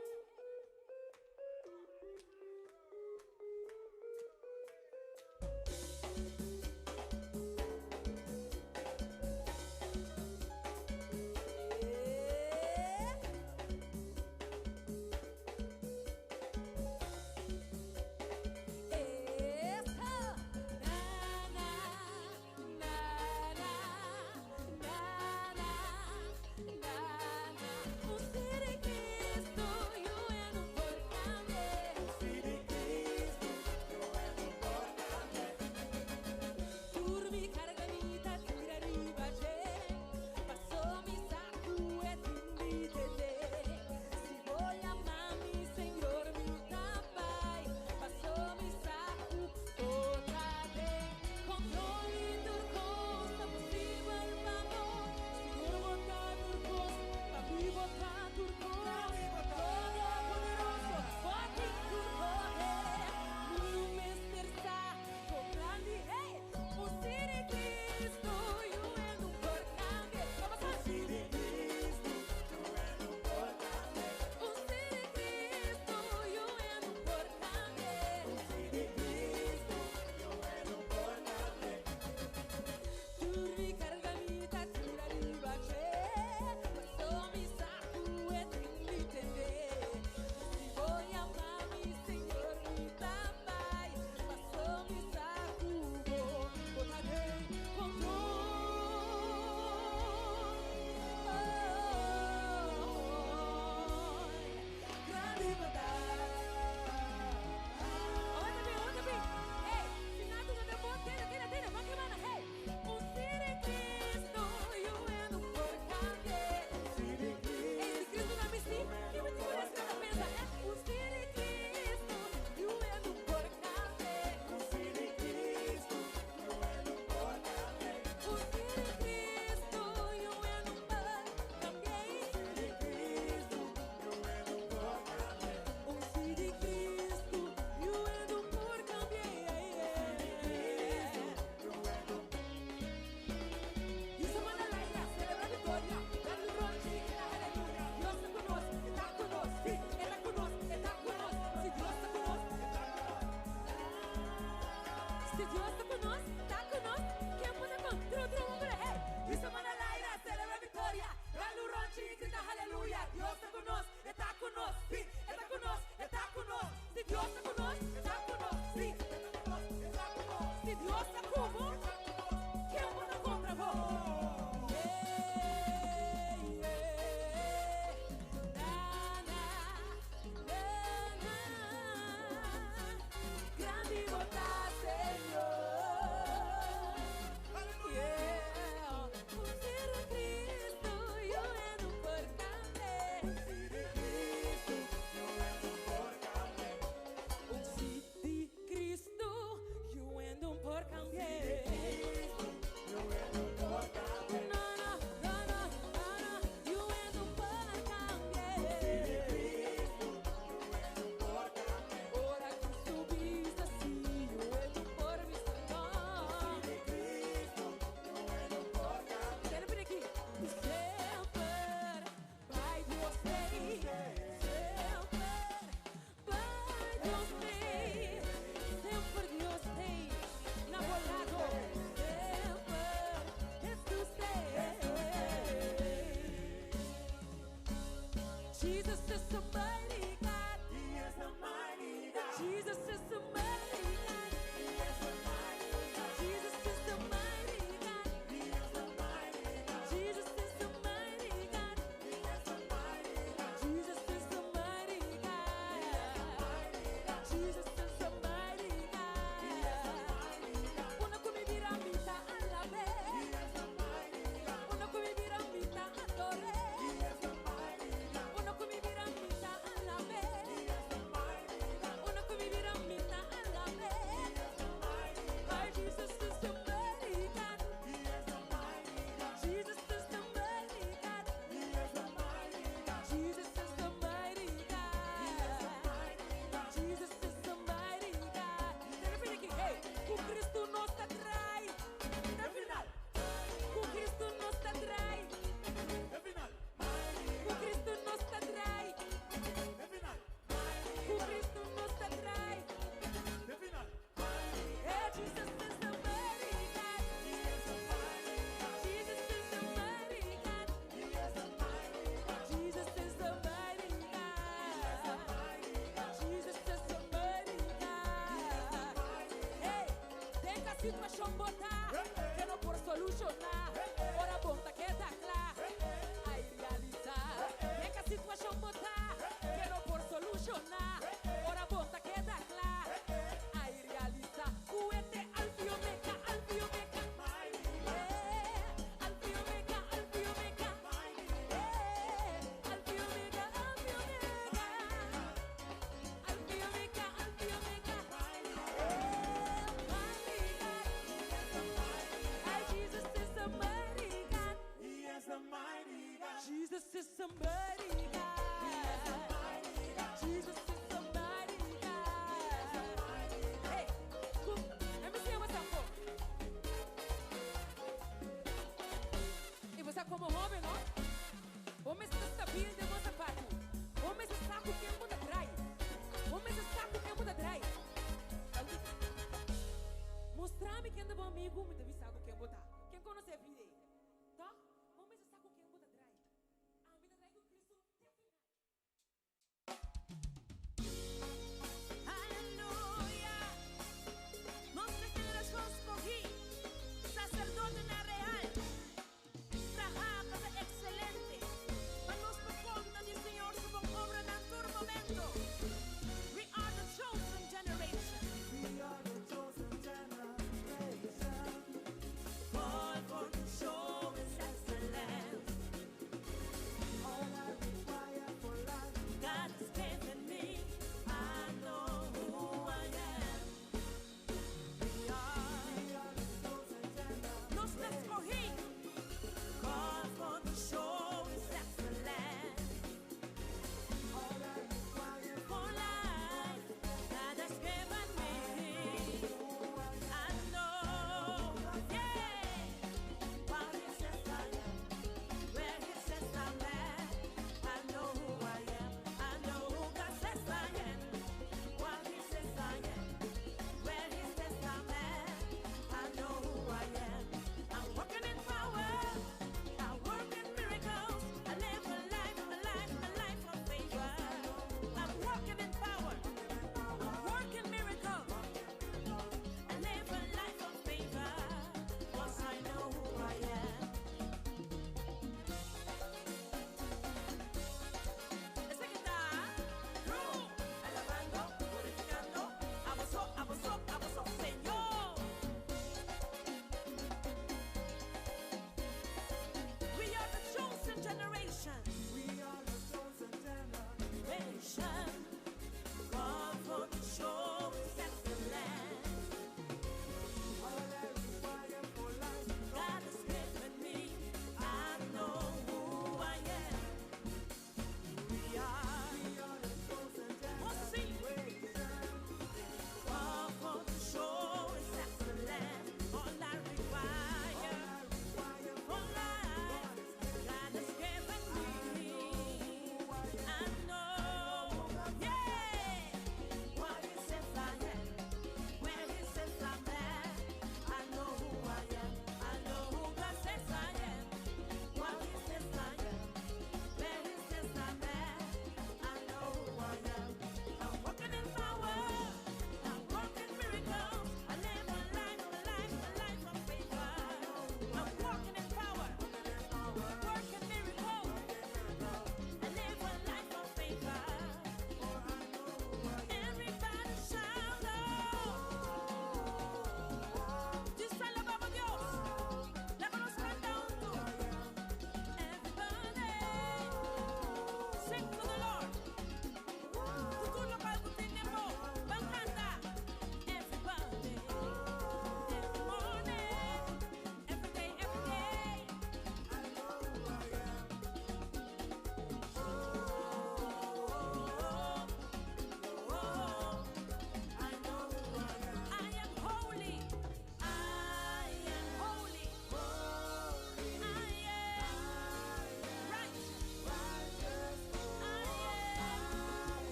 importa, Señor. Yeah. Por ser a Cristo, yo ando por cambiar. Por ser de Cristo, yo ando por cambiar. No, no, no, no, no, no, yo ando por cambiar. Ora que subiste así, yo ando por mi Señor. Quero vir aqui. Sempre vai Deus bem. Sempre vai Deus bem. Sempre Deus tem namorado. Sempre Jesus tem. Jesus is the mighty God. He is the mighty God. Jesus is the mighty God. He is the mighty God. Jesus is the mighty God. He is the mighty God. Jesus is the mighty God. He is the mighty God. Jesus is the mighty God. Jesus is the mighty God. Una come vira vita alla me. He is the mighty God. Una come vira vita adore. He is the mighty God. Una come vira vita alla me. He is the mighty God. Una come vira vita alla me. My Jesus is the mighty God. He is the mighty God. Jesus is the mighty God. He is the mighty God. Jesus is the mighty God. Jesus is the mighty God. Hey, con Cristo nos atrai. No final. Con Cristo nos atrai. No final. Con Cristo nos atrai. No final. Con Cristo nos atrai. No final. Hey, Jesus is the mighty God. He is the mighty God. Jesus is the mighty God. He is the mighty God. Jesus is the mighty God. Jesus is the mighty God. Hey, tem que a situação botar, que não por solucionar. Ora bonta que tá claro, aí realizar. Tem que a situação botar, que não por solucionar. Ora bonta que tá claro, aí realizar. Cuete alfio meca, alfio meca. Alfio meca, alfio meca. Alfio meca, alfio meca. Alfio meca, alfio meca.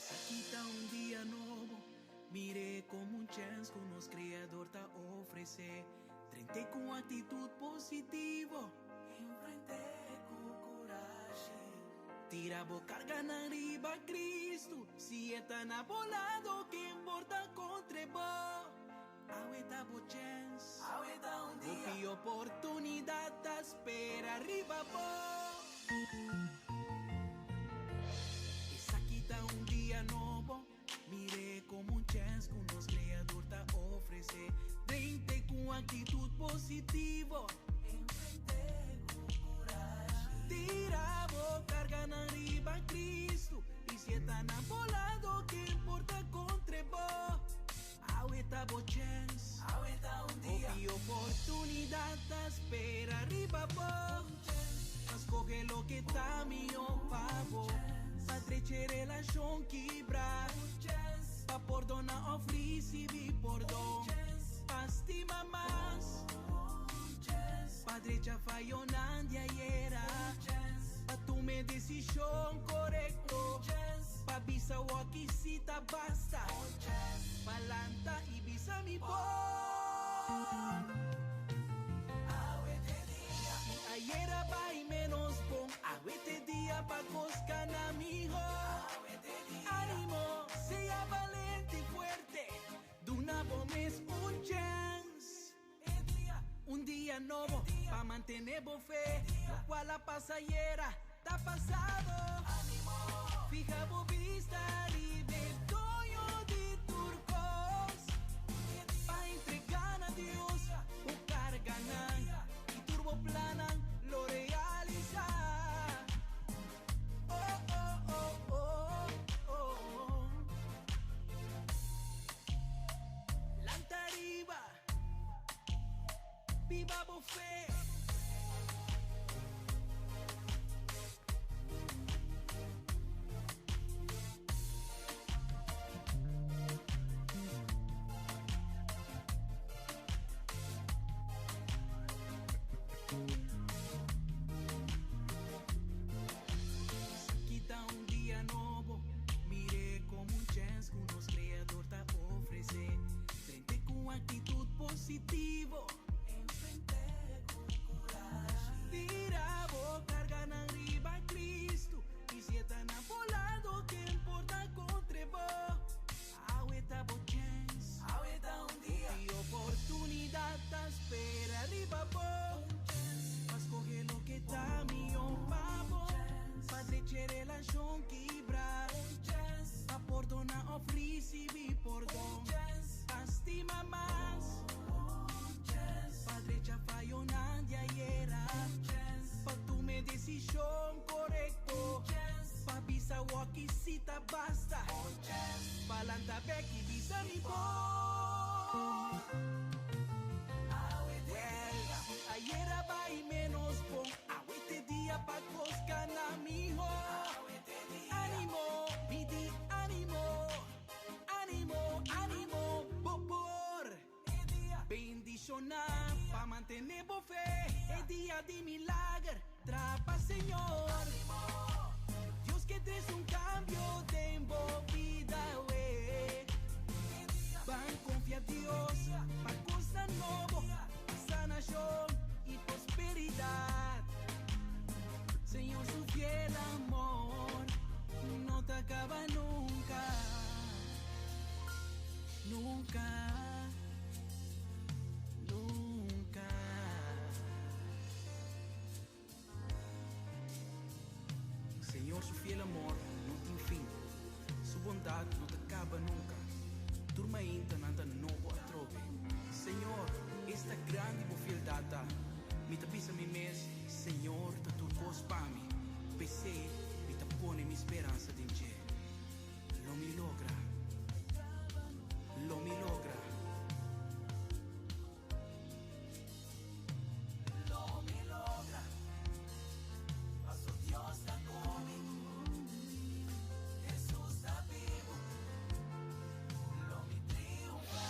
Esa quita un día nuevo, mire como un chance que nos creador te ofrece. Trente con actitud positivo, enfrente con coraje. Tira bo carga na arriba Cristo, si está na volado que importa contra vos. Ahorita bo chance, ahorita un día, y oportunidad te espera arriba vos. Esa quita un día nuevo, mire como un chance que nos creador te ofrece. Trente con actitud positivo, enfrente con coraje. Tira bo carga na arriba Cristo, y si está na volado que importa contra vos. Ahorita bo chance, ahorita un día, y oportunidad te espera arriba vos. Escoge lo que está mío pavo, pa treche relación quebrar, pa perdonar ofrece vi perdón, pa estima más, pa trecha fallo nadie era, pa tome decisión correcto, pa visa o aquí cita basta, pa lanta y visa mi voz. Ayer va y menos bon, ahorita día pa coscan amigo. Ánimo, sea valiente y fuerte, de una bomba es un chance. Un día nuevo, pa mantener bo fe, lo cual la pasajera está pasado. Fija bo vista y ve toyo de turcos, pa entregar a Dios, buscar ganar y turbo planan lo realiza. Oh, oh, oh, oh, oh. Lanta arriba, viva bo fe. Quita un día nuevo, mire como un chance que nos creador te ofrece. Frente con actitud positivo, enfrente con coraje. Tira bo carga na arriba Cristo, y si está na volado que importa contra vos. Ahorita bo chance, ahorita un día, y oportunidad te espera arriba vos. Escoge lo que está mío pavo, pa treche relación quebrar, pa perdonar ofrece vi perdón, pa estima más, pa trecha fallo nadie era, pa tome decisión correcto, pa visa o aquí cita basta, pa lanta back y visa mi voz. Ayer va y menos bon, ahorita día pa coscan amigo. Ánimo, pidi, ánimo, ánimo, ánimo, por bendicionar, pa mantener bo fe, el día de milagro, trapa Señor. Dios que traes un cambio de vida, we. Van confía Dios, pa cosa nuevo, sanación y prosperidad. Señor, su fiel amor no te acaba nunca, nunca, nunca. Señor, su fiel amor no tiene fin, su bondad no te acaba nunca. Turma inta nada novo atrove. Señor, esta grande e fiel data, me tapisa mi mes, Señor, ta turcos pa mi. Pensei, me tapone mi esperança de ti. Lo me logra, lo me logra. Lo me logra, paso Dios está conmigo, Jesús está vivo. Lo me triunfa.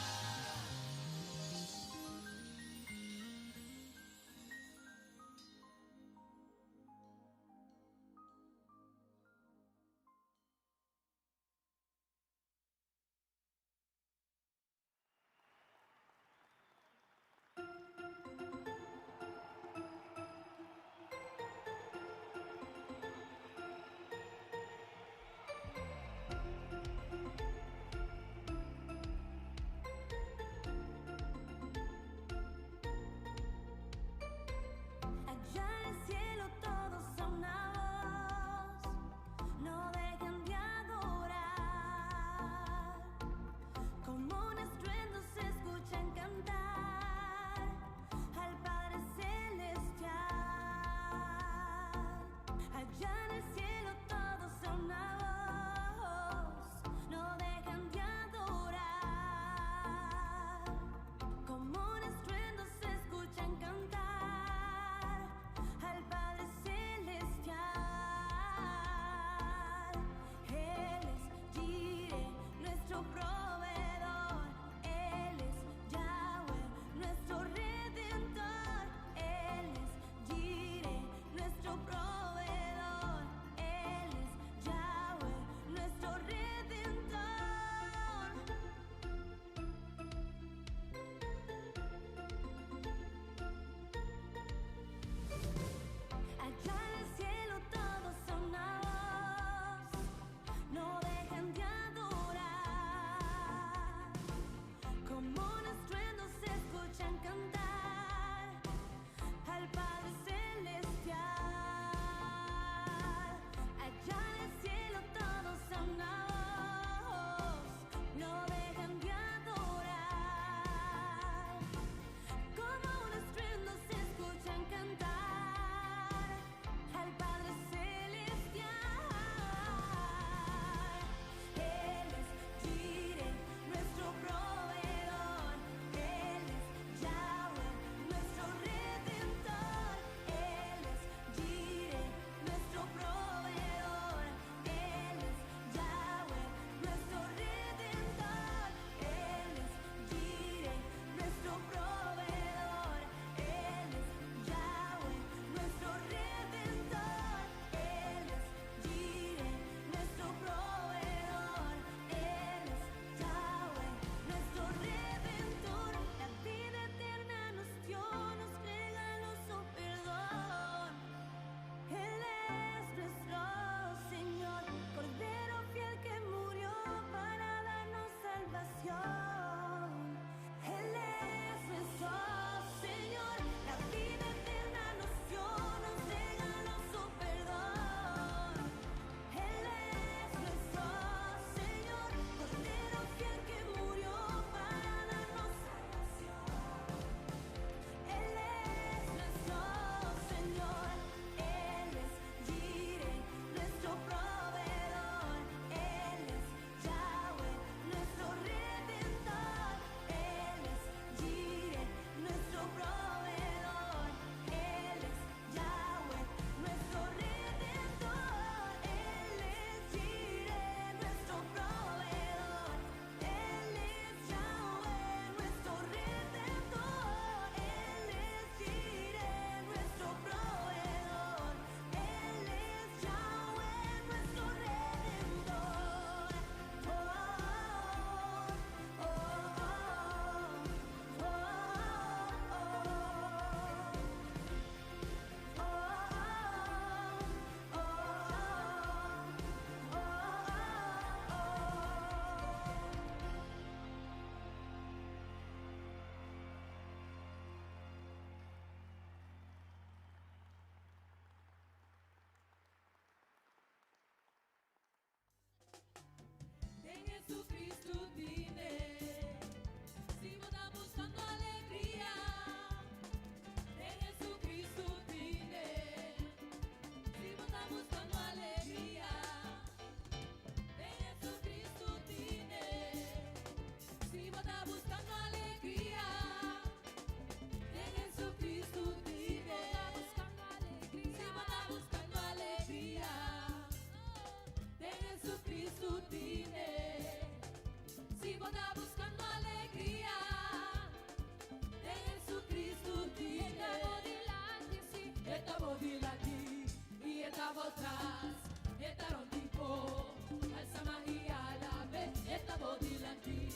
vou dilanti,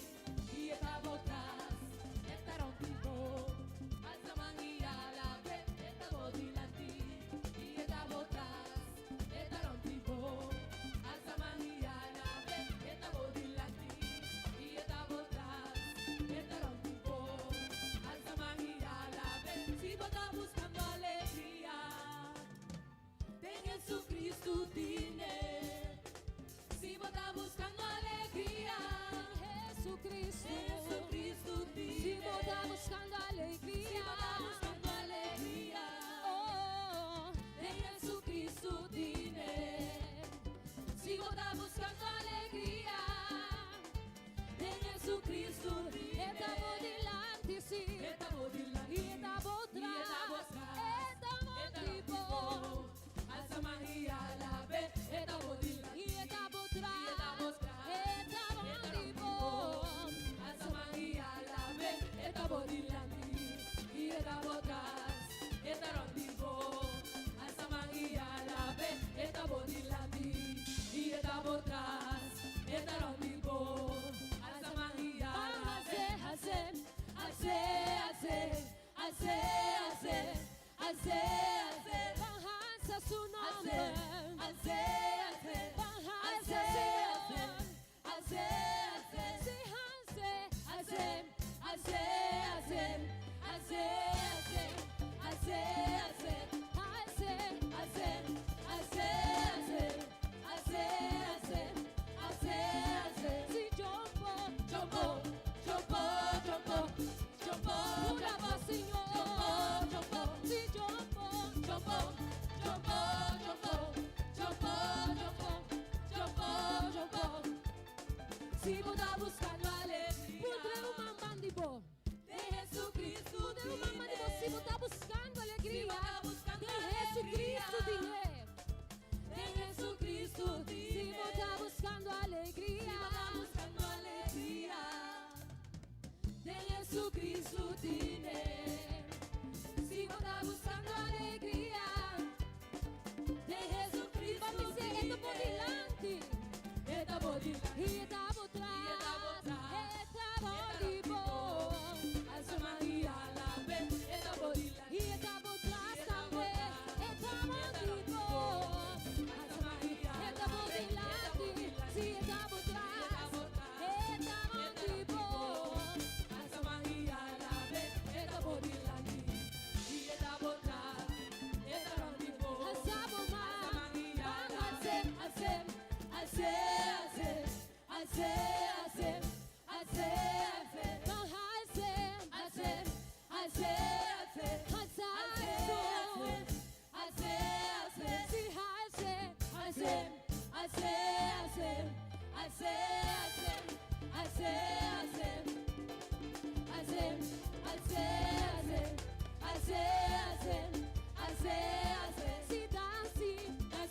e eta vou trás, eta rontivo, alza mani alla ve, eta vou dilanti, e eta vou trás, eta rontivo, alza mani alla ve, eta vou dilanti, e eta vou trás, eta rontivo, alza mani alla ve. Si vos estás buscando alegría, en Jesucristo tiene. Si vos estás buscando alegría, Jesucristo, Jesucristo tiene. Si vos estás buscando alegría, si vos estás buscando alegría, oh, en Jesucristo tiene. Si vos estás buscando alegría, en Jesucristo tiene. Estamos delante, sí, estamos delante, y estamos atrás, estamos tipo, alza María la ve, estamos delante, y estamos atrás, estamos tipo, alza María la ve, estamos delante, y estamos atrás, estamos tipo, alza María la ve, estamos delante, y estamos atrás, estamos tipo, alza María la ve. Bajanza su nombre, si vos estás buscando alegría, pudre un mambandibo de Jesucristo, pudre un mambandibo. Si vos estás buscando alegría, de Jesucristo dile, de Jesucristo dile. Si vos estás buscando alegría, de Jesucristo dile. Si vos estás buscando alegría, de Jesucristo dile. Esto por delante, esto por delante, y esto por atrás, esto por tipo, alza María la ve, esto por delante, y esto por atrás también, esto por tipo, alza María, esto por delante, si esto por atrás, esto por tipo, alza María la ve, esto por delante, y esto por atrás, esto por tipo, alza María,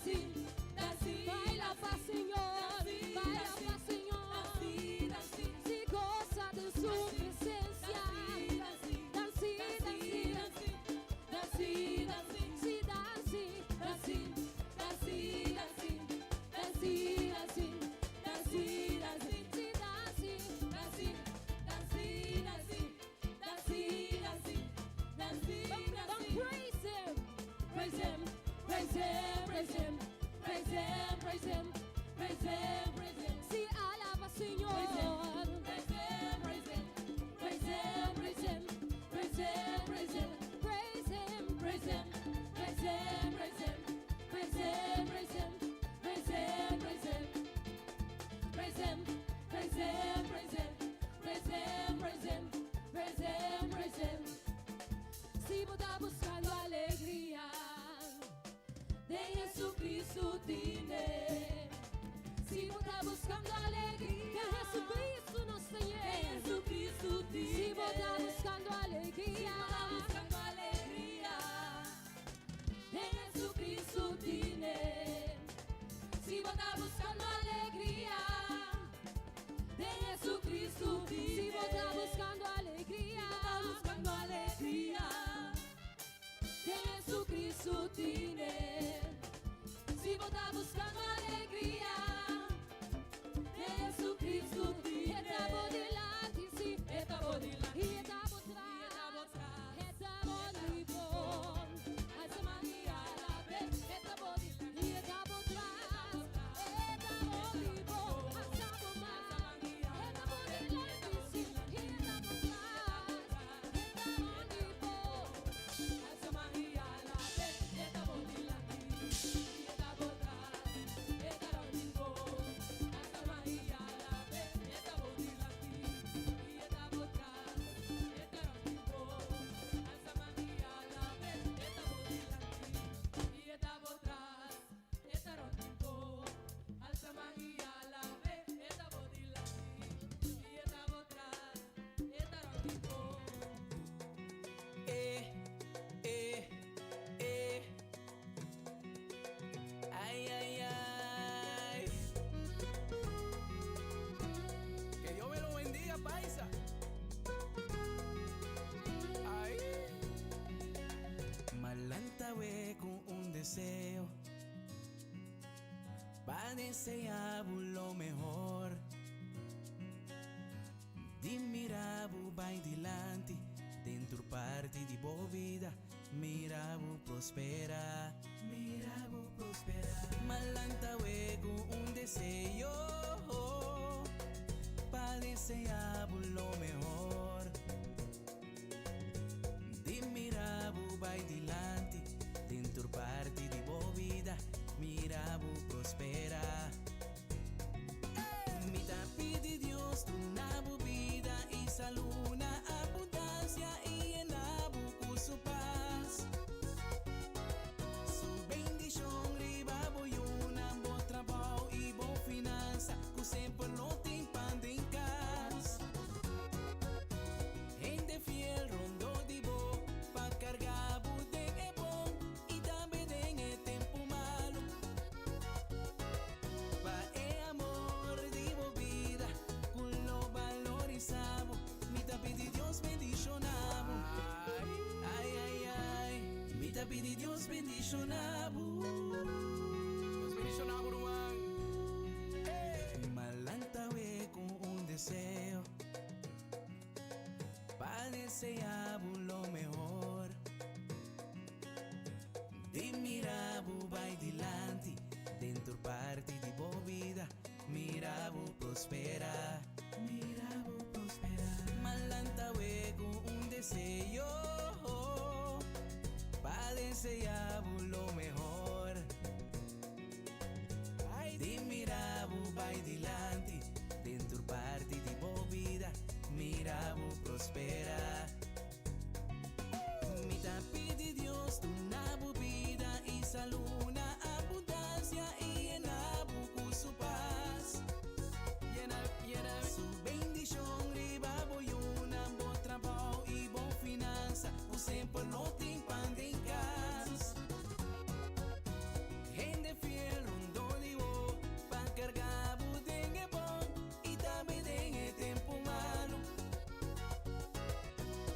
si dansi, baila pa' Señor, baila pa' Señor, si goza de su presencia, dansi, si si alaba Señor, si vos estás buscando alegría, de Jesucristo tiene. Si vos estás buscando alegría, que Jesucristo nos tiene. Jesucristo tiene. Si vos estás buscando alegría, de Jesucristo tiene. Si vos estás buscando alegría, de Jesucristo tiene. Si vos estás buscando alegría, de Jesucristo tiene. Si vos estás buscando alegría, de Jesucristo tiene. deseabo lo mejor. Di mirabo vai dilante, dentro parte di boa vida, mirabo prospera, mirabo prospera. Malanta hueco un deseo, pa deseabo lo mejor. Di mirabo vai dilante, dentro parte di boa vida, mirabo prospera. Mi pide Dios una vida y salud, una abundancia y en con su paz. Su bendición riba voy una buen trabajo y buena finanza, que siempre lo tem pan de casa. Gente fiel rondo de bo, pa cargar de bom y también en el tiempo malo. Pa amor de vida, con lo valorizamos. Mi pide Dios bendicionamos. Ay, ay, ay. Mi pide Dios bendicionamos. Dios bendicionamos, Juan. Malanta con un deseo, pa deseamos lo mejor. Di mirabo vai dilante, dentro parte di boa vida, mirabo prospera, mirabo prospera. Malanta con un deseo, pa deseamos lo mejor. Di mirabo vai dilante, dentro parte di boa vida, mirabo prospera. Mi pide Dios una vida y salud, una abundancia y en con su paz. Llena su bendición, riba voy una buen trabajo y buena finanza, que siempre lo tem pan de casa. Gente fiel rondo de bo, pa cargar de bom y también en el tiempo malo.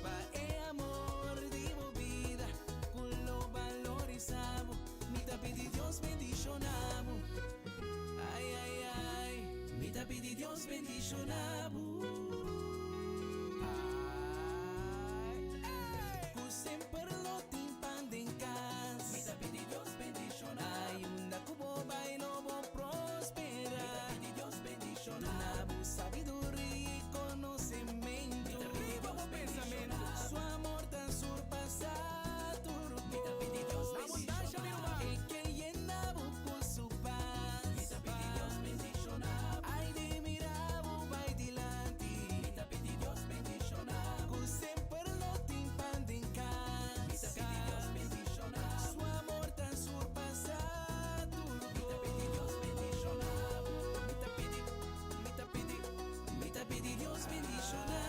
Pa amor de vida, con lo valorizamos. Mi pide Dios bendicionamos. Ay, ay, ay. Mi pide Dios bendicionamos. Que siempre lo tem pan de casa. Mi pide Dios bendicionamos. Ay, una cubo bailo bo prospera. Mi pide Dios bendicionamos. Sabiduría y conocimiento. Vivo pensamento. Su amor tan surpasado. Mi pide Dios bendicionamos. El que llena con su paz. Mi pide Dios bendicionamos. Ay, de mirabo vai dilante. Mi pide Dios bendicionamos. Que siempre lo tem pan de casa. Mi pide Dios bendicionamos. Su amor tan surpasado. Mi pide Dios bendicionamos. Mi pide Dios bendicionamos.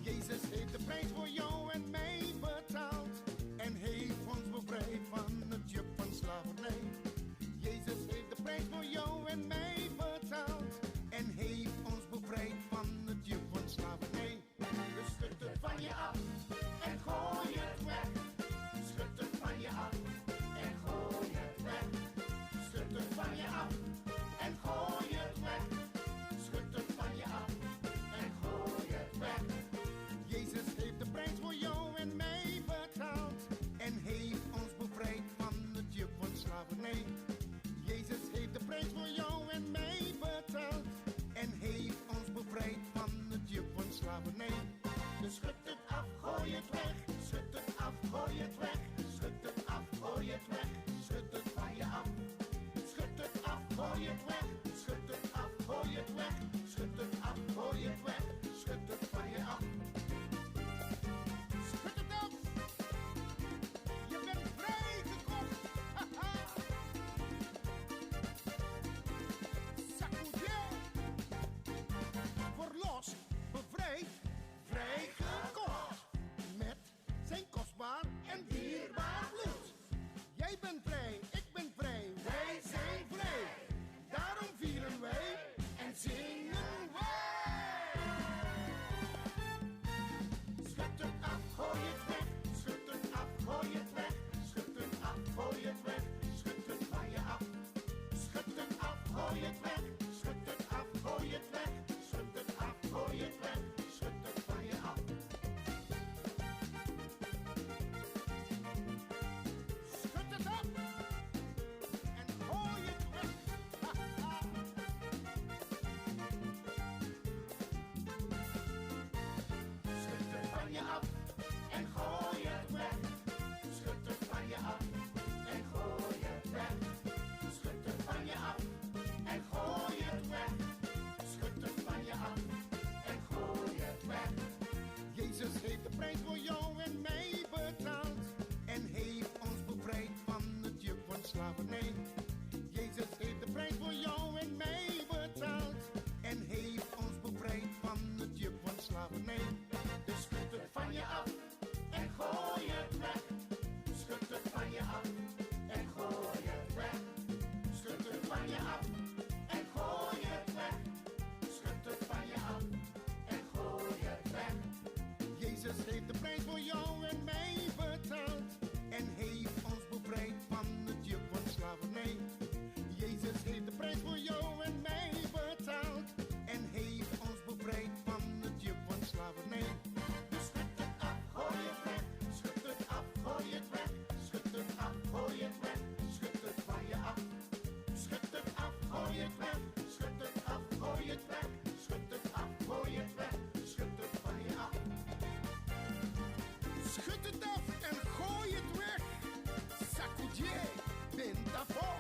Jezus heeft de prijs voor jou en mij betaald. je af en gooi het weg. Schud het van je af en gooi het weg. Schud het van je af en gooi het weg. Schud het van je af en gooi het weg. Jezus heeft de prijs voor jou en mij betaald en heeft ons bevrijd van het juk van slavernij. Jezus heeft de prijs voor jou en mij betaald en heeft ons bevrijd van het juk van slavernij. Dus schud het van je af en gooi het weg. Schud het van je af en gooi het weg. Schud het van je af en gooi het weg. Schud het van je af en gooi het weg. Jezus heeft de prijs voor jou en mij betaald en heeft ons bevrijd van het juk van slavernij. Jezus heeft de prijs voor jou en mij betaald en heeft ons bevrijd van het juk van slavernij. Dus schud het af, gooi het weg. Schud het af, gooi het weg. Schud het af, gooi het weg. Schud het van je af. Schud het af, gooi het weg. Schud het af, gooi het weg. Schud het af, gooi het weg. Schud het van je af. Schud het af en gooi het weg. Sacudier, bent daarvoor.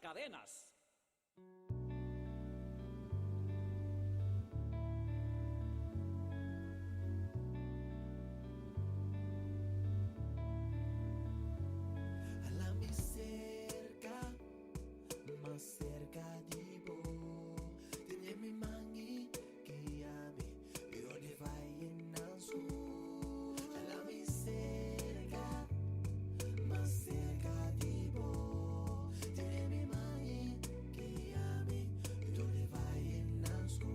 cadenas. Alami cerca, más cerca di voi. Tieni mani che ami, io ne vai in su. Alami cerca, más cerca di voi. Tieni mani che ami, io ne vai in su.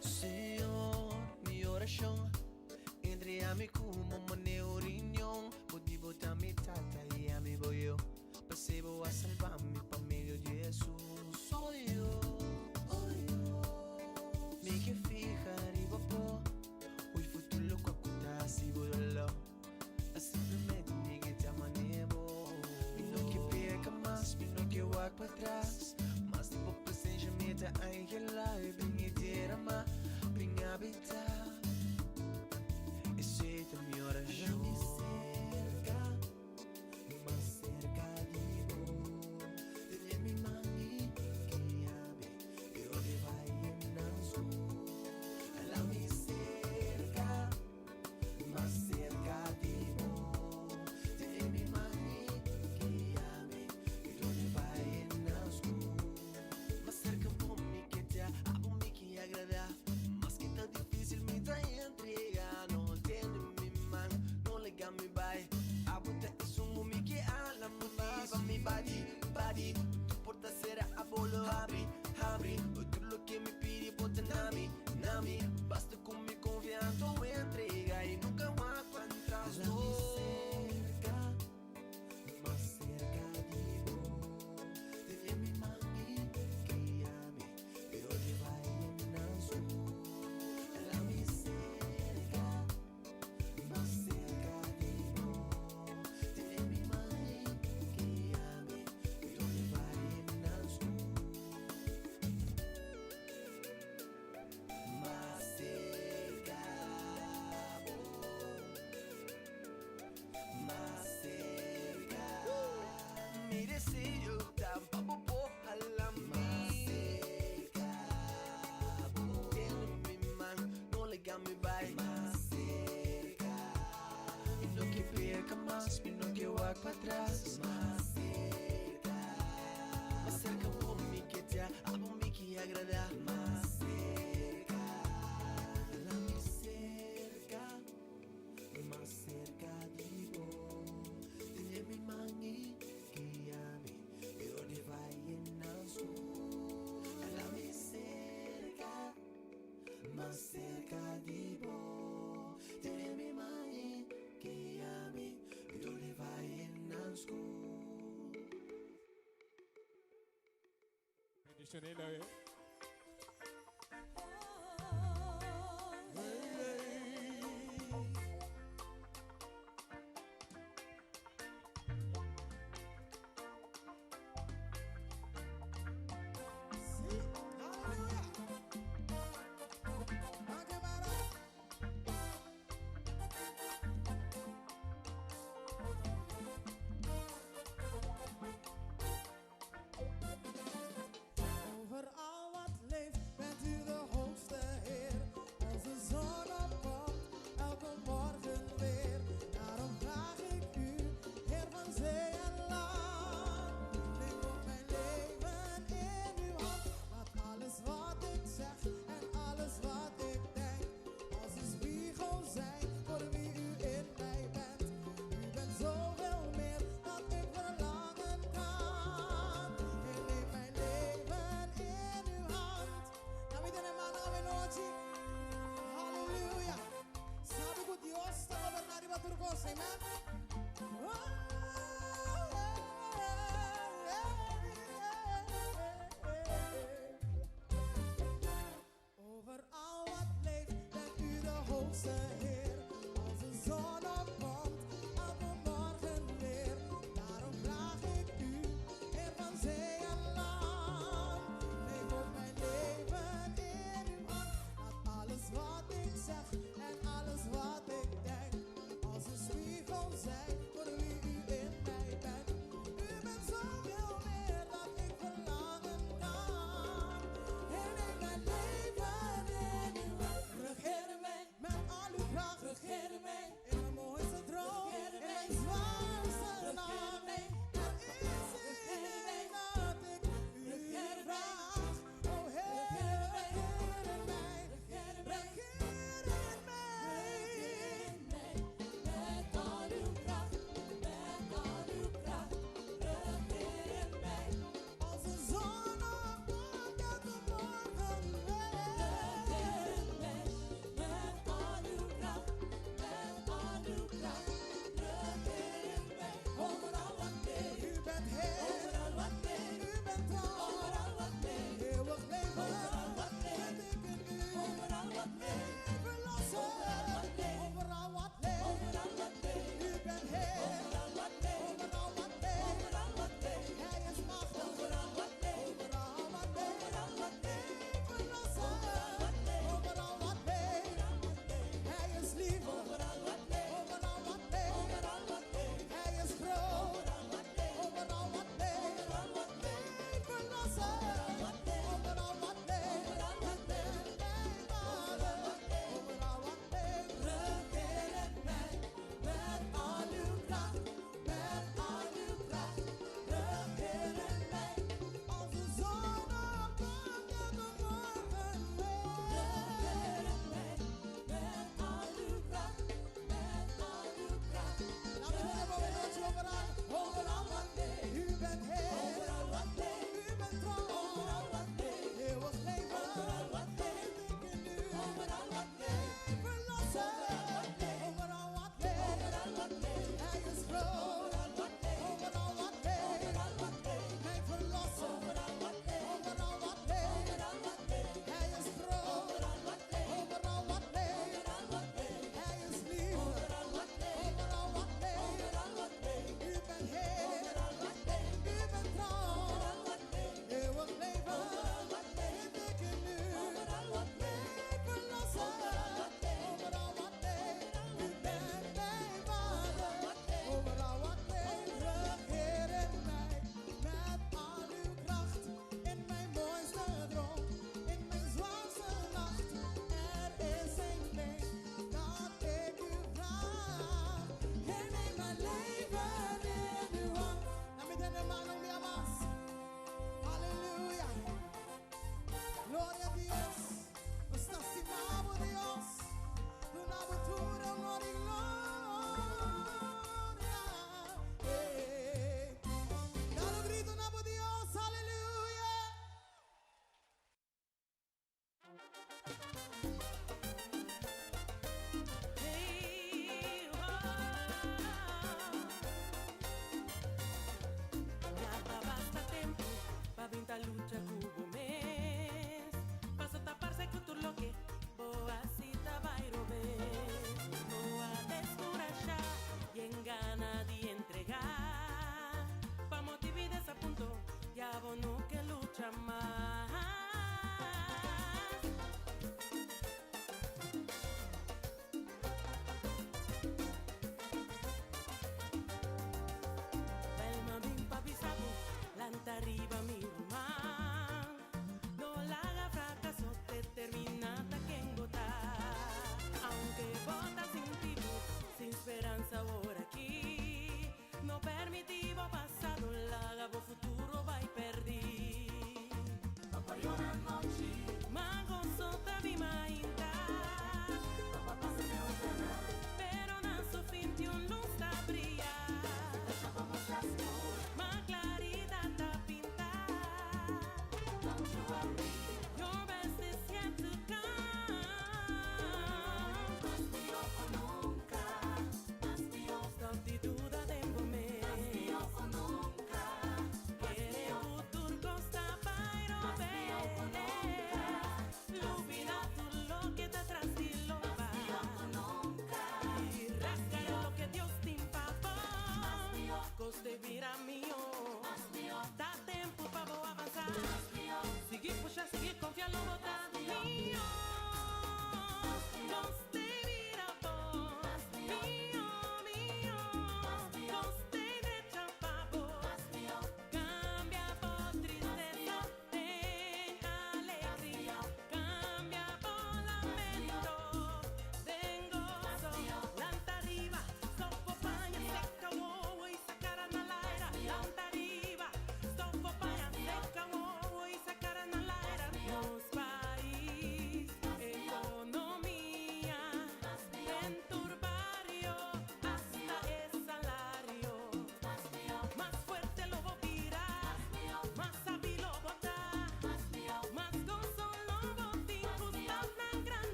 Senhor, minha oração entre a mim como uma reunião. Pode botar me tata e a mim vou eu. Percebo a salvar-me para meio de Jesus. Sou eu, me que fica arriba pô. Hoje futuro com a conta se vou lá. Simplesmente ninguém te amanhebo. Me não que perca mais, me não que voar para trás. Mas depois presente me tá aí que lá e bem inteira mas bem habitar. Esse é minha oração. Me cerca, mais cerca de você. Tenha me mani que ame, eu te vai enanço. Ela me cerca, mais cerca de você. Tenha me mani que ame, eu te vai enanço. Mas cerca por mim que te amo, me que agradar. Mas que tá difícil me tá entregar. Não entendo me man, não liga me vai. A bota isso me que ala me viva me body. Tu porta será a bolo abre. Tudo lo que me pide bota nami. Basta com me confiar, tô entrega e nunca mais para trás. Mais cerca de você. Tenha me mani que ame, eu te vai enanço. Ela me cerca, mais cerca de você. Tenha me mani que ame, eu te vai enanço. Mais cerca, mais cerca. Me desejo tampoco por mais cerca. Tiene mi man, no le me vai mais cerca. E não que perca mais, e não que voar para trás. Mais cerca, mais cerca por mim que te amo, me que agradar. Mais cerca, ela me cerca, mais cerca de você. Tenha me mani que ame, eu te vai enanço. Ela me cerca, mais cerca de você. Tenha me mani que ame, eu te vai enanço. Bendicionelo, eh. Over al wat leeft, bent u de hoogste Heer. Als de zon opkomt, elke morgen weer. Daarom vraag ik u, Heer van zee en land. Neem ook mijn leven in uw hand. Laat alles wat ik zeg en alles wat ik denk als een spiegel zijn voor wie u in mij bent. U bent zoveel meer dan ik verlangen kan. En neem mijn leven in uw hand. Nou, iedereen maar naar mijn oortje. Halleluja. Sabe que Deus está governando e turcos, amen? Over al wat leeft, bent u de hoogste Heer. Als de zon opkomt, elke morgen weer. Daarom vraag ik u, Heer van zee en land. Neem ook mijn leven in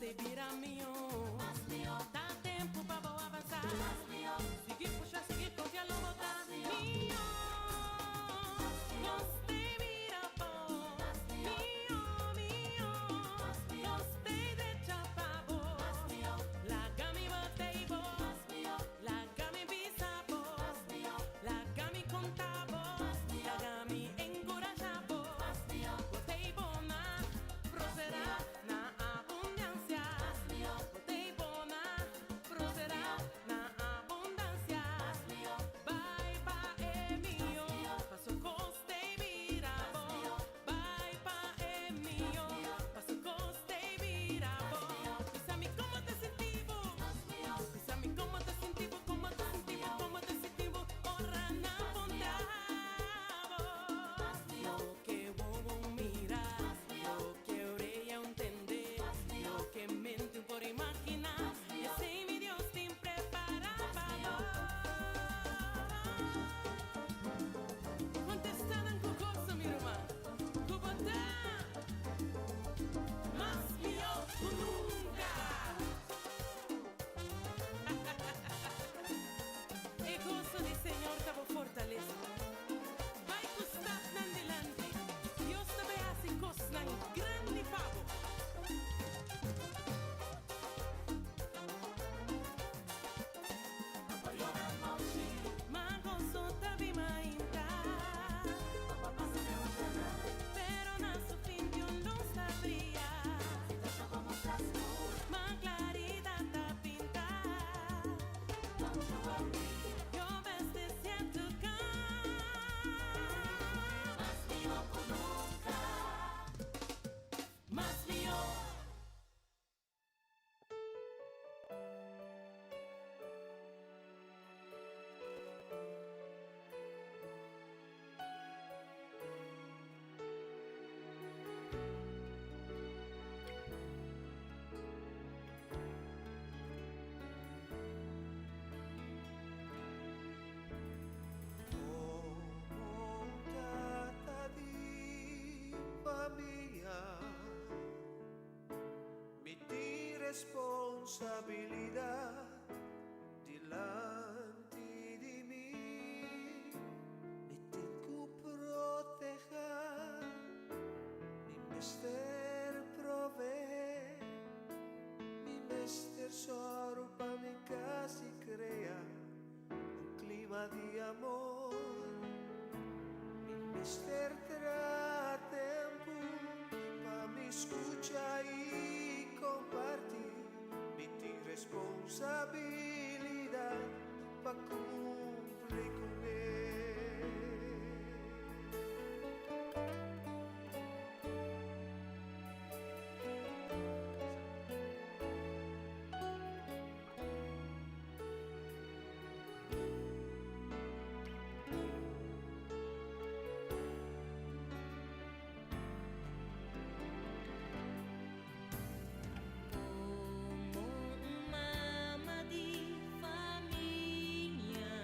Gostei vira mío. Dá tempo pra vou avançar. Seguir, puxar, seguir, confiar, não voltar. Mío. Gostei vira bom. Mío, mío. Gostei de chapabo. Larga-me, botei bo. Larga-me, bisabo. Larga-me, contabo. Larga-me, encorajabo. Botei bona, prosperar na abundância. Botei bona, prosperar na abundância. Vai, pa, é mio. Passo, gostei, vira bom. Vai, pa, é mio. Passo, gostei, vira bom. Diz-me como te sentivo. Diz-me como te sentivo, como te sentivo, como te sentivo. Ora na bondade. Lo que bobo mirar, lo que orella entender, lo que mente por imaginar. Esse mi Dios te prepara para contestada en cosa, mi irmã. Cubata, más mío que nunca. E gozo di Señor tavo fortaleza. Vai custar nan delante. Dios te ve así cosas grande pavo. Ma gozo te vi mainta. Pero na su fin Dios no sabría. Ma claridad te pinta. Yo ves de cierto más mío que nunca. Más mío. Data di famiglia, metti responsabilità delante di me, metti que proteger, mi mister prove, mi mister sorpa mi casi crea un clima di amor. Mister tra tempo pa mi escuchar y compartir mi responsabilidad pa cumplir con él. Mama di famiglia.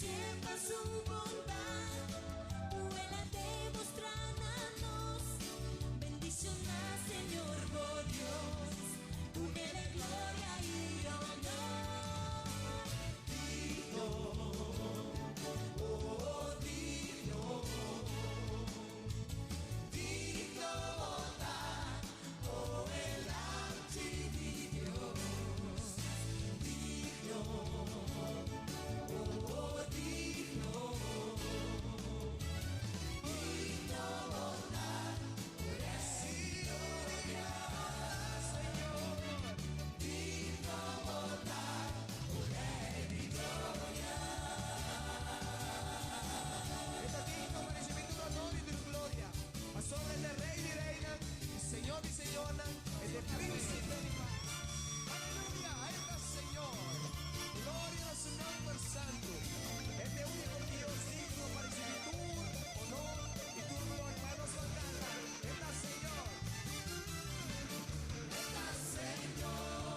siempre su bondad, vuela demostrándonos. Bendición al Señor, oh Dios, tú eres gloria y honor. Digno, oh digno, digno bondad, oh el antidios. Digno, oh digno, digno bondad, eres gloria, Señor. Digno bondad, eres gloria. Está digno para recibir tu honor y tu gloria. Pastor es de rey y reina, Señor y señora, es de príncipe y paz. Aleluya, está Señor. Gloria a su nombre santo. Este único Dios digno para recibir tu honor y tu gloria. Vamos a cantar. Está Señor. Está Señor,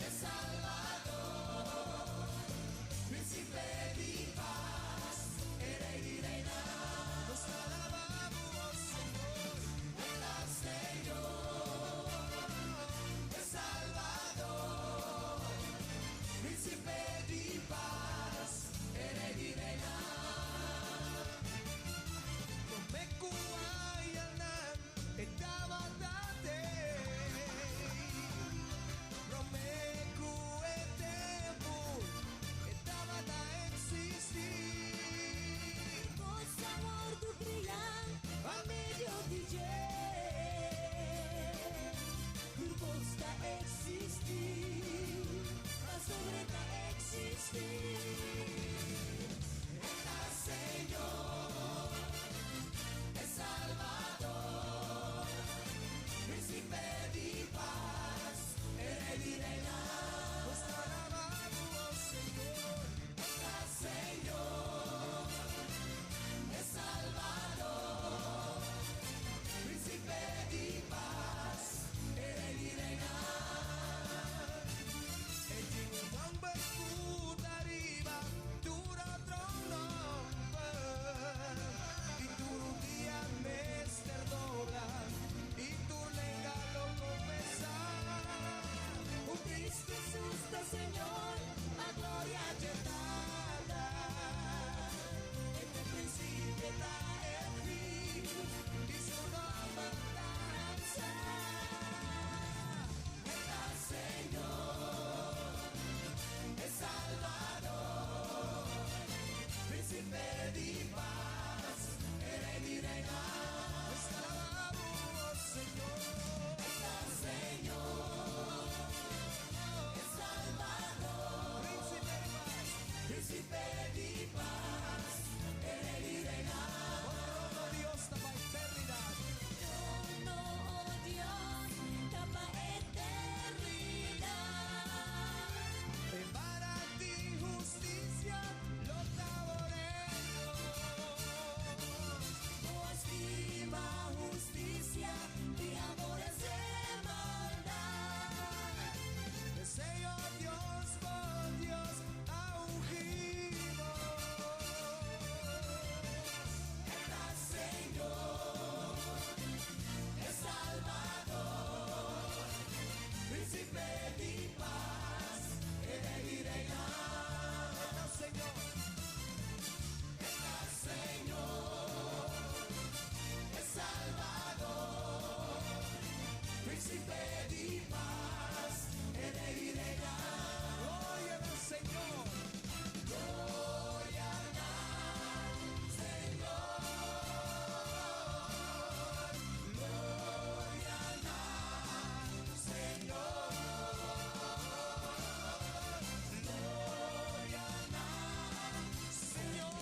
es Salvador, príncipe de paz, rey y reina. Nos alabamos, Señor. Está Señor, es Salvador, príncipe de paz, rey y reina. Romekuayanan, etabadate. Romekuetebul, etabada existir. Con sabor tu brillan a medio DJ, tu costa existir, a sobre ta existir. Está Señor, es Salvador, príncipe de paz, rey y reina. Nos alabamos, Señor. Está Señor, es Salvador, príncipe de paz, rey y reina. El Jinguang Berkut arriba, dura trono, y tu día mester dobla, y tu lenga lo confesar. Un Cristo Jesús da Señor, a gloria llevada. Este príncipe da el fin, y su nombre danza. Está Señor, es Salvador, príncipe de paz, rey y reina. Nos alabamos, Señor. Está Señor, es Salvador, príncipe de paz, rey y reina. Oh Dios, tapa eternidad. No, Dios, tapa eternidad. Para ti justicia lo taboreo. Oh, estima justicia, de amores de maldad. Deseo Dios por Dios ha ungido. Está Señor, es Salvador, príncipe de paz, rey y reina. Está Señor. Está Señor, es Salvador, príncipe de paz, rey y reina. Gloria al Señor. Gloria al Señor, gloria al Señor, gloria al Señor,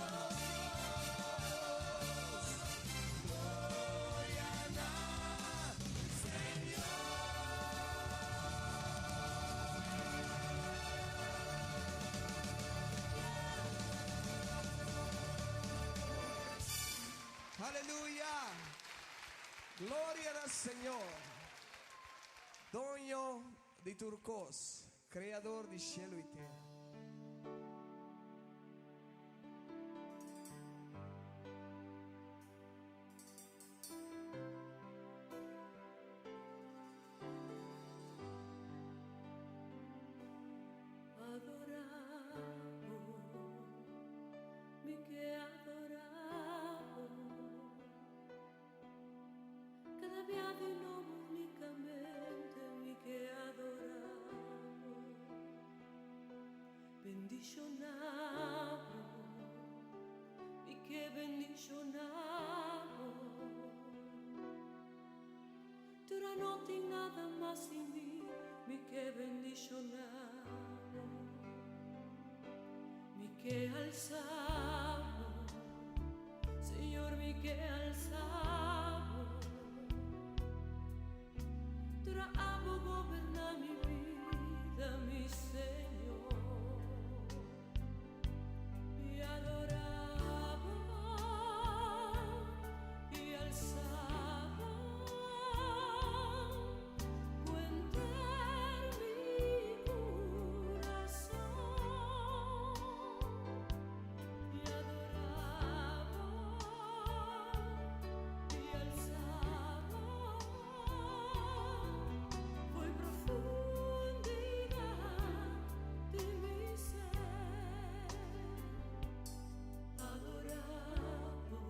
gloria al Señor. Aleluya. Gloria al Señor. Doño di Turcos, creador di cielo y tierra. Bendicionado, mi che bendicionado. Tu non tem nada mais em mim, mi che bendicionado, mi che alzado, Señor, mi che alzado. Tu amo gobernar mi vida, mi Señor. Y adoraba y alzaba cuentar mi corazón. Y adoraba y alzaba foi profundidad de mi ser. Adorado,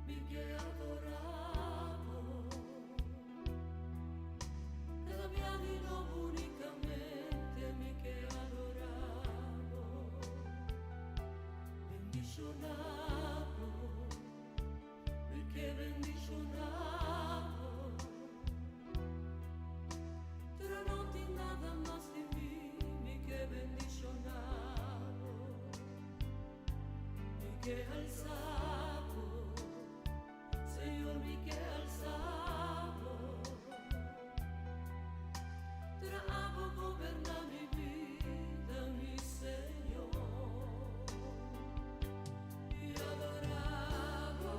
mi que adorado, cada día di nuovo unicamente mi que adorado, bendicionado, mi que bendicionado. Pero non tem nada más de mí, mi que bendicionado, mi que alzado, Señor, mi que alzado. Pero amo gobernar mi vida, mi Señor, y adorado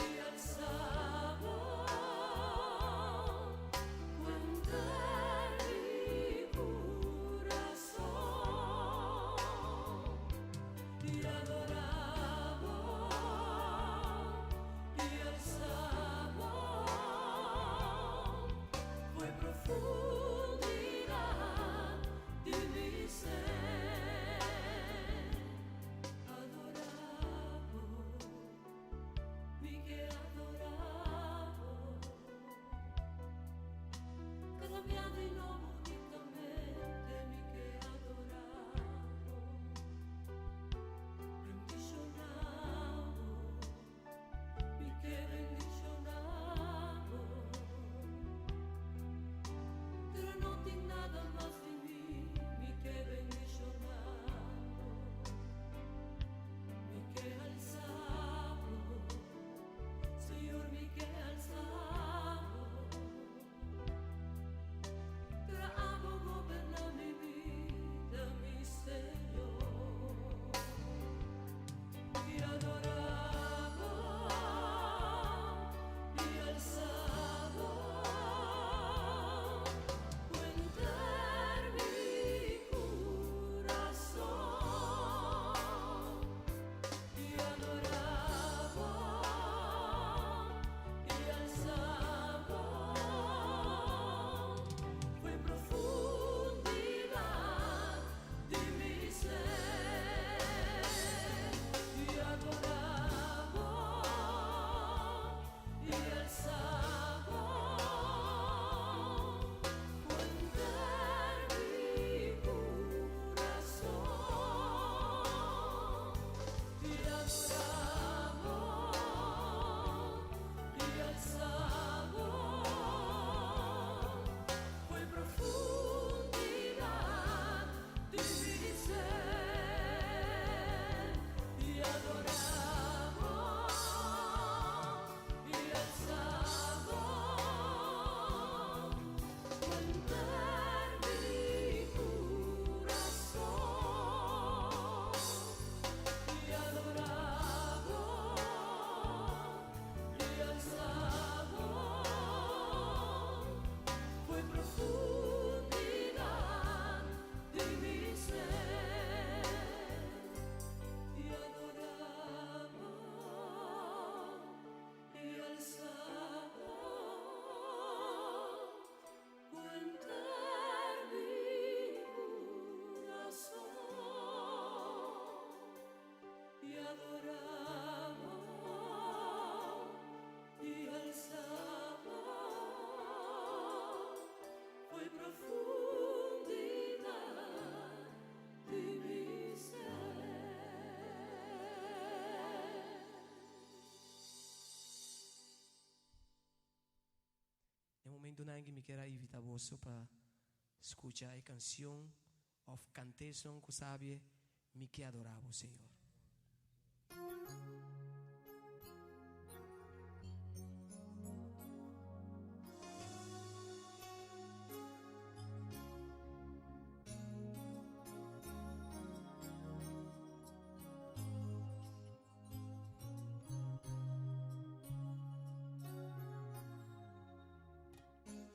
y alzado. Cuentar mi corazón y adoraba momento nadie me quiera invitar vos para escuchar la canción o cantar son que sabe me que adoramos Señor.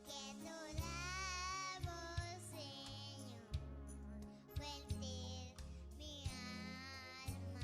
Que tu lavo, Señor, fuerte mi alma.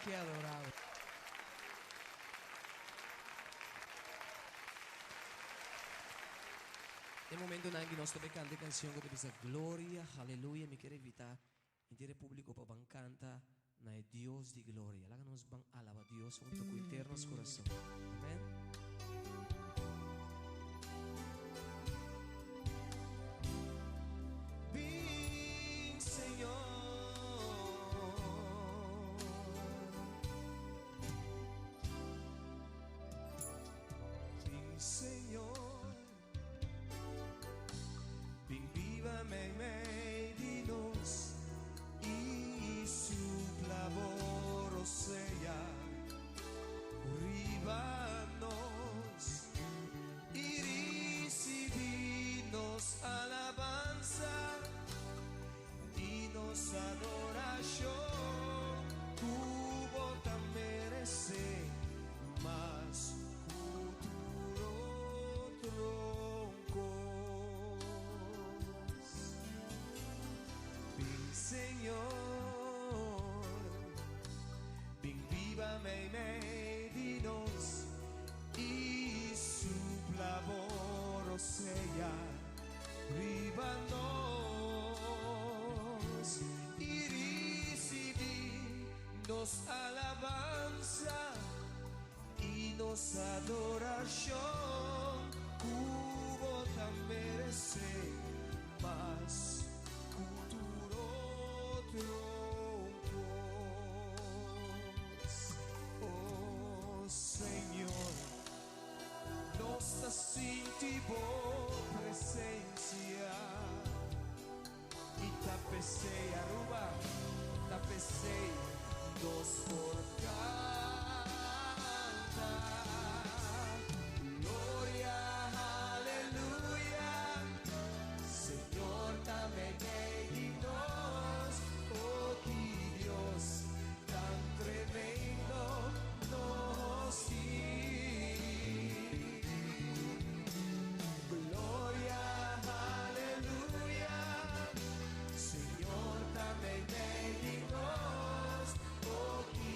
que adorado. Nel momento in cui nostro canta canzone che dice gloria, alleluia, mi quiere invitar intero público para canta na Dios de gloria. La que nos van a alabar a Dios junto con eternos corazones. Amén. Ven, Señor. Ven, Señor. Ven, vívame en medio de nos y su labor sea ribanos y recibirnos alabanza y nos adoración. Tuvo tan merece más futuro troncos. Ven, Señor, ven, vívame en medinos y su labor sea ribanos y recibirnos alabanza y nos adoración. Cubo tan merece más futuro troncos. Oh Señor, nos sentimos presencia y tapese aruba, tapese dos por cantar. Gloria, aleluya, Señor, dame dignos, oh que Dios tan tremendo nos di. Gloria, aleluya, Señor, dame dignos, oh que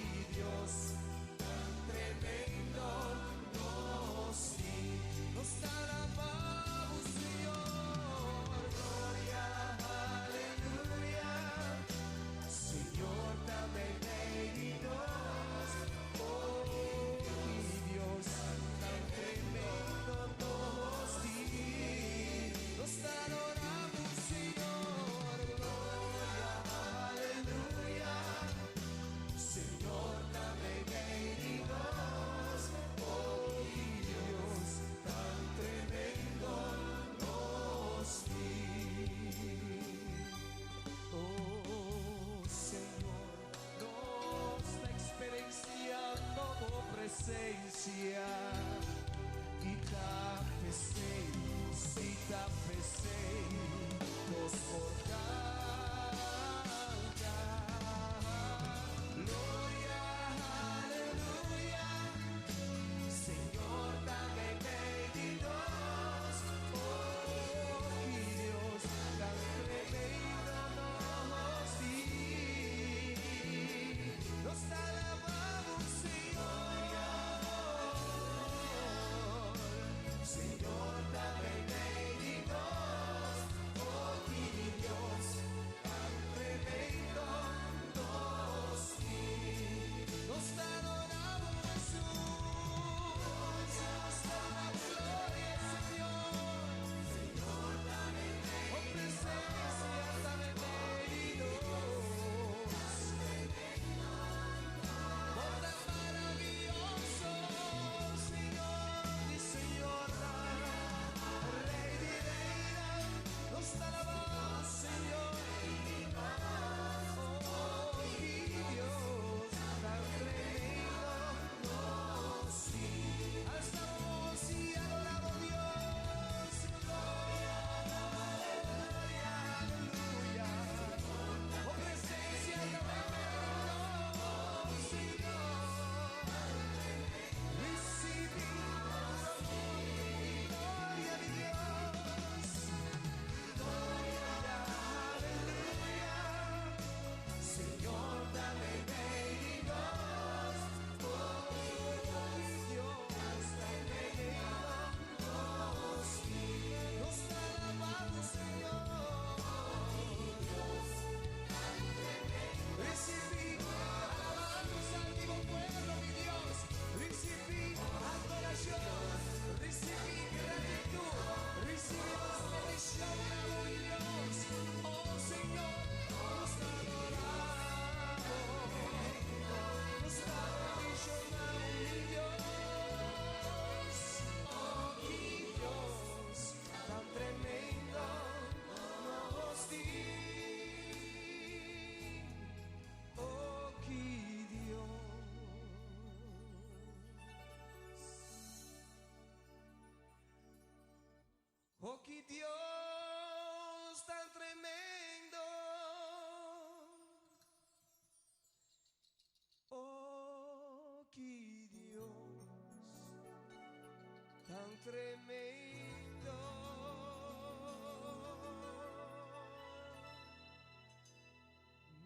tremendo.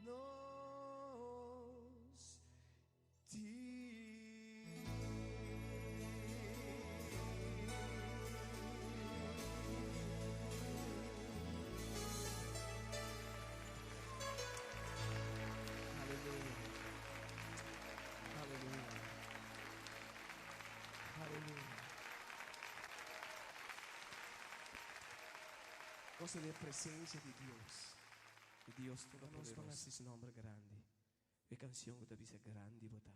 Nos Aleluya. Aleluya. Aleluya. Gozo de presencia de Dios. De Dios Todopoderoso. Nos pongas su nombre grande. La canción que te dice grande, bota.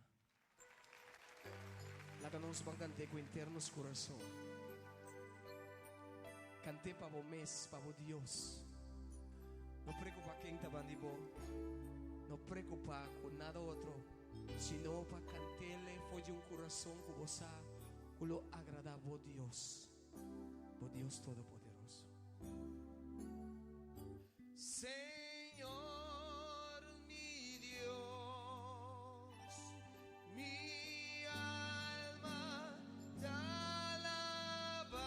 La que nos van a cantar con internos corazón. Canté para vos mes, para vos Dios. No preocupa quien te bandibo. No preocupa con nada otro. Sino para cantarle fue de un corazón que vos ha. Que lo agrada a vos Dios. Vos Dios Todopoderoso. Señor mi Dios, mi alma te alaba,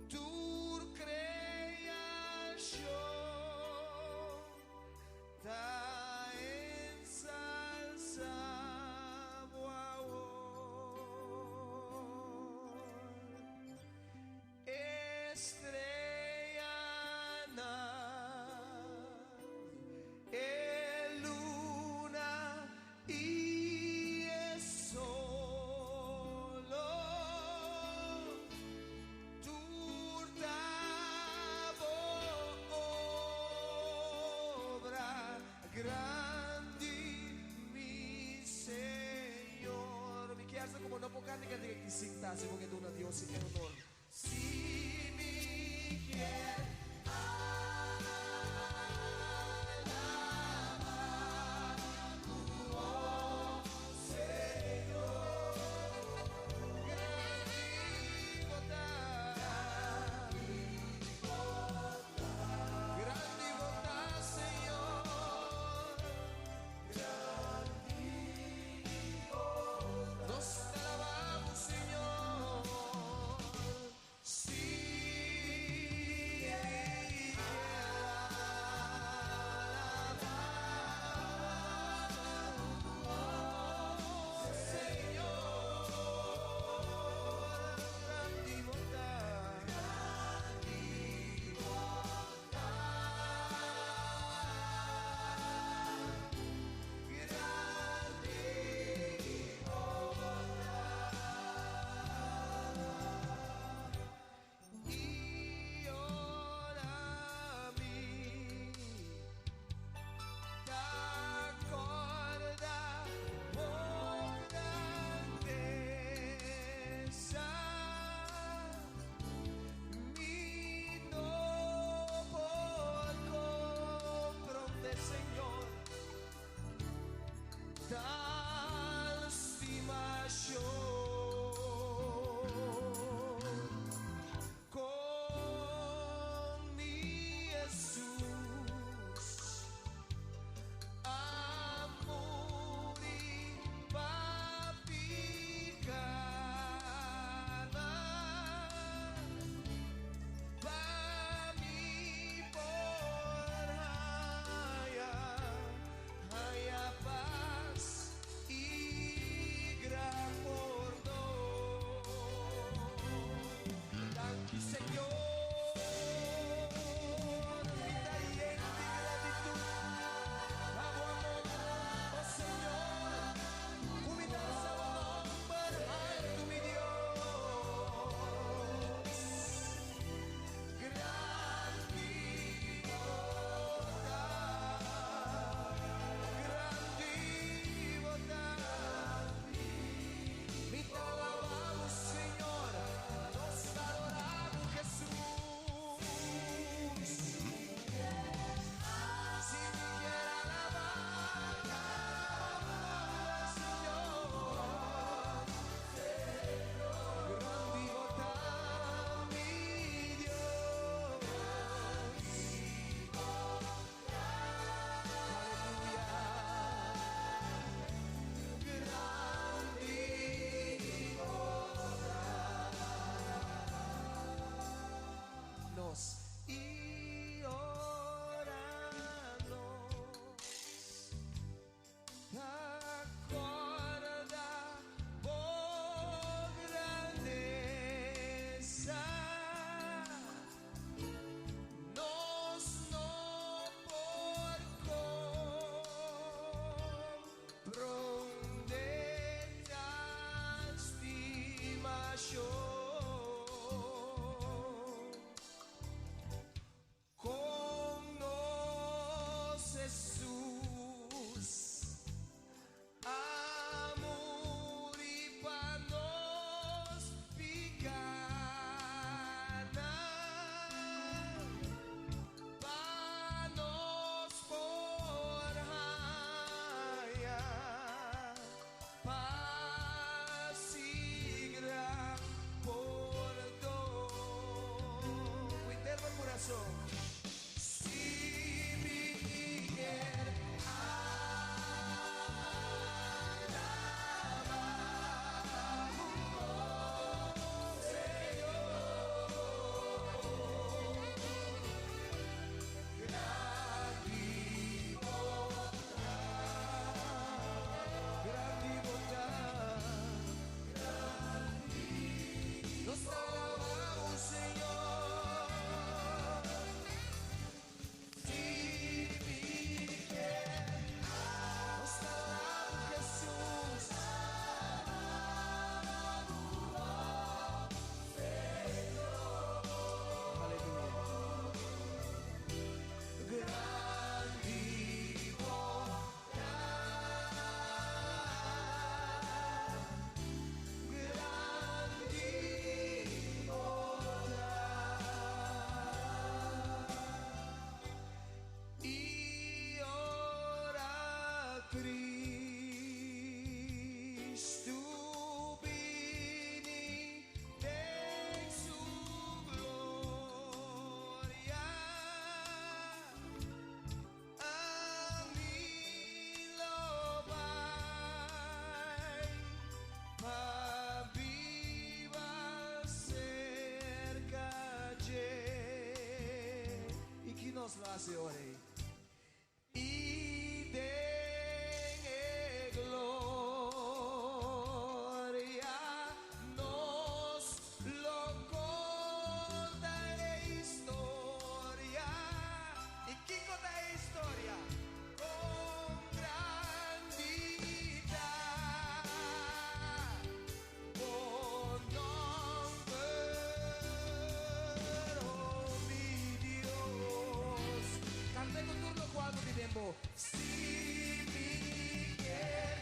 tu creación te ensalzaba estrellana, luna y el sol, tu obra grande, mi Señor. Mi chiesa come non può cantare che si intasi perché tu una Dios in honor. Si mi quiere Señor, sí. Signore. Y de gloria nos lo contaré historia. ¿Y quién conta historia? Con grandita, con nombre, oh mi Dios. Cante con turno quando di tempo. Si mi quer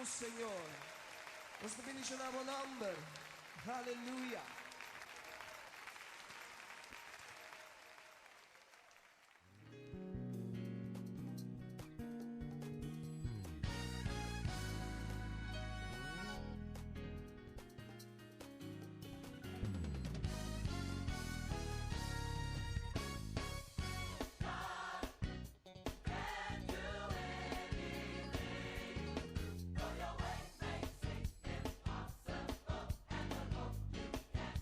Señor. Nós te bendicionamos nome. Aleluia. Go your way, makes it impossible, and the road you can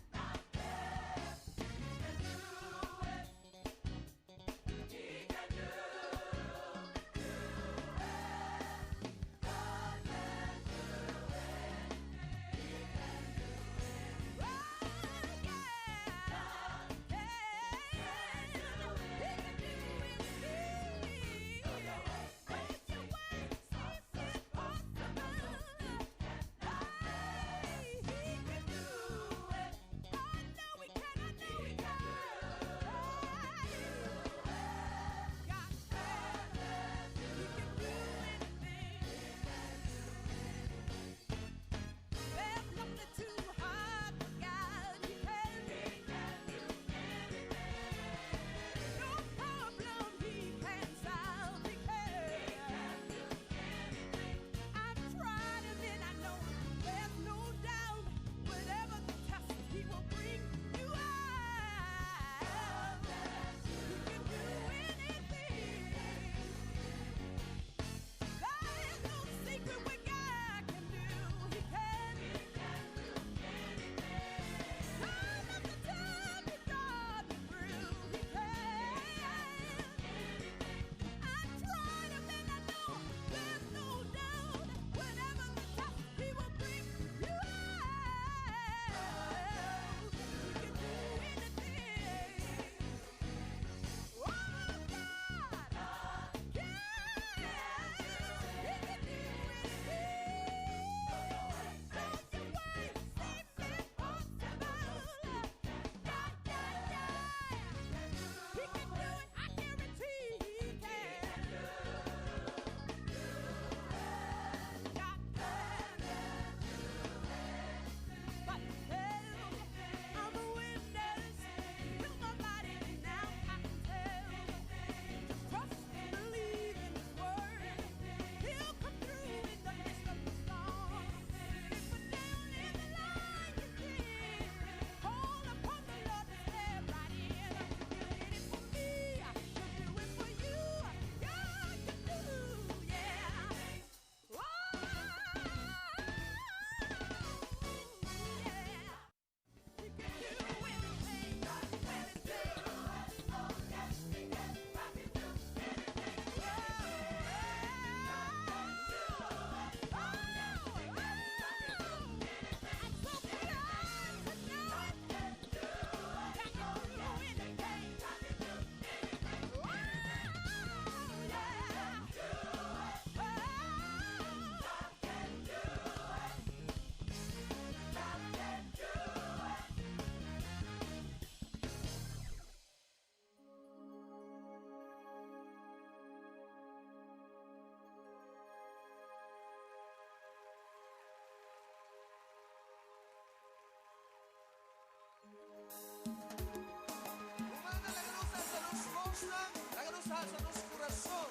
alza, háganos alza nos corazón,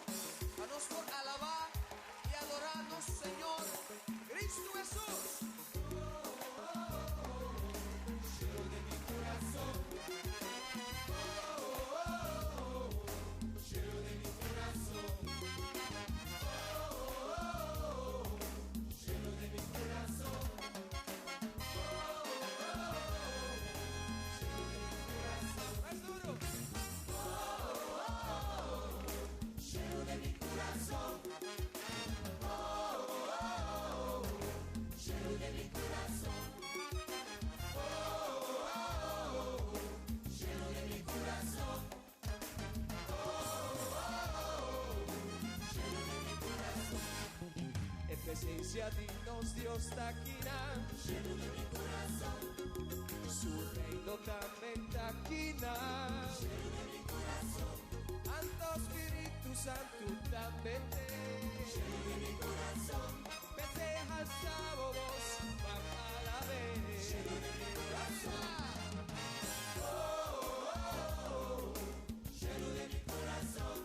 a nos por alabar y adorarnos, Señor, Cristo Jesús. Lleno de mi corazón, lleno de mi corazón, lleno de mi corazón. Más duro. Lleno de mi corazón. Lleno de mi corazón. Lleno de mi corazón. Lleno de mi corazón. En presencia dignos Dios taquina. Lleno de mi corazón. Su reino también taquina. Lleno de mi corazón. Santo Espíritu Santo también. Lleno de mi corazón. Vete al sábado, para la vez. Lleno de mi corazón. Lleno de mi corazón.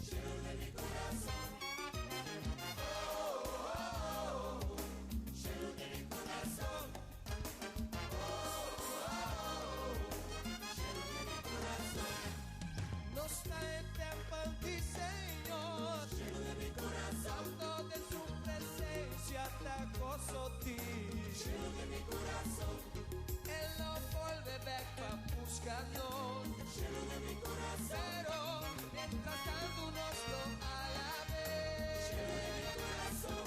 Lleno de mi corazón. Lleno de mi corazón. Lleno de mi corazón. No está en tiempo ti, Señor. Lleno de mi corazón. Santo de su presencia te gozo ti. Lleno de mi corazón. Él no vuelve back para buscarnos. Lleno de mi corazón. Pero mientras tanto nos lo alabe. Lleno de mi corazón.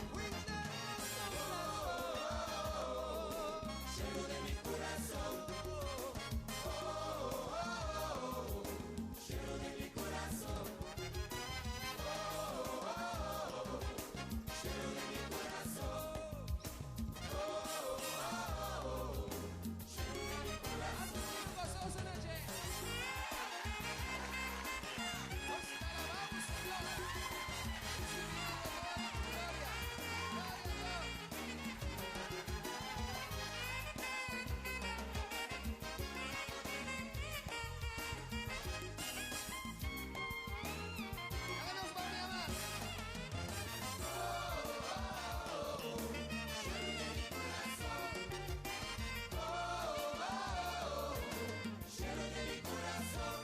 Lleno de mi corazón. Lleno de mi corazón. Lleno de mi corazón. Lleno de mi corazón.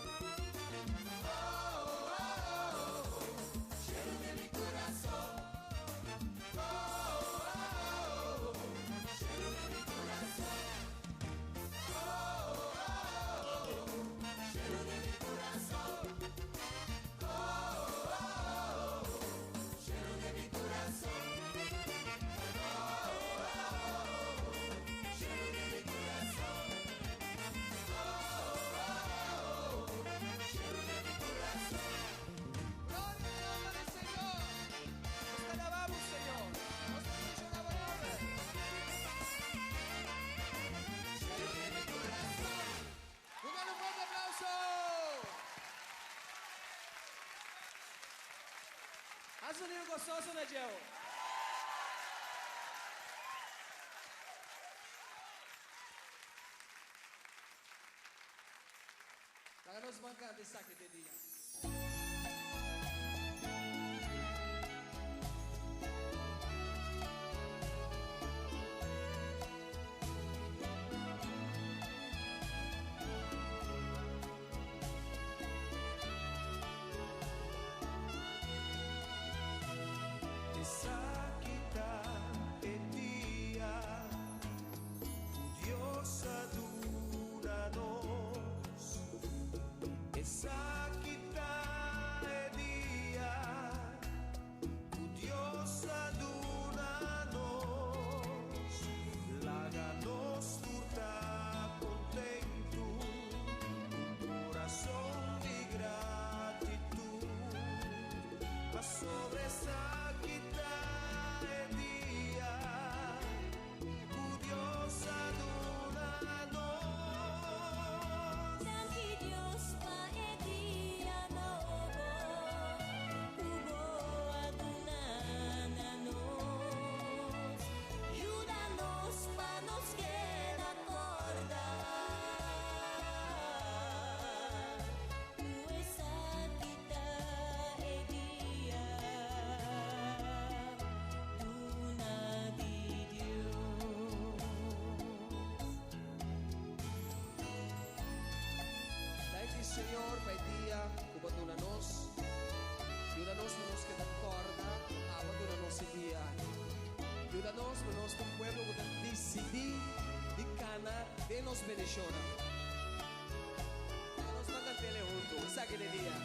Haz un sonido gozoso, Nagel. Háganos bancar de saque de día. Esa quita el día, tu Dios adúranos. Esa quita el día, tu Dios adúranos. Láganos fruta contento, un corazón de gratitud. Mas sobre esa Dios pa' Señor, para el día, abandona-nos. Ajuda-nos para nos que te acorda, abandona-nos el día. Ajuda-nos para nós, como pueblo, que decidir de cana de nos bendicionar. Nos mandan tele juntos, saque de día.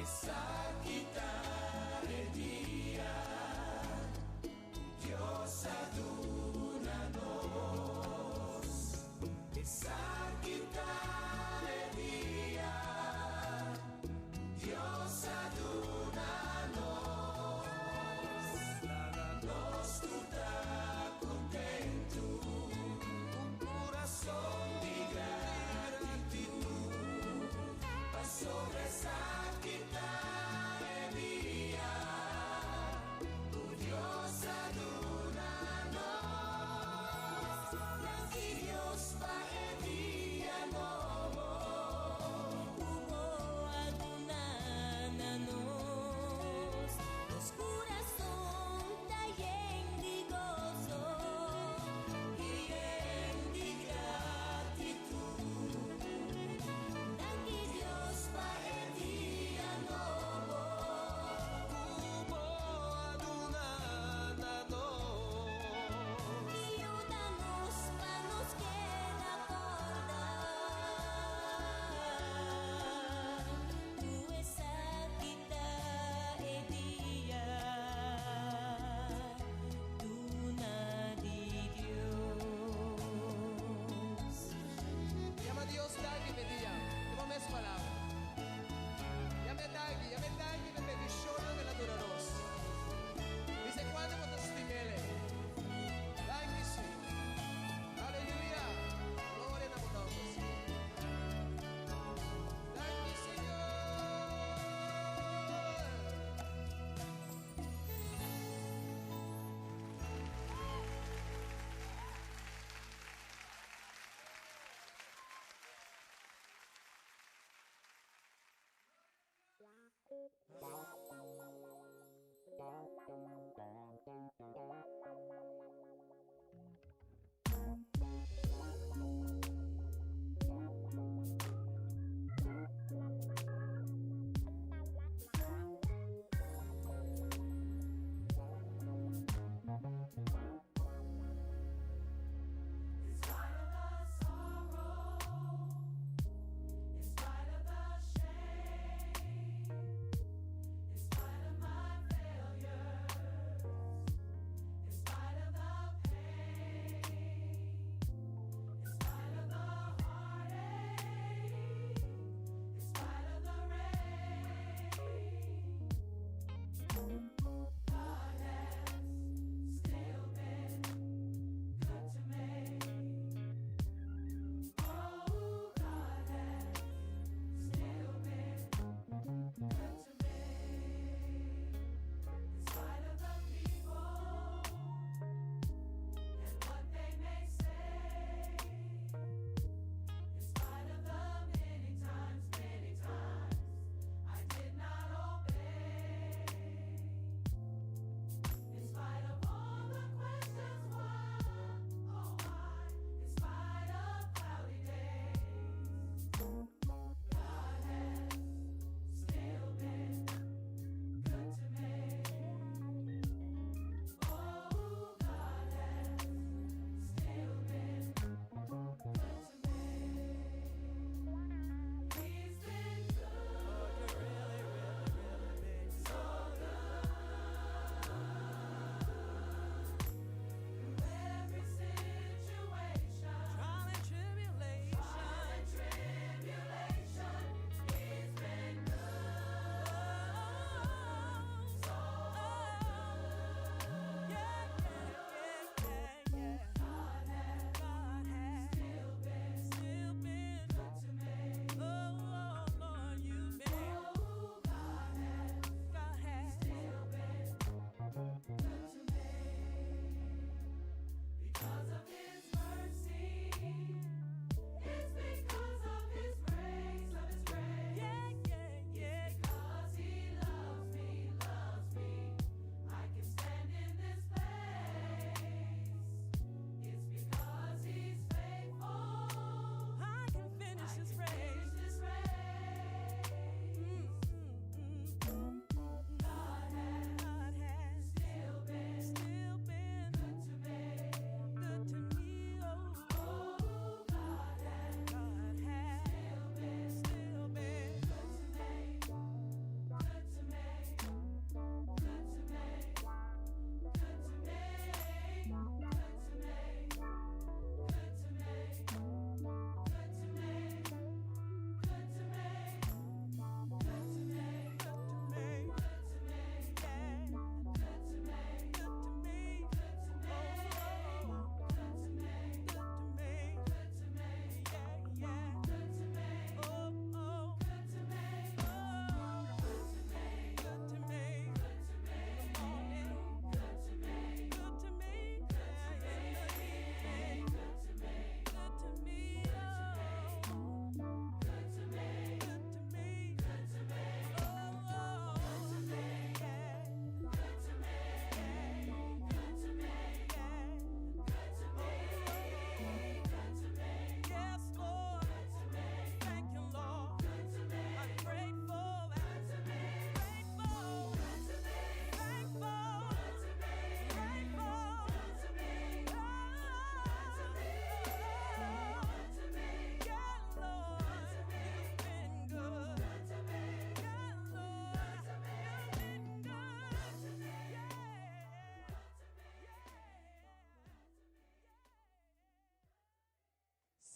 Esa quitar el día, Dios adúranos. Esa quitar el día, Dios adúranos. Nos tuta contento, un corazón de gratitud, pasó esa quitar el día.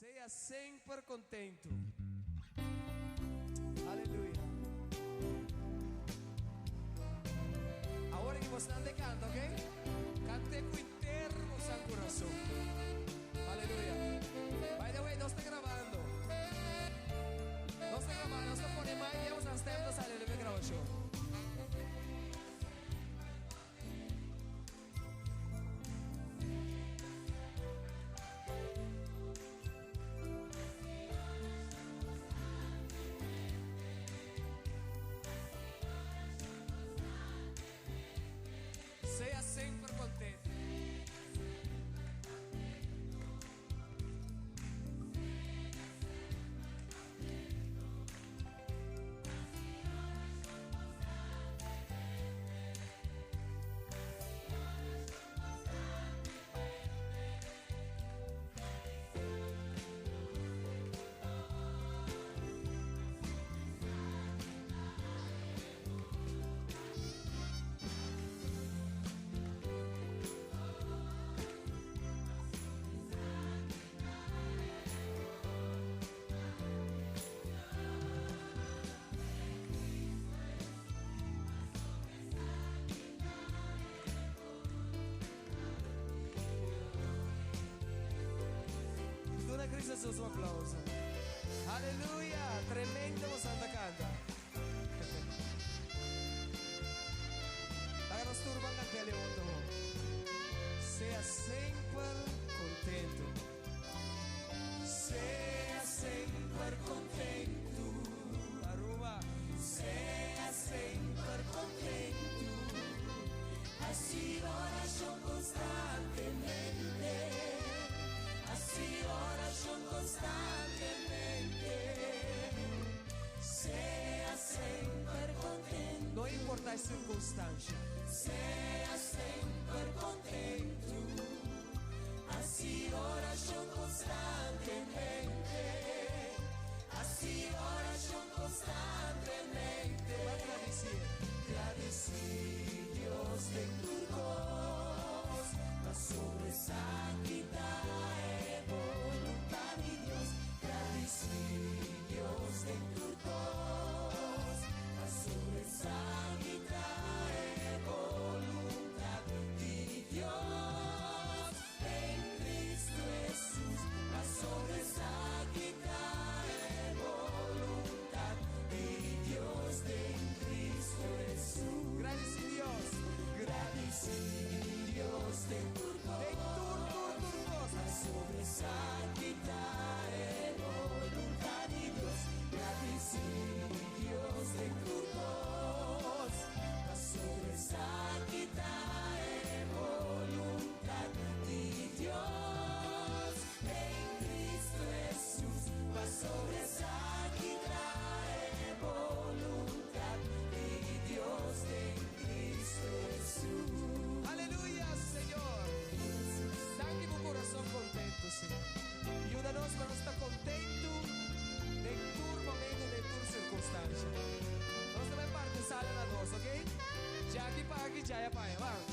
Sea sempre contento. Aleluia. Agora que você está canta, ok? Cante com interno seu coração. Aleluia. By the way, nós estamos gravando. Nós estamos ponendo mais e vamos tempo de sair da gravação. Sea sempre contente. Dona Cristo Jesus, um aplauso. Aleluia! Tremendo Santa Canta. Agora nós turban cantele junto. Sea sempre contento. Sea sempre contento. Aruba. Sea sempre contento. Así oración constantemente. Así oración constantemente. Sea sempre contento. Não importa a circunstância. Sea sempre contento. Así oración constantemente. Así oración constantemente. Agradeci Dios de turcos, la sobresalida e voluntad de Dios. Agradeci Dios de turcos, la sobresalida e voluntad de Dios. En Cristo Jesús, la sobresalida e voluntad de Dios. En Cristo Jesús. Agradeci Dios. Agradeci Dios de turcos, la sobresalida e voluntad de Dios. Agradeci Dios de turcos, la sobresalida e voluntad de Dios. En Cristo Jesús, la sobresalida e voluntad de Dios. En Cristo Jesús. Aleluia, Senhor. Dá-me um coração contento, Senhor. Ajuda-nos para estar contento em todo momento, em toda circunstância. Nós também participamos na nossa, ok? Já que pague, já é pai. Vamos.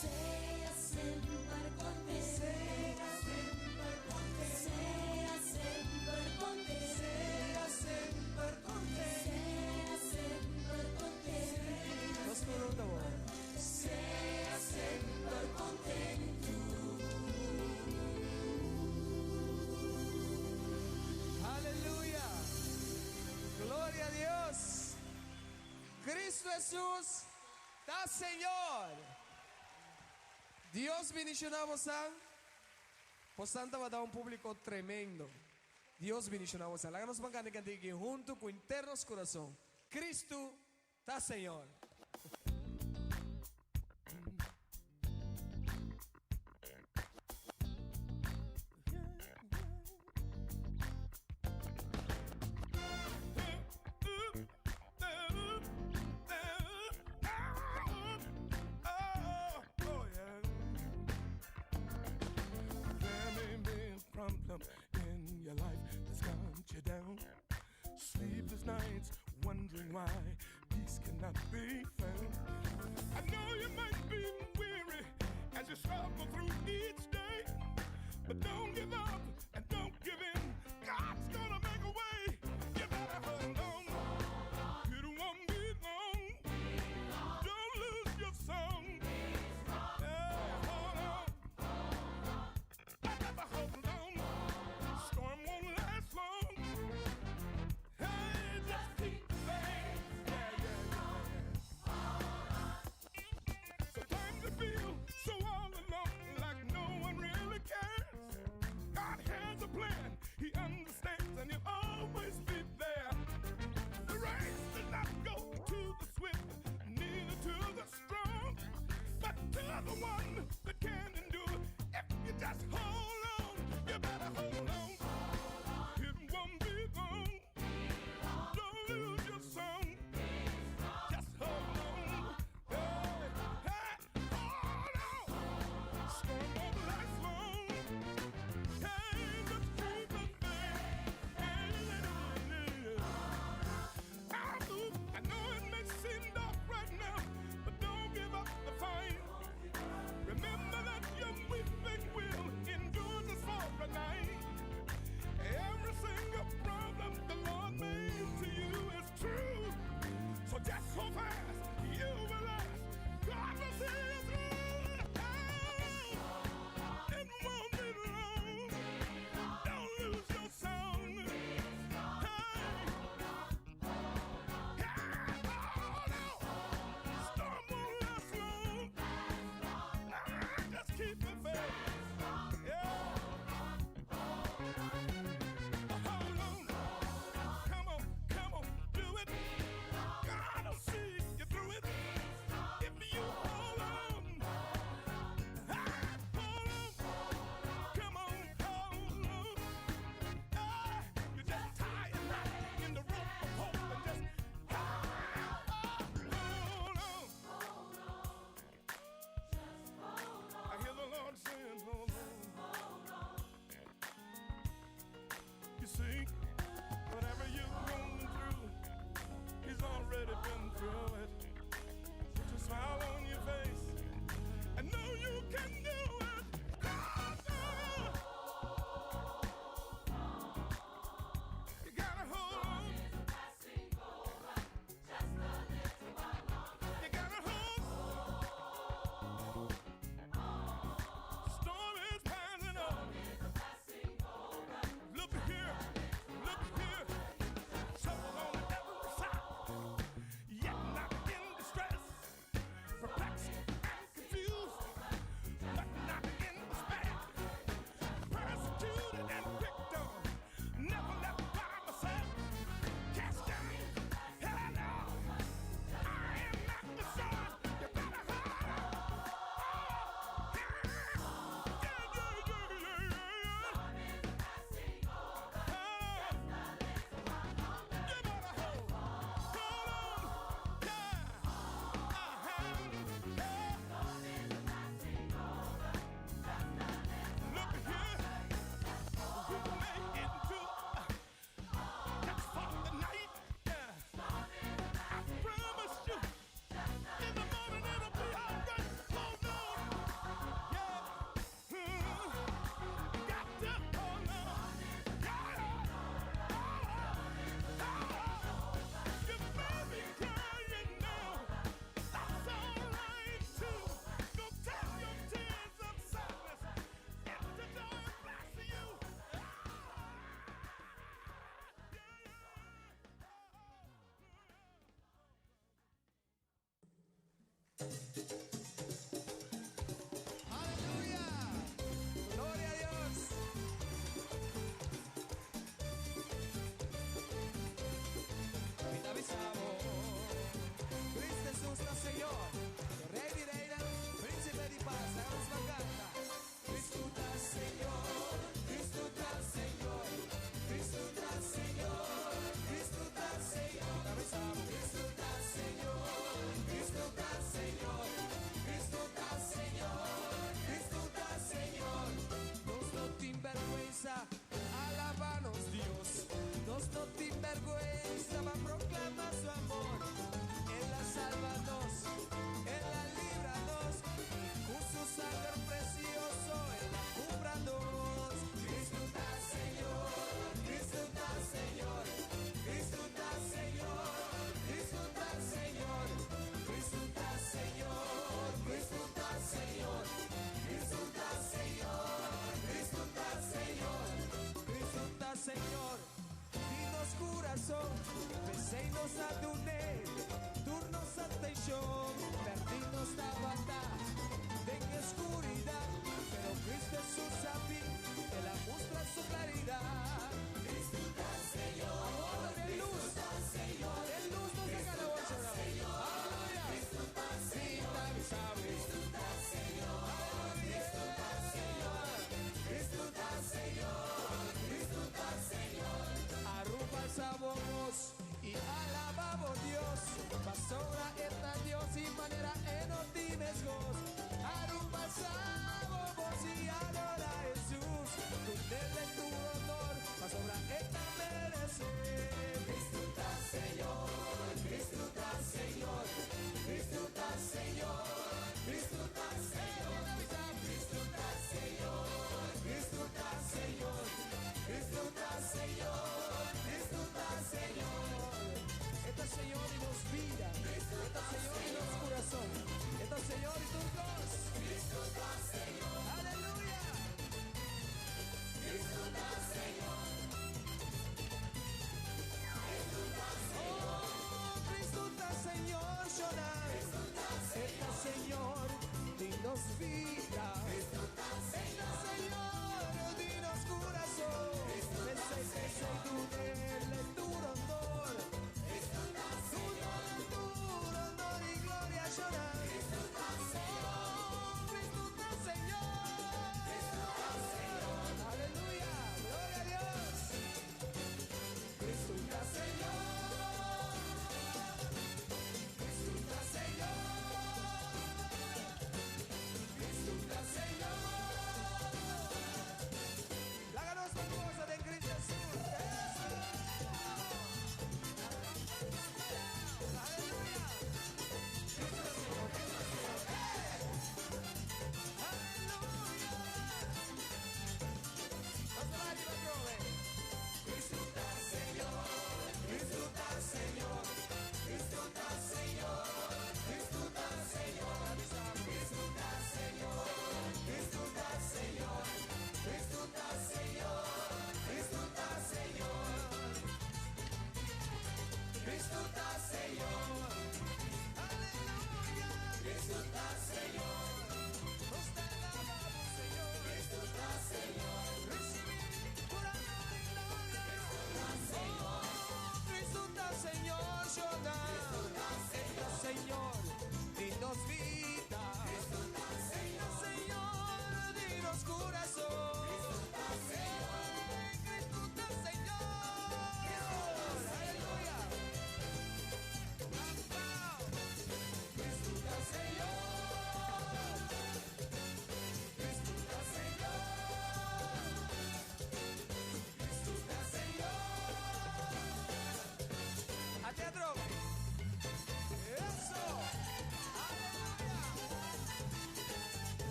Sea sempre contente. Sea sempre contente. Sea sempre contente. Sea sempre contente. Sea sempre contente. Nós perguntamos. Sea sempre contento. Aleluia. Glória a Deus. Cristo Jesus, tá Senhor. Deus bendicionamos a Santa vai dar um público tremendo. Deus bendicionamos a. Láganos van a cantar aqui junto com internos coração. Cristo tá Senhor. Problem in your life that's calmed you down. Sleepless nights, wondering why peace cannot be found. I know you might be weary as you struggle through each day, but don't give up and don't give in.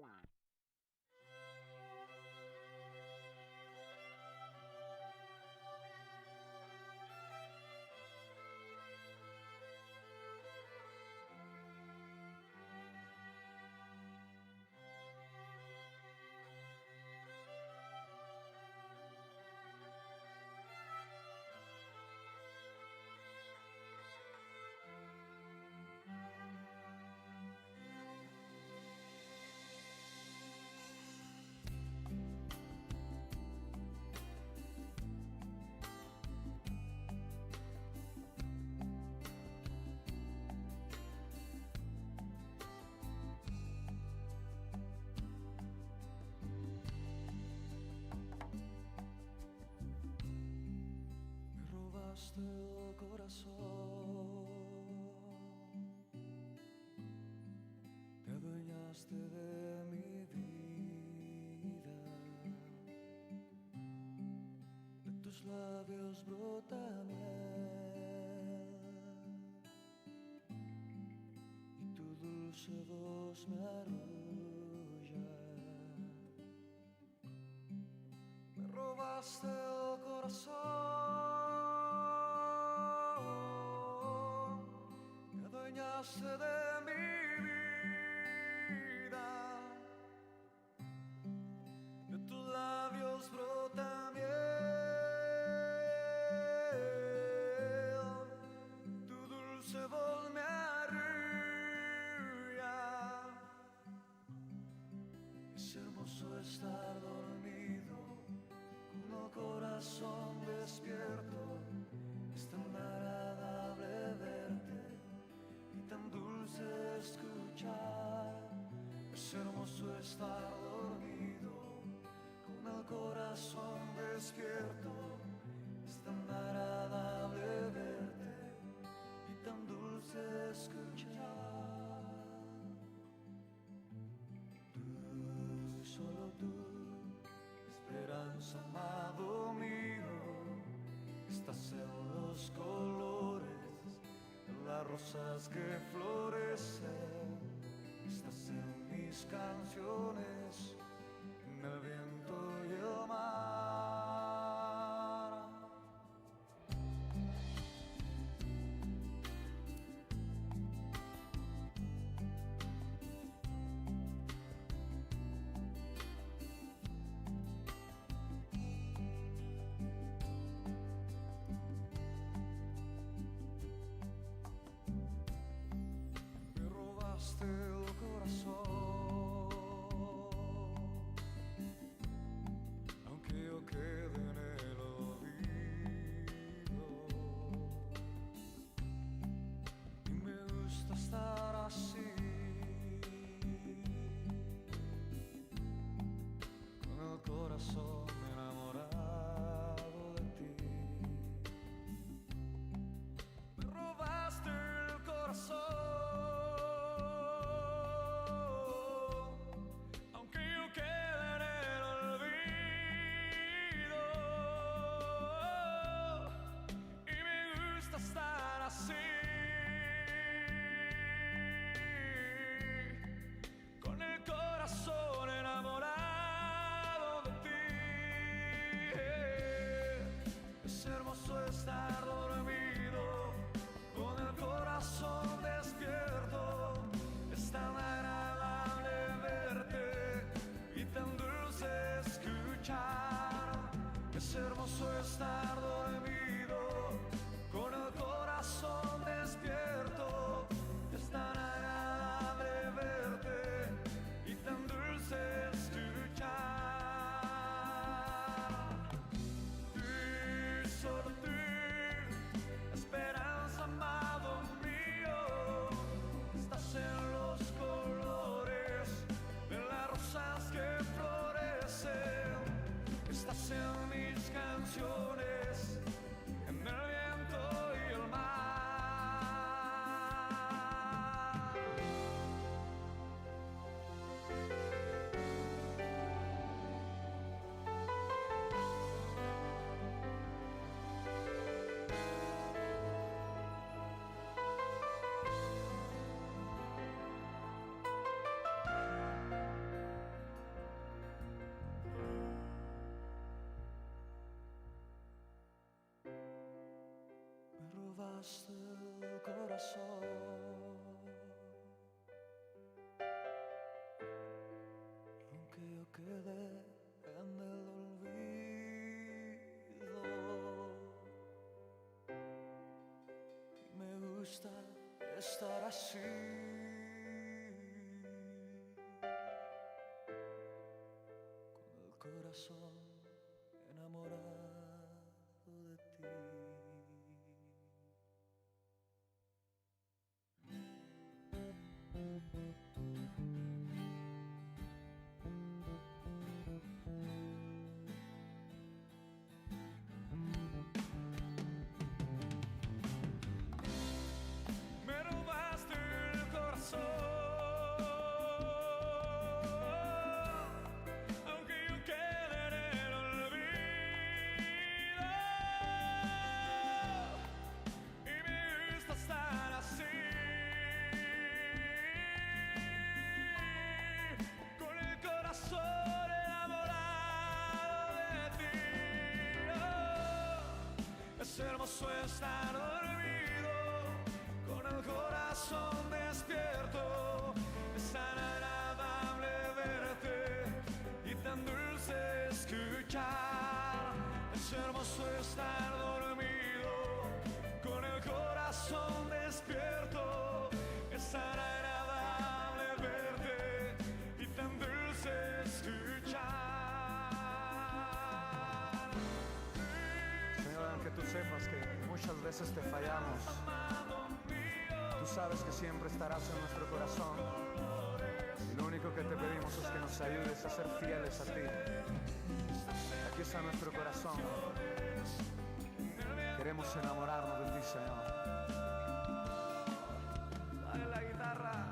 Me robaste el corazón, te adueñaste de mi vida, de tus labios brota miel y tu dulce voz me arrulla. Me robaste el corazón, te adueñaste de mi vida, de tus labios brota miel, tu dulce voz me arrulla. Es hermoso estar dormido con el corazón despierto, es tan agradable verte y tan dulce escuchar. Es hermoso estar dormido con el corazón despierto, es tan agradable verte y tan dulce escuchar. Tú, solo tú, esperanza, amado mío, estás en los colores, en las rosas que florecen, estás en mis canciones, en el viento y el mar. Me robaste el corazón, aunque yo quede en el olvido, y me gusta estar así, con el corazón enamorado de ti. Me robaste el corazón, aunque yo quede en el olvido, y me gusta estar así, con el corazón enamorado de ti. Es hermoso estar dormido con el corazón despierto, es tan agradable verte y tan dulce escuchar. Es hermoso estar dormido con el corazón despierto, es tan agradable verte y tan dulce escuchar. Tú, solo tú, esperanza, amado mío, estás en los colores de las rosas que florecen, estás en mis canciones, llenaste el corazón. Aunque yo quede en el olvido, y me gusta estar así, con el corazón enamorado de ti. Me robaste el corazón, aunque yo quede en el olvido, y me gusta estar así, con el corazón enamorado de ti. Es hermoso estar dormido, con el corazón despierto. Es tan agradable verte y tan dulce escuchar. Es hermoso estar dormido, con el corazón despierto. Es tan agradable verte y tan dulce escuchar. Señor, aunque tú sepas que muchas veces te fallamos, tú sabes que siempre estarás en nuestro corazón. Y lo único que te pedimos es que nos ayudes a ser fieles a ti. Aquí está nuestro corazón. Queremos enamorarnos de ti, Señor. Dale la guitarra.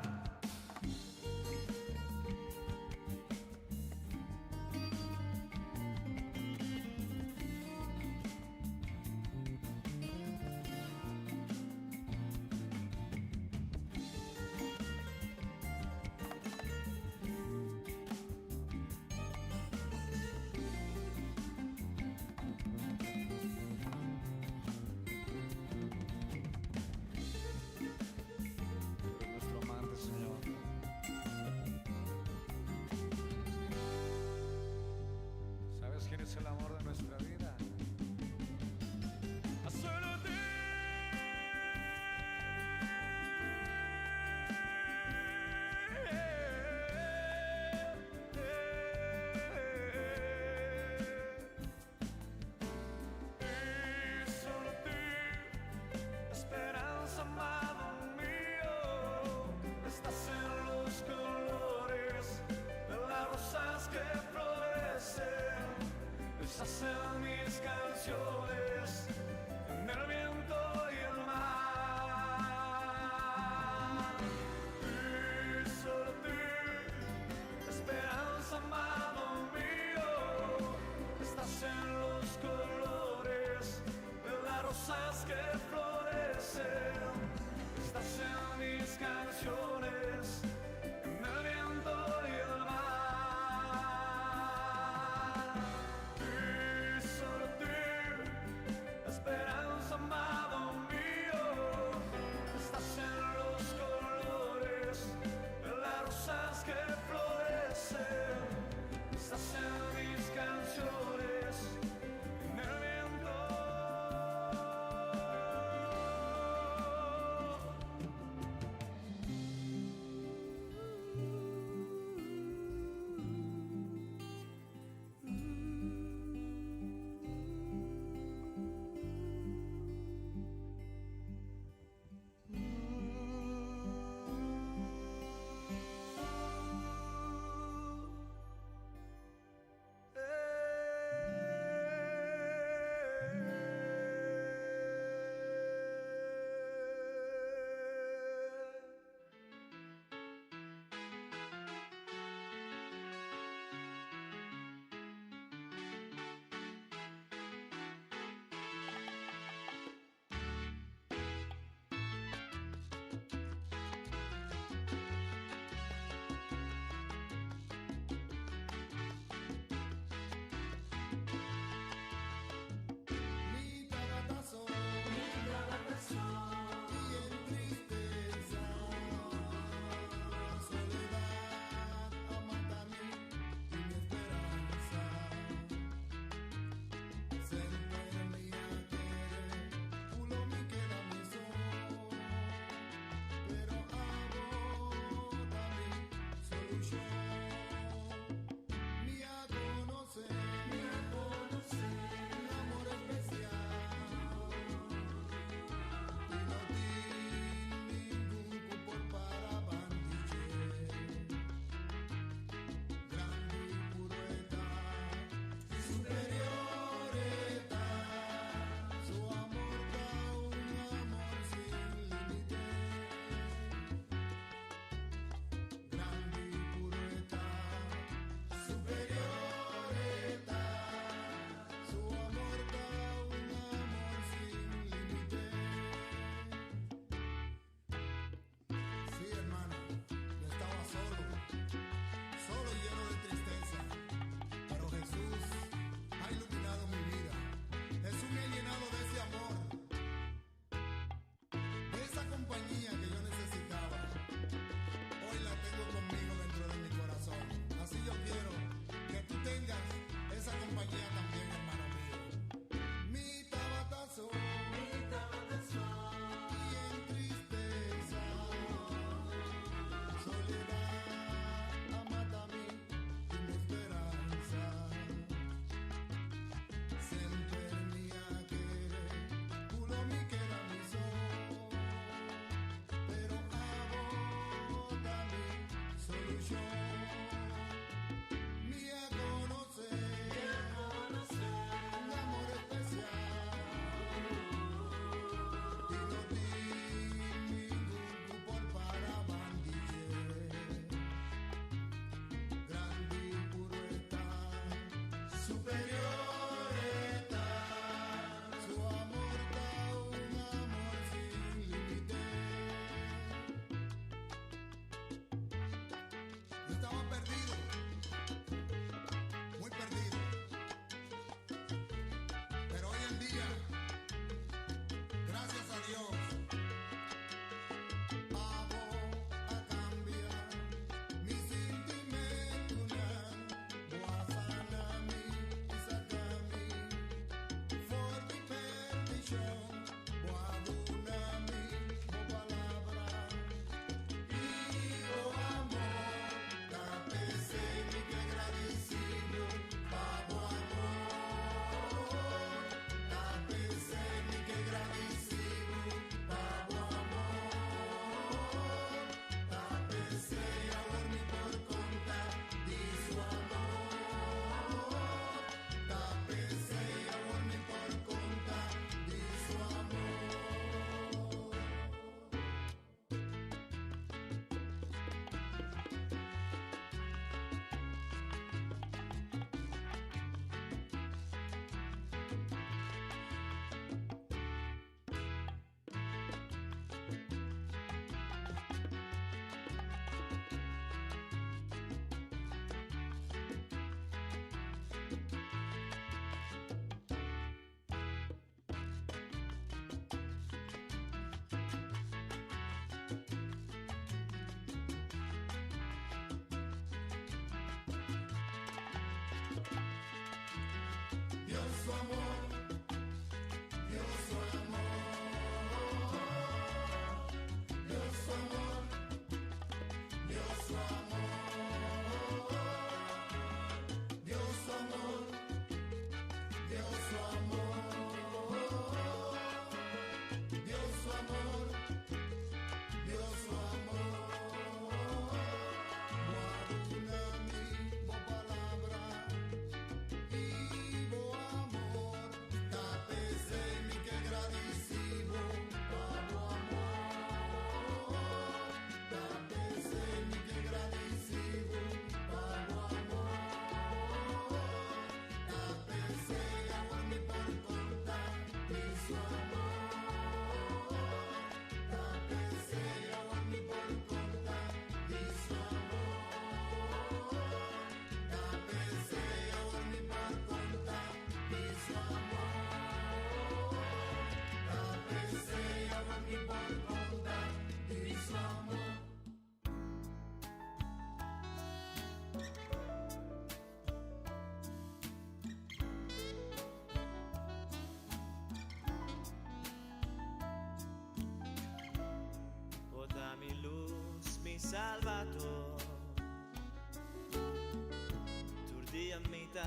Salvador,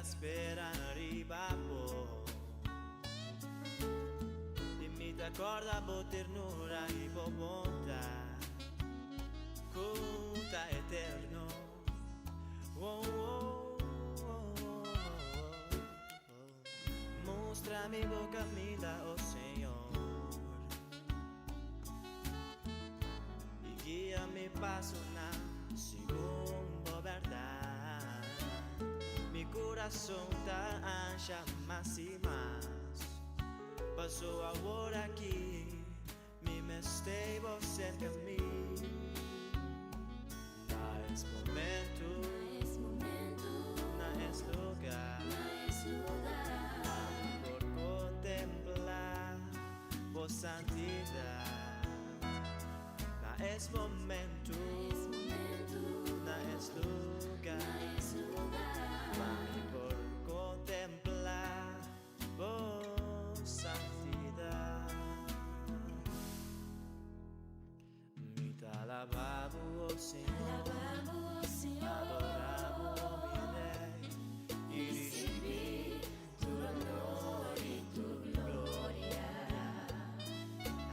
espera arriba po. Dimmi d'accordo po ternura e po bontà, conta eterno. Oh, oh, oh, oh, oh. Mostrami o caminho, oh Senhor, e guia-me passo na segunda verdade. Mi coração tá ancha mais e mais. Passou a hora que me mestei cerca de mim. Não é momento, não é lugar, por contemplar por santidade. Não é momento, não é lugar, mas por contemplar por santidade. Me te alabamos, oh Senhor, adoramos, oh mi Rey, y recibir tu honor y tu gloria.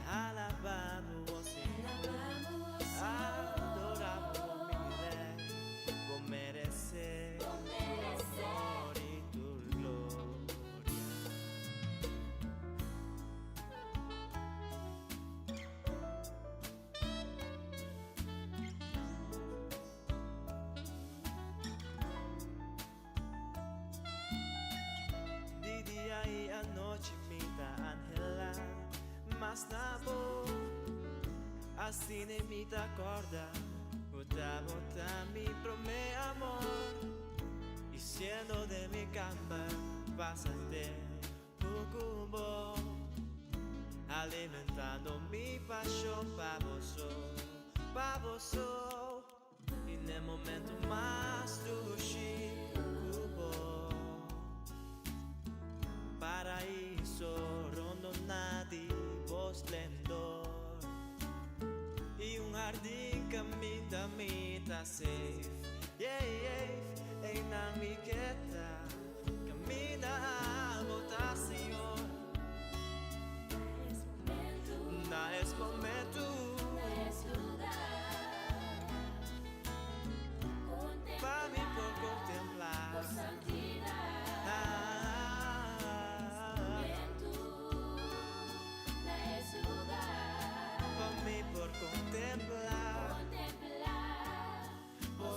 Alabamos, oh Senhor, adoramos, oh mi Rey, por merecer tu honor y tu gloria. Di dia e a noite me dá angela, mas na boa assim nem me dá corda. Bota mi prome amor, y siendo de mi cama pasaste tu cubo, alimentando mi pasión pavoso, y en el momento más cubo, paraíso rondo nadie esplendor, y un jardín camita safe, yeah, yeah, e na mi quieta, camina a votación. No es momento, para mí por contemplar por santidad. Para mí por contemplar por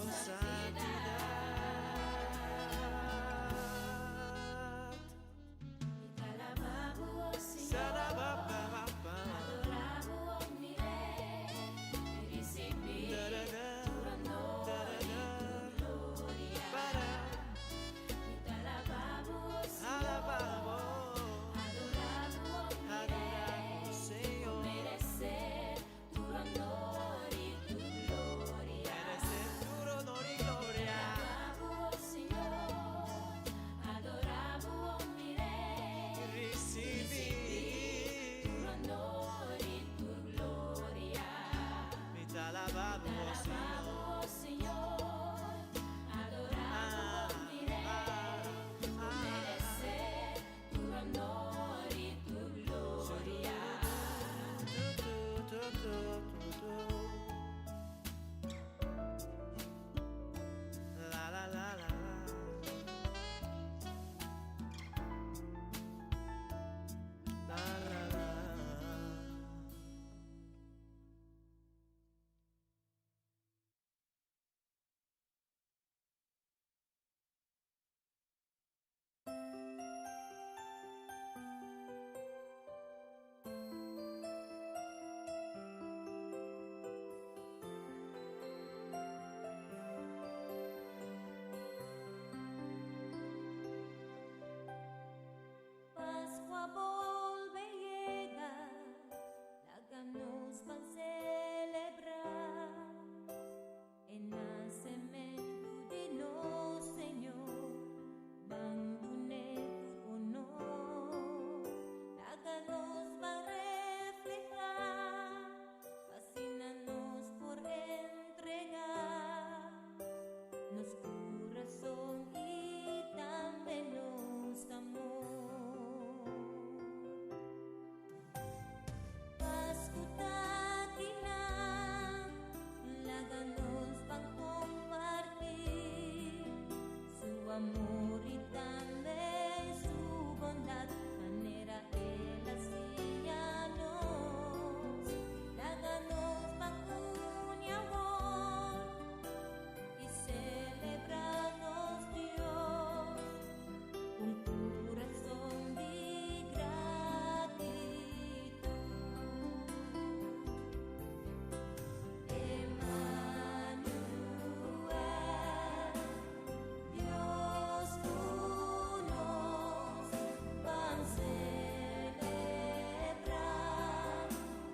amor y también su bondad, manera Él hacía nos, dáganos un amor y celebrarnos Dios, un corazón de gratitud. Emmanuel, Dios con nos, van celebrar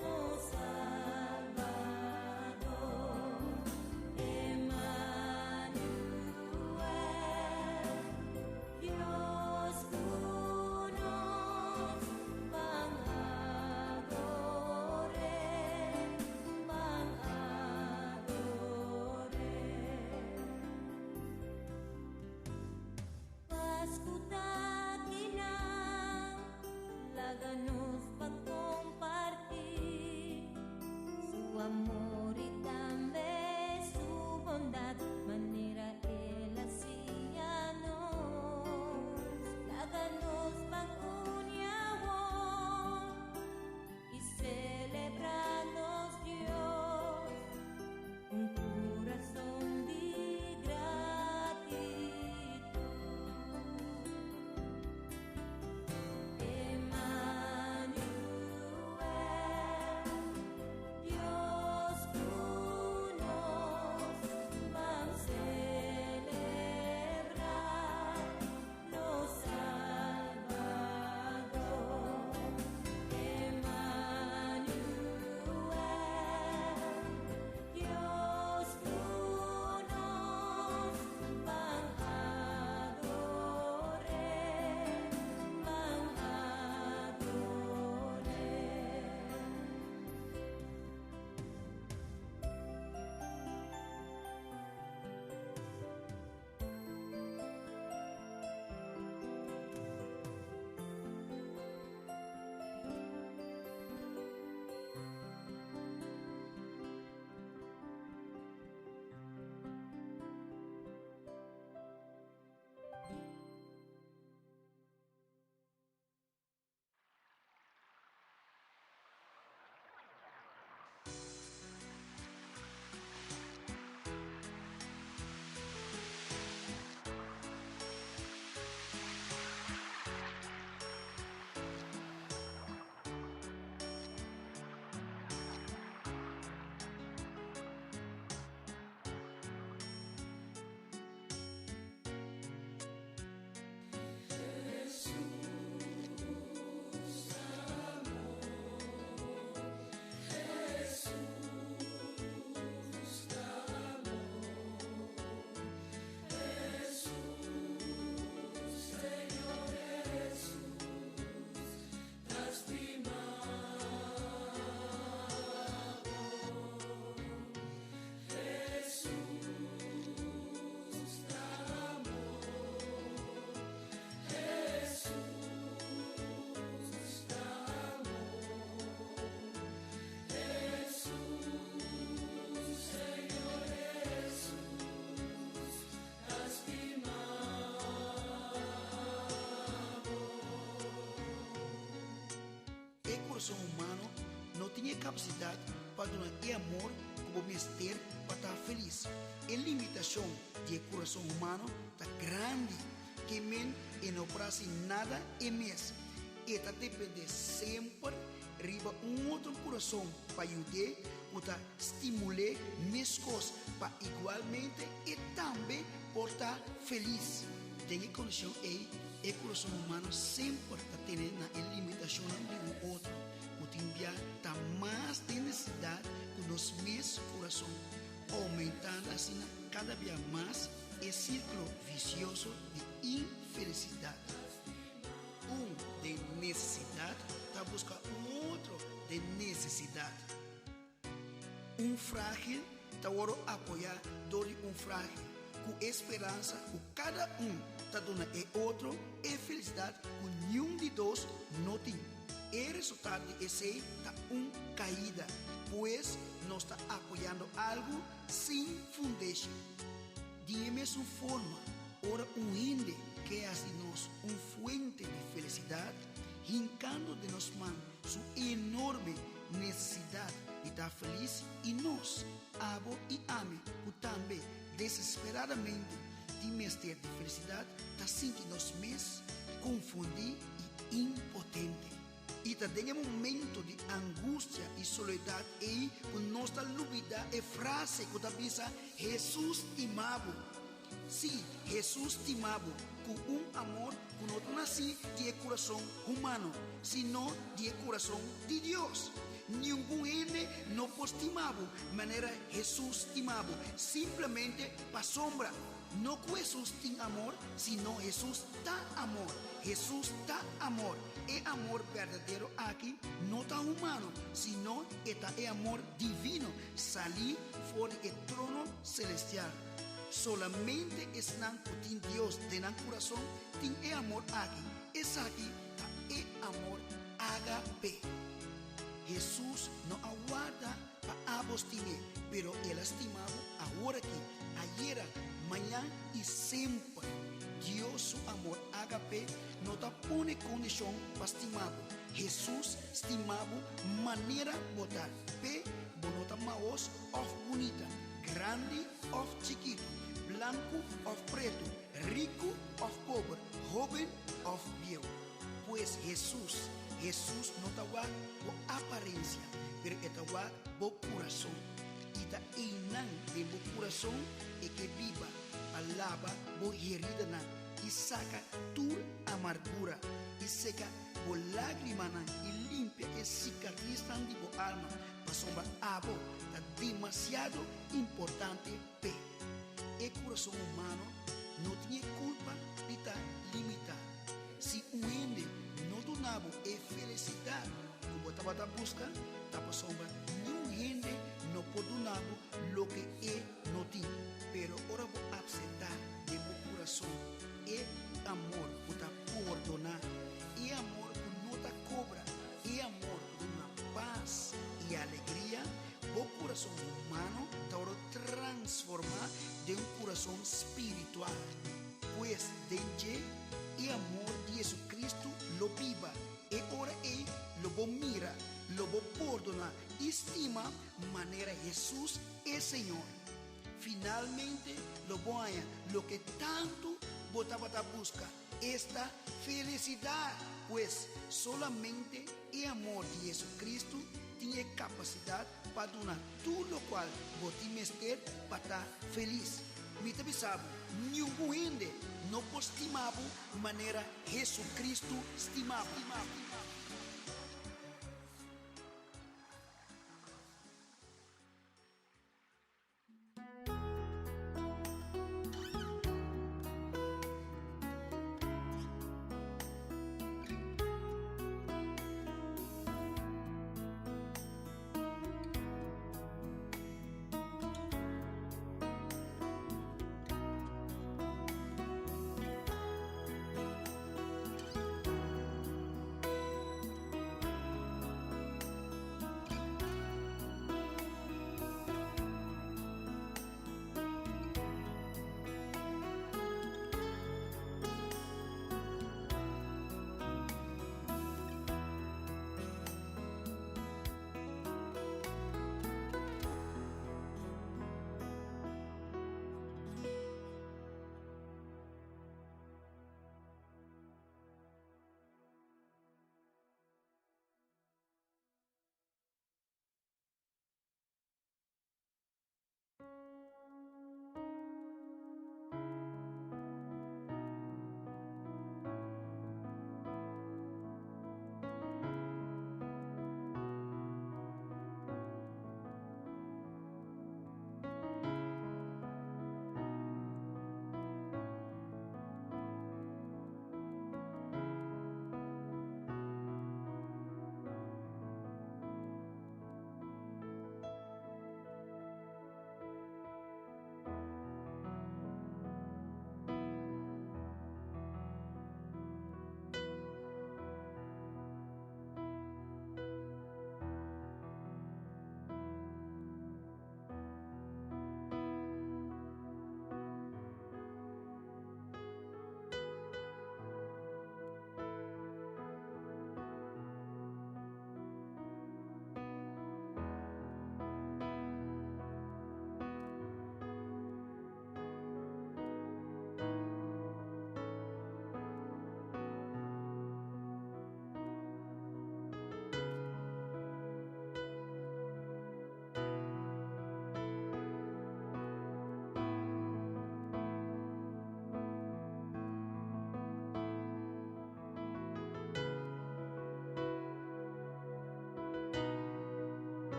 nos Salvador. Emmanuel, Dios con nos, van adorar, van adorar. Pascutakinan, laganos pag-compartir su amor y también su bondad, manera Él hacía nos, laganos pag-unyawon y celebrarnos Dios, un corazón de gratitud. Emmanuel, Dios con nos, van celebrar los Salvador. Emmanuel, Dios con nos, van adorar, van El corazón humano no tiene capacidad para donar el amor como mister para estar feliz. La limitación del corazón humano está grande, que men no hace nada en mes. Esta depende siempre riba otro corazón para ayudar o estimular mis cosas para igualmente y también por estar feliz. De qué condición el corazón humano siempre tiene una limitación de un otro. O tiene más de necesidad con los mis corazón, aumentando así cada vez más el círculo vicioso de infelicidad. Un de necesidad está buscando otro de necesidad. Un frágil está ahora apoyar donde un frágil. Con esperanza, con cada está dando el otro e felicidad con ni un de dos no tiene. El resultado de ese está una caída, pues no está apoyando algo sin fundación. Dime su forma, ahora un nos amo y ame, o también desesperadamente de mister de felicidad, ta sentimos mes confundido y impotente. Y también en momento de angustia y soledad, y con nuestra lúbida e frase que dice Jesús te amaba. Sí, Jesús te amaba con un amor que no nace de corazón humano, sino de corazón de Dios. Ningún ene no postimaba manera Jesús te amaba, simplemente para sombra. No que Jesús tiene amor, sino Jesús da amor. Jesús da amor. El amor verdadero aquí no está humano, sino está el amor divino. Salí fuera del trono celestial. Solamente es que Dios de nuestro corazón tiene el amor aquí. Es aquí el amor agape. Jesús no aguarda para abstener, pero Él estimado ahora aquí, ayer, mañana y siempre. Dios su amor agape no te pone condición para estimado. Jesús estimado manera botar. P, bonota maos of bonita, grande of chiquito, blanco of preto, rico of pobre, joven of viejo. Pues Jesús no te va por apariencia, pero te va por corazón. Y te inan de por corazón y que viva, alaba, por herida y saca tu amargura y seca por lágrima y limpia el cicatriz de tu alma. Para sombra abo, es demasiado importante. P. El corazón humano no tiene culpa de estar limitado. Si un ende no donaba felicidad, como estaba buscando, estaba sombra, ni un ende no puede donar lo que él no tiene. Pero ahora voy a aceptar de mi corazón el amor que te perdona, el amor que no te cobra, el amor de una paz y alegría. O corazón humano te ahora transforma de un corazón espiritual. Pues de el amor de Jesucristo lo viva. Y ahora él lo mira, lo perdona, estima manera Jesús es Señor. Finalmente lo voy a lo que tanto botaba busca, esta felicidad. Pues solamente el amor de Jesucristo tiene capacidad para donar todo lo cual vos tienes para estar feliz. Me te sabe, ningún ende no estimaba manera Jesucristo estimaba.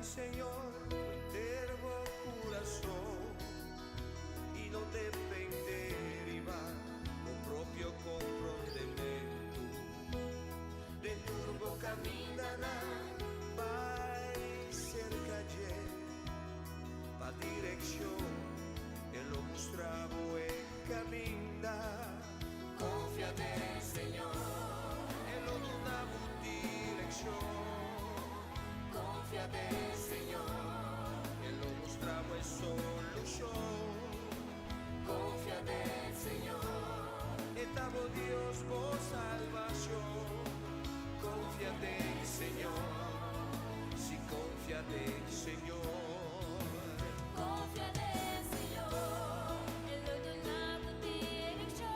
Senhor, tervo coração e não depende derivar o próprio comprometimento. De turbo caminhará, vai cerca de a direção, ele mostrava o caminhar. Confia nel Senhor, ele não dava direção. Confia nel Senhor, ele mostrava a solução. Confia nel Senhor, estava Deus por salvação. Confia nel Senhor, se confia nel Senhor. Confia nel Senhor, Ele donava direção.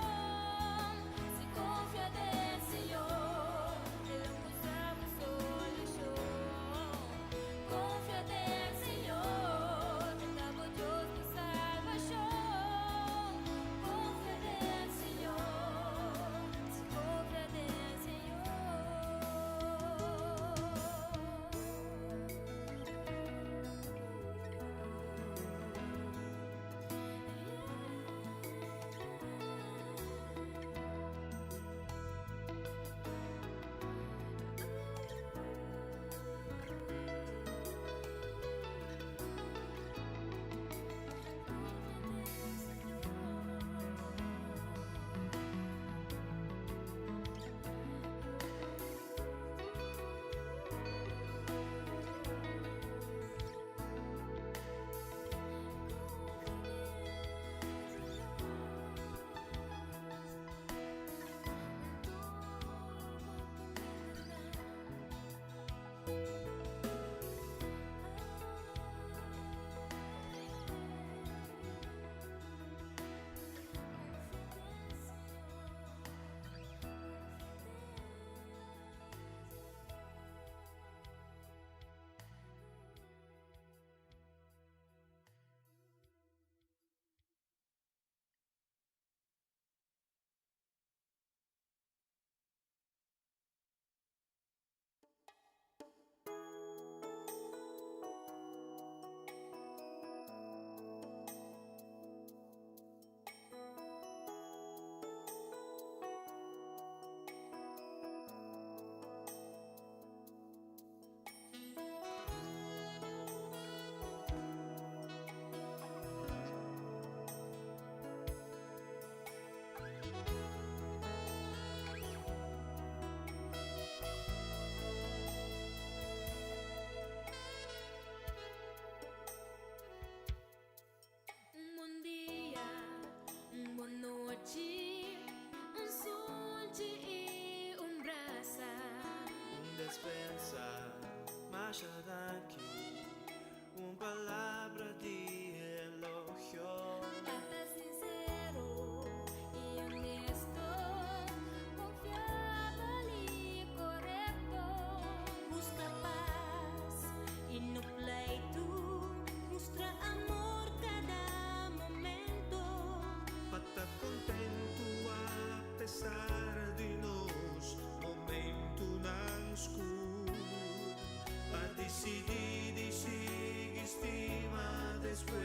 Se confia nel Senhor, Ele mostrava solução. Confia nel Senhor, estava Deus por salvação. Confia nel Senhor, se confia nel Senhor. Un buen día, una buena noche, un sol e un brasa. Despensa, mais daqui, palavra de elogio. Papa sincero y honesto, confiable y correcto. Busca paz y no pleito, mostra amor cada momento. Para estar contento a pesar de nos momento não escuro. Para decidir de seguir estima después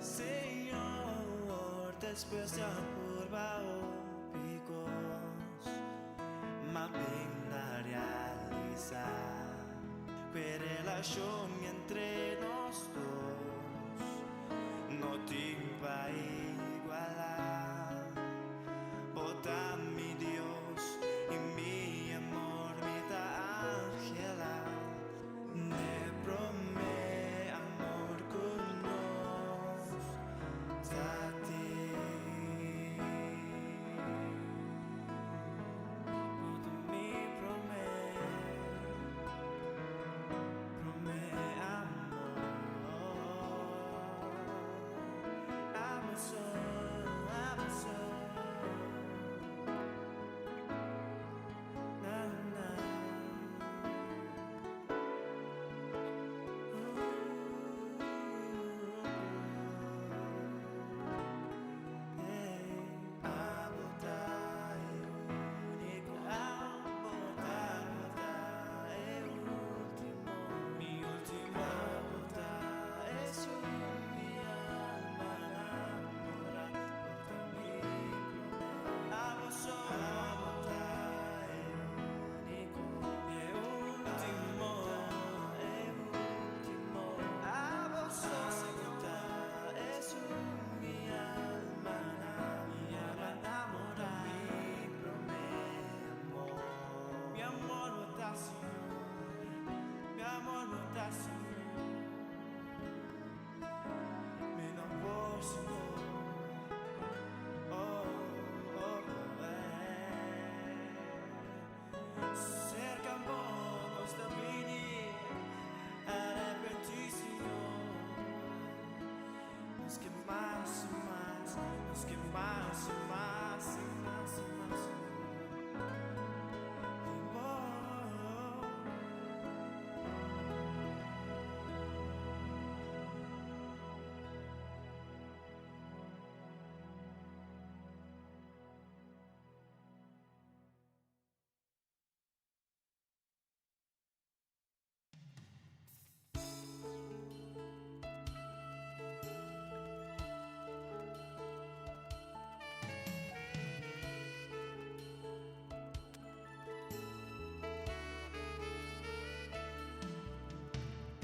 Senhor, después de curva o picos, más bien la realizar. Que relación entre los dos no te va a igualar. Bota mi Dios y mi amor, mi da ángela. Me promete amor con nos a ti. Mi promete amor. Amo solo, amo solo. Na, na. Cercamos da pedir arrepentimiento. Nos que más y más, nos que más y más y más y más.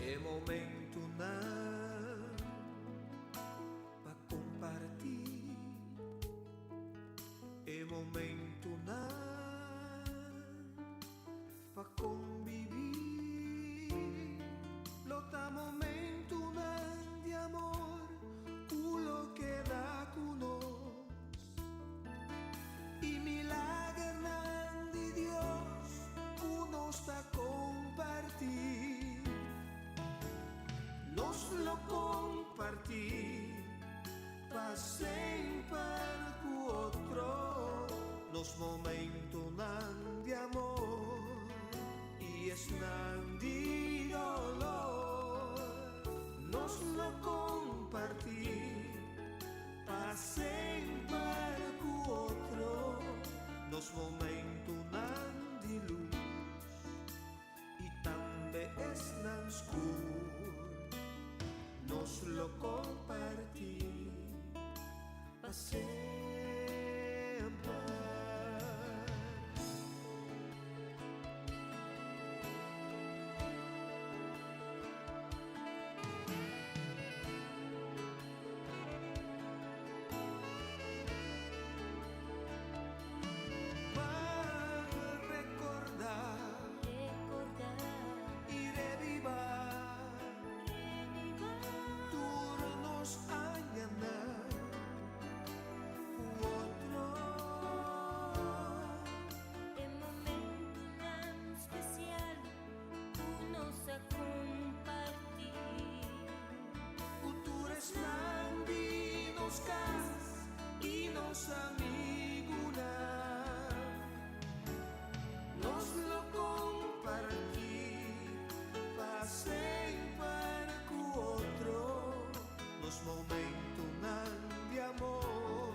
É momento não para compartir. É momento não para convivir. Lota momento não de amor, culo que dá conosco. E milagre não de Deus, uno está compartir. Nos lo compartí, passei para o outro. Nos momentos não de amor e não de dolor. Nos lo compartí, passei para o outro. Nos momentos não de luz e também não escuro. Nos lo compartí para sempre. Para recordar y revivar turnos allanar otro. En momento tan especial, unos a compartir. Culturas nos cas y nos amigunar. Nos lo compartí, passei para o outro. Nos momentos não de amor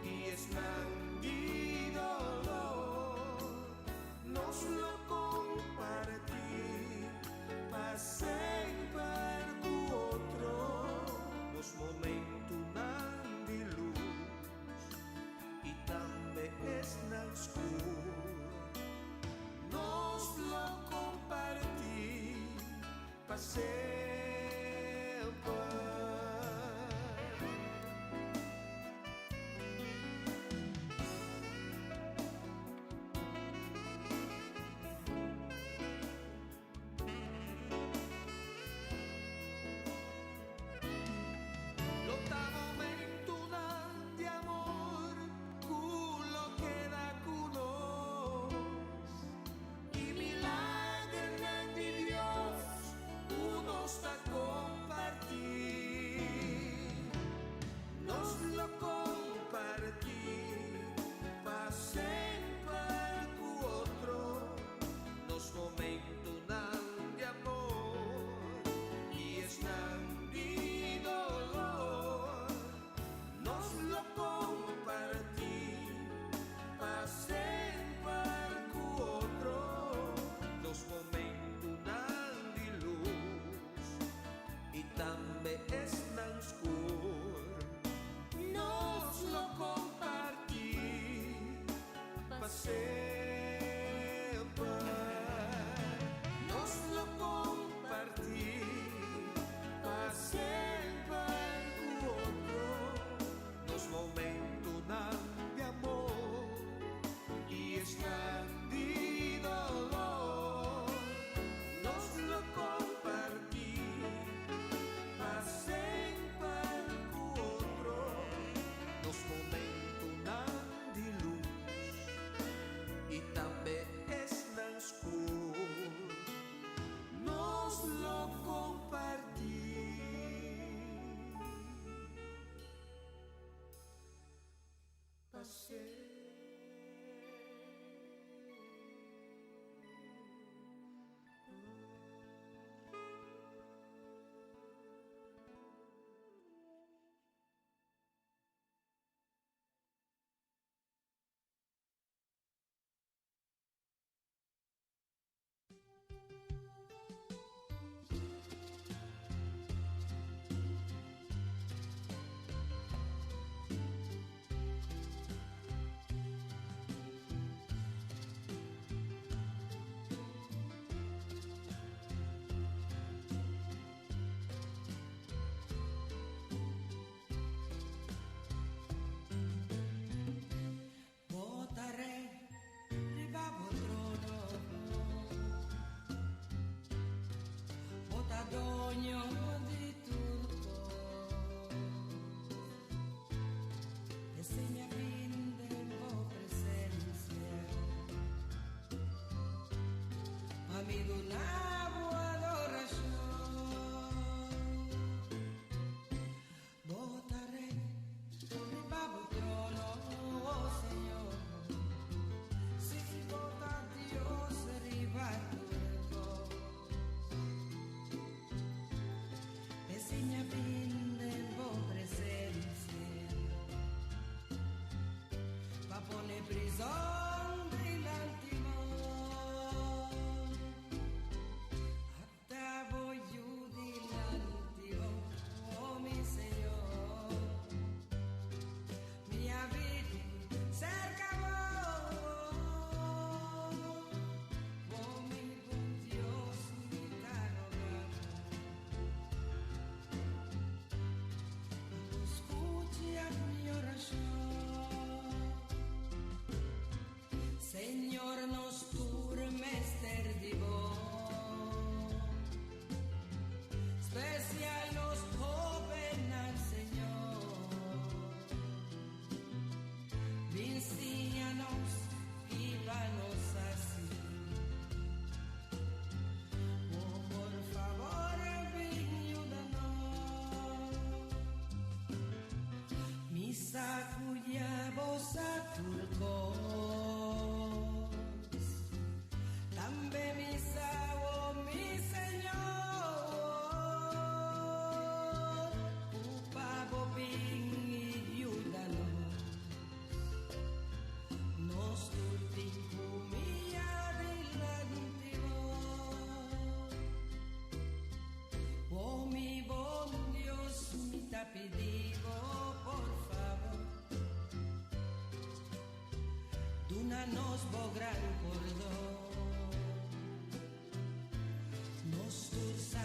e não de dolor. Nos lo compartí, passei para o outro. Nos momentos Lotta momento di amor, culo queda culos. Y milagro de Dios, uno está compartir. Nos lo compartir, pasen para cu otro. Nos momento de amor y están de dolor. Nos lo compartir, pasen para cu otro. Los momentos de luz y también están oscuros. Nos lo compartir, pasen nos lo compartir, pasen para cu otro. Los momentos de amor y están de dolor. Nos lo compartir, pasen para cu otro. Los momentos de luz y también están oscuros. Nos lo compartir, pasen. Votaré ribabo trono, votadogno di tutto, e se mi aprinde en vo presencia, a mi donavo adoración. Votaré ribabo trono, oh Señor. Si vota Dios arriba tu voz, enseña fin de vos presencia, va a poner prisión delante vos, hasta voy yo delante vos, oh mi Señor, mi vida cerca vos. Oh mi buen Dios, mi carogada, escuche a mi oración. Señor, nos turmester di vos, especial nos joven al Señor, vincíanos y vanos así. Oh, por favor, ayúdanos. Misa cuya voz a turcos, también misa, oh mi Señor, upavo bin y ayúdanos. Nos turpicumía delante vos. Oh mi buen Dios, mi te pedido, por favor, dúnanos vos gran cordón, nos tursa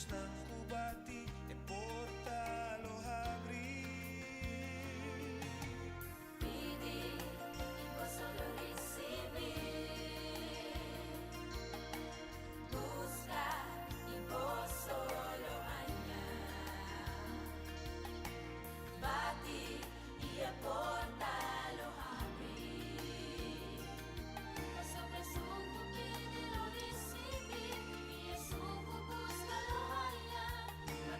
stanco bati e portalo apri. Pidi e posso lo ricevere. Busca e posso lo hallar. Bati e portalo apri. Posso presunto chiede lo ricevere. E presunto busca lo hallar.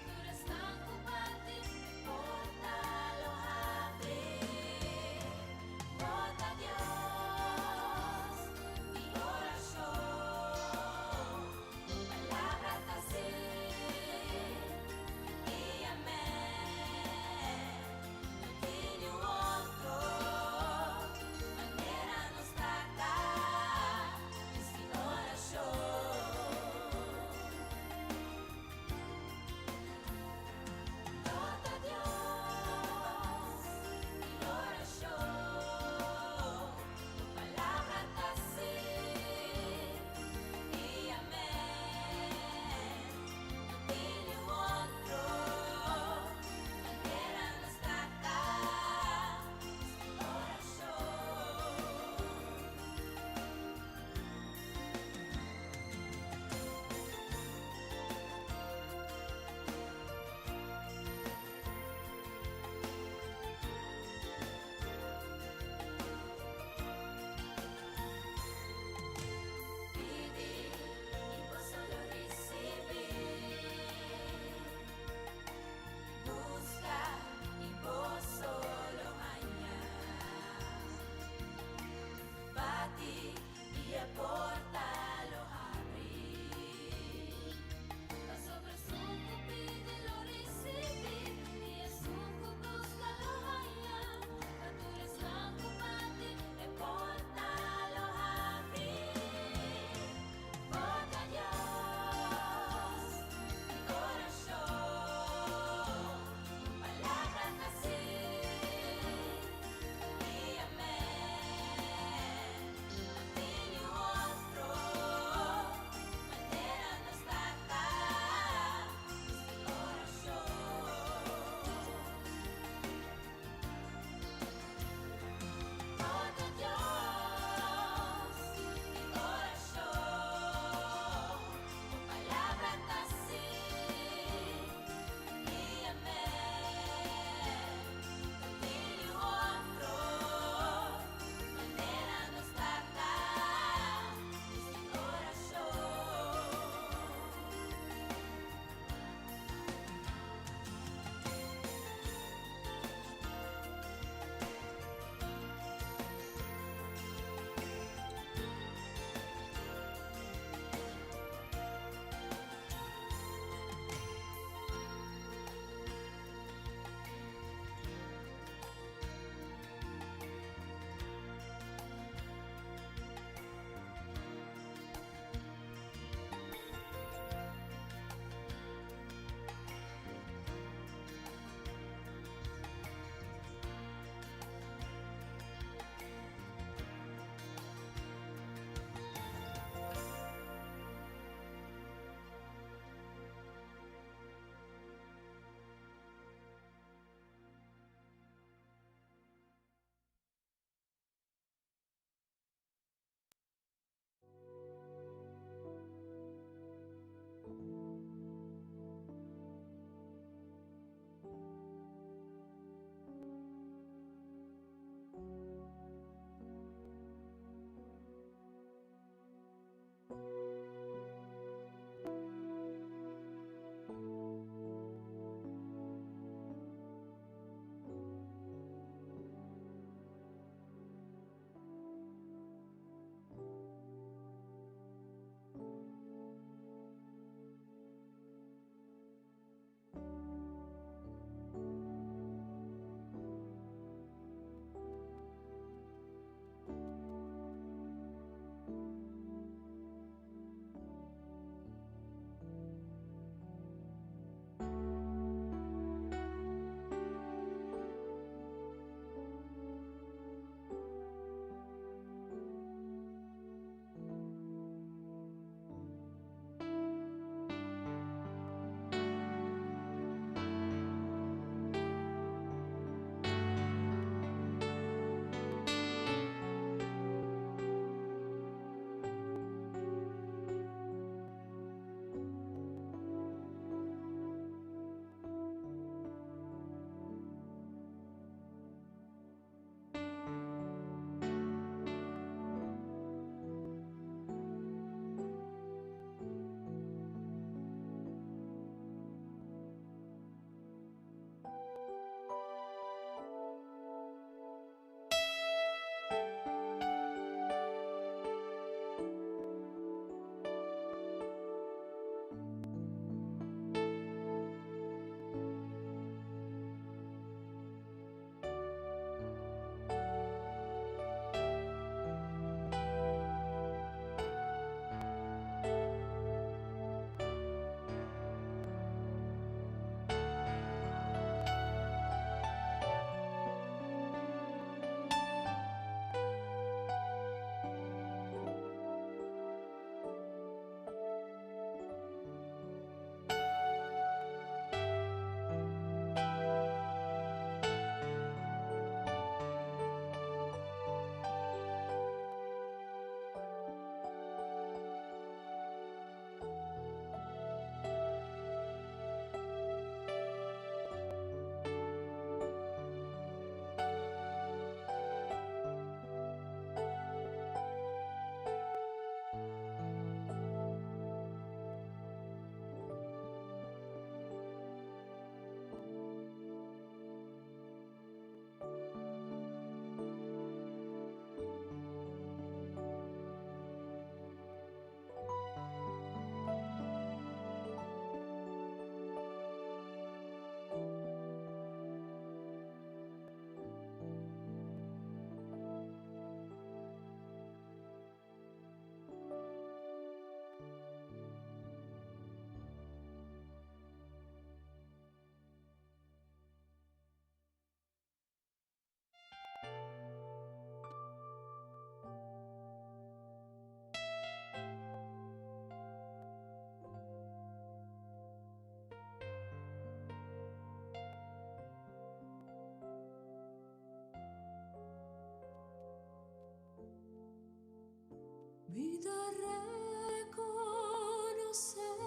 reconocer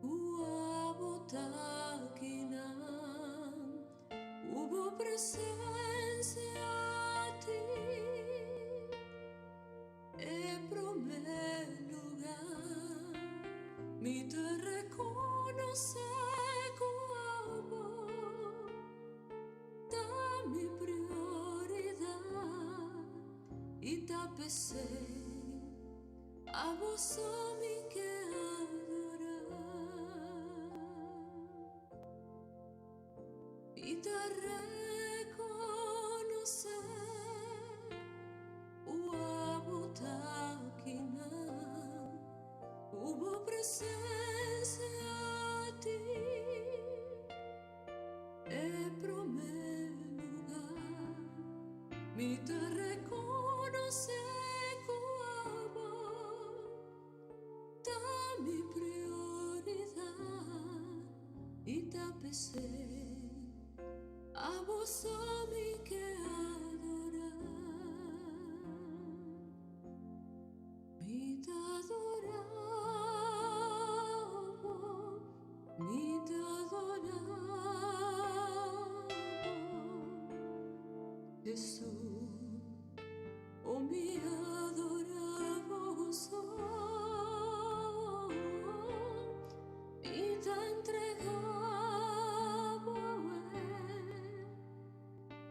Uabotakinan, hubo presencia a ti, en primer lugar, mi te reconoce como da mi prioridad y tapese a vos mi que y te reconocer Uabotakinan, hubo presencia a ti, en primer lugar, mi te reconoce como da mi prioridad y tapese a vos mi que adorar, mi te adoramos, mi te adoramos, Jesús, oh mi adoramos, y te entregamos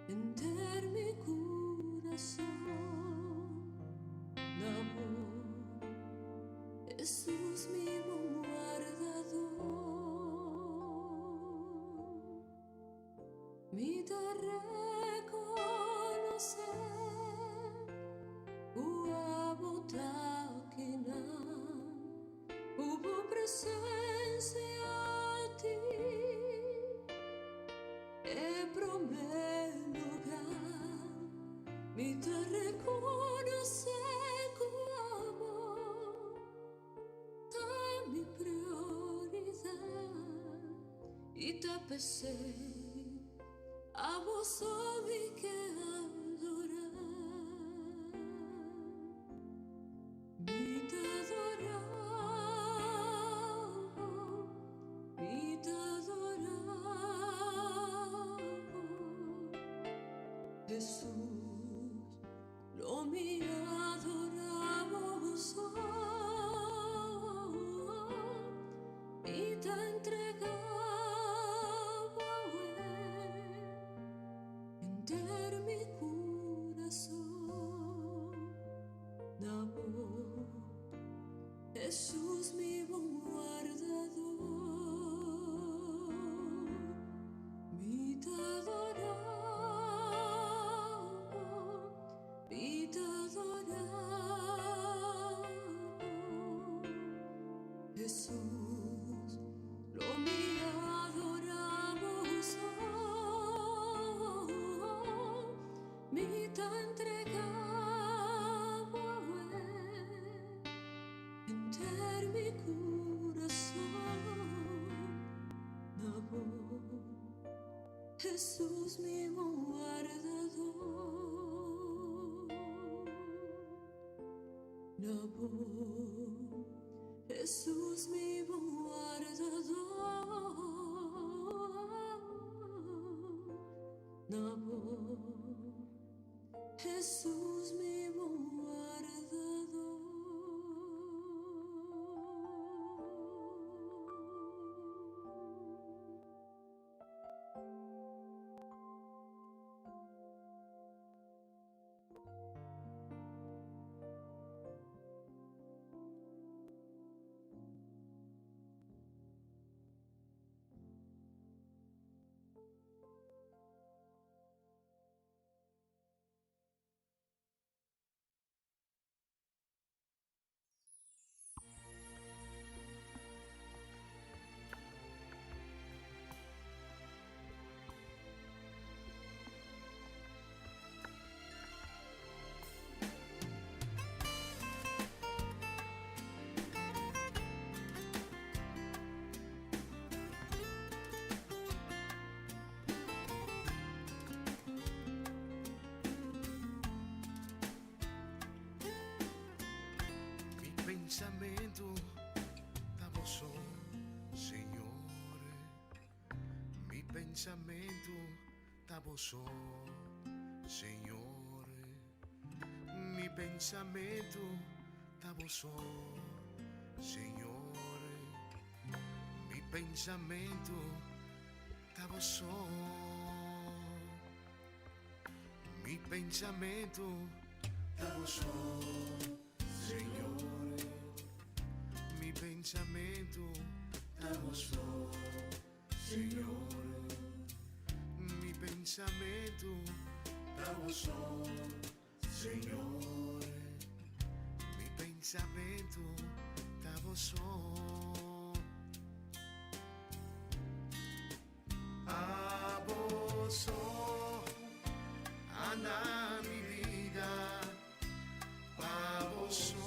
enter mi corazón, amor, Jesús mi guardador, mi te reconocer, Uabotakinan, hubo presencia a ti, en primer lugar, mi te reconoce como da mi prioridad y tapese a vos mi que adorar, mi te adoramos, mi te adoramos, Jesús, lo mi adoramos, y te entregamos enter mi corazón, amor, Jesús mi buen guardador, mi te adoramos, mi te adoramos, Jesús, lo mi adoramos, mi te entregamos enter mi corazón, amor, Jesús mi guardador, amor, Jesús mi guardador, amor, Jesús mi guardador. pensamento tavo só, Senhor. Mi pensamento tavo só, Senhor. Mi pensamento tavo só. Mi pensamento tavo só, Senhor. Mi pensamento tavo só, Senhor. Mi pensamento tavo só, Senhor. Mi pensamento tavo só. Abo só, na mi vida. Abo só,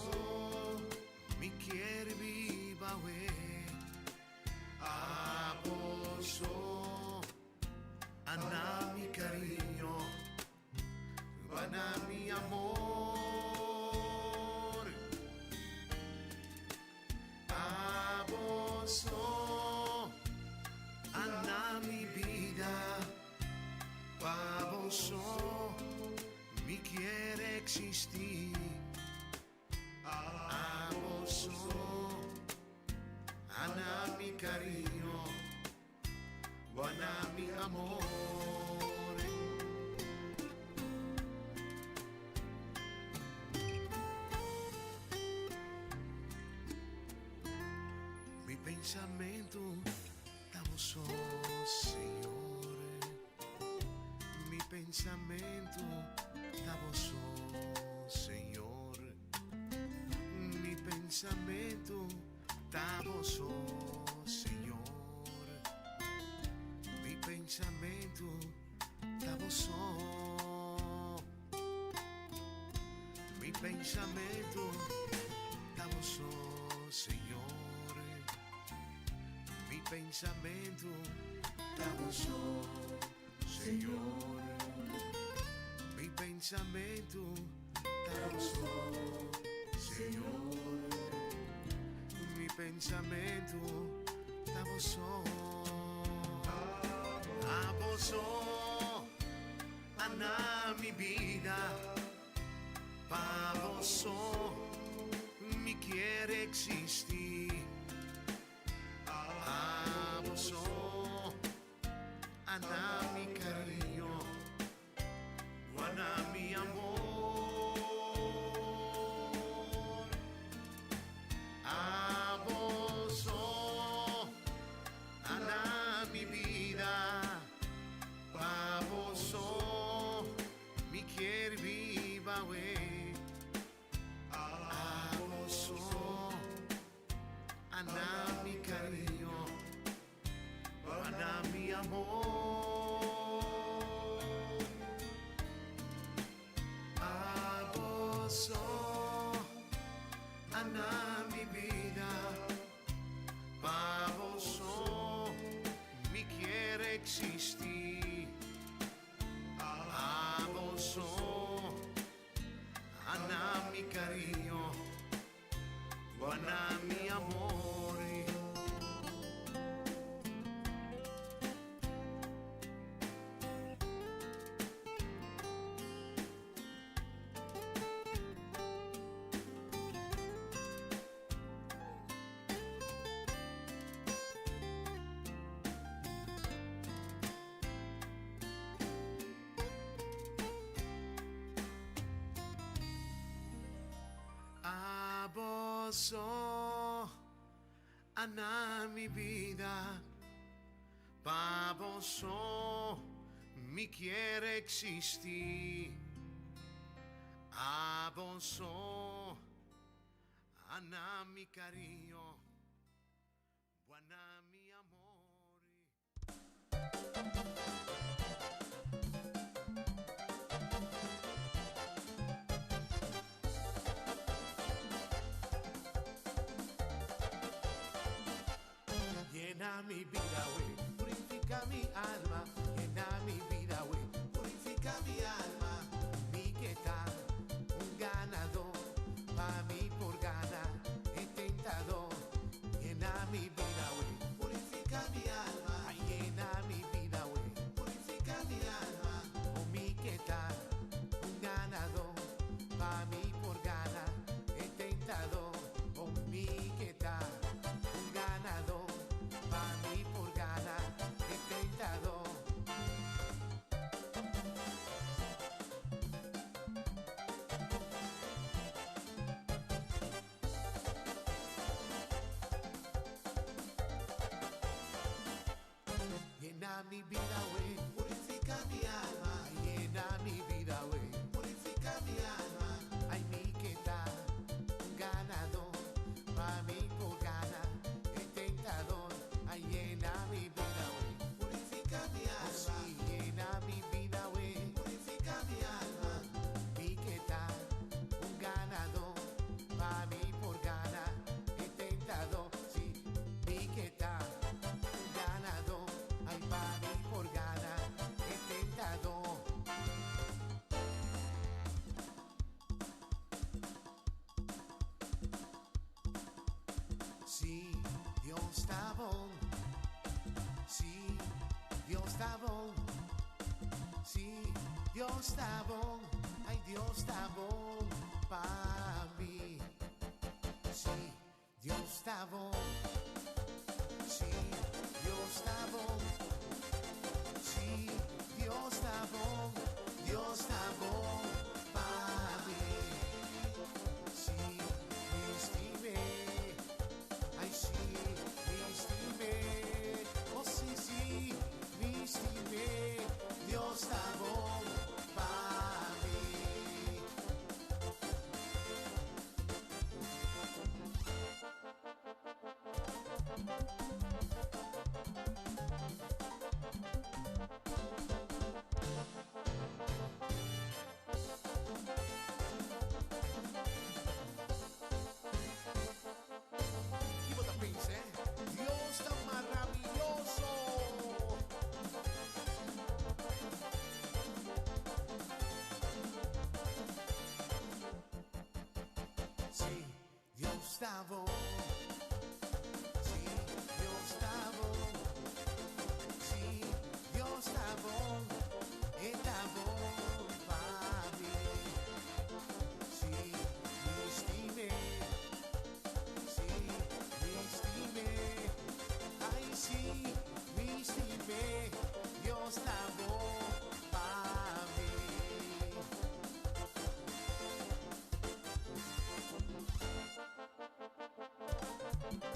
mi quiere viva we. Abo só, na mi cariño. Bana mi amor. Abo só, na mi vida. Abo só, mi quiere existir. Abo só, na mi cariño. Bana mi amor. Mi pensamento tavo só, Senhor. Mi pensamento tavo só, Senhor. Mi pensamento tavo só, Senhor. Mi pensamento tavo só. Mi pensamento tavo só, Senhor. Mi pensamento tavo só, Senhor. Mi pensamento tavo só, Senhor. Mi pensamento tavo só. Abo só, na mi vida. Abo só, mi quiere existir. Abo só, na mi cariño. Guana mi amor. Abo só, na mi vida. Abo só, mi quiere viva we. Abo só, na mi cariño. Guana mi amor. Abo só, na mi vida. Abo só, mi quiere existir. Abo só, na mi cariño. Guana mi amor. Abo só, na mi vida. Abo só, mi quiere existir. Abo só, na mi cariño. Buena mi amor. Llena mi vida, güey, purifica mi alma. Llena mi vida, güey, purifica mi alma. Mi que tal, un ganador, pa' mí por ganar, el tentador. Llena mi vida, güey, purifica mi alma. Llena mi vida, güey, mi vida, güey. Purifica mi alma, llena mi vida, güey. Purifica mi alma, ay mi que da ganador, pa' mí por gana, el tentador, ay llena mi vida, güey. Purifica mi alma, sí, llena mi vida, güey. Purifica mi alma, mi que da un ganador, pa' mí por gana, el tentador, sí, mi que da un ganador, ay pa' mí por gana, el tentador. Sí, Dios está bon. Sí, Dios está bon. Sí, Dios está bon. Ay, Dios está bon para mí. Sí, Dios está bon. Sí, Dios está bon. Sí, Dios está bon. Dios está bon para mí. Sí, me estimé. Ay, sí, me estimé. Oh, sí, sí, me estimé. Dios está bon para mí. ¿Qué vos pensás? Dios está maravilloso. Sí, Dios está bon. Sí, Dios está bon. Sí, Dios está bon. Está bon para mí. Sí, me estimé. Sí, me estimé. Ay, sí, me estimé. Dios está bon para mí.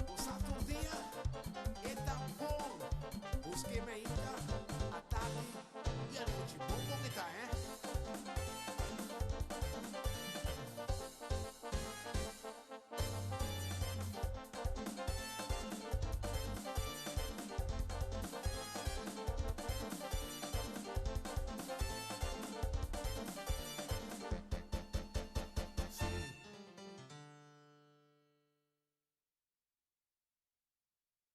Passato un dia é tão bom. Busquei me ainda à tarde e à noite. Bom que tá, hein?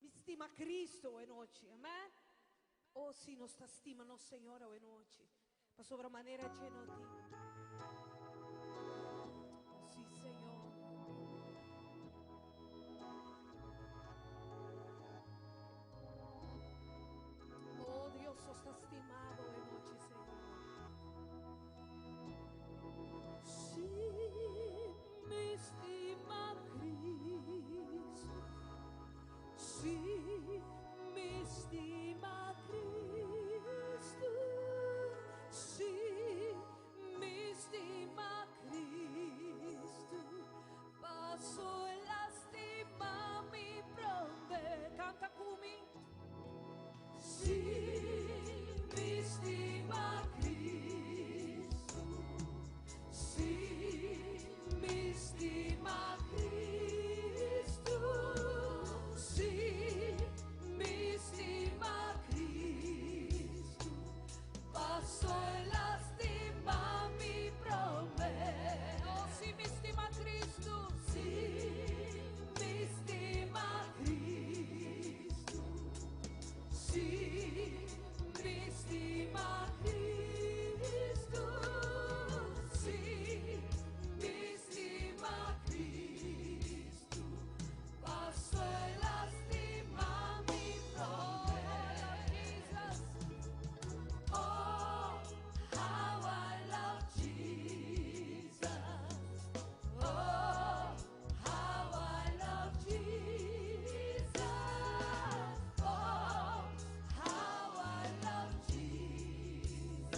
Me estima Cristo hoje noite, amém? Oh, se nos estima nosso Senhor hoje noite, para sobremaneira lleno de ti. Sí, Senhor. Oh, Deus, sos está estimado hoje noite, Senhor. Sí, me estima Cristo. Sí, me estima Cristo. Sí, me estima Cristo. Paso lastima mi pronde. Canta conmigo. Sí, me estima Cristo. Sí, me estima Cristo. Sí, me estima Cristo. Paso lastima mi promesa. Oh, sí, me estima Cristo. Sí, me estima Cristo. Sí, me estima Cristo. Sí, me estima Cristo. Paso lastima mi promesa. Oh, how I love Jesus. Oh, how I love Jesus. Oh, how I love Jesus.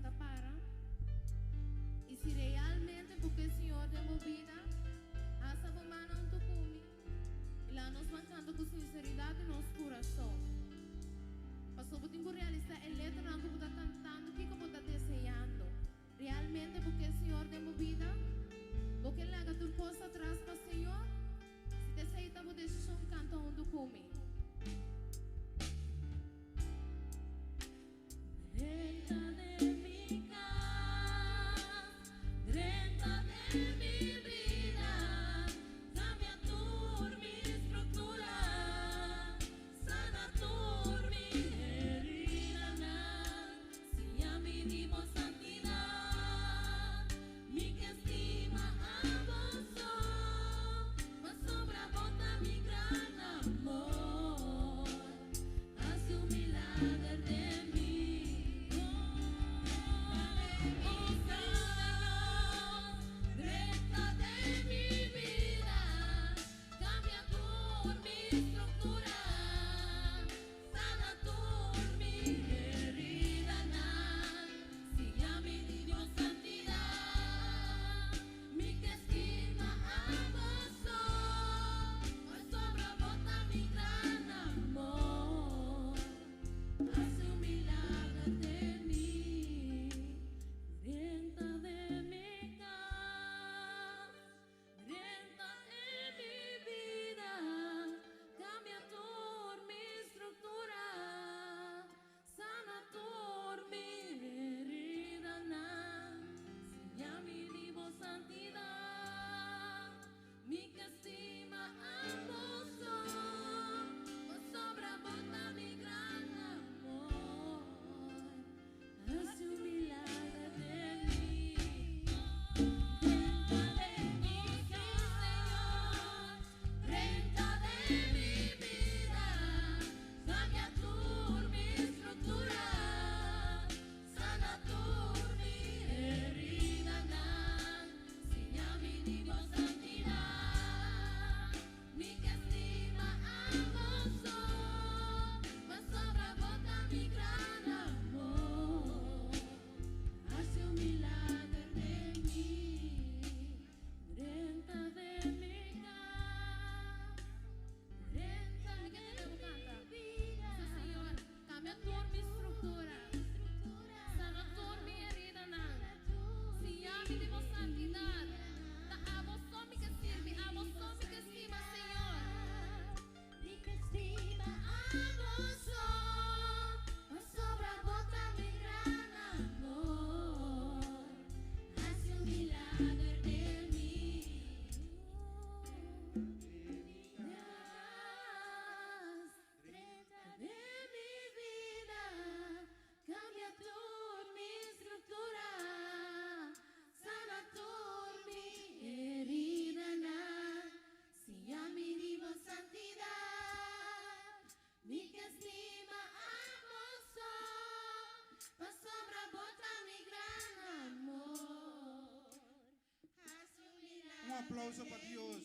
canta para. Y si realmente porque el Señor de vida, hasta humana un tucumi, y la nos mancando con sinceridad en nuestro corazón. Pasó por tiempo realizar el letra no como está cantando, que como está deseando. Realmente porque el Señor de vida, porque le haga tu cosa atrás para el Señor, si te aceita por decisión canta un tucumi. Renta de mi casa, renta de mi vida, cambia tu mi estructura, sana tu mi herida, si ya vinimos santidad, mi que estima a vos, más sobra bota mi gran amor, hace un milagro de mí. Un aplauso para Dios.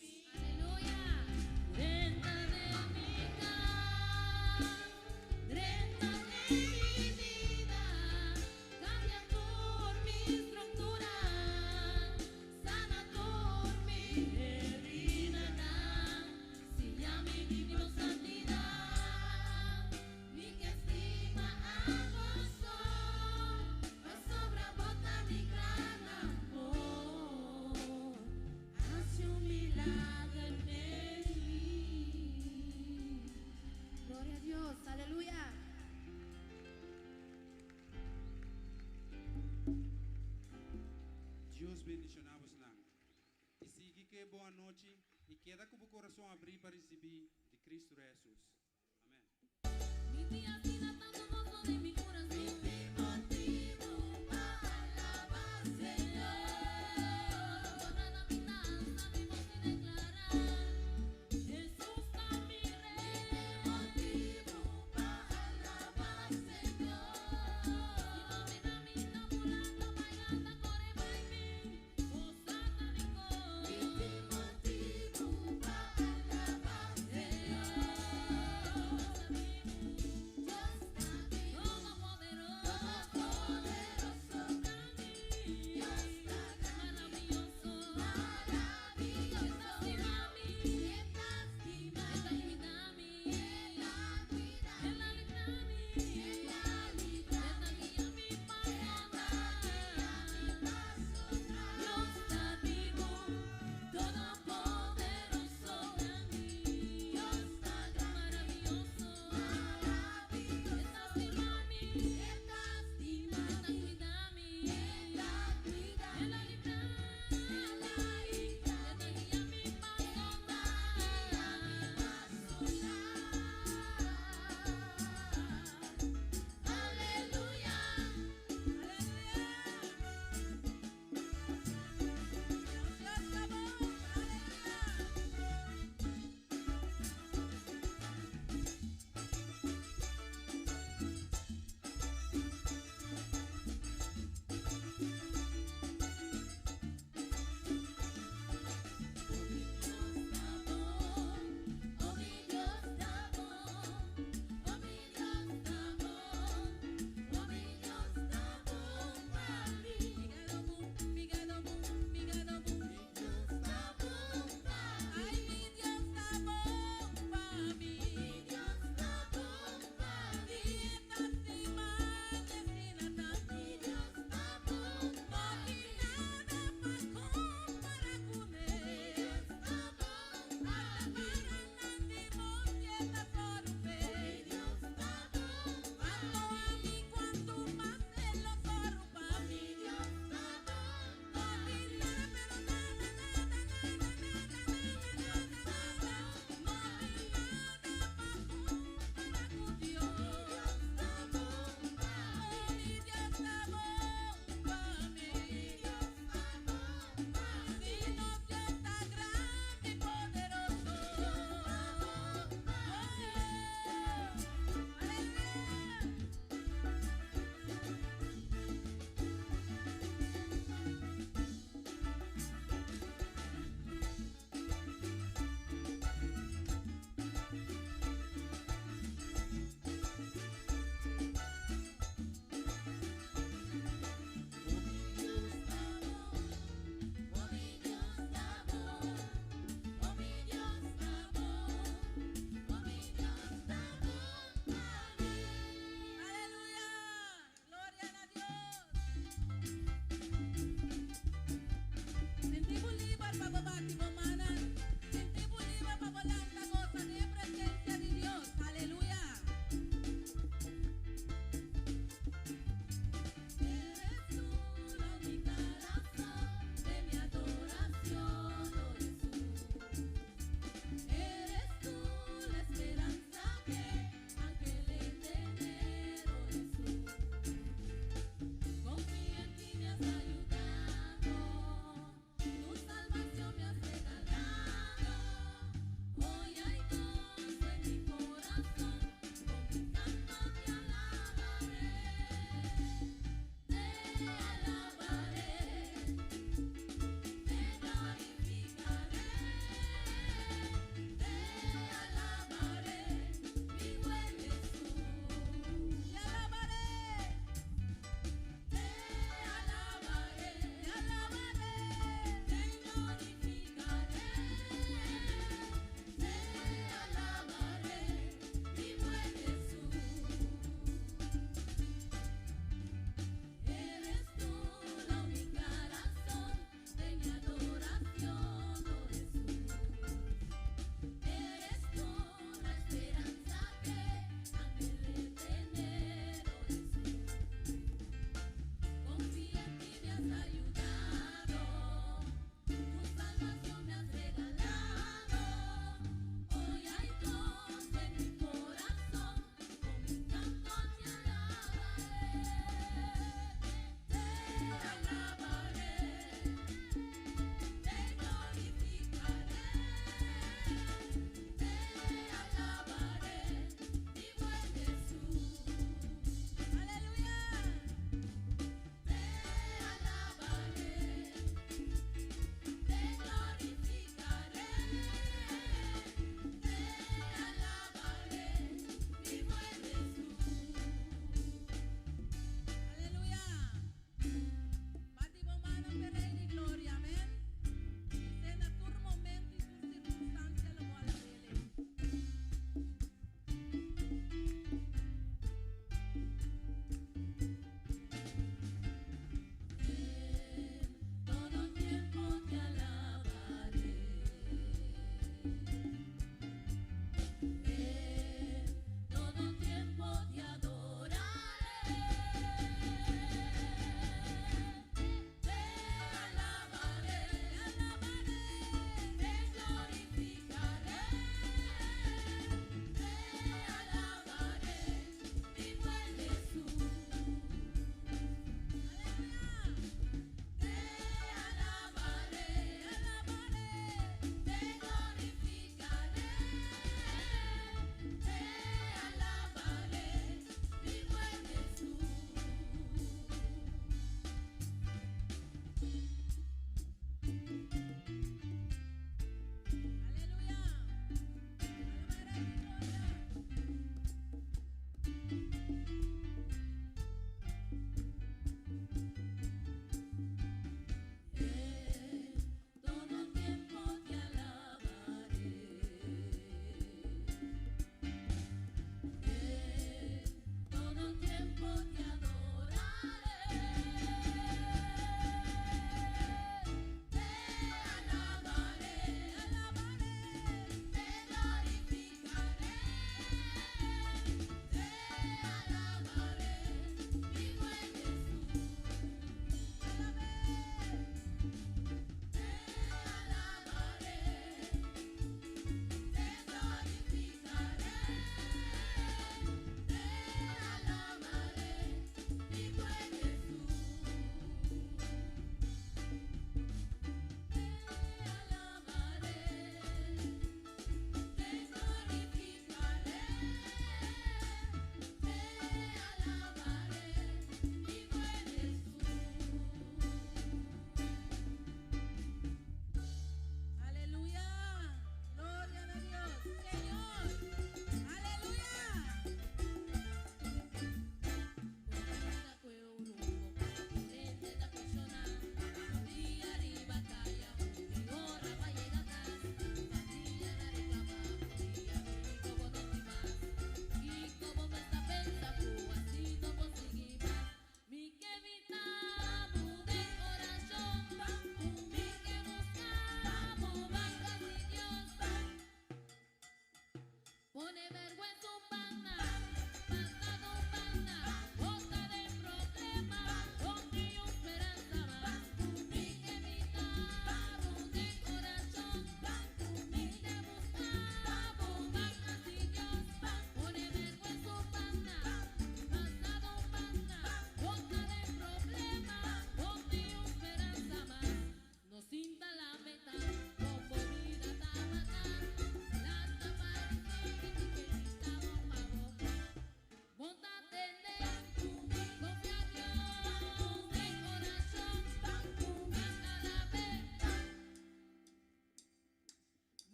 Renta de mi casa, renta de mi vida, cambia por mi estructura, sana por mi herida, si ya me vivió santidad, mi que estima a vos, más sobra bota mi gran amor, hace un milagro en mí. Gloria a Dios, aleluya. Deus bendicionamos lá. E siga que boa noite e queda com o coração abrir para receber de Cristo Jesus. Mi tía Tina tanto gozo de mi corazón. Mi motivo para alabar Señor. Nada mi danza, mi voz y declarar. Jesús está mi rey. Mi motivo para alabar Señor. Y mami da mulata bailando corre by me. Oh satánico. Mi motivo para alabar Señor.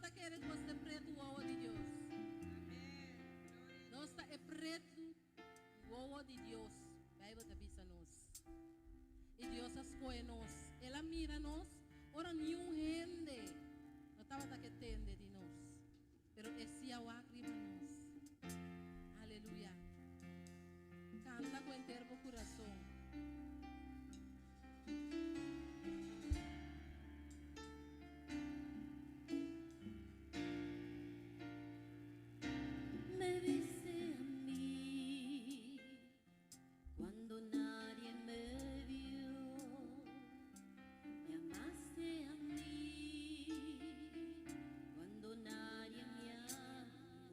tá querendo você preto o ovo de Deus. Nós está é preto o ovo de Deus. Vai botar bisa nós. E Deus escolhe nós. Ela mira nós. Ora nenhum rende. Não estava tá que tende de nós. Pero esse é o acrima nós. Aleluia. Canta com inteiro coração. Me viste a mí cuando nadie me vio, me amaste a mí cuando nadie me amó.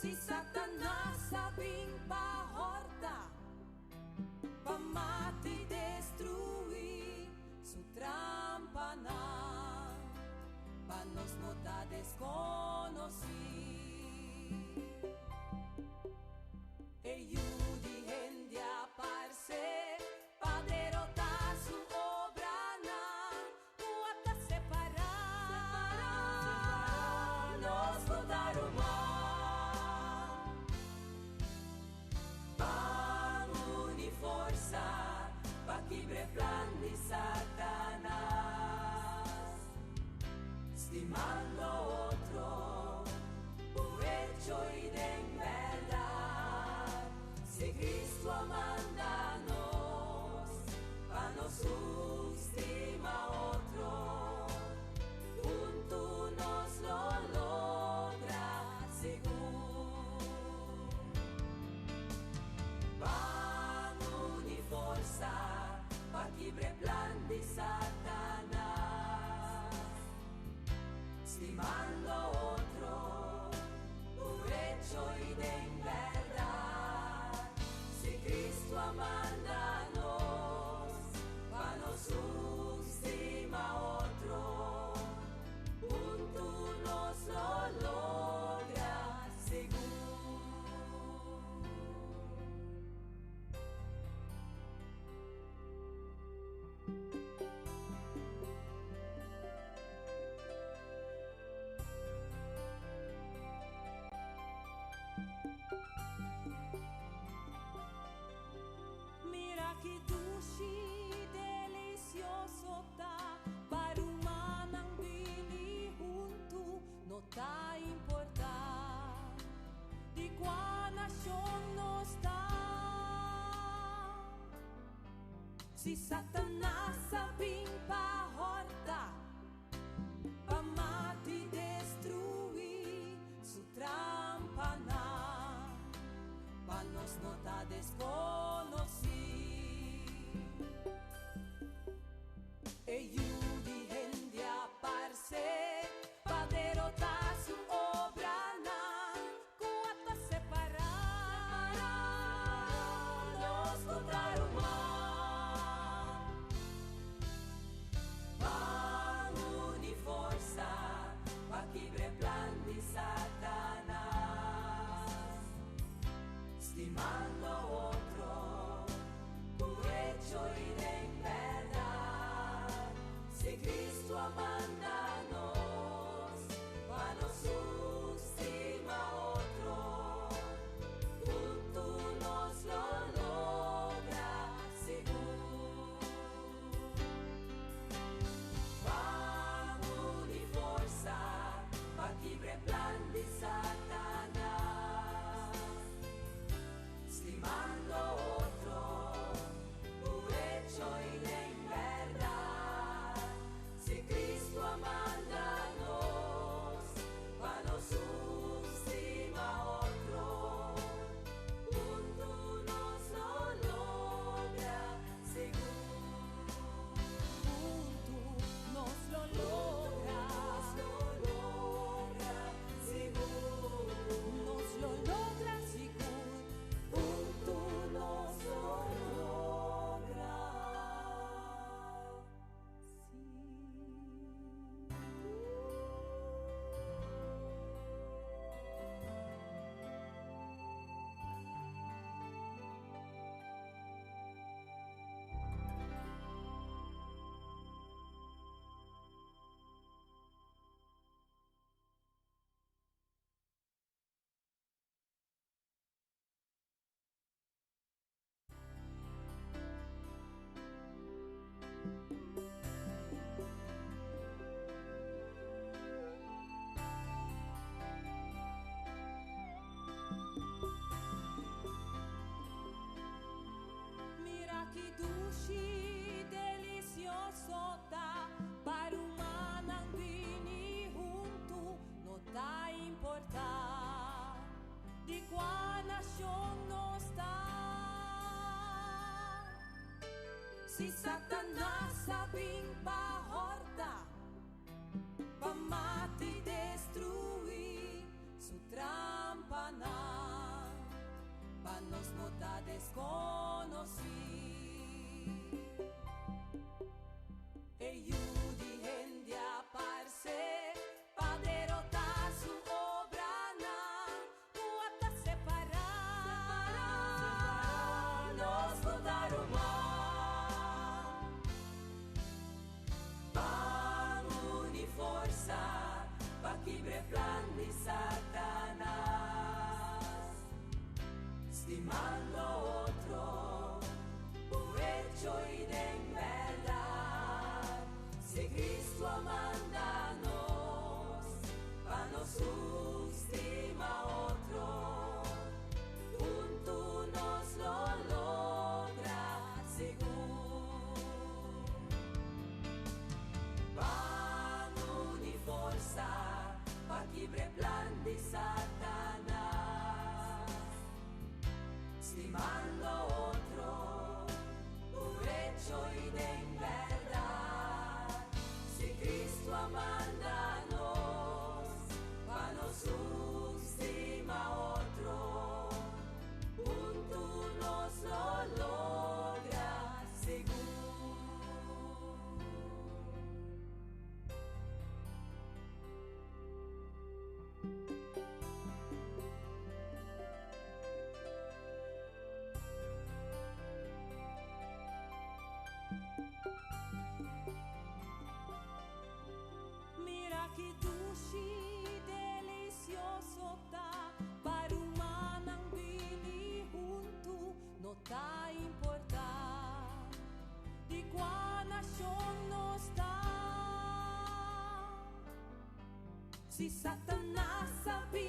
Si Satanás sabing pahorta, pamati destruir su trampa na, panos no ta desconocí. Eyudi gente aparse, pa derrotar su obra na, puata separar, nos botaron mal. Bangun y forza, pa quibre plan de Satanás, estimando otro, por hecho y de en verdad. Si Cristo amandanos, pa nos estima otro, junto nos lo logra seguro. Bangun y forza, pa quibre plan de Satanás, estimando otro, por hecho y de en verdad. Si Cristo amandanos, pa nos estima otro, junto nos lo logra seguro. Mira que dulce delicioso ta, para humana bini junto, no ta importar de qual nación no está. Si Satanás sabing pahorta, pa mati destruir su trampa na, pa nos no ta desconocí. Eyudi gente aparse, pa derrotar su obra na, cuata separar, nos botaron mal. Bangun y forza, pa quibre plan de Satanás, estimando otro, por hecho y de en verdad. Si Cristo amandanos, pa nos estima otro, junto nos lo logra seguro. Bangun y forza, pa quibre plan de Satanás, estimando otro, por hecho y de en verdad. Si Cristo amandanos, pa nos estima otro, junto nos lo logra seguro. Junto nos lo logra seguro. Nos lo logra seguro. Junto nos lo logra. Mira que dulce delicioso ta, para humana bini junto, no ta importar de qual nación no está. Si Satanás sabing pahorta, pa mati destruir su trampa na, conocí. E di gente apparse, paderota su obrana, puata separar, nos votaron mal. Bangun y forza, pa' quibre plan di Satanás, estimando otro, hecho y de en verdad. Si Cristo amándanos, pa' nos estima otro, junto nos lo logra seguro. Bangun y forza, pa' quibre plan di Satanás, estimando otro, hecho y de en verdad. Si Cristo amándanos, pa' nos estima otro, junto nos lo logra seguro. Mira que dulce delicioso tá, para humana bili junto, no tá importar de qual nação nós tá. Si Satanás sabia